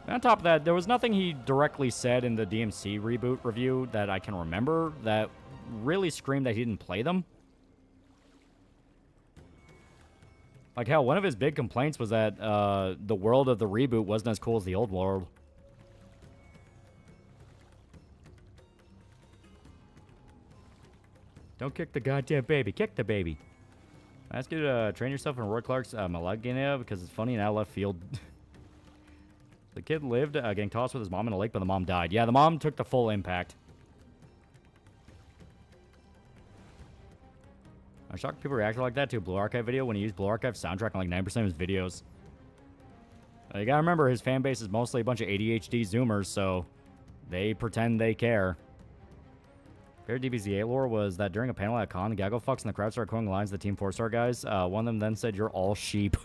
And on top of that, there was nothing he directly said in the DMC reboot review that I can remember that really screamed that he didn't play them. Like, hell, one of his big complaints was that the world of the reboot wasn't as cool as the old world. Don't kick the goddamn baby. Kick the baby. I ask you to train yourself in Roy Clark's Malagina because it's funny and out of left field. The kid lived getting tossed with his mom in a lake, but the mom died. Yeah, the mom took the full impact. I'm shocked people reacted like that to a Blue Archive video when he used Blue Archive soundtrack on like 9% of his videos. You gotta remember, his fan base is mostly a bunch of ADHD Zoomers, so they pretend they care. Fair DBZA lore was that during a panel at Con, Gaggle Fucks in the crowd started quoting lines to the Team 4-star guys. One of them then said, "You're all sheep."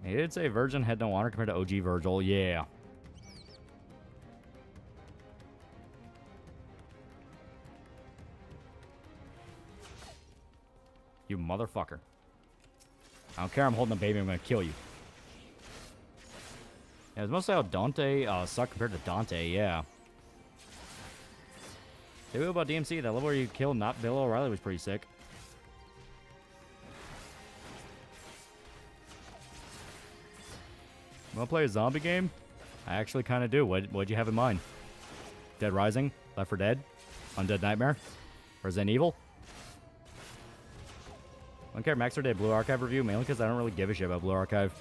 He did say Virgin had no honor compared to OG Virgil. Yeah. You motherfucker. I don't care, I'm holding a baby, I'm gonna kill you. Yeah, it's mostly how Dante sucked compared to Dante, yeah. Say what about DMC? That level where you killed not Bill O'Reilly was pretty sick. Wanna play a zombie game? I actually kind of do. What'd you have in mind? Dead Rising? Left 4 Dead? Undead Nightmare? Resident Evil? I don't care. Maxer did Blue Archive review, mainly because I don't really give a shit about Blue Archive.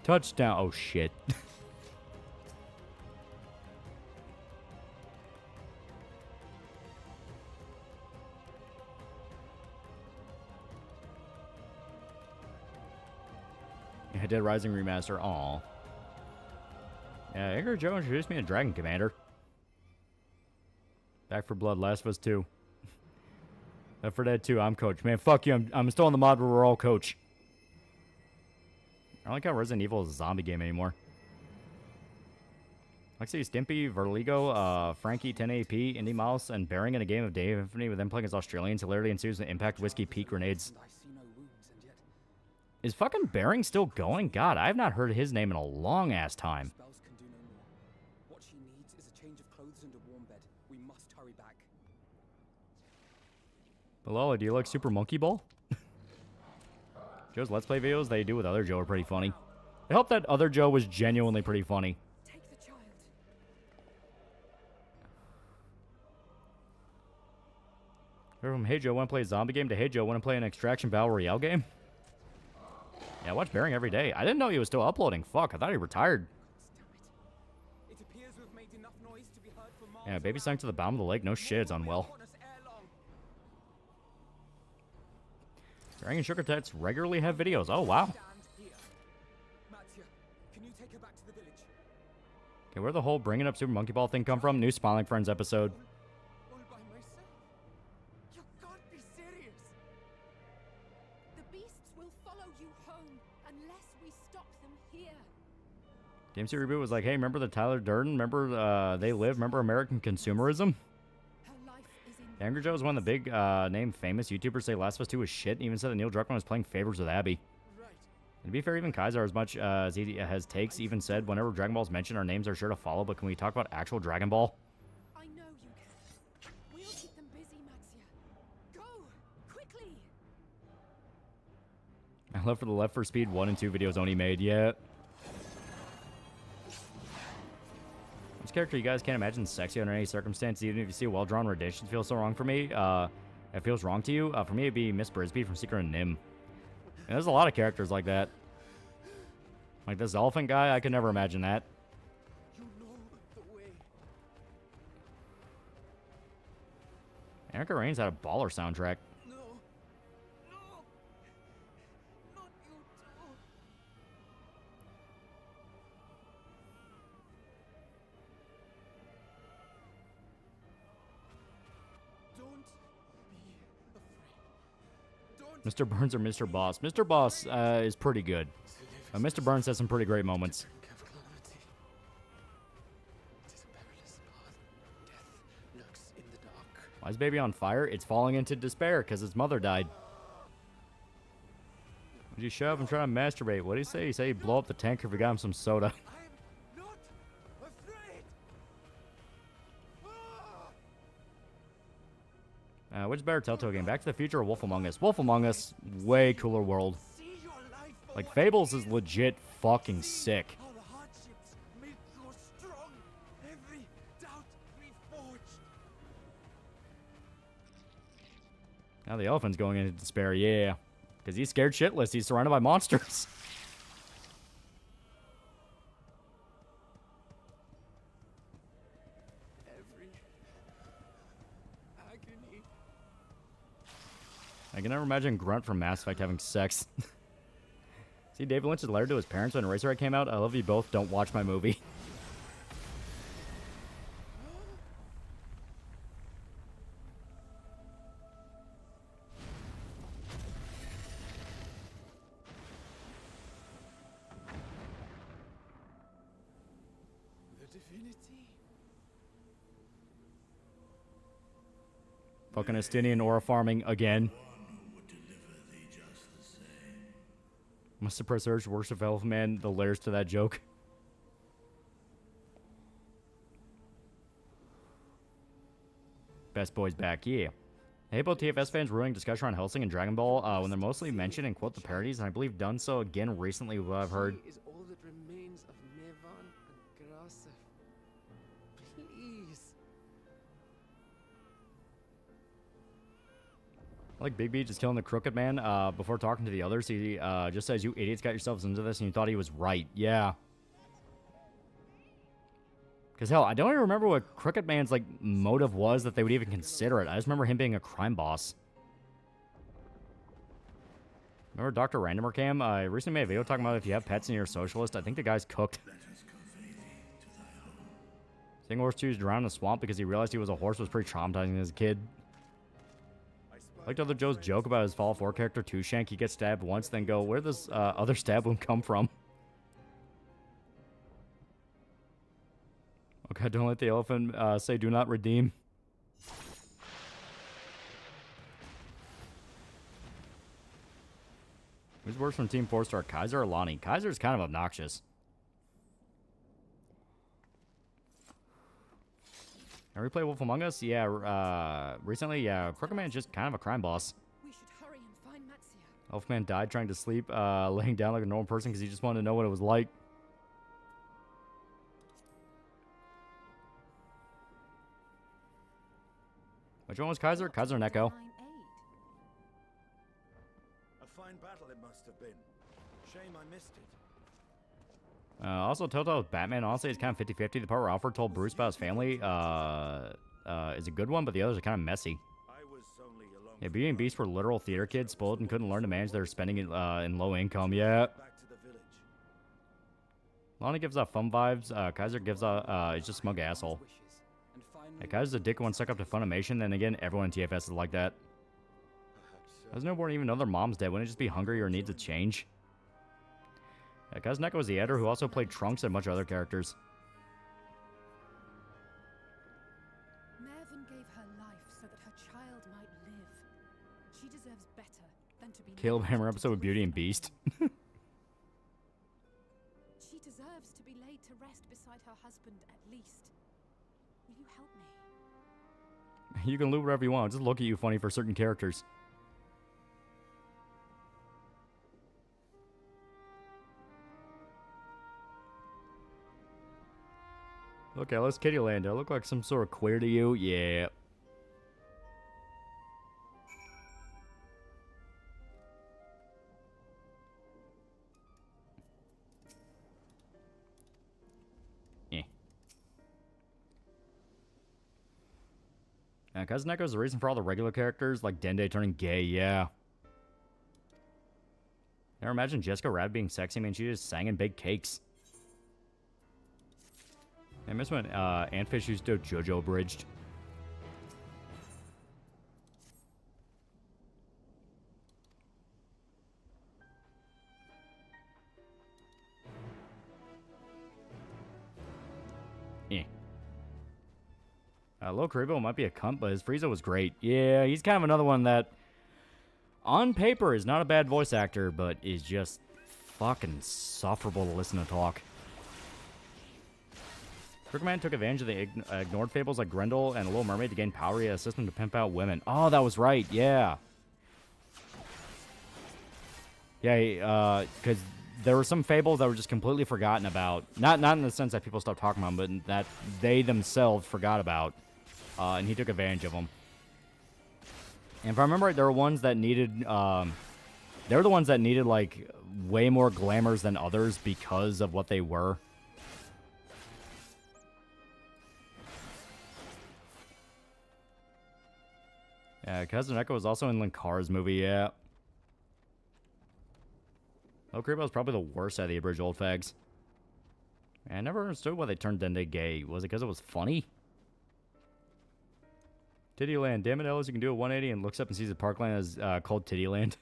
Touchdown. Oh, shit. Yeah, Dead Rising Remaster. Aw. Yeah, Edgar Joe introduced me to Dragon Commander. Back for Blood, Last of Us 2. Left 4 Dead 2, I'm coach. Man, fuck you, I'm still on the mod where we're all coach. I don't like how Resident Evil is a zombie game anymore. Like see Stimpy, Verligo, Frankie, 10AP, Indy Mouse, and Bearing in a game of Dave Infinity with them playing as Australians. Hilarity ensues and Impact Whiskey Peak Grenades. Is fucking Bearing still going? God, I have not heard his name in a long ass time. Spells can do no more. What she needs is a change of clothes and a warm bed. We must hurry back. But Lola, do you like Super Monkey Ball? Joe's Let's Play videos they do with other Joe are pretty funny. I hope that other Joe was genuinely pretty funny. Take the child. From Hey Joe, want to play a zombie game to Hey Joe, want to play an extraction battle royale game? Yeah, I watch Bearing every day. I didn't know he was still uploading. Fuck, I thought he retired. It appears we've made enough noise to be heard for miles. Yeah, baby sunk to the bottom of the lake. No shit, it's unwell. Bearing and Sugar Tets regularly have videos. Oh, wow. Can you take her back to the village? Okay, where'd the whole bringing up Super Monkey Ball thing come from? New Smiling Friends episode. All by myself? You can't be serious. The beasts will follow you home unless we stop them here. DMC Reboot was like, hey, remember the Tyler Durden? Remember They Live? Remember American consumerism? Angry Joe was one of the big name famous YouTubers say Last of Us 2 was shit. Even said that Neil Druckmann was playing favors with Abby. And to be fair, even Kaiser, as much as he has takes, even said whenever Dragon Ball's mentioned, our names are sure to follow. But can we talk about actual Dragon Ball? I know you can. We'll keep them busy, Maxia. Go quickly. I love for the Left 4 Speed 1 and 2 videos Oni made. Yeah. This character you guys can't imagine sexy under any circumstance, even if you see a well-drawn rendition feels so wrong for me. It feels wrong to you. For me, it'd be Miss Brisby from Secret of Nim. And there's a lot of characters like that. Like this elephant guy, I could never imagine that. You know the way. Erica Reigns had a baller soundtrack. No. No. Not you too. Don't be afraid. Don't Mr. Burns or Mr. Boss? Mr. Boss is pretty good. Mr. Burns has some pretty great moments. Why is baby on fire? It's falling into despair because its mother died. Would you shut up and try to masturbate? What did he say? He said he'd blow up the tank if we got him some soda. Which better Telltale game? Back to the Future or Wolf Among Us? Wolf Among Us, way cooler world. Like, Fables is legit fucking sick. All the hardships made you strong. Every doubt reforged. Now the elephant's going into despair, yeah. Because he's scared shitless. He's surrounded by monsters. Every agony. I can never imagine Grunt from Mass Effect having sex. See, David Lynch's letter to his parents when Eraserhead came out. I love you both. Don't watch my movie. divinity? Fucking Estinian aura farming again. Must suppress urge to worship Elfman. The layers to that joke. Best boys back, yeah. I hate both TFS fans ruining discussion on Helsing and Dragon Ball when they're mostly mentioned and quote the parodies, and I believe done so again recently. What I've heard. She is all that remains of Nevan and Grasef. Please. Like Big B just killing the crooked man before talking to the others. He just says, "You idiots got yourselves into this," and you thought he was right. Yeah. Because, hell, I don't even remember what Crooked Man's, like, motive was that they would even consider it. I just remember him being a crime boss. Remember Dr. Randomer Cam? I recently made a video talking about if you have pets and you're a socialist. I think the guy's cooked. Seeing horse choose to drown in the swamp because he realized he was a horse was pretty traumatizing as a kid. I liked Other Joe's joke about his Fallout 4 character, Two Shank. He gets stabbed once, then go, where'd this other stab wound come from? Okay, don't let the elephant say do not redeem. Who's worse from Team 4-star, Kaiser or Lonnie? Kaiser's kind of obnoxious. Ever play Wolf Among Us? Yeah, recently, yeah. Crooked Man's just kind of a crime boss. We should hurry and find Matsia. Elfman died trying to sleep, laying down like a normal person because he just wanted to know what it was like. Which one was Kaiser? Kaiser and Echo. A fine battle it must have been. Shame I missed it. Also, Telltale with Batman, honestly, it's kind of 50-50. The part where Alfred told Bruce about his family is a good one, but the others are kind of messy. Yeah, Beauty and Beast were literal theater kids, spoiled and couldn't learn to manage their spending in low income. Yeah. Lonnie gives off fun vibes. Kaiser gives off, he's just a smug asshole. Yeah, Kaiser's a dick when stuck up to Funimation, then again, everyone in TFS is like that. Does nobody even know their mom's dead? Wouldn't it just be hungry or needs a change? Yeah, Kaiser Neko was the editor who also played Trunks and a bunch of other characters. Mervyn gave her life so that her child might live. She deserves better than to be... Caleb Hammer episode with Beauty and Beast. She deserves to be laid to rest beside her husband at least. Will you help me? You can loot whatever you want. Just look at you funny for certain characters. Okay, let's Kittyland. Do I look like some sort of queer to you? Yeah. Cousin Echo's the reason for all the regular characters, like Dende turning gay, yeah. Never imagine Jessica Rabbit being sexy, man. She just sang and baked cakes. I miss when Antfish used to JoJo abridged. Lo Karibo might be a cunt, but his Frieza was great. Yeah, he's kind of another one that, on paper, is not a bad voice actor, but is just fucking sufferable to listen to talk. Crookman took advantage of the ignored fables like Grendel and Little Mermaid to gain power. He had a system to pimp out women. Oh, that was right, yeah. Yeah, because there were some fables that were just completely forgotten about. Not in the sense that people stopped talking about them, but that they themselves forgot about. And he took advantage of them. And if I remember right, there were ones that needed... they were the ones that needed, like, way more glamours than others because of what they were. Yeah, Cousin Echo was also in Linkara's movie, yeah. Oh, Creepo was probably the worst out of the abridged old fags. I never understood why they turned Dende gay. Was it because it was funny? Tittyland. Damn it, Ellis, you can do a 180 and looks up and sees the parkland as called Tittyland.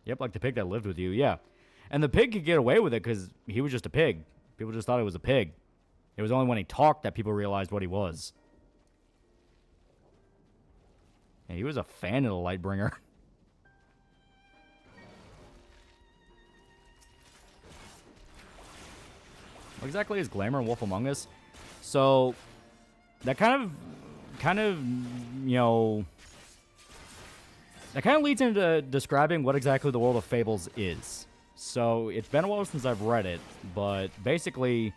Yep, like the pig that lived with you, yeah. And the pig could get away with it because he was just a pig. People just thought it was a pig. It was only when he talked that people realized what he was. Yeah, he was a fan of the Lightbringer. What exactly is Glamour and Wolf Among Us? So, that kind of, you know, that kind of leads into describing what exactly the world of Fables is. So, it's been a while since I've read it, but basically,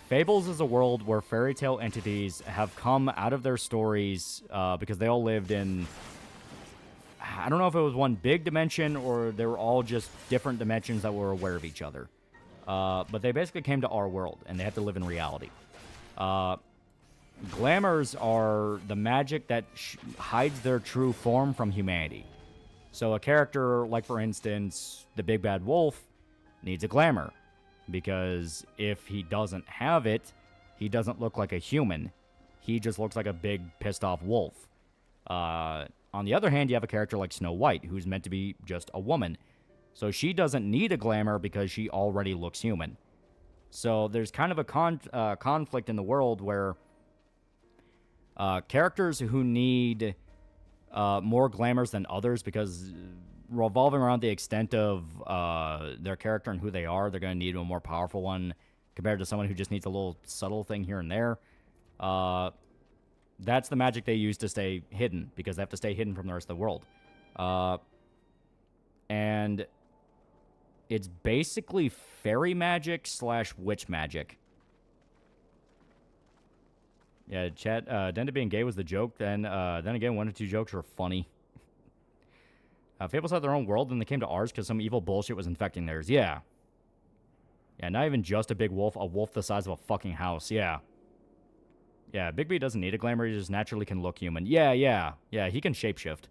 Fables is a world where fairy tale entities have come out of their stories because they all lived in, I don't know if it was one big dimension or they were all just different dimensions that were aware of each other. But they basically came to our world, and they have to live in reality. Glamours are the magic that hides their true form from humanity. So a character, like for instance, the Big Bad Wolf, needs a glamour. Because if he doesn't have it, he doesn't look like a human. He just looks like a big, pissed-off wolf. On the other hand, you have a character like Snow White, who's meant to be just a woman. So she doesn't need a glamour because she already looks human. So there's kind of a conflict in the world where characters who need more glamours than others, because revolving around the extent of their character and who they are, they're going to need a more powerful one compared to someone who just needs a little subtle thing here and there. That's the magic they use to stay hidden, because they have to stay hidden from the rest of the world. And it's basically fairy magic / witch magic. Yeah, chat, Denda being gay was the joke. Then again, 1 or 2 jokes were funny. Fables had their own world, and they came to ours because some evil bullshit was infecting theirs. Yeah. Yeah, not even just a big wolf. A wolf the size of a fucking house. Yeah. Yeah, Big B doesn't need a glamour. He just naturally can look human. Yeah, he can shapeshift.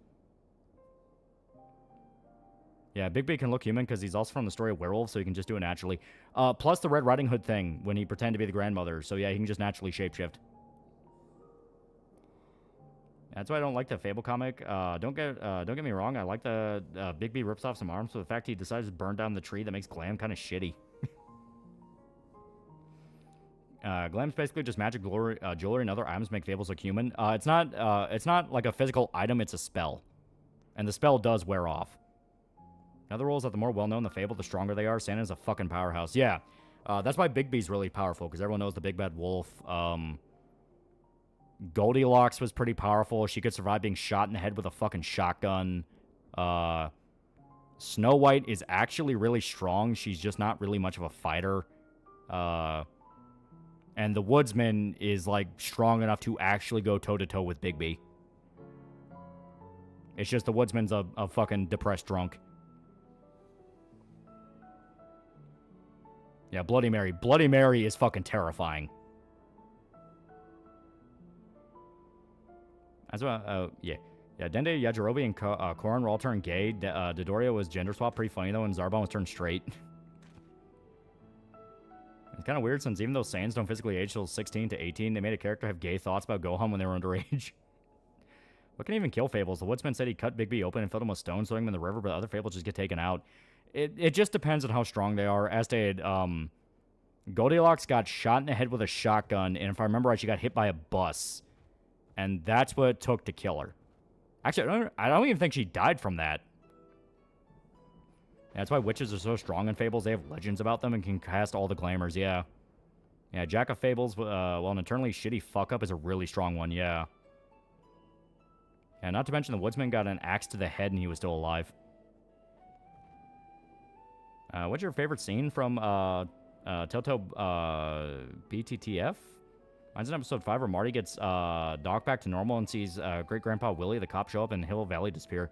Yeah, Big B can look human because he's also from the story of werewolves, so he can just do it naturally. Plus the Red Riding Hood thing when he pretended to be the grandmother. So yeah, he can just naturally shapeshift. That's why I don't like the Fable comic. Don't get me wrong. I like the Big B rips off some arms, but the fact he decides to burn down the tree that makes Glam kind of shitty. Glam's basically just magic jewelry and other items make Fables look human. It's not like a physical item. It's a spell, and the spell does wear off. Another rule is that the more well-known the Fable, the stronger they are. Santa's a fucking powerhouse. Yeah, that's why Big B's really powerful, because everyone knows the Big Bad Wolf. Goldilocks was pretty powerful. She could survive being shot in the head with a fucking shotgun. Snow White is actually really strong. She's just not really much of a fighter. And the Woodsman is, like, strong enough to actually go toe-to-toe with Big B. It's just the Woodsman's a fucking depressed drunk. Yeah, Bloody Mary. Bloody Mary is fucking terrifying. That's what, yeah. Yeah, Dende, Yajirobe, and Koran were all turned gay. Dodoria was gender swap, pretty funny, though, and Zarbon was turned straight. It's kind of weird, since even though Saiyans don't physically age till 16 to 18, they made a character have gay thoughts about Gohan when they were underage. What can even kill Fables? The Woodsman said he cut Big B open and filled him with stones, throwing him in the river, but other Fables just get taken out. It just depends on how strong they are. As stated, Goldilocks got shot in the head with a shotgun, and if I remember right, she got hit by a bus. And that's what it took to kill her. Actually, I don't even think she died from that. That's why witches are so strong in Fables. They have legends about them and can cast all the glamours, yeah. Yeah, Jack of Fables, well, an eternally shitty fuck-up is a really strong one, yeah. Yeah, not to mention the Woodsman got an axe to the head and he was still alive. What's your favorite scene from Telltale BTTF? Mine's in episode 5 where Marty gets docked back to normal and sees great-grandpa Willie, the cop, show up and Hill Valley disappear.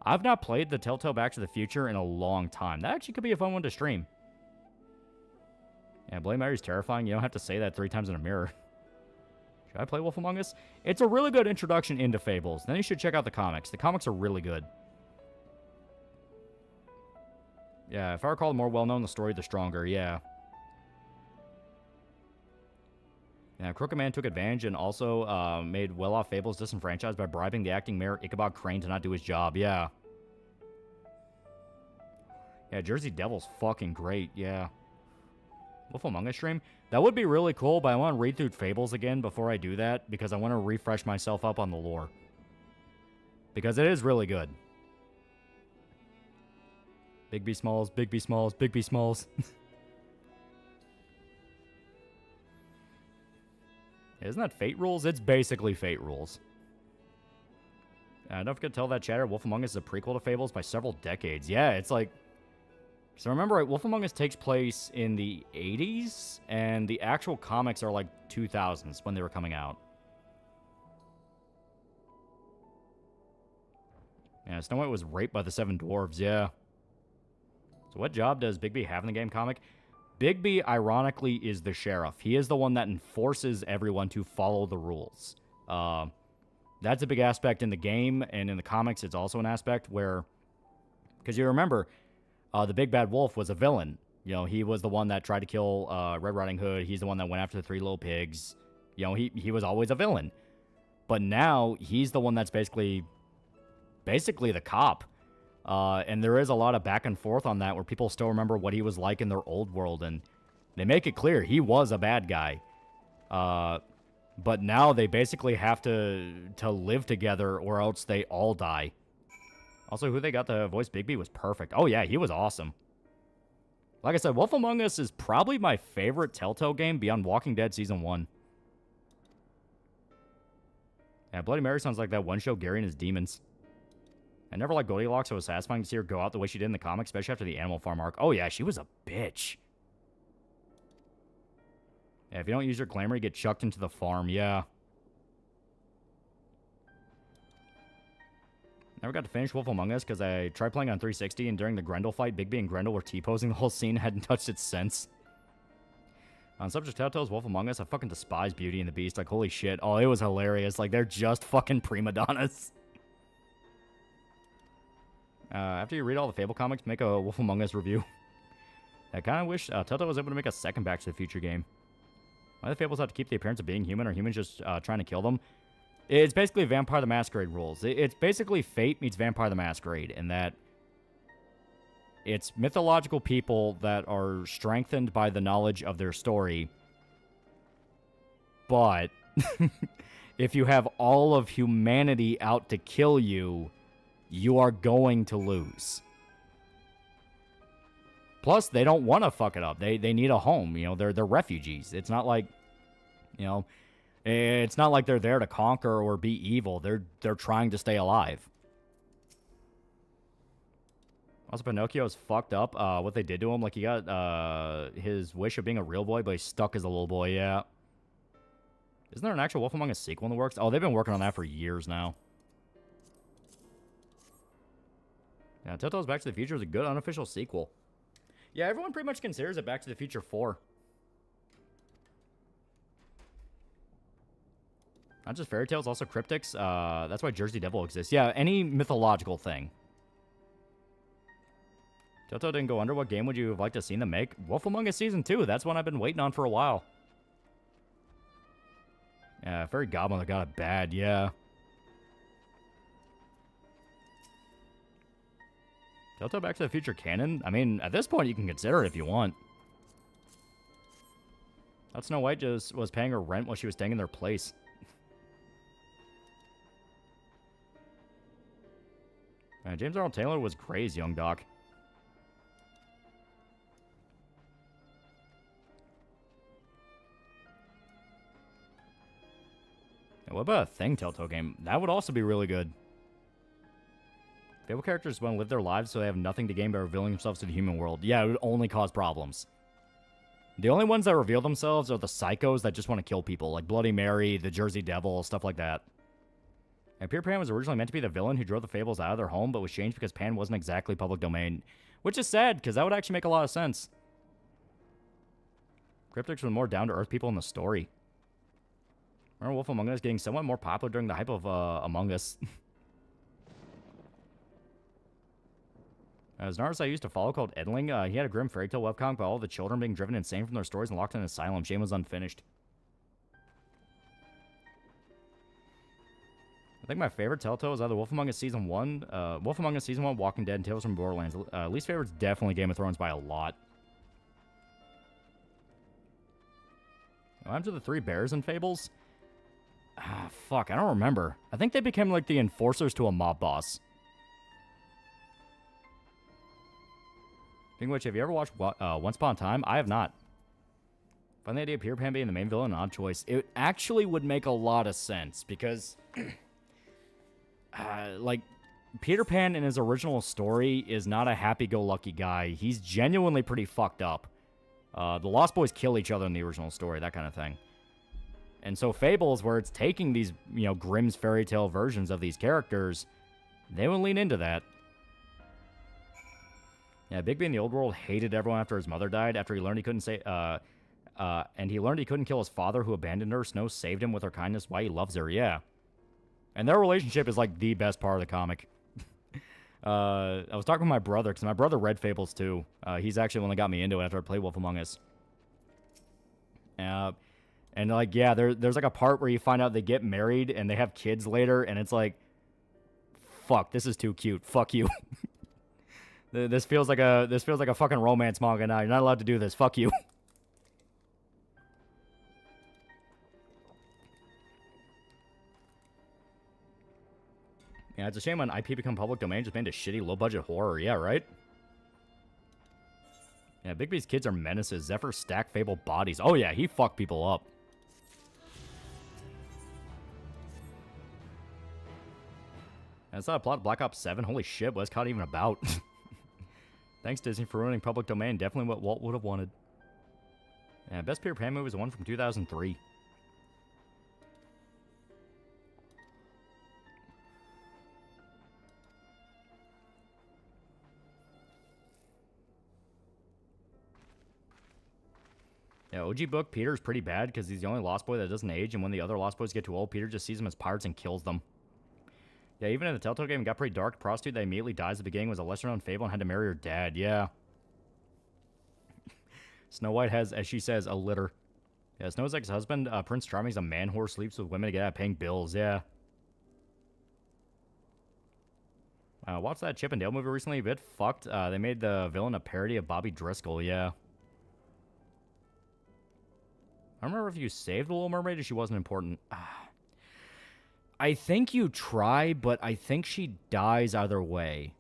I've not played the Telltale Back to the Future in a long time. That actually could be a fun one to stream. Yeah, Bloody Mary's terrifying. You don't have to say that 3 times in a mirror. Should I play Wolf Among Us? It's a really good introduction into Fables. Then you should check out the comics. The comics are really good. Yeah, if I recall, the more well-known the story, the stronger. Yeah. Yeah, Crooked Man took advantage and also made well-off Fables disenfranchised by bribing the acting mayor Ichabod Crane to not do his job. Yeah. Yeah, Jersey Devil's fucking great. Yeah. Wolf Among Us stream. That would be really cool, but I want to read through Fables again before I do that because I want to refresh myself up on the lore. Because it is really good. Big B Smalls, Big B Smalls, Big B Smalls. Isn't that Fate Rules? It's basically Fate Rules. Don't forget to tell that chatter, Wolf Among Us is a prequel to Fables by several decades. Yeah, it's like... So remember, Wolf Among Us takes place in the 80s, and the actual comics are like 2000s when they were coming out. Yeah, Snow White was raped by the Seven Dwarves, yeah. So what job does Bigby have in the game comic? Bigby, ironically, is the sheriff. He is the one that enforces everyone to follow the rules. That's a big aspect in the game, and in the comics, it's also an aspect where... Because you remember, the Big Bad Wolf was a villain. You know, he was the one that tried to kill Red Riding Hood. He's the one that went after the Three Little Pigs. You know, he was always a villain. But now, he's the one that's basically the cop. And there is a lot of back and forth on that where people still remember what he was like in their old world. And they make it clear he was a bad guy. But now they basically have to live together or else they all die. Also, who they got to voice Bigby was perfect. Oh, yeah, he was awesome. Like I said, Wolf Among Us is probably my favorite Telltale game beyond Walking Dead Season 1. Yeah, Bloody Mary sounds like that one show Gary and his demons. I never liked Goldilocks, so it was satisfying to see her go out the way she did in the comics, especially after the Animal Farm arc. Oh, yeah, she was a bitch. Yeah, if you don't use your glamour, you get chucked into the farm, yeah. Never got to finish Wolf Among Us because I tried playing on 360, and during the Grendel fight, Bigby and Grendel were T-posing the whole scene, hadn't touched its sense. On subject of Telltale's Wolf Among Us, I fucking despise Beauty and the Beast. Like, holy shit. Oh, it was hilarious. Like, they're just fucking prima donnas. After you read all the Fable comics, make a Wolf Among Us review. I kind of wish Telltale was able to make a second Back to the Future game. Why do the Fables have to keep the appearance of being human, or humans just trying to kill them? It's basically Vampire the Masquerade rules. It's basically Fate meets Vampire the Masquerade, in that it's mythological people that are strengthened by the knowledge of their story. But if you have all of humanity out to kill you, you are going to lose. Plus, they don't want to fuck it up. They need a home. You know, they're refugees. It's not like, you know, it's not like they're there to conquer or be evil. They're trying to stay alive. Also, Pinocchio's fucked up. What they did to him, like he got his wish of being a real boy, but he's stuck as a little boy. Yeah. Isn't there an actual Wolf Among Us sequel in the works? Oh, they've been working on that for years now. Yeah, Telltale's Back to the Future is a good unofficial sequel. Yeah, everyone pretty much considers it Back to the Future 4. Not just fairy tales, also cryptics. That's why Jersey Devil exists. Yeah, any mythological thing. Telltale didn't go under. What game would you have liked to see them make? Wolf Among Us Season 2. That's one I've been waiting on for a while. Yeah, Fairy Godmother got it bad, yeah. Telltale Back to the Future canon? I mean, at this point, you can consider it if you want. Thought Snow White just was paying her rent while she was staying in their place. James Earl Taylor was crazy, young Doc. What about a Thing Telltale game? That would also be really good. Fable characters want to live their lives so they have nothing to gain by revealing themselves to the human world. Yeah, it would only cause problems. The only ones that reveal themselves are the psychos that just want to kill people, like Bloody Mary, the Jersey Devil, stuff like that. And Peter Pan was originally meant to be the villain who drove the Fables out of their home, but was changed because Pan wasn't exactly public domain. Which is sad, because that would actually make a lot of sense. Cryptics were more down-to-earth people in the story. Remember Wolf Among Us getting somewhat more popular during the hype of Among Us. As an artist I used to follow called Edling, he had a grim fairy tale webcomic about all the children being driven insane from their stories and locked in an asylum. Shame was unfinished. I think my favorite Telltale is either Wolf Among Us Season 1, Walking Dead, and Tales from Borderlands. Least favorite's definitely Game of Thrones by a lot. What happened to the 3 bears in Fables? Ah, fuck, I don't remember. I think they became like the enforcers to a mob boss. Speaking of which, have you ever watched Once Upon a Time? I have not. Find the idea of Peter Pan being the main villain, an odd choice. It actually would make a lot of sense because, like, Peter Pan in his original story is not a happy-go-lucky guy. He's genuinely pretty fucked up. The Lost Boys kill each other in the original story, that kind of thing. And so Fables, where it's taking these, you know, Grimm's fairy tale versions of these characters, they would lean into that. Yeah, Bigby in the old world hated everyone after his mother died, after he learned he couldn't say, and he learned he couldn't kill his father who abandoned her. Snow saved him with her kindness. Why he loves her, yeah. And their relationship is like the best part of the comic. I was talking with my brother, because my brother read Fables too. He's actually the one that got me into it after I played Wolf Among Us. And like, yeah, there's like a part where you find out they get married and they have kids later, and it's like, fuck, this is too cute. Fuck you. This feels like a fucking romance manga now. You're not allowed to do this. Fuck you. Yeah, it's a shame when IP become public domain, just made a shitty low-budget horror. Yeah, right? Yeah, Bigby's kids are menaces. Zephyr stack Fable bodies. Oh yeah, he fucked people up. That's not a plot of Black Ops 7. Holy shit, what's COD even about? Thanks, Disney, for ruining public domain. Definitely what Walt would have wanted. Yeah, best Peter Pan movie was the one from 2003. Yeah, OG book, Peter's pretty bad because he's the only Lost Boy that doesn't age, and when the other Lost Boys get too old, Peter just sees them as pirates and kills them. Yeah, even in the Telltale game, it got pretty dark. The prostitute that immediately dies at the beginning was a lesser-known fable and had to marry her dad. Yeah. Snow White has, as she says, a litter. Yeah, Snow's ex-husband, Prince Charming, is a man whore, sleeps with women to get out of paying bills. Yeah. Watched that Chip and Dale movie recently. A bit fucked. They made the villain a parody of Bobby Driscoll. Yeah. I don't remember if you saved the Little Mermaid or she wasn't important. I think you try, but I think she dies either way.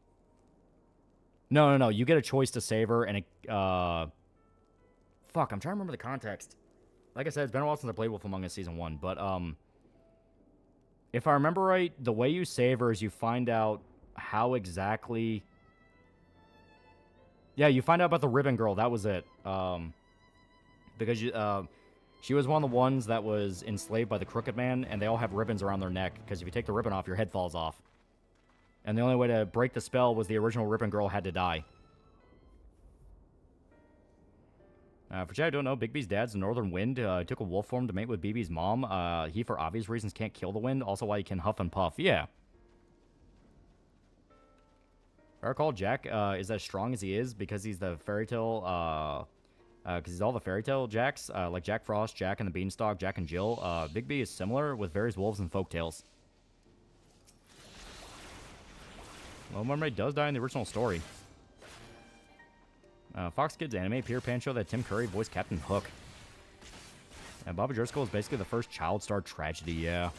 No. You get a choice to save her, and it... Fuck, I'm trying to remember the context. Like I said, it's been a while since I played Wolf Among Us Season 1, but, if I remember right, the way you save her is you find out how exactly... Yeah, you find out about the Ribbon Girl, that was it. Because you, she was one of the ones that was enslaved by the Crooked Man, and they all have ribbons around their neck, because if you take the ribbon off, your head falls off. And the only way to break the spell was the original Ribbon Girl had to die. For chat, I don't know, Bigby's dad's the Northern Wind. He took a wolf form to mate with BB's mom. He, for obvious reasons, can't kill the wind. Also why he can huff and puff. Yeah. I recall Jack is as strong as he is because he's the fairy tale... because he's all the fairy tale Jacks, like Jack Frost, Jack and the Beanstalk, Jack and Jill. Bigby is similar with various wolves and folk tales. Well, Mermaid does die in the original story. Fox Kids anime, Peter Pan show that Tim Curry voiced Captain Hook. And Bobby Driscoll is basically the first child star tragedy, yeah.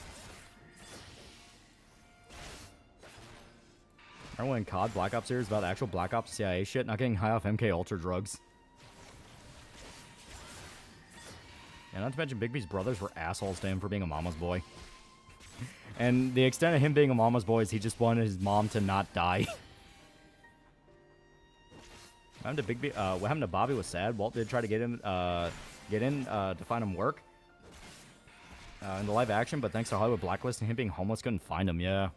Remember when COD Black Ops series about actual Black Ops CIA shit, not getting high off MK Ultra drugs? And not to mention Bigby's brothers were assholes to him for being a mama's boy. And the extent of him being a mama's boy is he just wanted his mom to not die. What happened to Bobby was sad. Walt did try to get in to find him work in the live action, but thanks to Hollywood blacklisting him being homeless, couldn't find him. Yeah.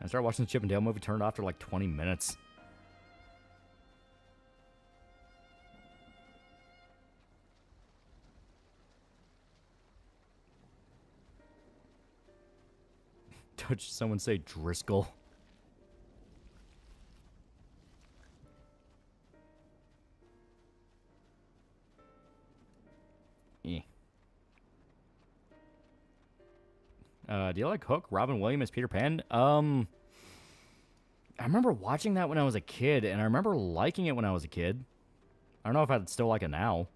I started watching the Chip and Dale movie, turned off after like 20 minutes. Touch someone say Driscoll. Do you like Hook? Robin Williams as Peter Pan? I remember watching that when I was a kid, and I remember liking it when I was a kid. I don't know if I'd still like it now.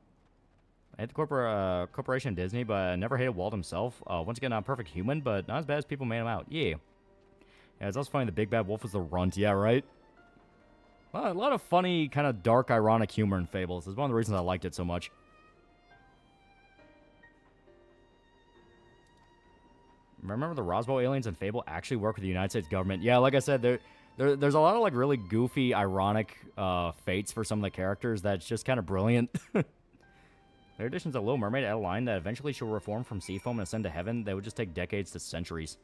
I hate the corporation Disney, but I never hated Walt himself. Once again, not a perfect human, but not as bad as people made him out. Yeah. Yeah, it's also funny the big bad wolf was the runt. Yeah, right? Well, a lot of funny, kind of dark, ironic humor in Fables. It's one of the reasons I liked it so much. Remember the Roswell aliens in Fable actually work with the United States government? Yeah, like I said, there's a lot of like really goofy, ironic fates for some of the characters that's just kind of brilliant. Their additions of Little Mermaid add a line that eventually she'll reform from sea foam and ascend to heaven. They would just take decades to centuries.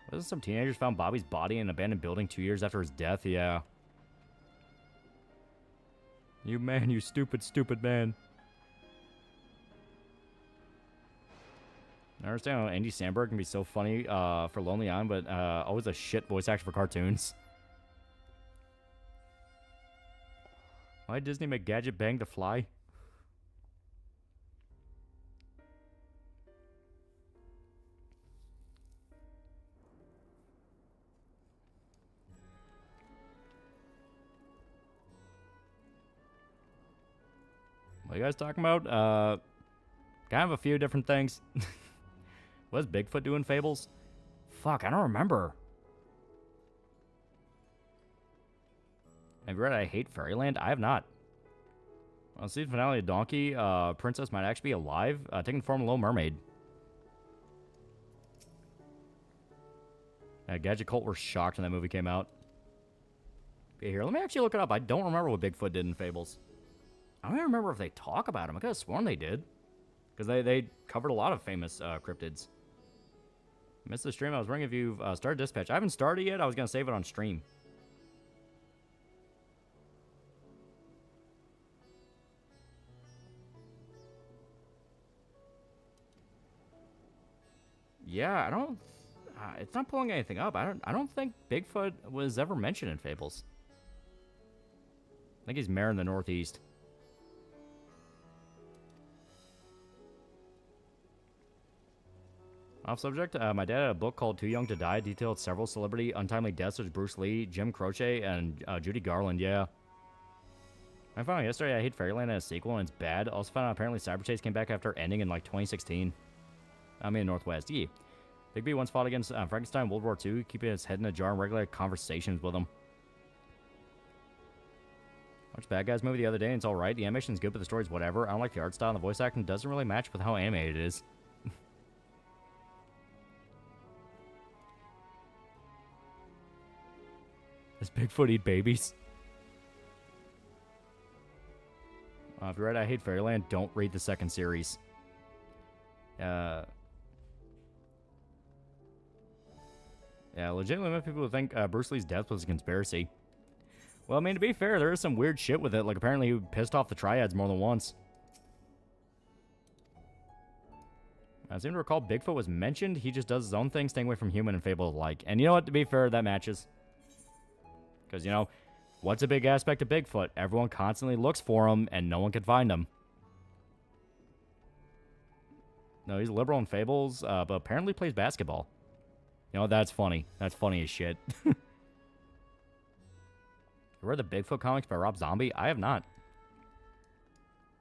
Wasn't some teenagers found Bobby's body in an abandoned building 2 years after his death? Yeah. You man, you stupid, stupid man. I understand how Andy Samberg can be so funny for Lonely Island, but always a shit voice actor for cartoons. Why did Disney make Gadget Bang to fly? What are you guys talking about? Kind of a few different things. What does Bigfoot do in Fables? Fuck, I don't remember. Have you read I Hate Fairyland? I have not. On season finale of Donkey, Princess might actually be alive, taking the form of Little Mermaid. Gadget Cult were shocked when that movie came out. Okay, here, let me actually look it up. I don't remember what Bigfoot did in Fables. I don't even remember if they talk about him. I could have sworn they did. Because they covered a lot of famous cryptids. Missed the stream. I was wondering if you've started Dispatch. I haven't started yet. I was going to save it on stream. Yeah, I don't... it's not pulling anything up. I don't think Bigfoot was ever mentioned in Fables. I think he's mayor in the Northeast. Off subject, my dad had a book called Too Young to Die, detailed several celebrity untimely deaths such as Bruce Lee, Jim Croce, and Judy Garland, yeah. I found out yesterday I Hate Fairyland as a sequel, and it's bad. Also found out apparently Cyberchase came back after ending in like 2016. I'm in the Northwest, yeah. Big B once fought against Frankenstein in World War II, keeping his head in a jar and regular conversations with him. Watched Bad Guys movie the other day, and it's alright. The animation's good, but the story's whatever. I don't like the art style, and the voice acting doesn't really match with how animated it is. Does Bigfoot eat babies? If you read I Hate Fairyland, don't read the second series. Yeah, legitimately most people think Bruce Lee's death was a conspiracy. Well, I mean, to be fair, there is some weird shit with it. Like, apparently he pissed off the Triads more than once. I seem to recall Bigfoot was mentioned. He just does his own thing, staying away from human and fable alike. And you know what? To be fair, that matches. Because, you know, what's a big aspect of Bigfoot? Everyone constantly looks for him, and no one can find him. No, he's liberal in Fables, but apparently plays basketball. You know, that's funny. That's funny as shit. You read the Bigfoot comics by Rob Zombie? I have not.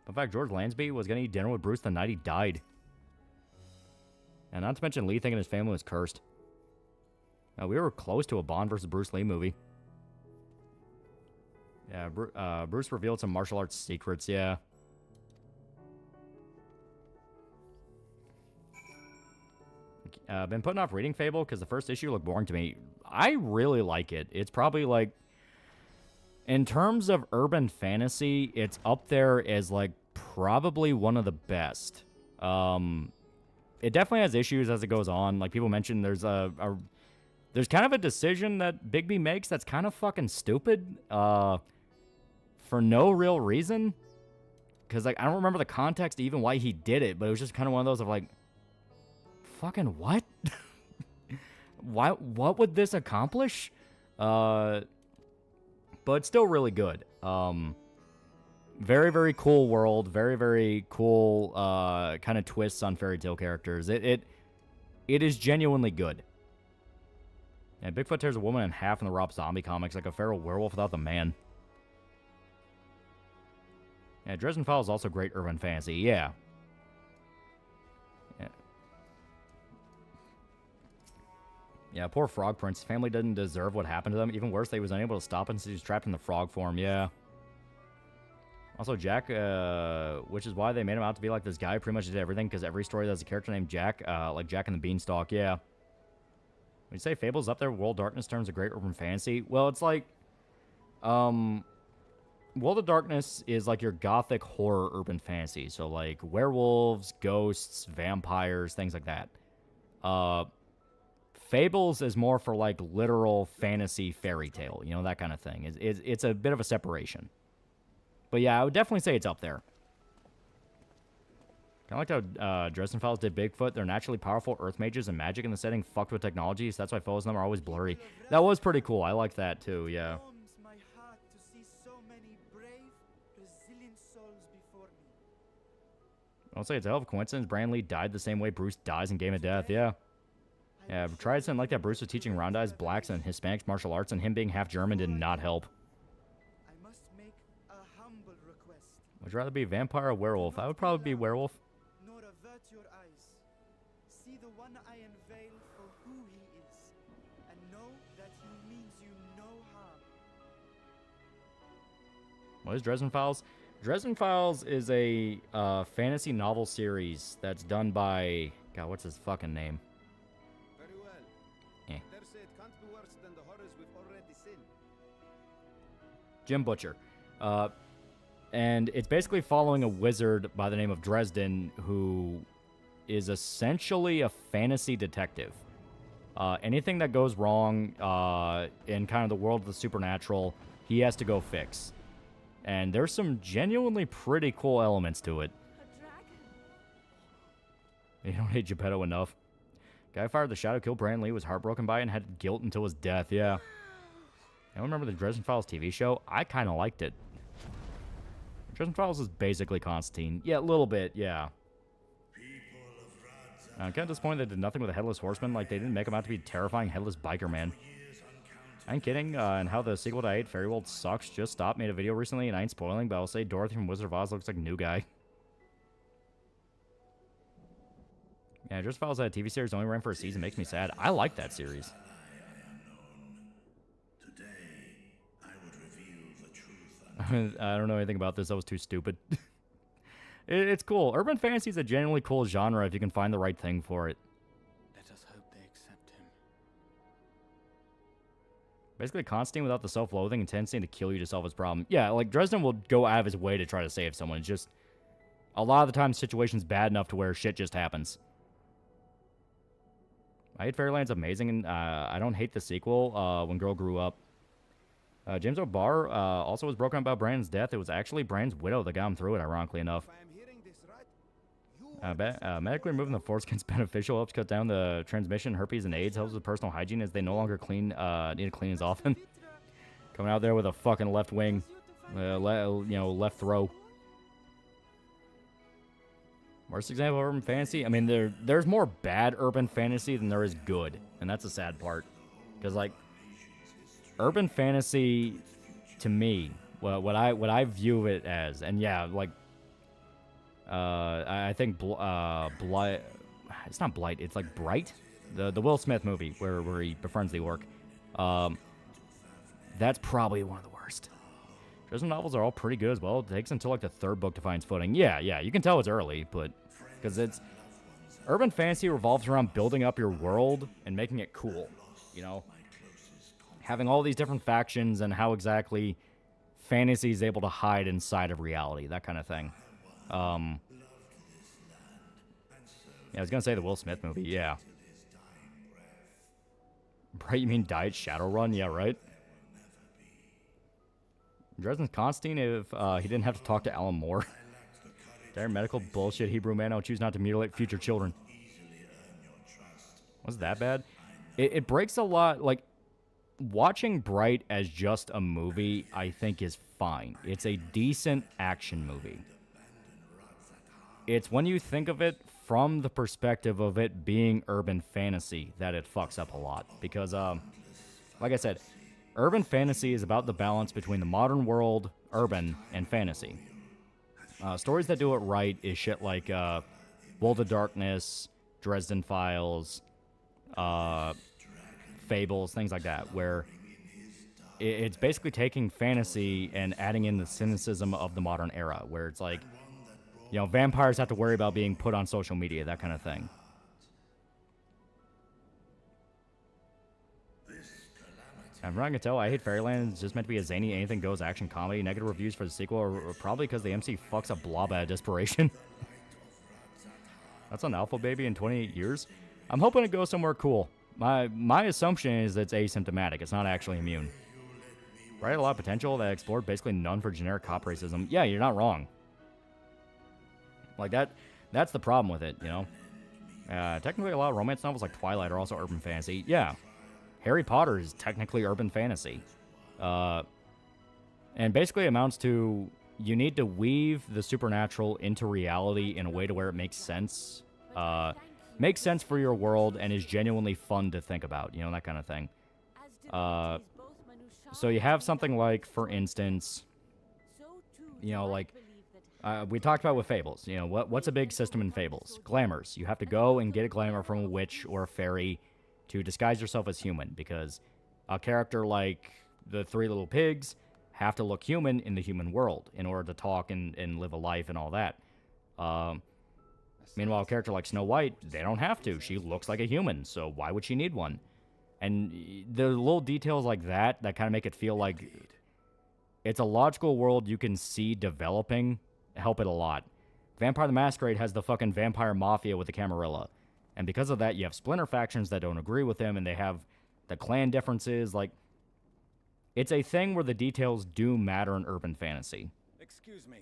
In fact, George Lansby was going to eat dinner with Bruce the night he died. And not to mention Lee thinking his family was cursed. Now, we were close to a Bond versus Bruce Lee movie. Yeah, Bruce revealed some martial arts secrets, yeah. I've been putting off reading Fable because the first issue looked boring to me. I really like it. It's probably like... In terms of urban fantasy, it's up there as like probably one of the best. It definitely has issues as it goes on. Like people mentioned, there's there's kind of a decision that Bigby makes that's kind of fucking stupid. For no real reason. Because like I don't remember the context even why he did it, but it was just kind of one of those of like, fucking what? What would this accomplish? But it's still really good. Very, very cool world. Very, very cool kind of twists on fairy tale characters. It is genuinely good. Yeah, Bigfoot tears a woman in half in the Rob Zombie comics, like a feral werewolf without the man. Yeah, Dresden Files is also great urban fantasy. Yeah. Yeah, poor Frog Prince. His family didn't deserve what happened to them. Even worse, they was unable to stop him since he was trapped in the frog form. Yeah. Also, Jack, which is why they made him out to be like this guy. Pretty much did everything, because every story has a character named Jack, like Jack and the Beanstalk. Yeah. When you say Fable's up there, World Darkness terms of great urban fantasy. Well, it's like, World of Darkness is like your gothic horror urban fantasy. So like werewolves, ghosts, vampires, things like that. Fables is more for like literal fantasy fairy tale, you know, that kind of thing. It's a bit of a separation. But yeah, I would definitely say it's up there. Kind of like how Dresden Files did Bigfoot. They're naturally powerful earth mages and magic in the setting fucked with technology, so that's why photos of them are always blurry. That was pretty cool. I like that too, yeah. My heart to see so many brave, resilient souls before me. I'll say it's a hell of a coincidence. Brand Lee died the same way Bruce dies in Game of Death, yeah. Yeah, tried something like that. Bruce was teaching round eyes, blacks, and Hispanics martial arts, and him being half German did not help. I must make a humble request. Would you rather be a vampire or werewolf? I would probably be werewolf. Nor avert your eyes. See the one I unveil for who he is, and know that he means you no harm. What is Dresden Files? Dresden Files is a fantasy novel series that's done by... God, what's his fucking name? Very well. Eh. Dare say it can't be worse than the horrors we've already seen. Jim Butcher. And it's basically following a wizard by the name of Dresden who is essentially a fantasy detective. Anything that goes wrong in kind of the world of the supernatural, he has to go fix. And there's some genuinely pretty cool elements to it. You don't hate Geppetto enough. Guy fired the shadow killed Brandon Lee, was heartbroken by it, and had guilt until his death, yeah. I remember the Dresden Files TV show. I kind of liked it. Dresden Files is basically Constantine. Yeah, a little bit, yeah. I'm kind of disappointed they did nothing with a Headless Horseman. Like, they didn't make him out to be a terrifying headless biker man. I ain't kidding. And how the sequel to I Hate Fairy World sucks. Just stopped. Made a video recently, and I ain't spoiling, but I'll say Dorothy from Wizard of Oz looks like a new guy. Yeah, Dresden Files had a TV series only ran for a season. Makes me sad. I like that series. I don't know anything about this. That was too stupid. It's cool. Urban fantasy is a genuinely cool genre if you can find the right thing for it. Let us hope they accept him. Basically, Constantine without the self-loathing and tendency to kill you to solve his problem. Yeah, like, Dresden will go out of his way to try to save someone. It's just, a lot of the time, the situation's bad enough to where shit just happens. I Hate Fairyland's amazing, and I don't hate the sequel, When Girl Grew Up. James O'Barr also was broken up about Brandon's death. It was actually Brandon's widow that got him through it, ironically enough. Medically removing the foreskin's beneficial, helps cut down the transmission, herpes, and AIDS, helps with personal hygiene as they no longer need to clean as often. Coming out there with a fucking left wing, left throw. Worst example of urban fantasy? I mean, there's more bad urban fantasy than there is good, and that's a sad part. Because, like, urban fantasy, to me, what I view it as, and yeah, like, I think Blight, it's not Blight, it's like Bright, the Will Smith movie where he befriends the orc. That's probably one of the worst. Dresden novels are all pretty good as well. It takes until like the third book to find its footing. Yeah, you can tell it's early, but because it's urban fantasy revolves around building up your world and making it cool, you know. Having all these different factions and how exactly fantasy is able to hide inside of reality, that kind of thing. Yeah, I was gonna say the Will Smith movie, yeah. Right, you mean Diet Shadowrun? Yeah, right? Dresden's Constantine if he didn't have to talk to Alan Moore. Dire medical bullshit, Hebrew man, I'll choose not to mutilate future children. Was that bad? It breaks a lot, like, watching Bright as just a movie, I think, is fine. It's a decent action movie. It's when you think of it from the perspective of it being urban fantasy that it fucks up a lot. Because, like I said, urban fantasy is about the balance between the modern world, urban, and fantasy. Stories that do it right is shit like World of Darkness, Dresden Files, Fables, things like that, where it's basically taking fantasy and adding in the cynicism of the modern era, where it's like, you know, vampires have to worry about being put on social media, that kind of thing. And from what I can tell, I Hate Fairyland is just meant to be a zany anything-goes action comedy. Negative reviews for the sequel are probably because the MC fucks a blob out of desperation. That's on Alpha Baby in 28 years. I'm hoping it goes somewhere cool. My assumption is that it's asymptomatic. It's not actually immune. Right, a lot of potential that explored basically none for generic cop racism. Yeah, you're not wrong. Like that's the problem with it, you know? Technically, a lot of romance novels like Twilight are also urban fantasy. Yeah. Harry Potter is technically urban fantasy. And basically amounts to you need to weave the supernatural into reality in a way to where it makes sense. Makes sense for your world and is genuinely fun to think about, you know, that kind of thing. So you have something like, for instance, you know, like, we talked about with Fables. You know, what's a big system in Fables? Glamours. You have to go and get a glamour from a witch or a fairy to disguise yourself as human, because a character like the Three Little Pigs have to look human in the human world in order to talk and live a life and all that. Meanwhile, a character like Snow White, they don't have to. She looks like a human, so why would she need one? And the little details like that kind of make it feel like it's a logical world you can see developing, help it a lot. Vampire the Masquerade has the fucking vampire mafia with the Camarilla. And because of that, you have splinter factions that don't agree with him, and they have the clan differences. Like, it's a thing where the details do matter in urban fantasy. Excuse me,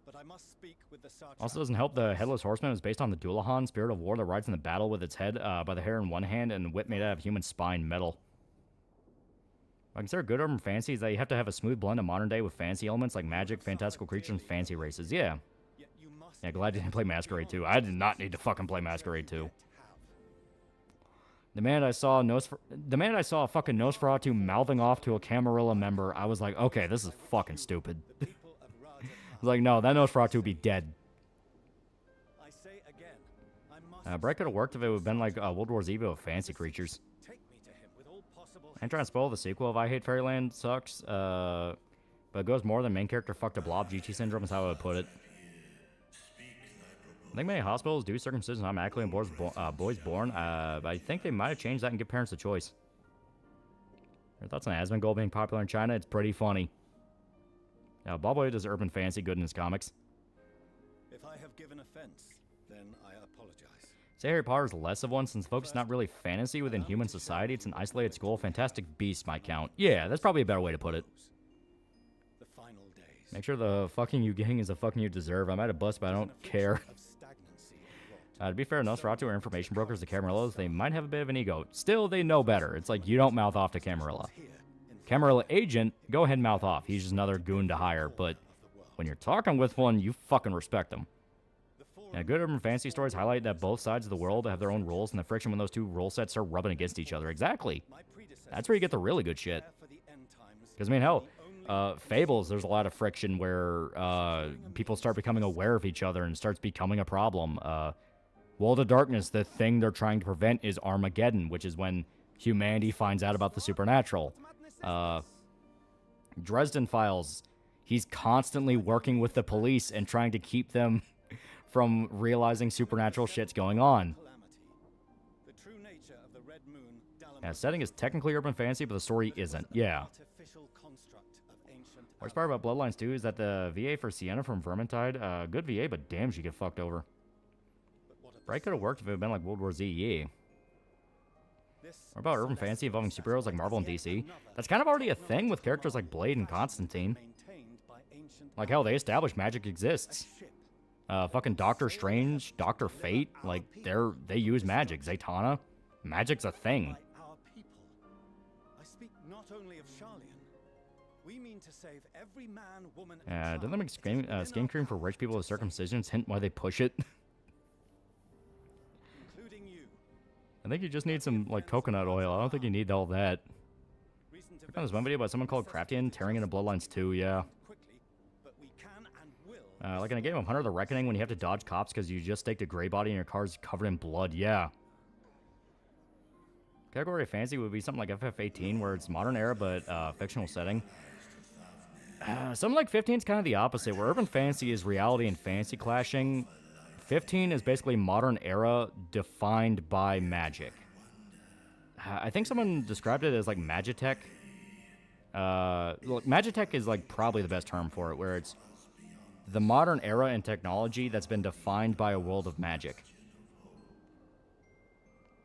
but I must speak with the Sartre. Also doesn't help the Headless Horseman is based on the Dullahan, spirit of war that rides in the battle with its head by the hair in one hand and whip made out of human spine metal. I consider good urban fantasy is that you have to have a smooth blend of modern day with fantasy elements like magic, fantastical creatures, and fancy races. Yeah. Yeah, glad I didn't play Masquerade 2. I did not need to fucking play Masquerade 2. The minute I saw a fucking Nosferatu mouthing off to a Camarilla member, I was like, okay, this is fucking stupid. I was like, no, that Nosferatu would be dead. Bright could have worked if it would have been like World War Z with fancy creatures. I ain't trying to spoil the sequel of I Hate Fairyland sucks, but it goes more than main character fucked a blob. GT syndrome is how I would put it. I think many hospitals do circumcision automatically on boys born, but I think they might have changed that and give parents a choice. Your thoughts on Asmongold being popular in China? It's pretty funny. Bob Boy does urban fantasy good in his comics. If I have given offense, then I apologize. Say Harry Potter is less of one since the focus is not really fantasy within human society. It's an isolated school. Fantastic Beasts might count. Yeah, that's probably a better way to put it. The final days. Make sure the fucking you getting is the fucking you deserve. I might have bust, but I don't care. To be fair, Nosferatu are information brokers, the Camarillas, they might have a bit of an ego. Still, they know better. It's like, you don't mouth off to Camarilla. Camarilla agent, go ahead and mouth off. He's just another goon to hire, but when you're talking with one, you fucking respect him. Good urban fantasy stories highlight that both sides of the world have their own rules, and the friction when those two rule sets start rubbing against each other. Exactly. That's where you get the really good shit. Because, I mean, hell, Fables, there's a lot of friction where people start becoming aware of each other and starts becoming a problem. World of Darkness, the thing they're trying to prevent is Armageddon, which is when humanity finds out about the supernatural. Dresden Files, he's constantly working with the police and trying to keep them from realizing supernatural shit's going on. Setting is technically urban fantasy, but the story isn't. Yeah. Worst part about Bloodlines 2 is that the VA for Sienna from Vermintide, good VA, but damn, she get fucked over. Bright could have worked if it had been like World War Z, yeah. What about urban fantasy involving superheroes like Marvel and DC? That's kind of already a thing with characters like Blade and Constantine. Like, hell, they established magic exists. Fucking Doctor Strange, Doctor Fate, like, they use magic. Zatanna, magic's a thing. I speak not only of Charlian. We mean to save every man, woman, doesn't that make skin cream for rich people with circumcisions hint why they push it? I think you just need some, like, coconut oil. I don't think you need all that. I found this one video about someone called Craftian tearing into Bloodlines 2, yeah. Like in a game of Hunter the Reckoning when you have to dodge cops because you just staked a gray body and your car's covered in blood, yeah. Category of fantasy would be something like FF18 where it's modern era but fictional setting. Something like 15 is kind of the opposite, where urban fantasy is reality and fantasy clashing. 15 is basically modern era defined by magic. I think someone described it as like Magitech. Look, Magitech is like probably the best term for it, where it's the modern era and technology that's been defined by a world of magic.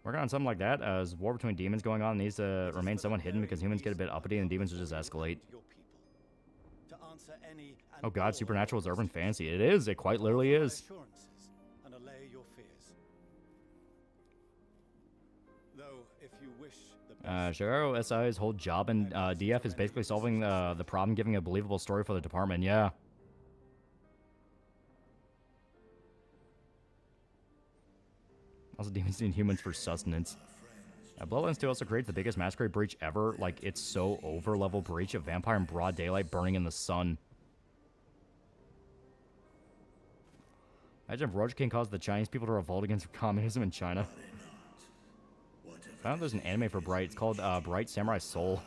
Working on something like that, as war between demons going on needs to remain somewhat hidden because humans get a bit uppity and demons will just escalate. Oh god, Supernatural is urban fantasy. It is, it quite literally is. Shigaro SI's whole job in DF is basically solving the problem, giving a believable story for the department, yeah. Also, demons need humans for sustenance. Bloodlines 2 also creates the biggest masquerade breach ever. Like, it's so over-level breach of vampire in broad daylight burning in the sun. Imagine if Roger King caused the Chinese people to revolt against communism in China. I found there's an anime for Bright. It's called Bright Samurai Soul.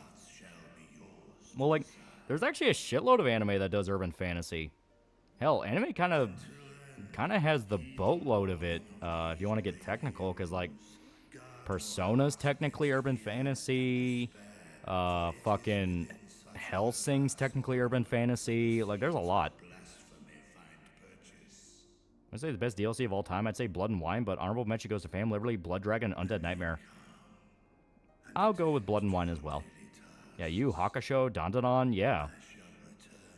Well, like, there's actually a shitload of anime that does urban fantasy. Hell, anime kind of has the boatload of it, if you want to get technical, because, like, Persona's technically urban fantasy, fucking Hellsing's technically urban fantasy, like, there's a lot. I'd say the best DLC of all time, I'd say Blood and Wine, but honorable mention goes to Fame, Liberty, Blood Dragon, and Undead Nightmare. I'll go with Blood and Wine as well. Yeah, Yu Hakusho, Dandadan, yeah.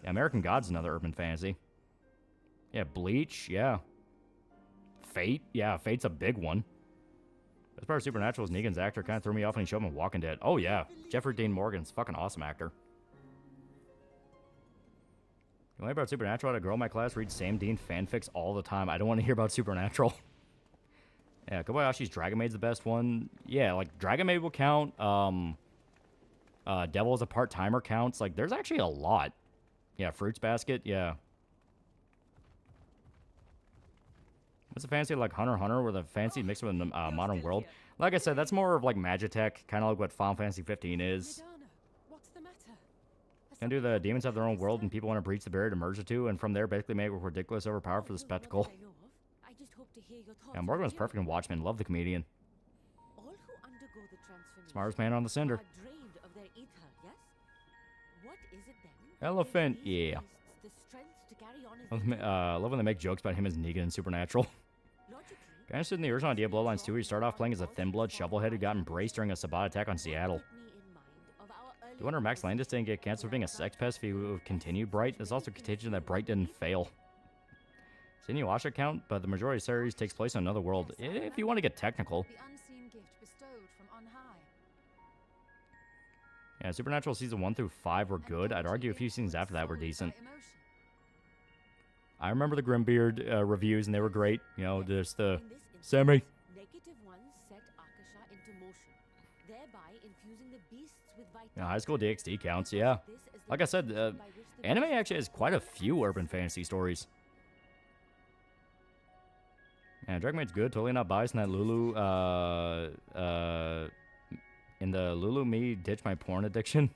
American God's another urban fantasy. Yeah, Bleach, yeah. Fate, yeah, Fate's a big one. Best part of Supernatural is Negan's actor kind of threw me off when he showed him in Walking Dead. Oh yeah, Jeffrey Dean Morgan's fucking awesome actor. The only about Supernatural, I had a girl in my class read Sam Dean fanfics all the time. I don't want to hear about Supernatural. Yeah, Kobayashi's Dragon Maid's the best one. Yeah, like, Dragon Maid will count. Devil as a part-timer counts. Like, there's actually a lot. Yeah, Fruits Basket, yeah. What's a fantasy like Hunter x Hunter, where the fantasy mixed with the modern world? Like I said, that's more of like Magitech, kind of like what Final Fantasy 15 is. Gonna do the demons have their own world, and people want to breach the barrier to merge the two, and from there basically make it ridiculous overpowered for the spectacle. Yeah, Morgan was perfect in Watchmen. Love the comedian. Smartest man on the cinder. Elephant, yeah. Love when they make jokes about him as Negan in Supernatural. Got interested in the original idea of Bloodlines 2, where you start off playing as a thin blood shovelhead who got embraced during a Sabbat attack on Seattle. Do you wonder Max Landis didn't get canceled for being a sex pest if he would continue Bright? There's also contagion that Bright didn't fail. It's an Inuyasha account, but the majority of the series takes place in another world, if you want to get technical. Yeah, Supernatural Season 1 through 5 were good. I'd argue a few seasons after that were decent. I remember the Grimbeard reviews, and they were great. You know, just the... Sammy! Yeah, High School DxD counts, yeah. Like I said, anime actually has quite a few urban fantasy stories. Yeah, Dragon Maid's good. Totally not biased in that Lulu, in the Lulu me ditch my porn addiction.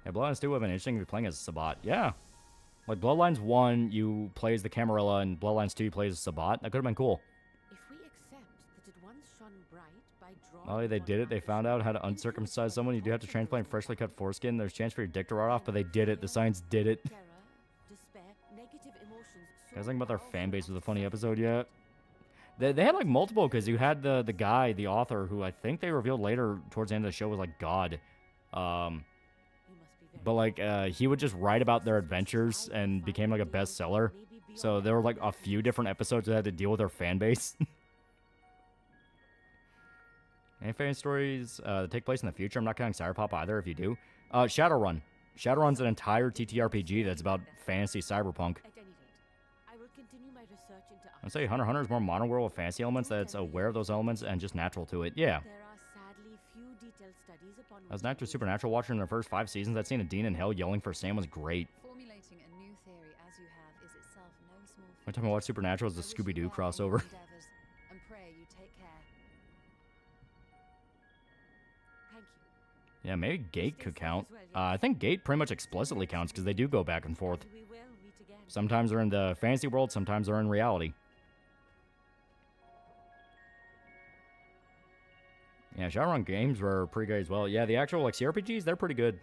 Yeah, Bloodlines 2 would have been interesting if you're playing as a Sabbat. Yeah. Like, Bloodlines 1, you play as the Camarilla, and Bloodlines 2, you play as a Sabbat. That could have been cool. Oh, they did it. They found out how to uncircumcise someone. You do have to transplant freshly cut foreskin. There's a chance for your dick to rot off, but they did it. The science did it. Guys, think about their fan base was a funny episode yet? They had like multiple, because you had the guy, the author, who I think they revealed later towards the end of the show was like God. But like he would just write about their adventures and became like a bestseller. So there were like a few different episodes that had to deal with their fan base. Any fan stories that take place in the future? I'm not counting Cyberpop either if you do. Shadowrun. Shadowrun's an entire TTRPG that's about fantasy cyberpunk. I'd say Hunter x Hunter is more modern world with fantasy elements that's aware of those elements and just natural to it. Yeah. As an active Supernatural watcher in the first 5 seasons, that scene of Dean in hell yelling for Sam was great. Formulating a new theory as you have is itself no small Every time I watch Supernatural, it's the Scooby-Doo crossover. and pray you take care. Thank you. Yeah, maybe Gate could count. I think Gate pretty much explicitly counts because they do go back and forth. Sometimes they're in the fantasy world, sometimes they're in reality. Yeah, Shadowrun games were pretty good as well. Yeah, the actual like CRPGs, they're pretty good.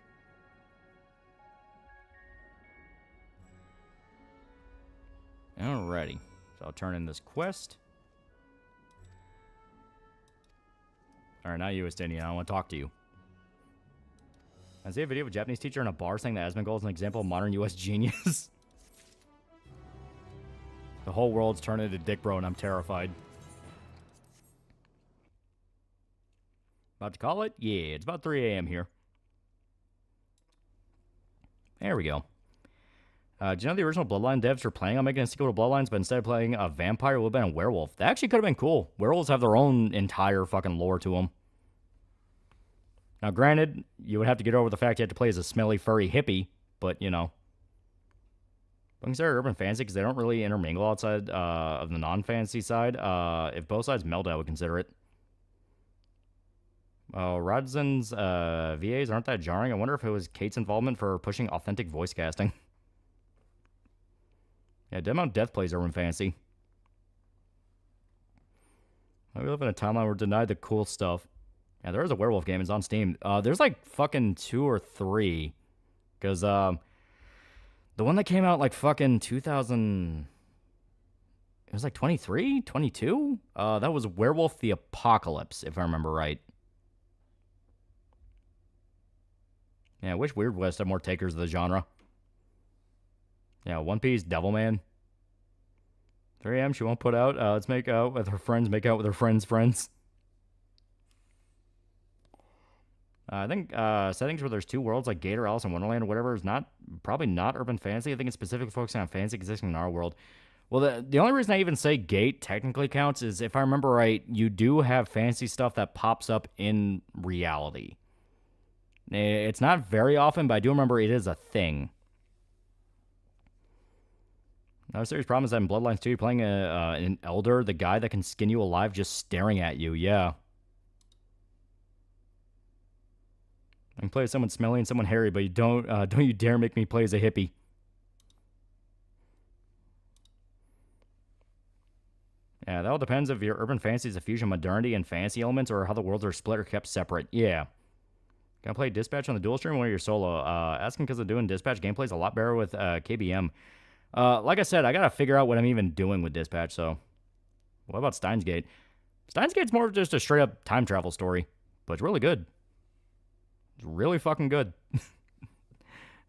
Alrighty. So I'll turn in this quest. Alright, now you, Estinian. I want to talk to you. I see a video of a Japanese teacher in a bar saying that Asmongold is an example of modern US genius. The whole world's turned into Dick Bro, and I'm terrified. About to call it? Yeah, it's about 3 a.m. here. There we go. Do you know the original Bloodline devs were planning on making a sequel to Bloodlines, but instead of playing a vampire, it would have been a werewolf? That actually could have been cool. Werewolves have their own entire fucking lore to them. Now, granted, you would have to get over the fact you had to play as a smelly, furry hippie, but, you know. I consider urban fantasy because they don't really intermingle outside of the non-fantasy side. If both sides meld, I would consider it. Rodzen's VAs aren't that jarring. I wonder if it was Kate's involvement for pushing authentic voice casting. Yeah, Dead Mount Death plays urban fantasy. We live in a timeline where we're denied the cool stuff. Yeah, there is a werewolf game. It's on Steam. There's like fucking 2 or 3. Because the one that came out like fucking 2000... It was like 23? 22? That was Werewolf the Apocalypse, if I remember right. Yeah, I wish Weird West had more takers of the genre. Yeah, One Piece, Devilman. 3 a.m. she won't put out. Let's make out with her friends, make out with her friends' friends. I think settings where there's 2 worlds like Gator, Alice, and Wonderland or whatever is probably not urban fantasy. I think it's specifically focusing on fantasy existing in our world. Well, the only reason I even say Gate technically counts is if I remember right, you do have fantasy stuff that pops up in reality. It's not very often, but I do remember it is a thing. Another serious problem is that in Bloodlines 2, you're playing an elder, the guy that can skin you alive just staring at you. Yeah. I can play as someone smelly and someone hairy, but you don't you dare make me play as a hippie. Yeah, that all depends if your urban fantasy is a fusion of modernity and fantasy elements or how the worlds are split or kept separate. Yeah. Can I play Dispatch on the dual stream or you're solo? Asking because of doing Dispatch gameplay is a lot better with KBM. Like I said, I gotta figure out what I'm even doing with Dispatch, so... What about Steins Gate? Steins Gate's more of just a straight-up time travel story, but it's really good. It's really fucking good.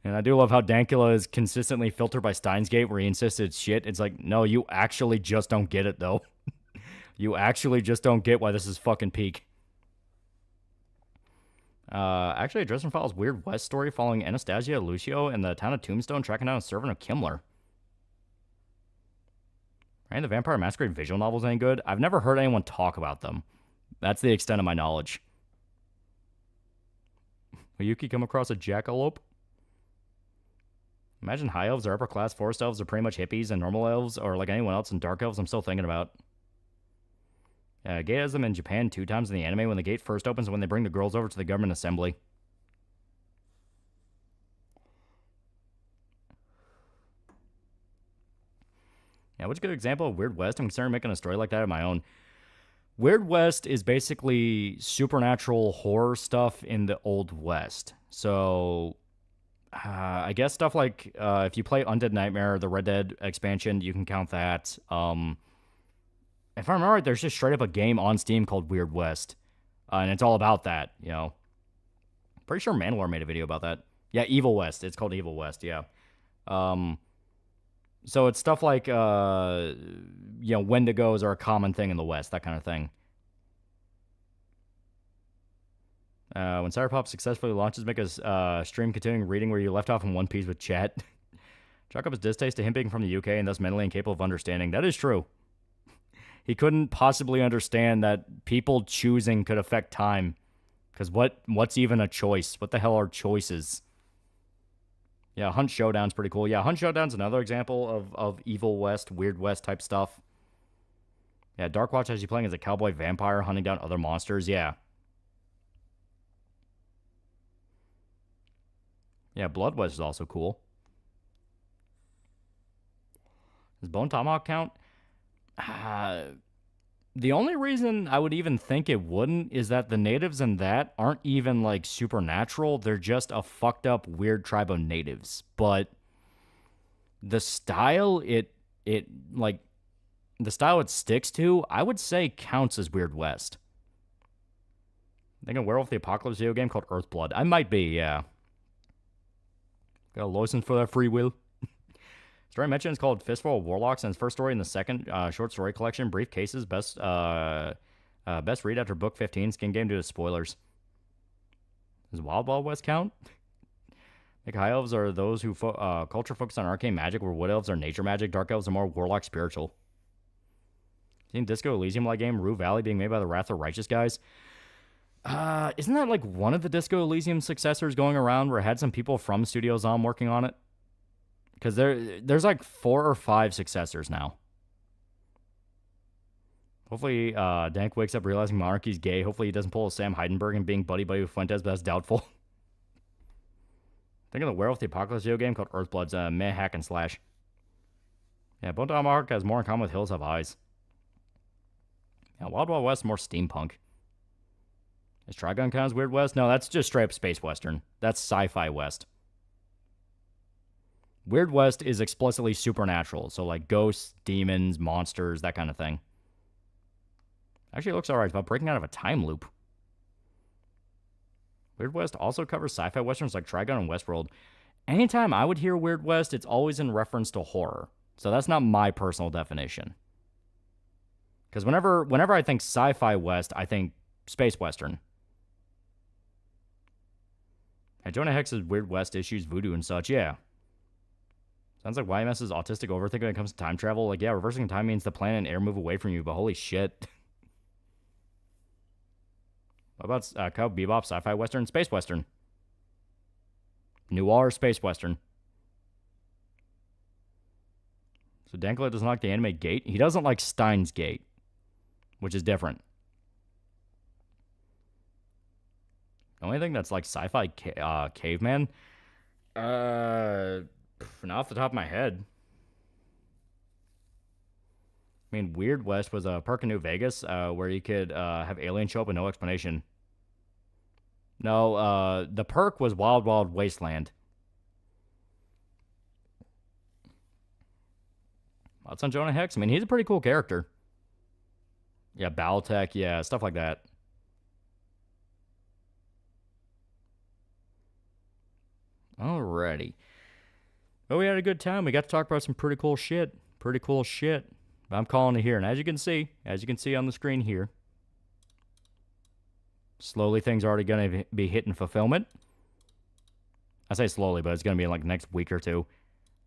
And I do love how Dankula is consistently filtered by Steins Gate, where he insists it's shit. It's like, no, you actually just don't get it, though. You actually just don't get why this is fucking peak. Actually, a Dresden Files Weird West story following Anastasia, Lucio, and the town of Tombstone tracking down a servant of Kimmler. Right, the Vampire Masquerade visual novels ain't good. I've never heard anyone talk about them. That's the extent of my knowledge. Will Yuki come across a jackalope? Imagine high elves or upper class forest elves are pretty much hippies, and normal elves or like anyone else, and dark elves I'm still thinking about. Gate has them in Japan 2 times in the anime when the gate first opens and when they bring the girls over to the government assembly. Yeah, which good example of Weird West? I'm considering making a story like that of my own. Weird West is basically supernatural horror stuff in the Old West. So, I guess stuff like if you play Undead Nightmare, the Red Dead expansion, you can count that. If I remember right, there's just straight up a game on Steam called Weird West. And it's all about that, you know. Pretty sure Mandalore made a video about that. Yeah, Evil West. It's called Evil West, yeah. So it's stuff like, you know, Wendigos are a common thing in the West, that kind of thing. When Cyberpop successfully launches, make a stream continuing reading where you left off in One Piece with chat. Chalk up his distaste to him being from the UK and thus mentally incapable of understanding. That is true. He couldn't possibly understand that people choosing could affect time Because what's even a choice? What the hell are choices? Yeah, Hunt Showdown's pretty cool. Yeah, Hunt Showdown's another example of Evil West, Weird West type stuff. Yeah, Dark Watch has you playing as a cowboy vampire hunting down other monsters. Yeah. Yeah, Blood West is also cool. Does Bone Tomahawk count? The only reason I would even think it wouldn't is that the natives in that aren't even, like, supernatural. They're just a fucked up, weird tribe of natives. But the style the style it sticks to, I would say counts as Weird West. I think a Werewolf the Apocalypse video game called Earthblood. I might be, yeah. Got a license for that free will. Story mentioned is called Fistful of Warlocks, and its first story in the second short story collection, Brief Cases, best read after book 15, skin game due to spoilers. Does Wild Wild West count? Like, high elves are those who culture focus on arcane magic, where wood elves are nature magic, dark elves are more warlock spiritual. Seen Disco Elysium-like game, Rue Valley, being made by the Wrath of Righteous guys? Isn't that like one of the Disco Elysium successors going around where it had some people from Studios on working on it? Because there's like 4 or 5 successors now. Hopefully, Dank wakes up realizing Monarchy's gay. Hopefully he doesn't pull a Sam Heidenberg and being buddy-buddy with Fuentes, but that's doubtful. Think of the Werewolf the Apocalypse video game called Earthblood's meh hack and slash. Yeah, Bone Tomahawk has more in common with Hills Have Eyes. Yeah, Wild Wild West is more steampunk. Is Trigun count as Weird West? No, that's just straight up space western. That's sci-fi west. Weird West is explicitly supernatural, so like ghosts, demons, monsters, that kind of thing. Actually, it looks alright. It's about breaking out of a time loop. Weird West also covers sci-fi westerns like Trigun and Westworld. Anytime I would hear Weird West, it's always in reference to horror. So that's not my personal definition. Because whenever I think sci-fi west, I think space western. And Jonah Hex's Weird West issues voodoo and such, yeah. Sounds like YMS's autistic overthinking when it comes to time travel. Like, yeah, reversing time means the planet and air move away from you, but holy shit. What about Cowboy Bebop, sci-fi western, space western? Noir, space western. So Dankler doesn't like the anime Gate. He doesn't like Steins Gate, which is different. The only thing that's like sci-fi caveman, not off the top of my head. I mean, Weird West was a perk in New Vegas where you could have aliens show up with no explanation. No, the perk was Wild Wild Wasteland. Thoughts on Jonah Hex? I mean, he's a pretty cool character. Yeah, Battletech, yeah, stuff like that. Alrighty. Well, we had a good time. We got to talk about some pretty cool shit. Pretty cool shit. I'm calling it here. And as you can see on the screen here, slowly things are already going to be hitting fulfillment. I say slowly, but it's going to be in like the next week or two.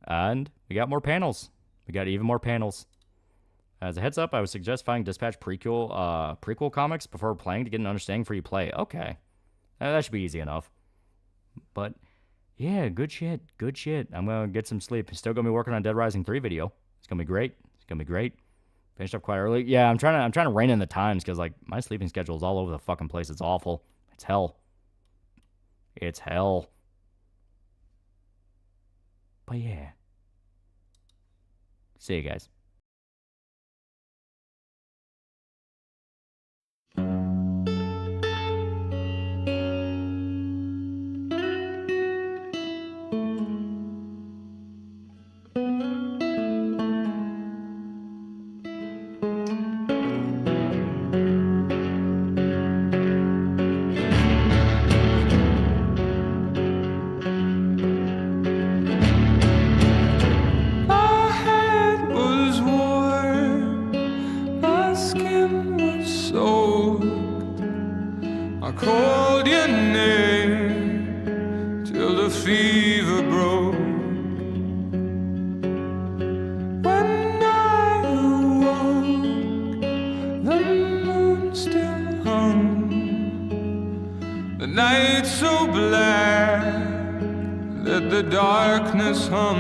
And we got more panels. We got even more panels. As a heads up, I would suggest finding Dispatch prequel comics before playing to get an understanding for you play. Okay. That should be easy enough. But yeah, good shit. Good shit. I'm going to get some sleep. Still going to be working on Dead Rising 3 video. It's going to be great. It's going to be great. Finished up quite early. Yeah, I'm trying to rein in the times because like my sleeping schedule is all over the fucking place. It's awful. It's hell. It's hell. But yeah. See you guys. let the darkness hum.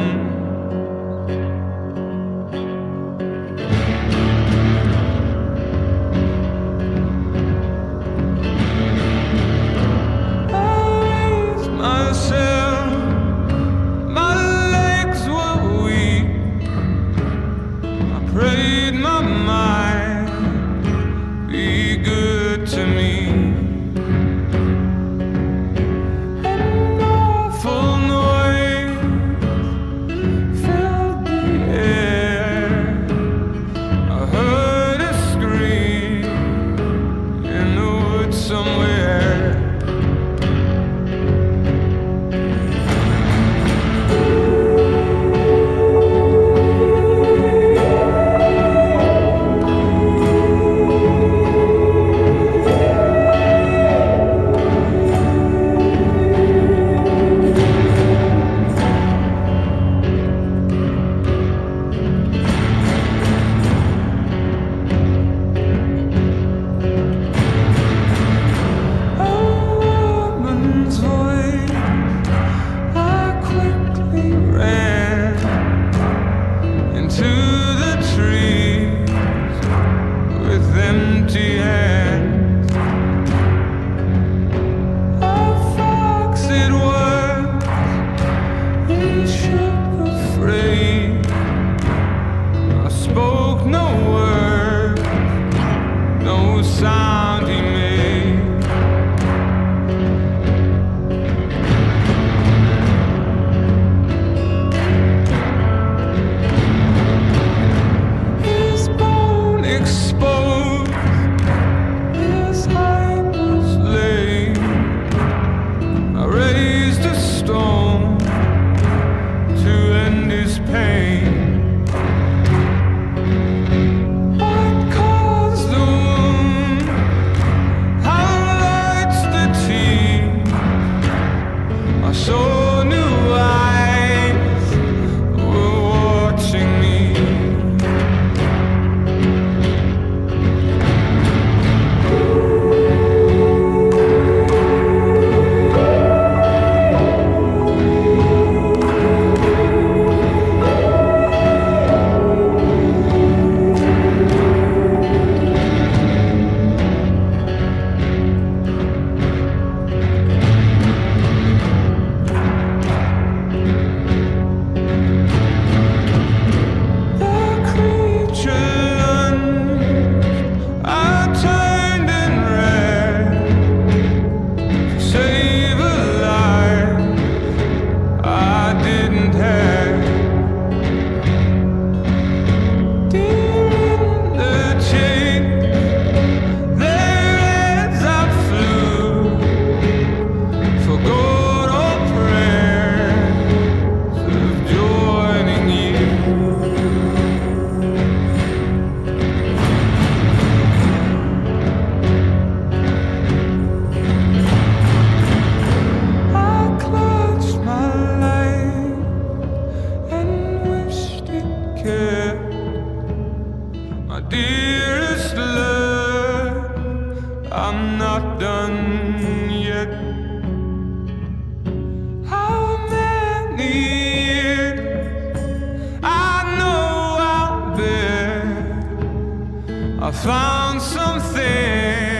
Myself, my legs were weak. I prayed my mind be good to me. An awful noise filled the air. I heard a scream in the woods somewhere. I found something